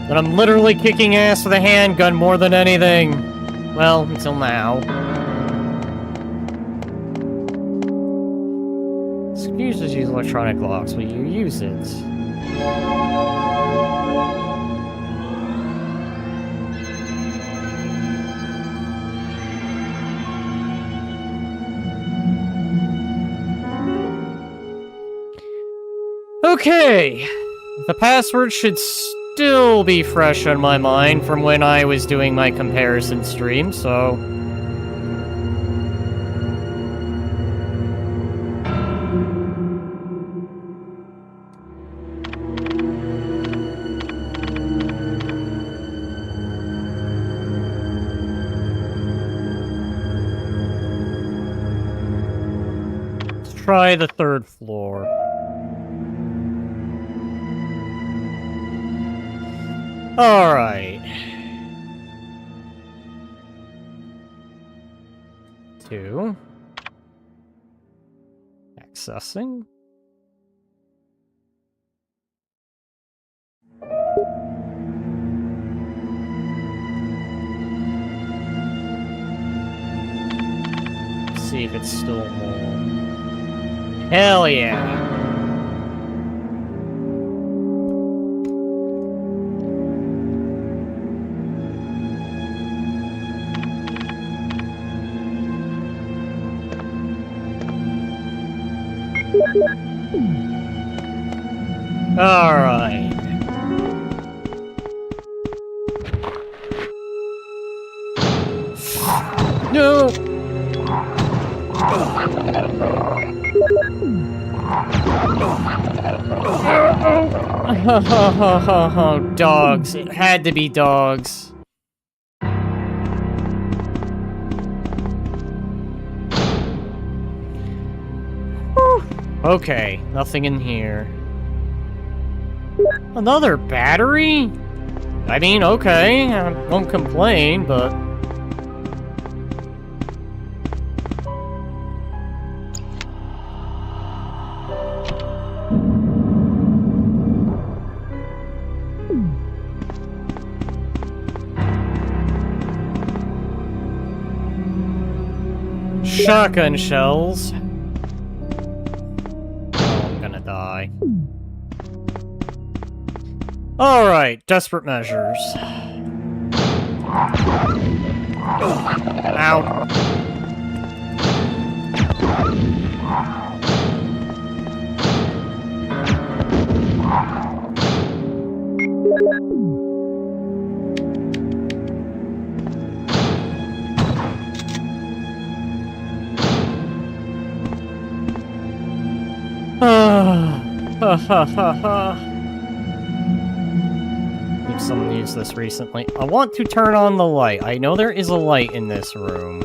That I'm literally kicking ass with a handgun more than anything. Well, until now. Users use electronic locks, will you use it? Okay, the password should still be fresh on my mind from when I was doing my comparison stream, so... Let's try the 3rd floor. Alright. 2. Accessing. See if it's still more. Hell yeah. All right. No. Dogs. It had to be dogs. Whew. Okay, nothing in here. Another battery? I mean, okay, I won't complain, but... Shotgun shells. Oh, I'm gonna die. Alright, desperate measures. Ow. Someone used this recently. I want to turn on the light. I know there is a light in this room.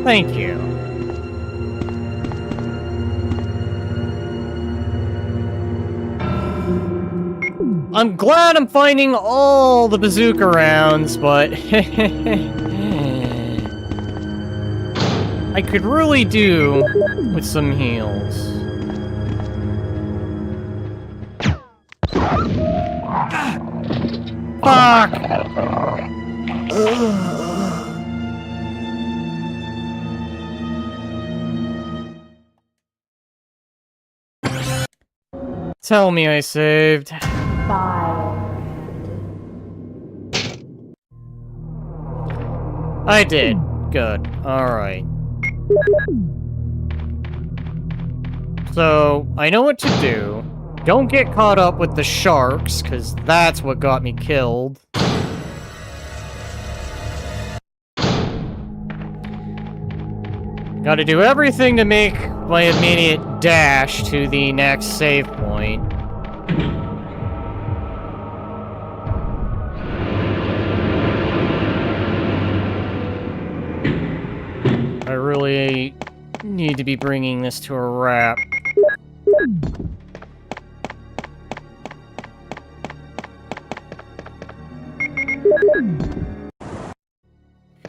Thank you. I'm glad I'm finding all the bazooka rounds, but... I could really do with some heals. Fuck! Tell me I saved. I did. Good. Alright. So, I know what to do. Don't get caught up with the sharks, because that's what got me killed. Gotta do everything to make my immediate dash to the next save point. I really need to be bringing this to a wrap.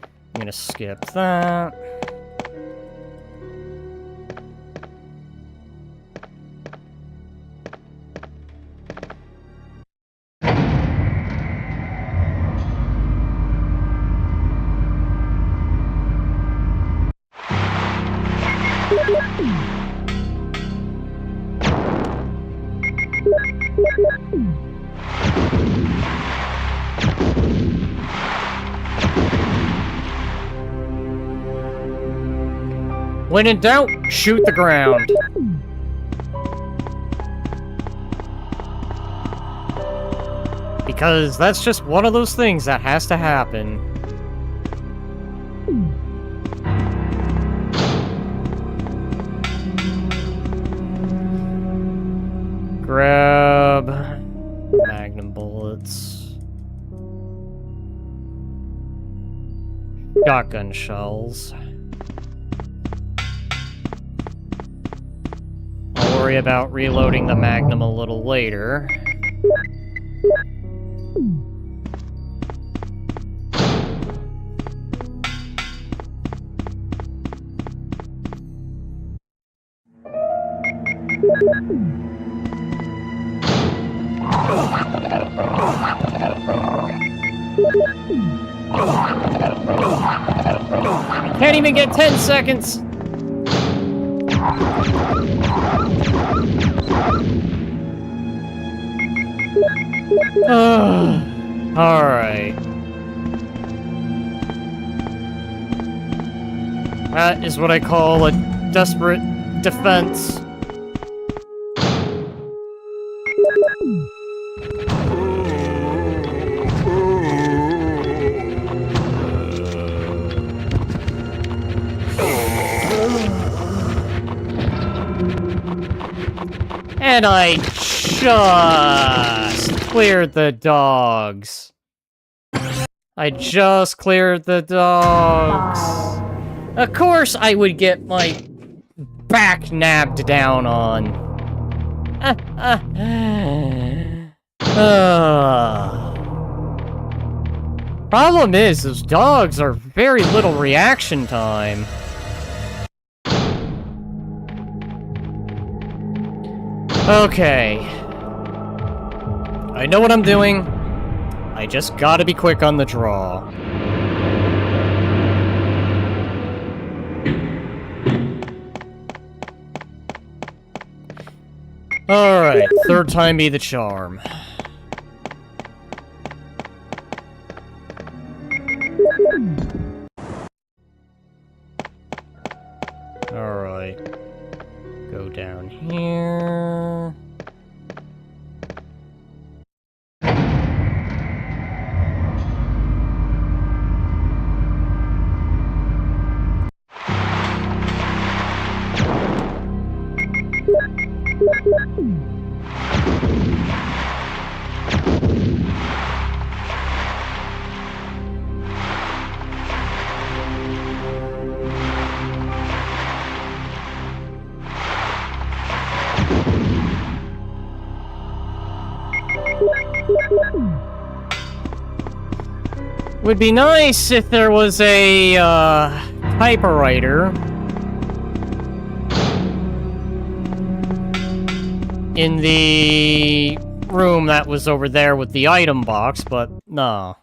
I'm gonna skip that. When in doubt, shoot the ground. Because that's just one of those things that has to happen. Grab magnum bullets. Shotgun shells. I'll worry about reloading the magnum a little later. Can't even get 10 seconds! Alright. That is what I call a desperate defense. And I just cleared the dogs. I just cleared the dogs. Of course I would get my back nabbed down on. Problem is, those dogs are very little reaction time. Okay. I know what I'm doing. I just gotta be quick on the draw. Alright, third time be the charm. Alright. Go down here. Would be nice if there was a typewriter in the room that was over there with the item box, but no.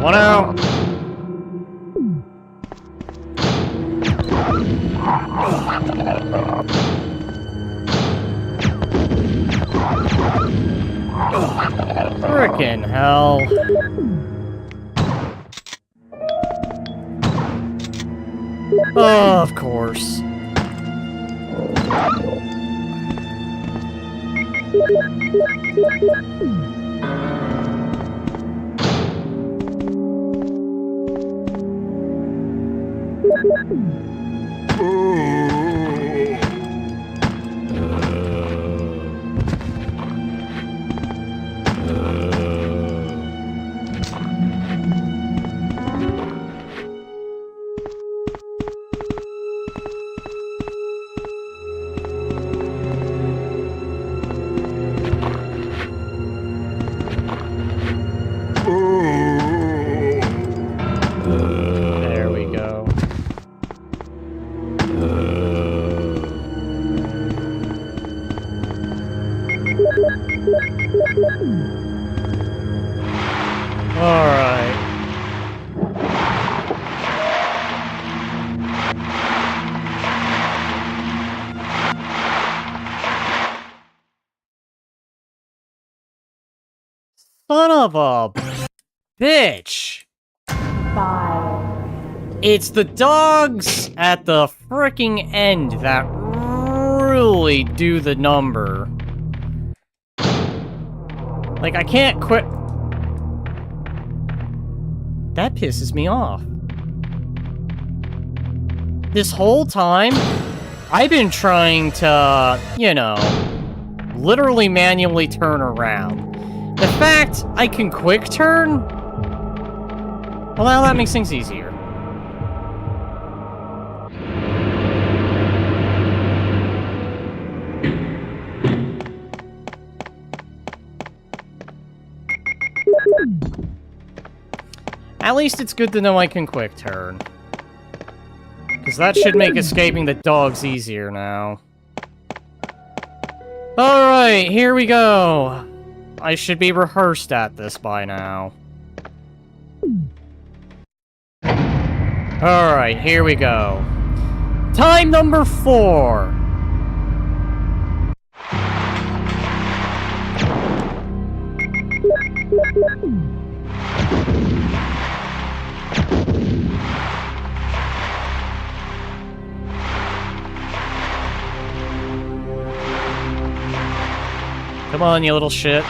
That one out. Frickin' hell. Oh, of course. There we go. All right. Son of a bitch. It's the dogs at the fricking end that really do the number. Like, I can't quit. That pisses me off. This whole time, I've been trying to, you know, literally manually turn around. The fact I can quick turn, well, now that makes things easier. At least it's good to know I can quick turn. Because that should make escaping the dogs easier now. Alright, here we go. I should be rehearsed at this by now. Alright, here we go. Time number 4. Come on, you little shit.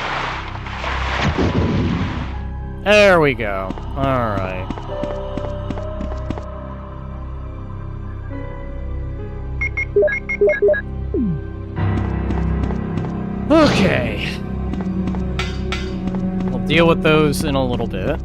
There we go. Alright. Okay. We'll deal with those in a little bit.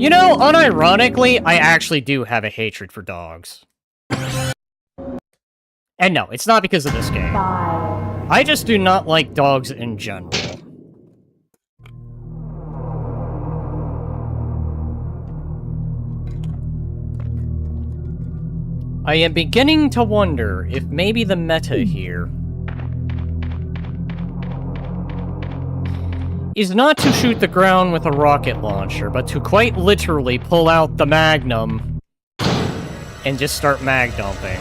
You know, unironically, I actually do have a hatred for dogs. And no, it's not because of this game. I just do not like dogs in general. I am beginning to wonder if maybe the meta here is not to shoot the ground with a rocket launcher, but to quite literally pull out the Magnum and just start mag dumping.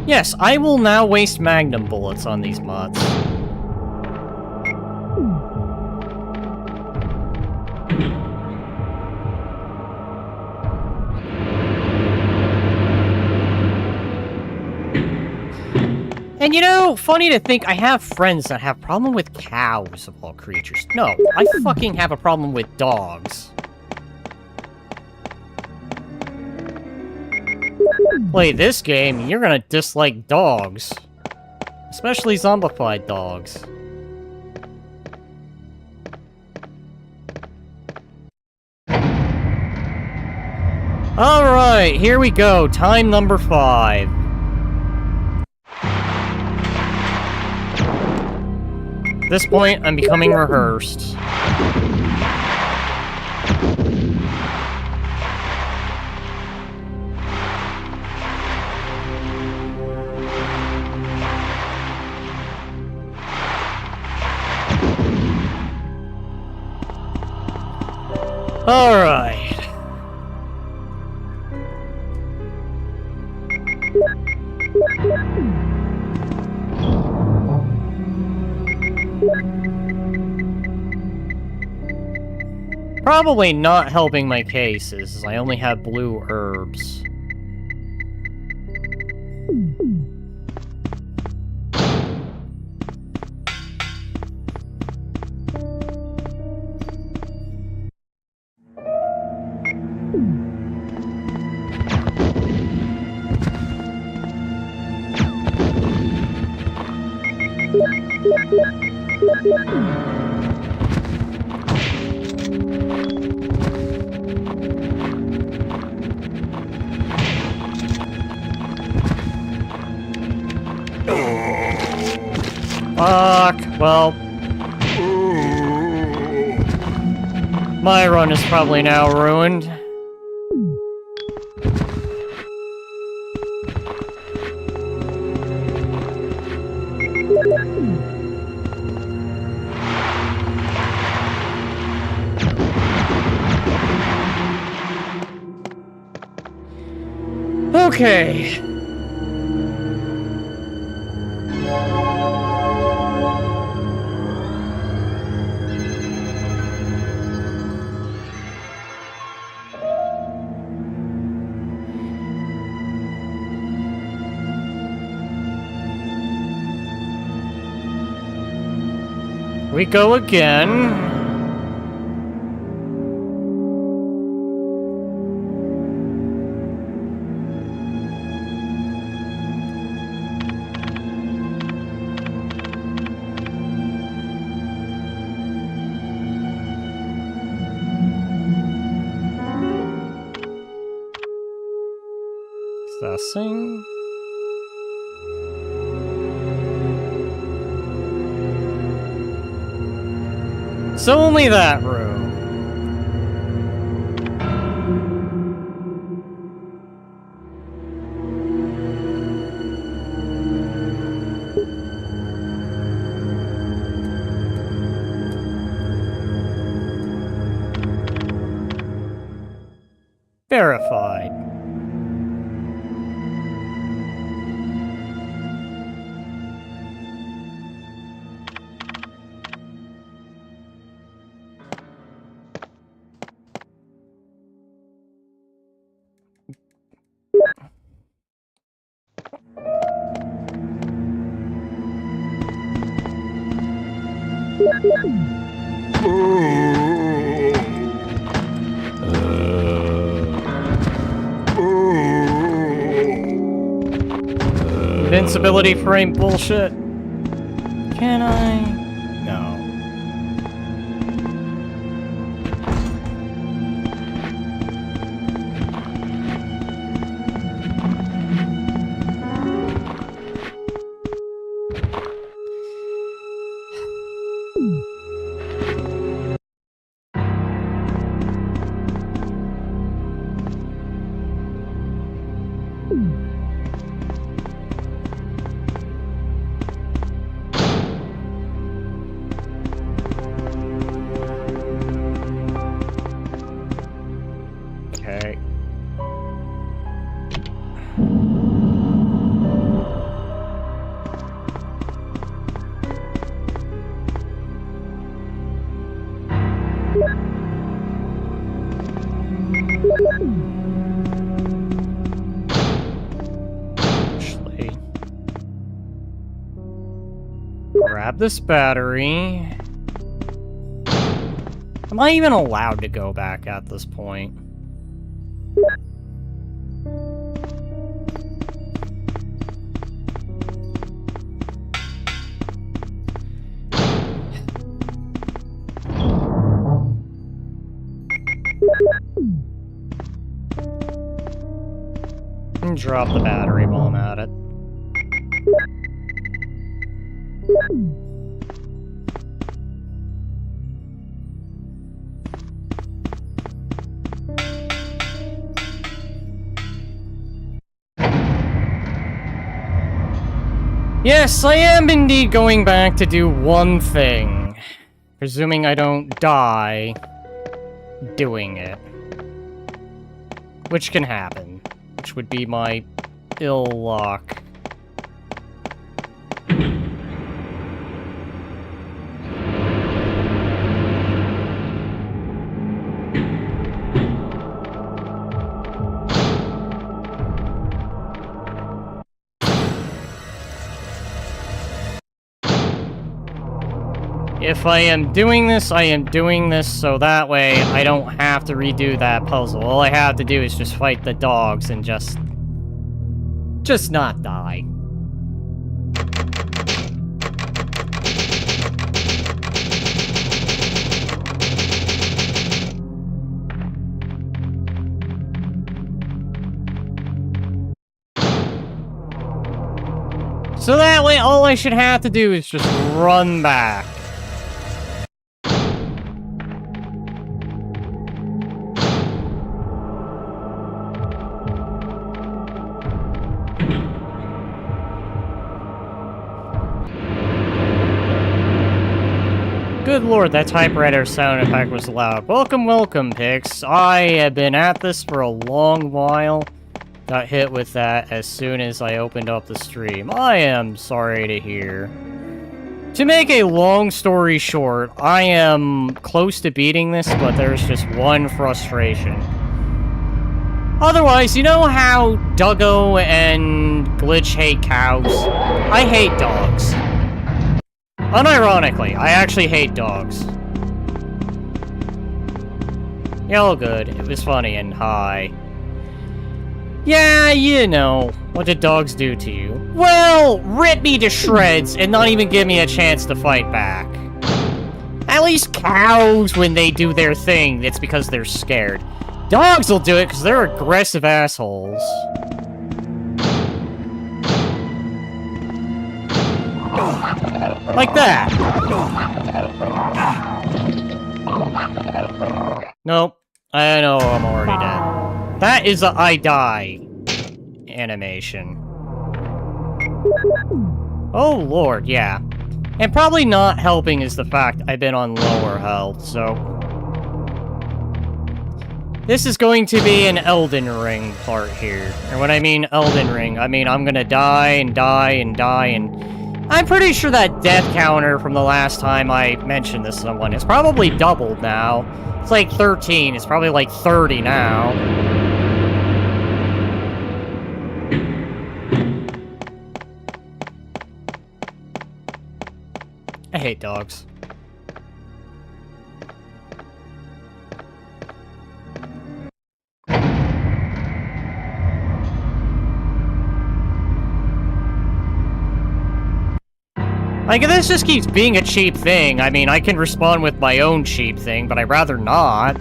Yes, I will now waste Magnum bullets on these mods. And you know, funny to think, I have friends that have problem with cows of all creatures. No, I fucking have a problem with dogs. Play this game, you're gonna dislike dogs. Especially zombified dogs. Alright, here we go. Time number 5. At this point, I'm becoming rehearsed. All right. Probably not helping my cases, as I only have blue herbs. Fuck, well... my run is probably now ruined. Okay. We go again. Assessing. So only that room. Verified. Invincibility frame bullshit. Can I? No. Okay. Actually, grab this battery. Am I even allowed to go back at this point? And drop the battery while I'm at it. Yes, I am indeed going back to do one thing. Presuming I don't die doing it. Which can happen. Which would be my ill luck. If I am doing this, I am doing this so that way I don't have to redo that puzzle. All I have to do is just fight the dogs and just not die. So that way, all I should have to do is just run back. Good lord, that typewriter sound effect was loud. Welcome, welcome, Pix. I have been at this for a long while. Got hit with that as soon as I opened up the stream. I am sorry to hear. To make a long story short, I am close to beating this, but there's just one frustration. Otherwise, you know how Duggo and Glitch hate cows? I hate dogs. Unironically, I actually hate dogs. Yeah, all good. It was funny and hi. Yeah, you know. What did dogs do to you? Well, rip me to shreds and not even give me a chance to fight back. At least cows, when they do their thing, it's because they're scared. Dogs will do it because they're aggressive assholes. Like that. Nope. I know I'm already dead. That is a I die animation. Oh lord, yeah. And probably not helping is the fact I've been on lower health, so... This is going to be an Elden Ring part here. And when I mean Elden Ring, I mean I'm gonna die and die and die and... I'm pretty sure that death counter from the last time I mentioned this to someone is probably doubled now. It's like 13, it's probably like 30 now. I hate dogs. Like, this just keeps being a cheap thing. I mean, I can respond with my own cheap thing, but I'd rather not.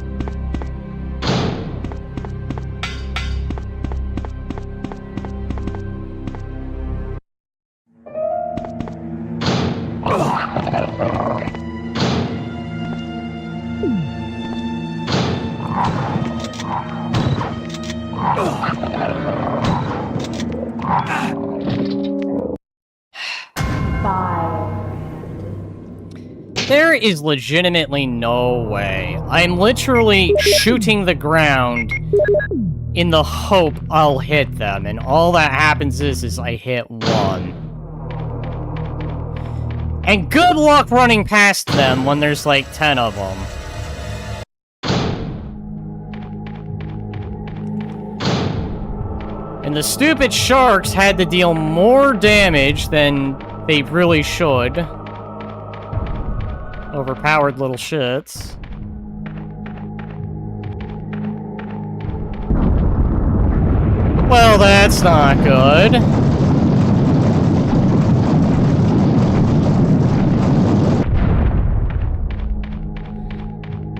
There is legitimately no way. I'm literally shooting the ground in the hope I'll hit them, and all that happens is I hit one. And good luck running past them when there's like 10 of them. And the stupid sharks had to deal more damage than they really should. Overpowered little shits. Well, that's not good.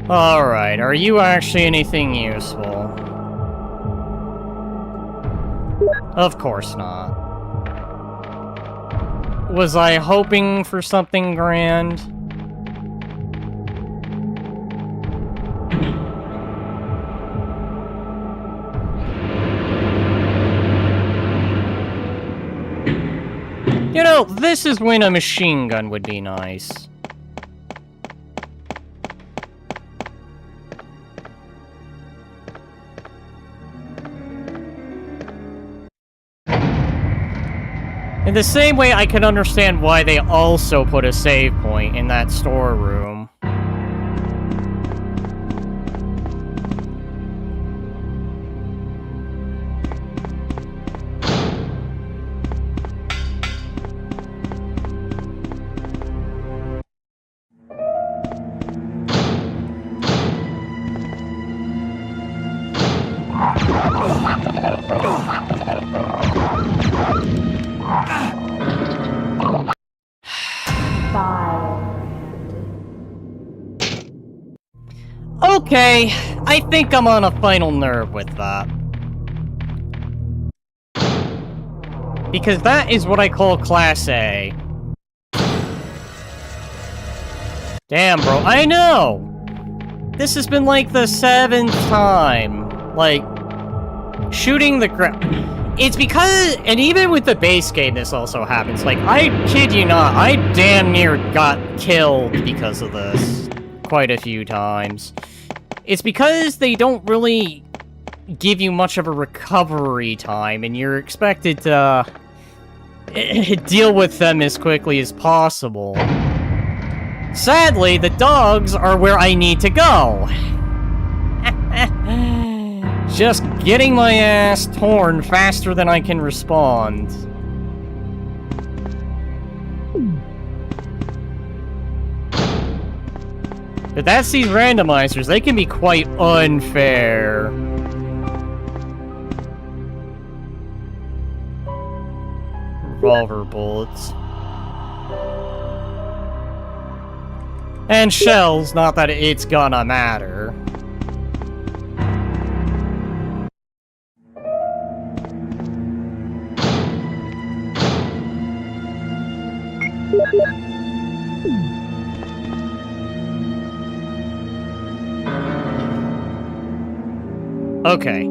Alright, are you actually anything useful? Of course not. Was I hoping for something grand? You know Well, this is when a machine gun would be nice. In the same way, I can understand why they also put a save point in that storeroom. Okay, I think I'm on a final nerve with that. Because that is what I call Class A. Damn, bro, I know! This has been like the 7th time. Like, shooting the crap. It's because, and even with the base game this also happens. Like, I kid you not, I damn near got killed because of this. Quite a few times. It's because they don't really give you much of a recovery time, and you're expected to deal with them as quickly as possible. Sadly, the dogs are where I need to go. Just getting my ass torn faster than I can respond. But that's these randomizers, they can be quite unfair. Revolver bullets. And shells, not that it's gonna matter. Okay.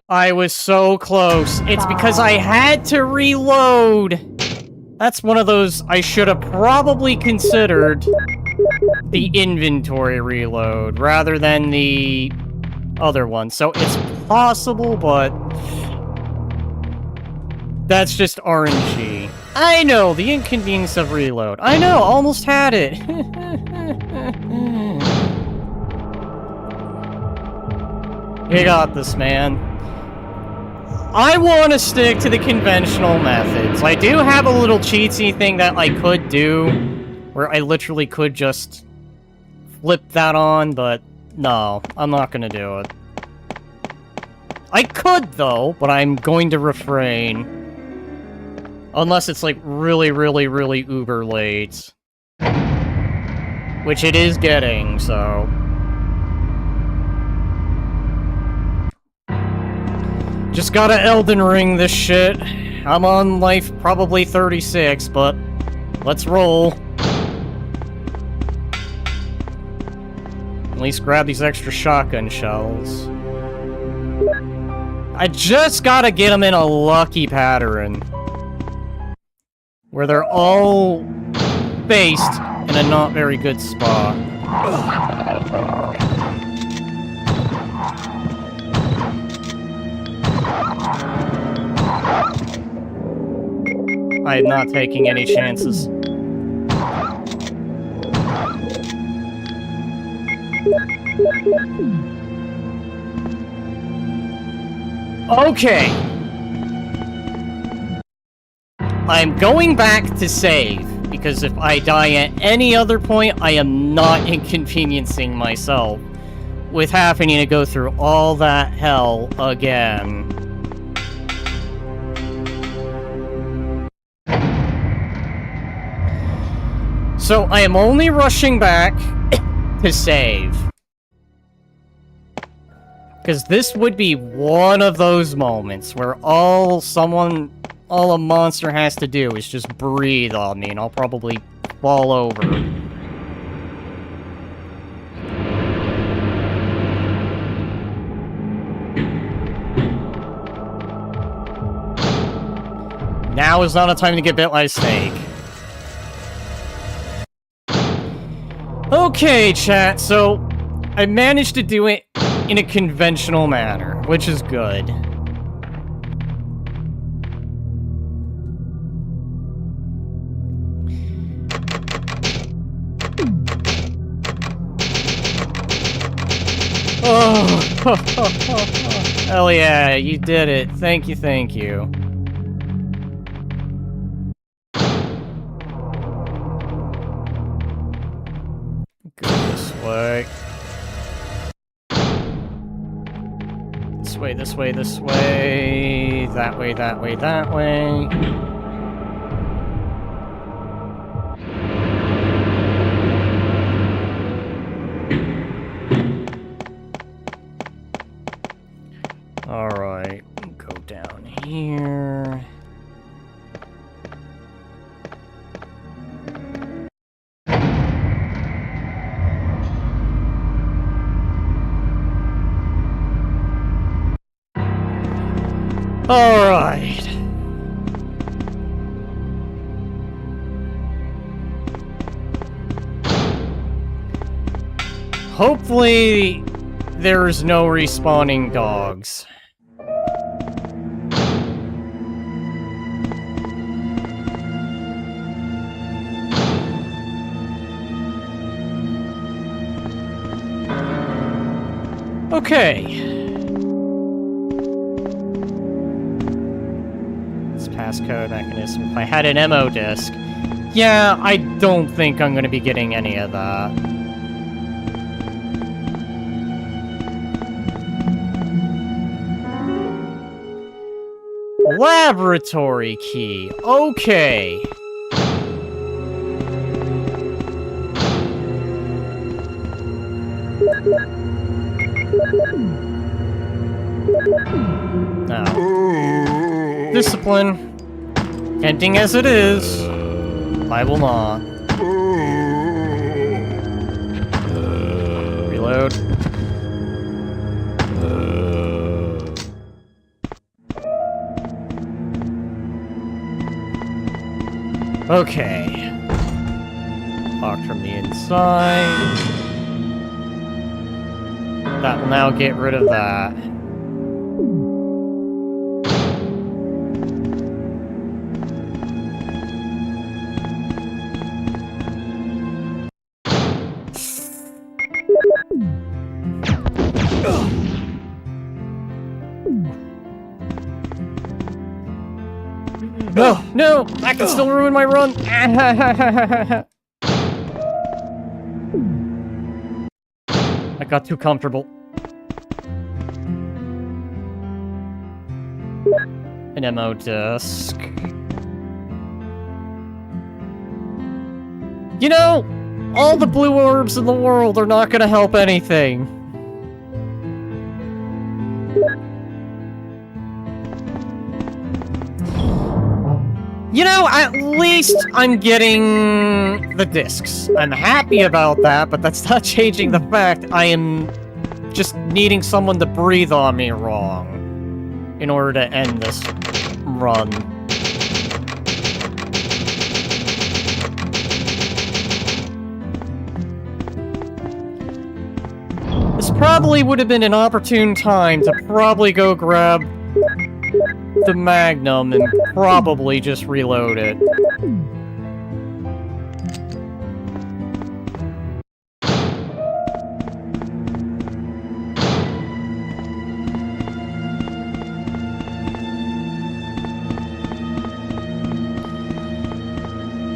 I was so close. It's because I had to reload. That's one of those I should have probably considered the inventory reload rather than the other one. So it's possible, but that's just RNG. I know, the inconvenience of reload. I know, almost had it. You got this, man. I want to stick to the conventional methods. I do have a little cheatsy thing that I could do, where I literally could just flip that on, but no, I'm not gonna do it. I could, though, but I'm going to refrain. Unless it's, like, really, really, really uber late. Which it is getting, so... Just gotta Elden Ring this shit. I'm on life probably 36, but let's roll. At least grab these extra shotgun shells. I just gotta get them in a lucky pattern. Where they're all based in a not very good spot. I am not taking any chances. Okay. I'm going back to save, because if I die at any other point, I am not inconveniencing myself with having to go through all that hell again. So I am only rushing back to save. Because this would be one of those moments where all a monster has to do is just breathe on me, and I'll probably fall over. Now is not a time to get bit by a snake. Okay, chat, so I managed to do it in a conventional manner, which is good. Oh, hell yeah, you did it. Thank you, thank you. Go this way. This way, this way, this way. That way, that way, that way. Alright, go down here. Alright. Hopefully, there's no respawning dogs. Okay. This passcode mechanism. If I had an MO disc. Yeah, I don't think I'm gonna be getting any of that. Laboratory key. Okay. Now, discipline. Tempting as it is, I will not. Reload. Okay. Locked from the inside. That will now get rid of that. No, no! That can still ruin my run! I got too comfortable. An MO disc. You know, all the blue orbs in the world are not gonna help anything. You know, at least I'm getting the discs. I'm happy about that, but that's not changing the fact I am just needing someone to breathe on me wrong in order to end this run. This probably would have been an opportune time to probably go grab the Magnum and probably just reload it.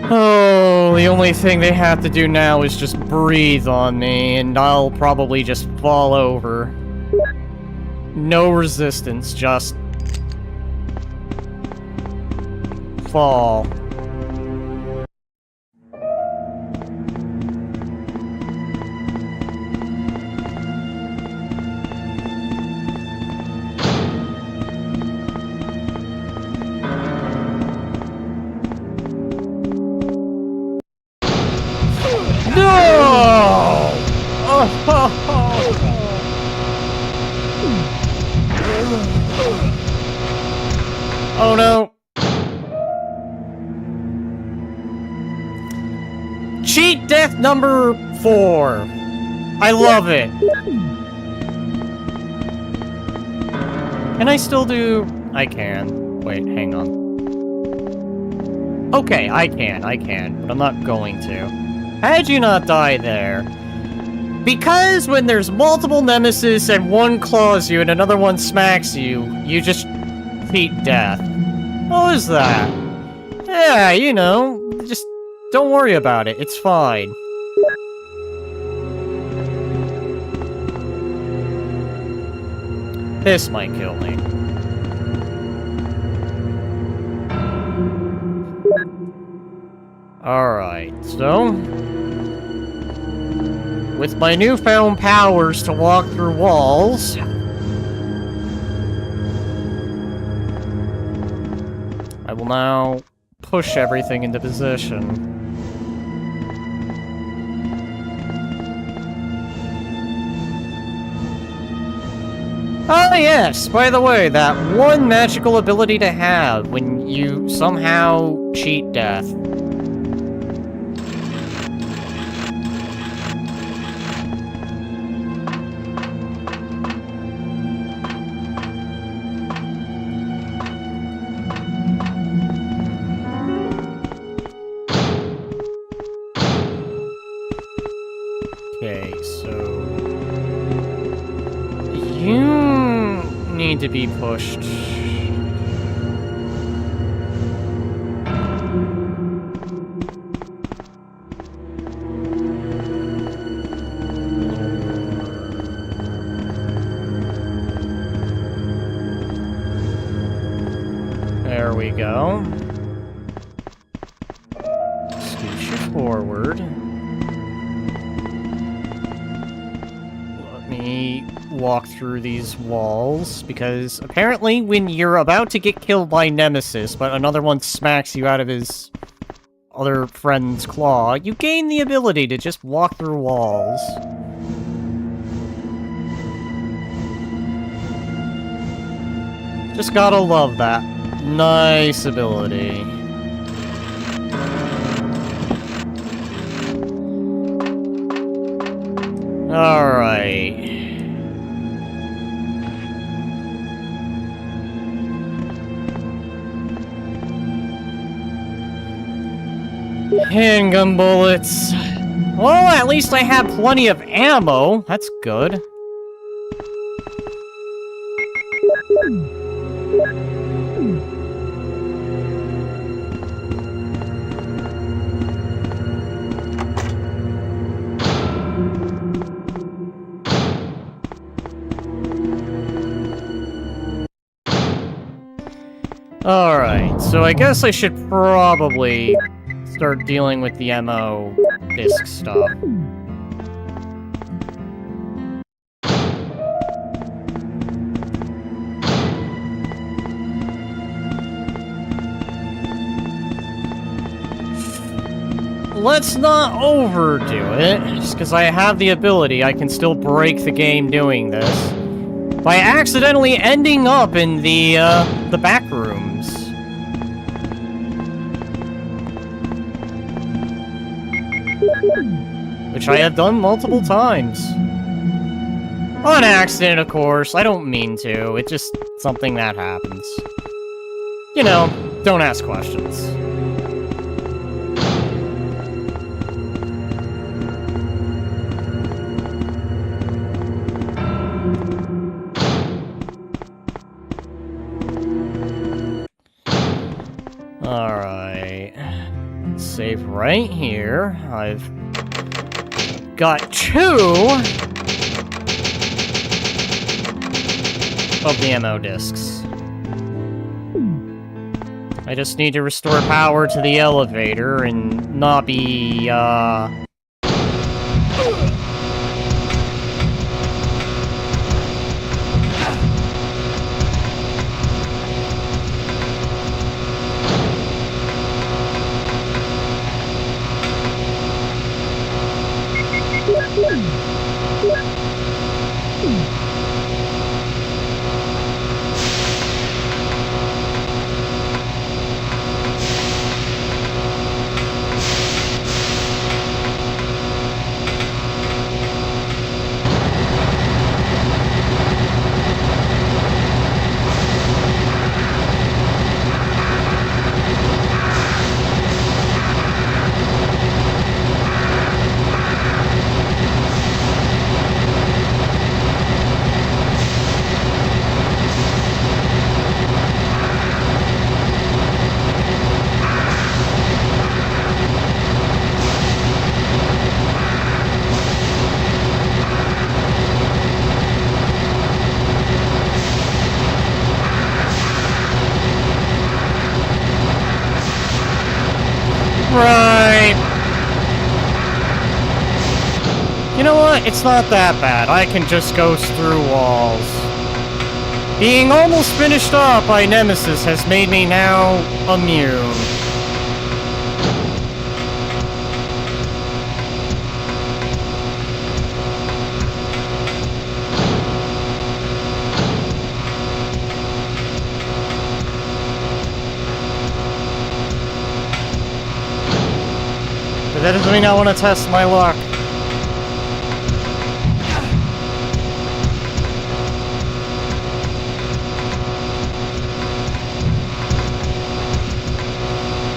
Oh, the only thing they have to do now is just breathe on me, and I'll probably just fall over. No resistance, just fall. No! Oh no. Cheat death number 4. I love it. Can I still do... I can. Wait, hang on. Okay, I can, but I'm not going to. How'd you not die there? Because when there's multiple nemesis and one claws you and another one smacks you, you just cheat death. What was that? Yeah, you know, just don't worry about it, it's fine. This might kill me. Alright, so... with my newfound powers to walk through walls... I will now push everything into position. Oh yes, by the way, that one magical ability to have when you somehow cheat death. Okay, so... you need to be pushed. There we go. Scooch you forward. Let me walk through these walls, because apparently when you're about to get killed by Nemesis, but another one smacks you out of his other friend's claw, you gain the ability to just walk through walls. Just gotta love that. Nice ability. Alright. Handgun bullets. Well, at least I have plenty of ammo. That's good. Alright, so I guess I should probably start dealing with the ammo disc stuff. Let's not overdo it. Just because I have the ability, I can still break the game doing this. By accidentally ending up in the back rooms. Which I have done multiple times. On accident, of course. I don't mean to. It's just something that happens. You know, don't ask questions. Alright. Save right here. I've got 2 of the ammo discs. I just need to restore power to the elevator and not be, Right. You know what? It's not that bad. I can just go through walls. Being almost finished off by Nemesis has made me now immune. But that doesn't mean I want to test my luck.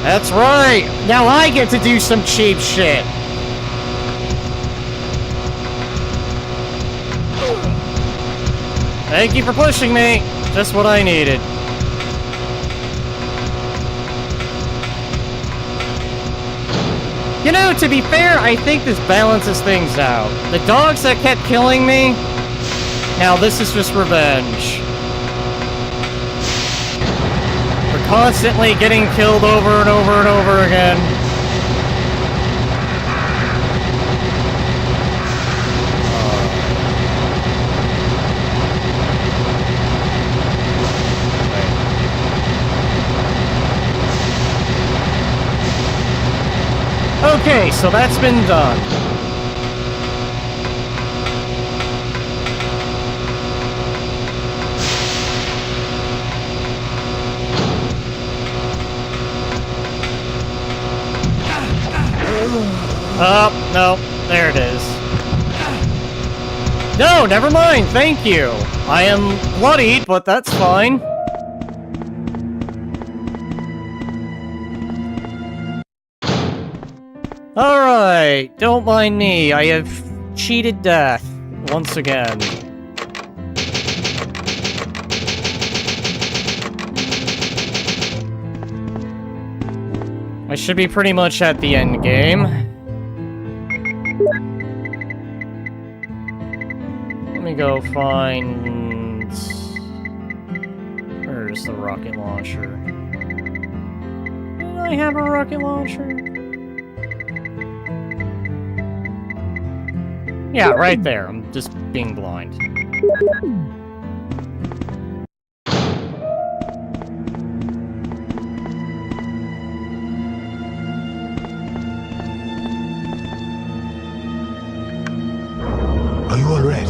That's right! Now I get to do some cheap shit! Thank you for pushing me! Just what I needed. You know, to be fair, I think this balances things out. The dogs that kept killing me, now this is just revenge. We're constantly getting killed over and over and over again. Okay, so that's been done. Oh, no, there it is. No, never mind, thank you. I am bloodied, but that's fine. Alright, don't mind me. I have cheated death once again. I should be pretty much at the end game. Let me go find... Where's the rocket launcher? Did I have a rocket launcher? Yeah, right there. I'm just being blind. Are you alright?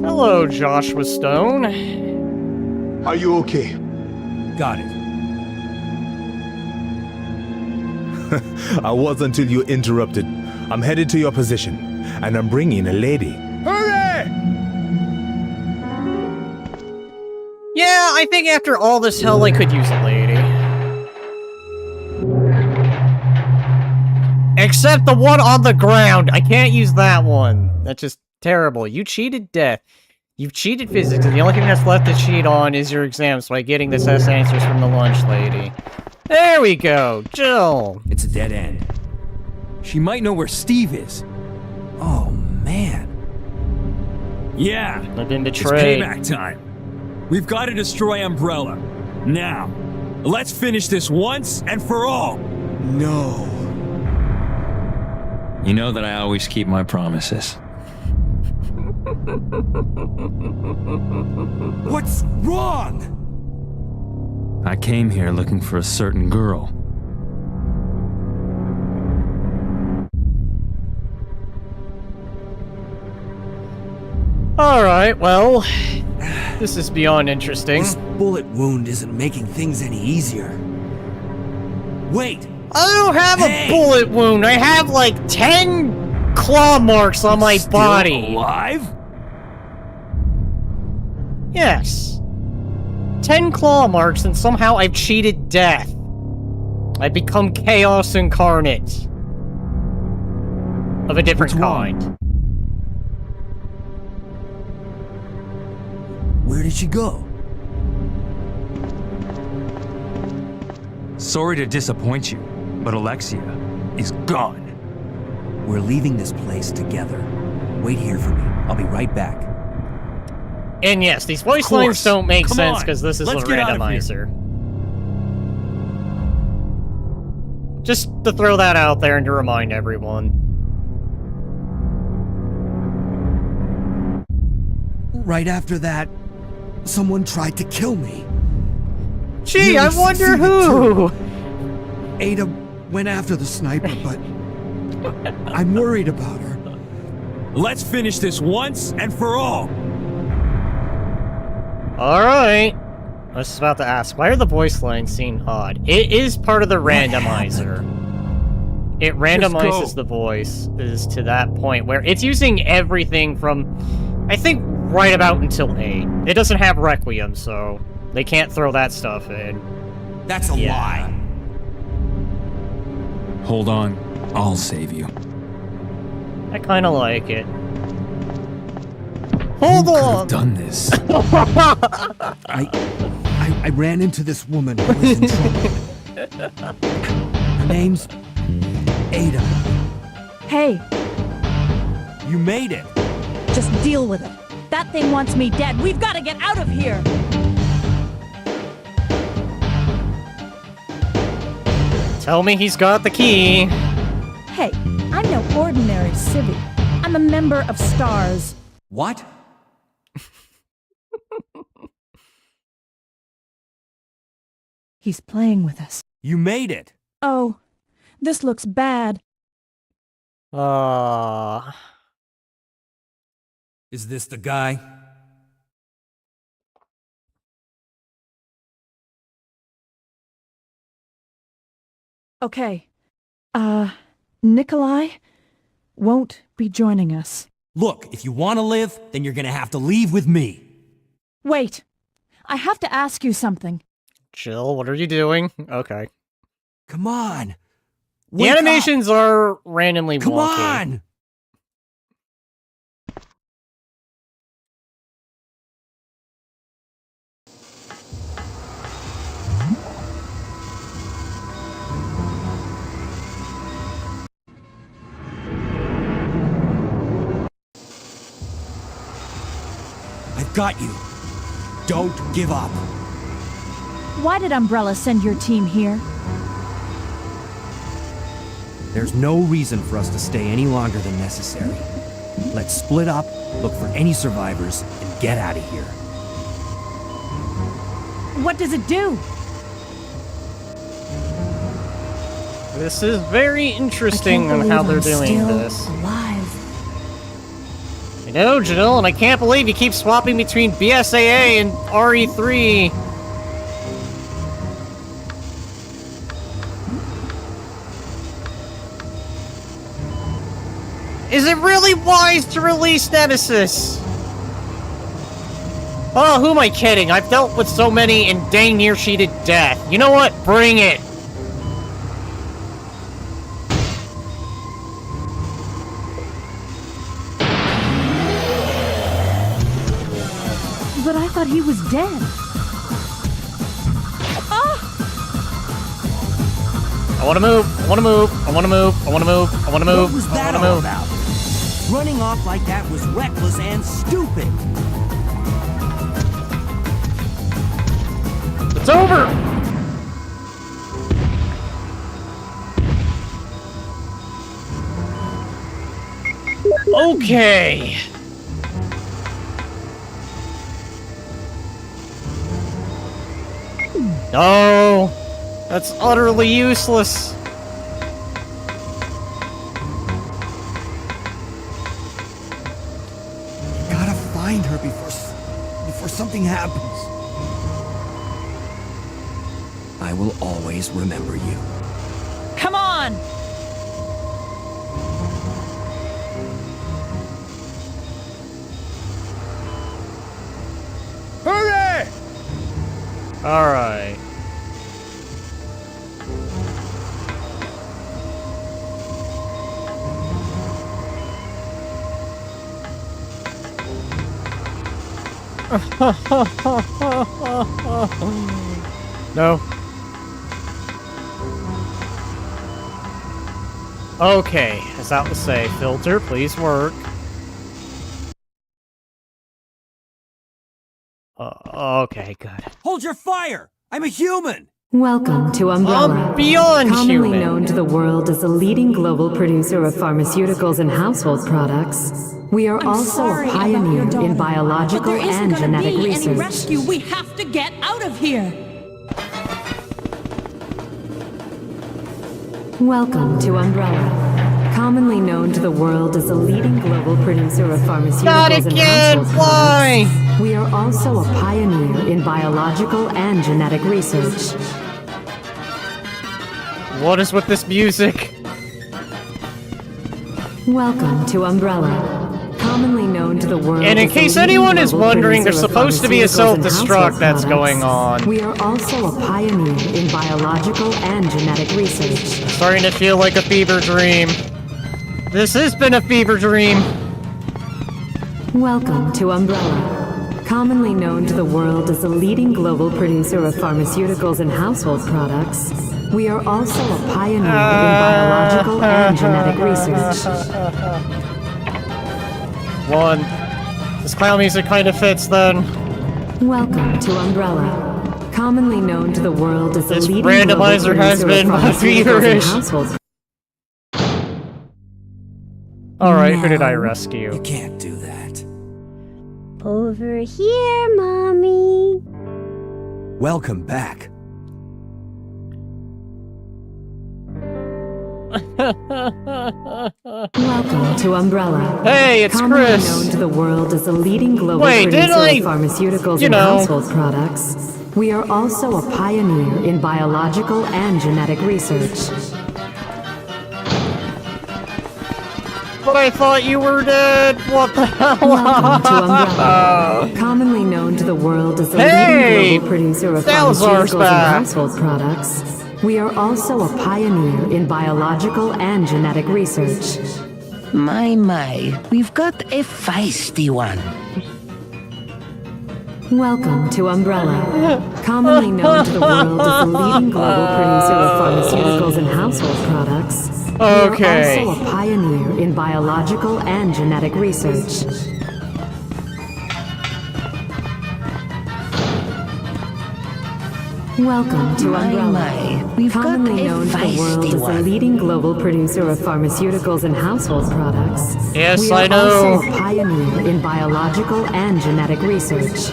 Hello, Joshua Stone. Are you okay? Got it. I was until you interrupted. I'm headed to your position, and I'm bringing a lady. Hurry! Yeah, I think after all this hell, I could use a lady. Except the one on the ground. I can't use that one. That's just terrible. You cheated death. You've cheated physics, and the only thing that's left to cheat on is your exams by getting the test answers from the lunch lady. There we go, Jill. It's a dead end. She might know where Steve is. Oh, man. Yeah, I've been it's betrayed. payback time. We've got to destroy Umbrella. Now, let's finish this once and for all. No. You know that I always keep my promises. What's wrong? I came here looking for a certain girl. Alright, well, this is beyond interesting. This bullet wound isn't making things any easier. Wait! I don't have a bullet wound. I have like 10 claw marks on my body. Alive? Yes. 10 claw marks, and somehow I've cheated death. I've become chaos incarnate. Of a different kind. Where did she go? Sorry to disappoint you, but Alexia is gone. We're leaving this place together. Wait here for me. I'll be right back. And yes, these voice lines don't make sense because this is a Let's get out of here. randomizer. Just to throw that out there and to remind everyone. Right after that, someone tried to kill me. Gee, I Nearly wonder succeeded, who! too. Ada went after the sniper, but I'm worried about her. Let's finish this once and for all. Alright. I was about to ask, why are the voice lines seem odd? It is part of the randomizer. It randomizes the voice is to that point where it's using everything from, I think, right about until 8. It doesn't have Requiem, so they can't throw that stuff in. That's a lie. Hold on, I'll save you. I kinda like it. Hold on! Done this. I ran into this woman who was in trouble. Her name's Ada. Hey, You made it. just deal with it. That thing wants me dead. We've got to get out of here. Tell me he's got the key. Hey, I'm no ordinary civvy. I'm a member of STARS. What? He's playing with us. You made it. Oh, this looks bad. Is this the guy? Okay. Nikolai won't be joining us. Look, if you want to live, then you're gonna have to leave with me. Wait. I have to ask you something. Jill, what are you doing? Okay. Come on. The Wake animations are randomly Come wonky. on. I've got you. Don't give up. Why did Umbrella send your team here? There's no reason for us to stay any longer than necessary. Let's split up, look for any survivors, and get out of here. What does it do? This is very interesting on how they're doing this. Alive. I know, Jill, and I can't believe you keep swapping between BSAA and RE3. Is it really wise to release Nemesis? Oh, who am I kidding? I've dealt with so many and dang near cheated death. You know what? Bring it! But I thought he was dead. I wanna move, I wanna move, I wanna move, I wanna move, I wanna move, What was I that wanna all move. about? Running off like that was reckless and stupid. It's over! Okay. No, that's utterly useless. Gotta find her before something happens. I will always remember you. Come on! Hurry! Alright. No. Okay, as that will say, filter, please work. Okay, good. Hold your fire! I'm a human! Welcome to Umbrella, I'm beyond commonly human. known to the world as a leading global producer of pharmaceuticals and household products. We are also a pioneer in biological and genetic research. Rescue. We have to get out of here. Welcome to Umbrella, commonly known to the world as a leading global producer of pharmaceuticals and household products. We are also a pioneer in biological and genetic research. What is with this music? Welcome to Umbrella, commonly known to the world And in as a case leading anyone is global wondering, there's producer of supposed to be a pharmaceuticals and self-destruct household that's products. going on. We are also a pioneer in biological and genetic research. Starting to feel like a fever dream. This has been a fever dream. Welcome to Umbrella, commonly known to the world as a leading global producer of pharmaceuticals and household products. We are also a pioneer in biological and genetic research. One. This clown music kind of fits then. Welcome to Umbrella, commonly known to the world as a This leading randomizer global has producer been of pharmaceuticals and feverish. household. Alright, who did I You rescue? can't do that. Over here, Mommy. Welcome back. Welcome to Umbrella. Hey, it's commonly Chris. known to the world as a leading global Wait, producer didn't I- of pharmaceuticals you and know. household products. We are also a pioneer in biological and genetic research. But I thought you were dead. What the hell? Welcome to Umbrella, commonly known to the world as a Hey! leading global producer of Salazar's pharmaceuticals back. and household products. We are also a pioneer in biological and genetic research. My, we've got a feisty one. Welcome to Umbrella, commonly known to the world as a leading global producer of pharmaceuticals and household products. Okay. We are also a pioneer in biological and genetic research. Welcome to Umbrella, we've commonly got a known to the world feisty as a one. leading global producer of pharmaceuticals and household products. Yes, we are I know. also a pioneer in biological and genetic research.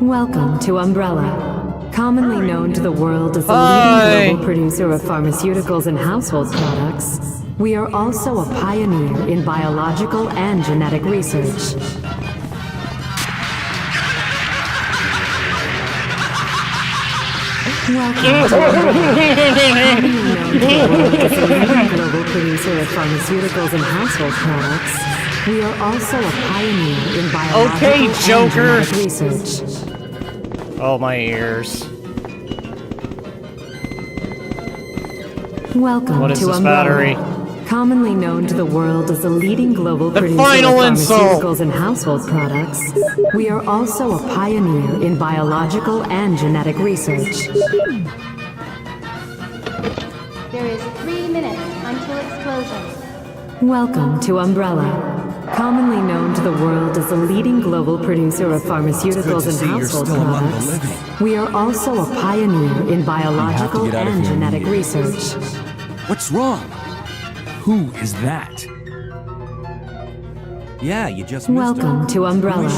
Welcome to Umbrella, commonly known to the world as a leading global producer of pharmaceuticals and household products. We are also a pioneer in biological and genetic research. Welcome to Umbrella, commonly known to the world as a leading global producer of pharmaceuticals and household products. We are also a pioneer in biological Okay, Joker. and genetic research. Oh, my ears. Welcome What is to this Umbrella, battery? commonly known to the world as a leading global The producer final of insult. pharmaceuticals and household products. We are also a pioneer in biological and genetic research. There is 3 minutes until explosion. Welcome to Umbrella, commonly known to the world as a leading global producer of pharmaceuticals and see you're household still among the products. living. We are also a pioneer in biological get out of and here genetic immediately. research. What's wrong? Who is that? Yeah, you just missed Welcome her. to Who is Umbrella,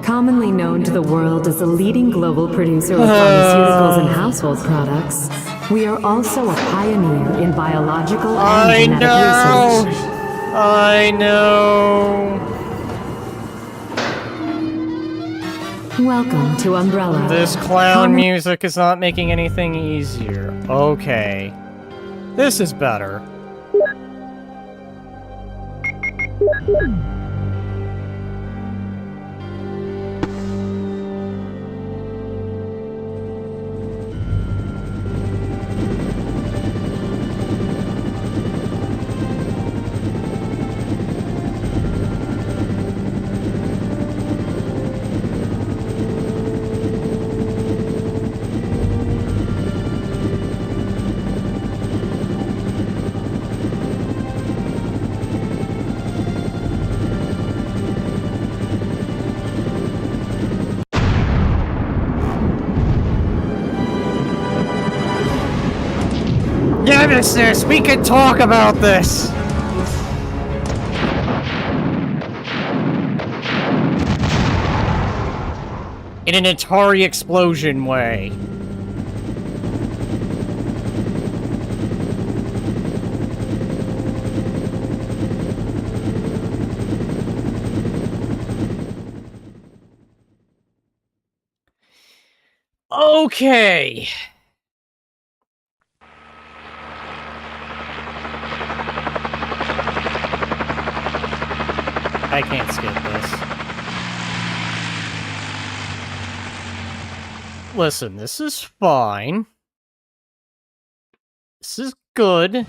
she? commonly known to the world as a leading global producer of pharmaceuticals and household products. We are also a pioneer in biological and genetic research. I know. Welcome to Umbrella. This clown music is not making anything easier. Okay. This is better. Nemesis, we can talk about this! In an Atari explosion way. Okay. I can't skip this. Listen, this is fine. This is good. It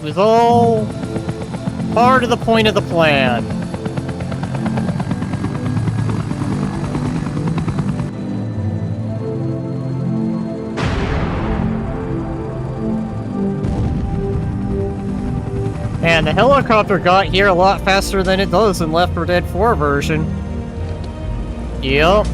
was all part of the point of the plan. Man, the helicopter got here a lot faster than it does in Left 4 Dead 4 version. Yep.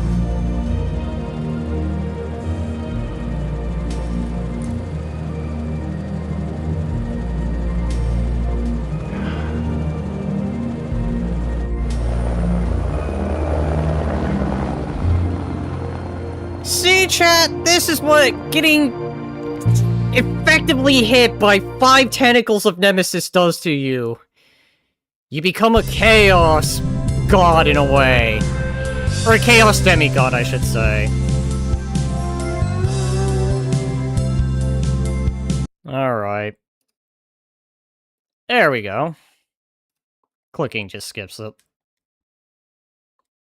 See, chat? This is what getting effectively hit by 5 tentacles of Nemesis does to you. You become a chaos god in a way. Or a chaos demigod, I should say. Alright. There we go. Clicking just skips it.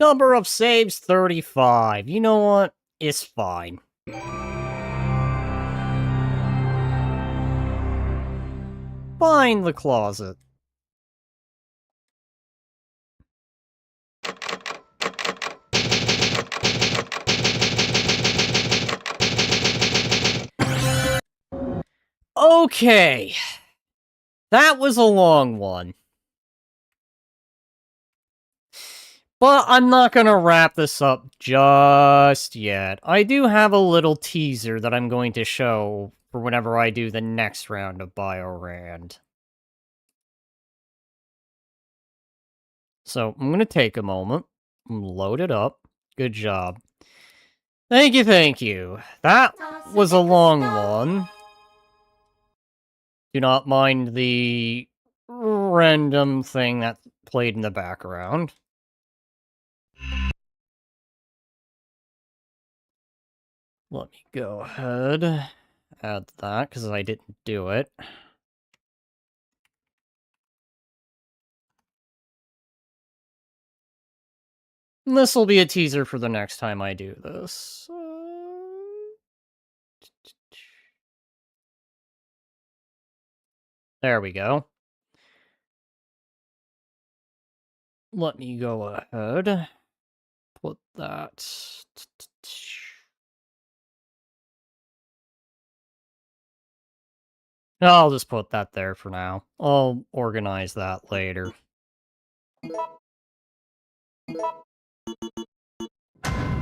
Number of saves, 35. You know what? It's fine. Find the closet. Okay. That was a long one. But I'm not gonna wrap this up just yet. I do have a little teaser that I'm going to show for whenever I do the next round of Biorand. So, I'm gonna take a moment, load it up. Good job. Thank you, thank you. That was a long one. Do not mind the random thing that played in the background. Let me go ahead, add that, because I didn't do it. This will be a teaser for the next time I do this. There we go. Let me go ahead, put that... I'll just put that there for now. I'll organize that later.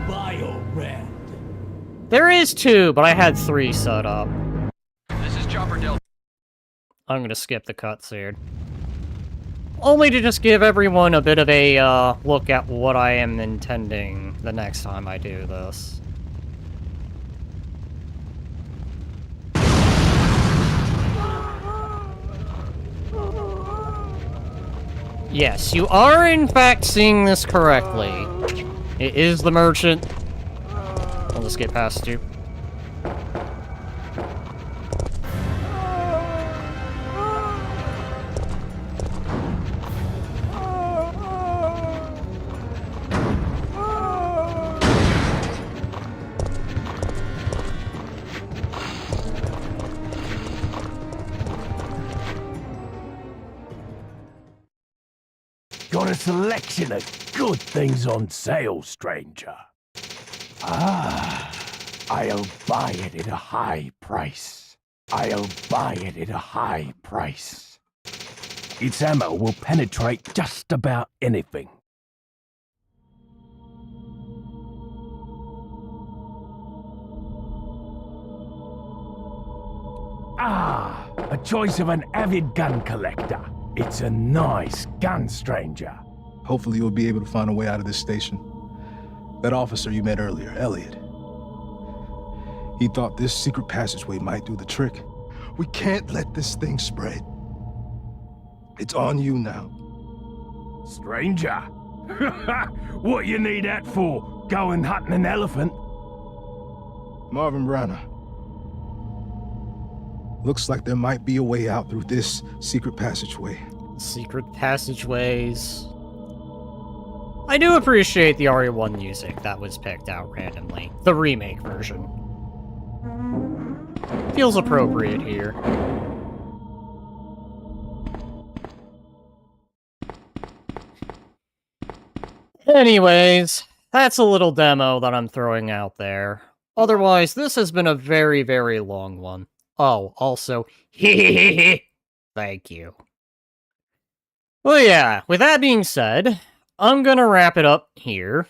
Biorand. There is 2, but I had 3 set up. This is Chopper Delta. I'm gonna skip the cutscene. Only to just give everyone a bit of a look at what I am intending the next time I do this. Yes, you are in fact seeing this correctly. It is the merchant. I'll just get past you. Got a selection of good things on sale, stranger. Ah, I'll buy it at a high price. I'll buy it at a high price. Its ammo will penetrate just about anything. Ah, a choice of an avid gun collector. It's a nice gun, stranger. Hopefully you'll be able to find a way out of this station. That officer you met earlier, Elliot. He thought this secret passageway might do the trick. We can't let this thing spread. It's on you now. Stranger? What you need that for? Going hunting an elephant? Marvin Branagh. Looks like there might be a way out through this secret passageway. Secret passageways. I do appreciate the RE1 music that was picked out randomly. The remake version. Feels appropriate here. Anyways, that's a little demo that I'm throwing out there. Otherwise, this has been a very, very long one. Oh, also, thank you. Well, yeah, with that being said, I'm gonna wrap it up here.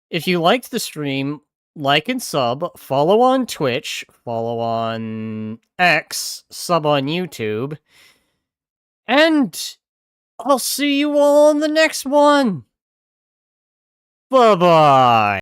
If you liked the stream, like and sub, follow on Twitch, follow on X, sub on YouTube, and I'll see you all on the next one. Bye-bye.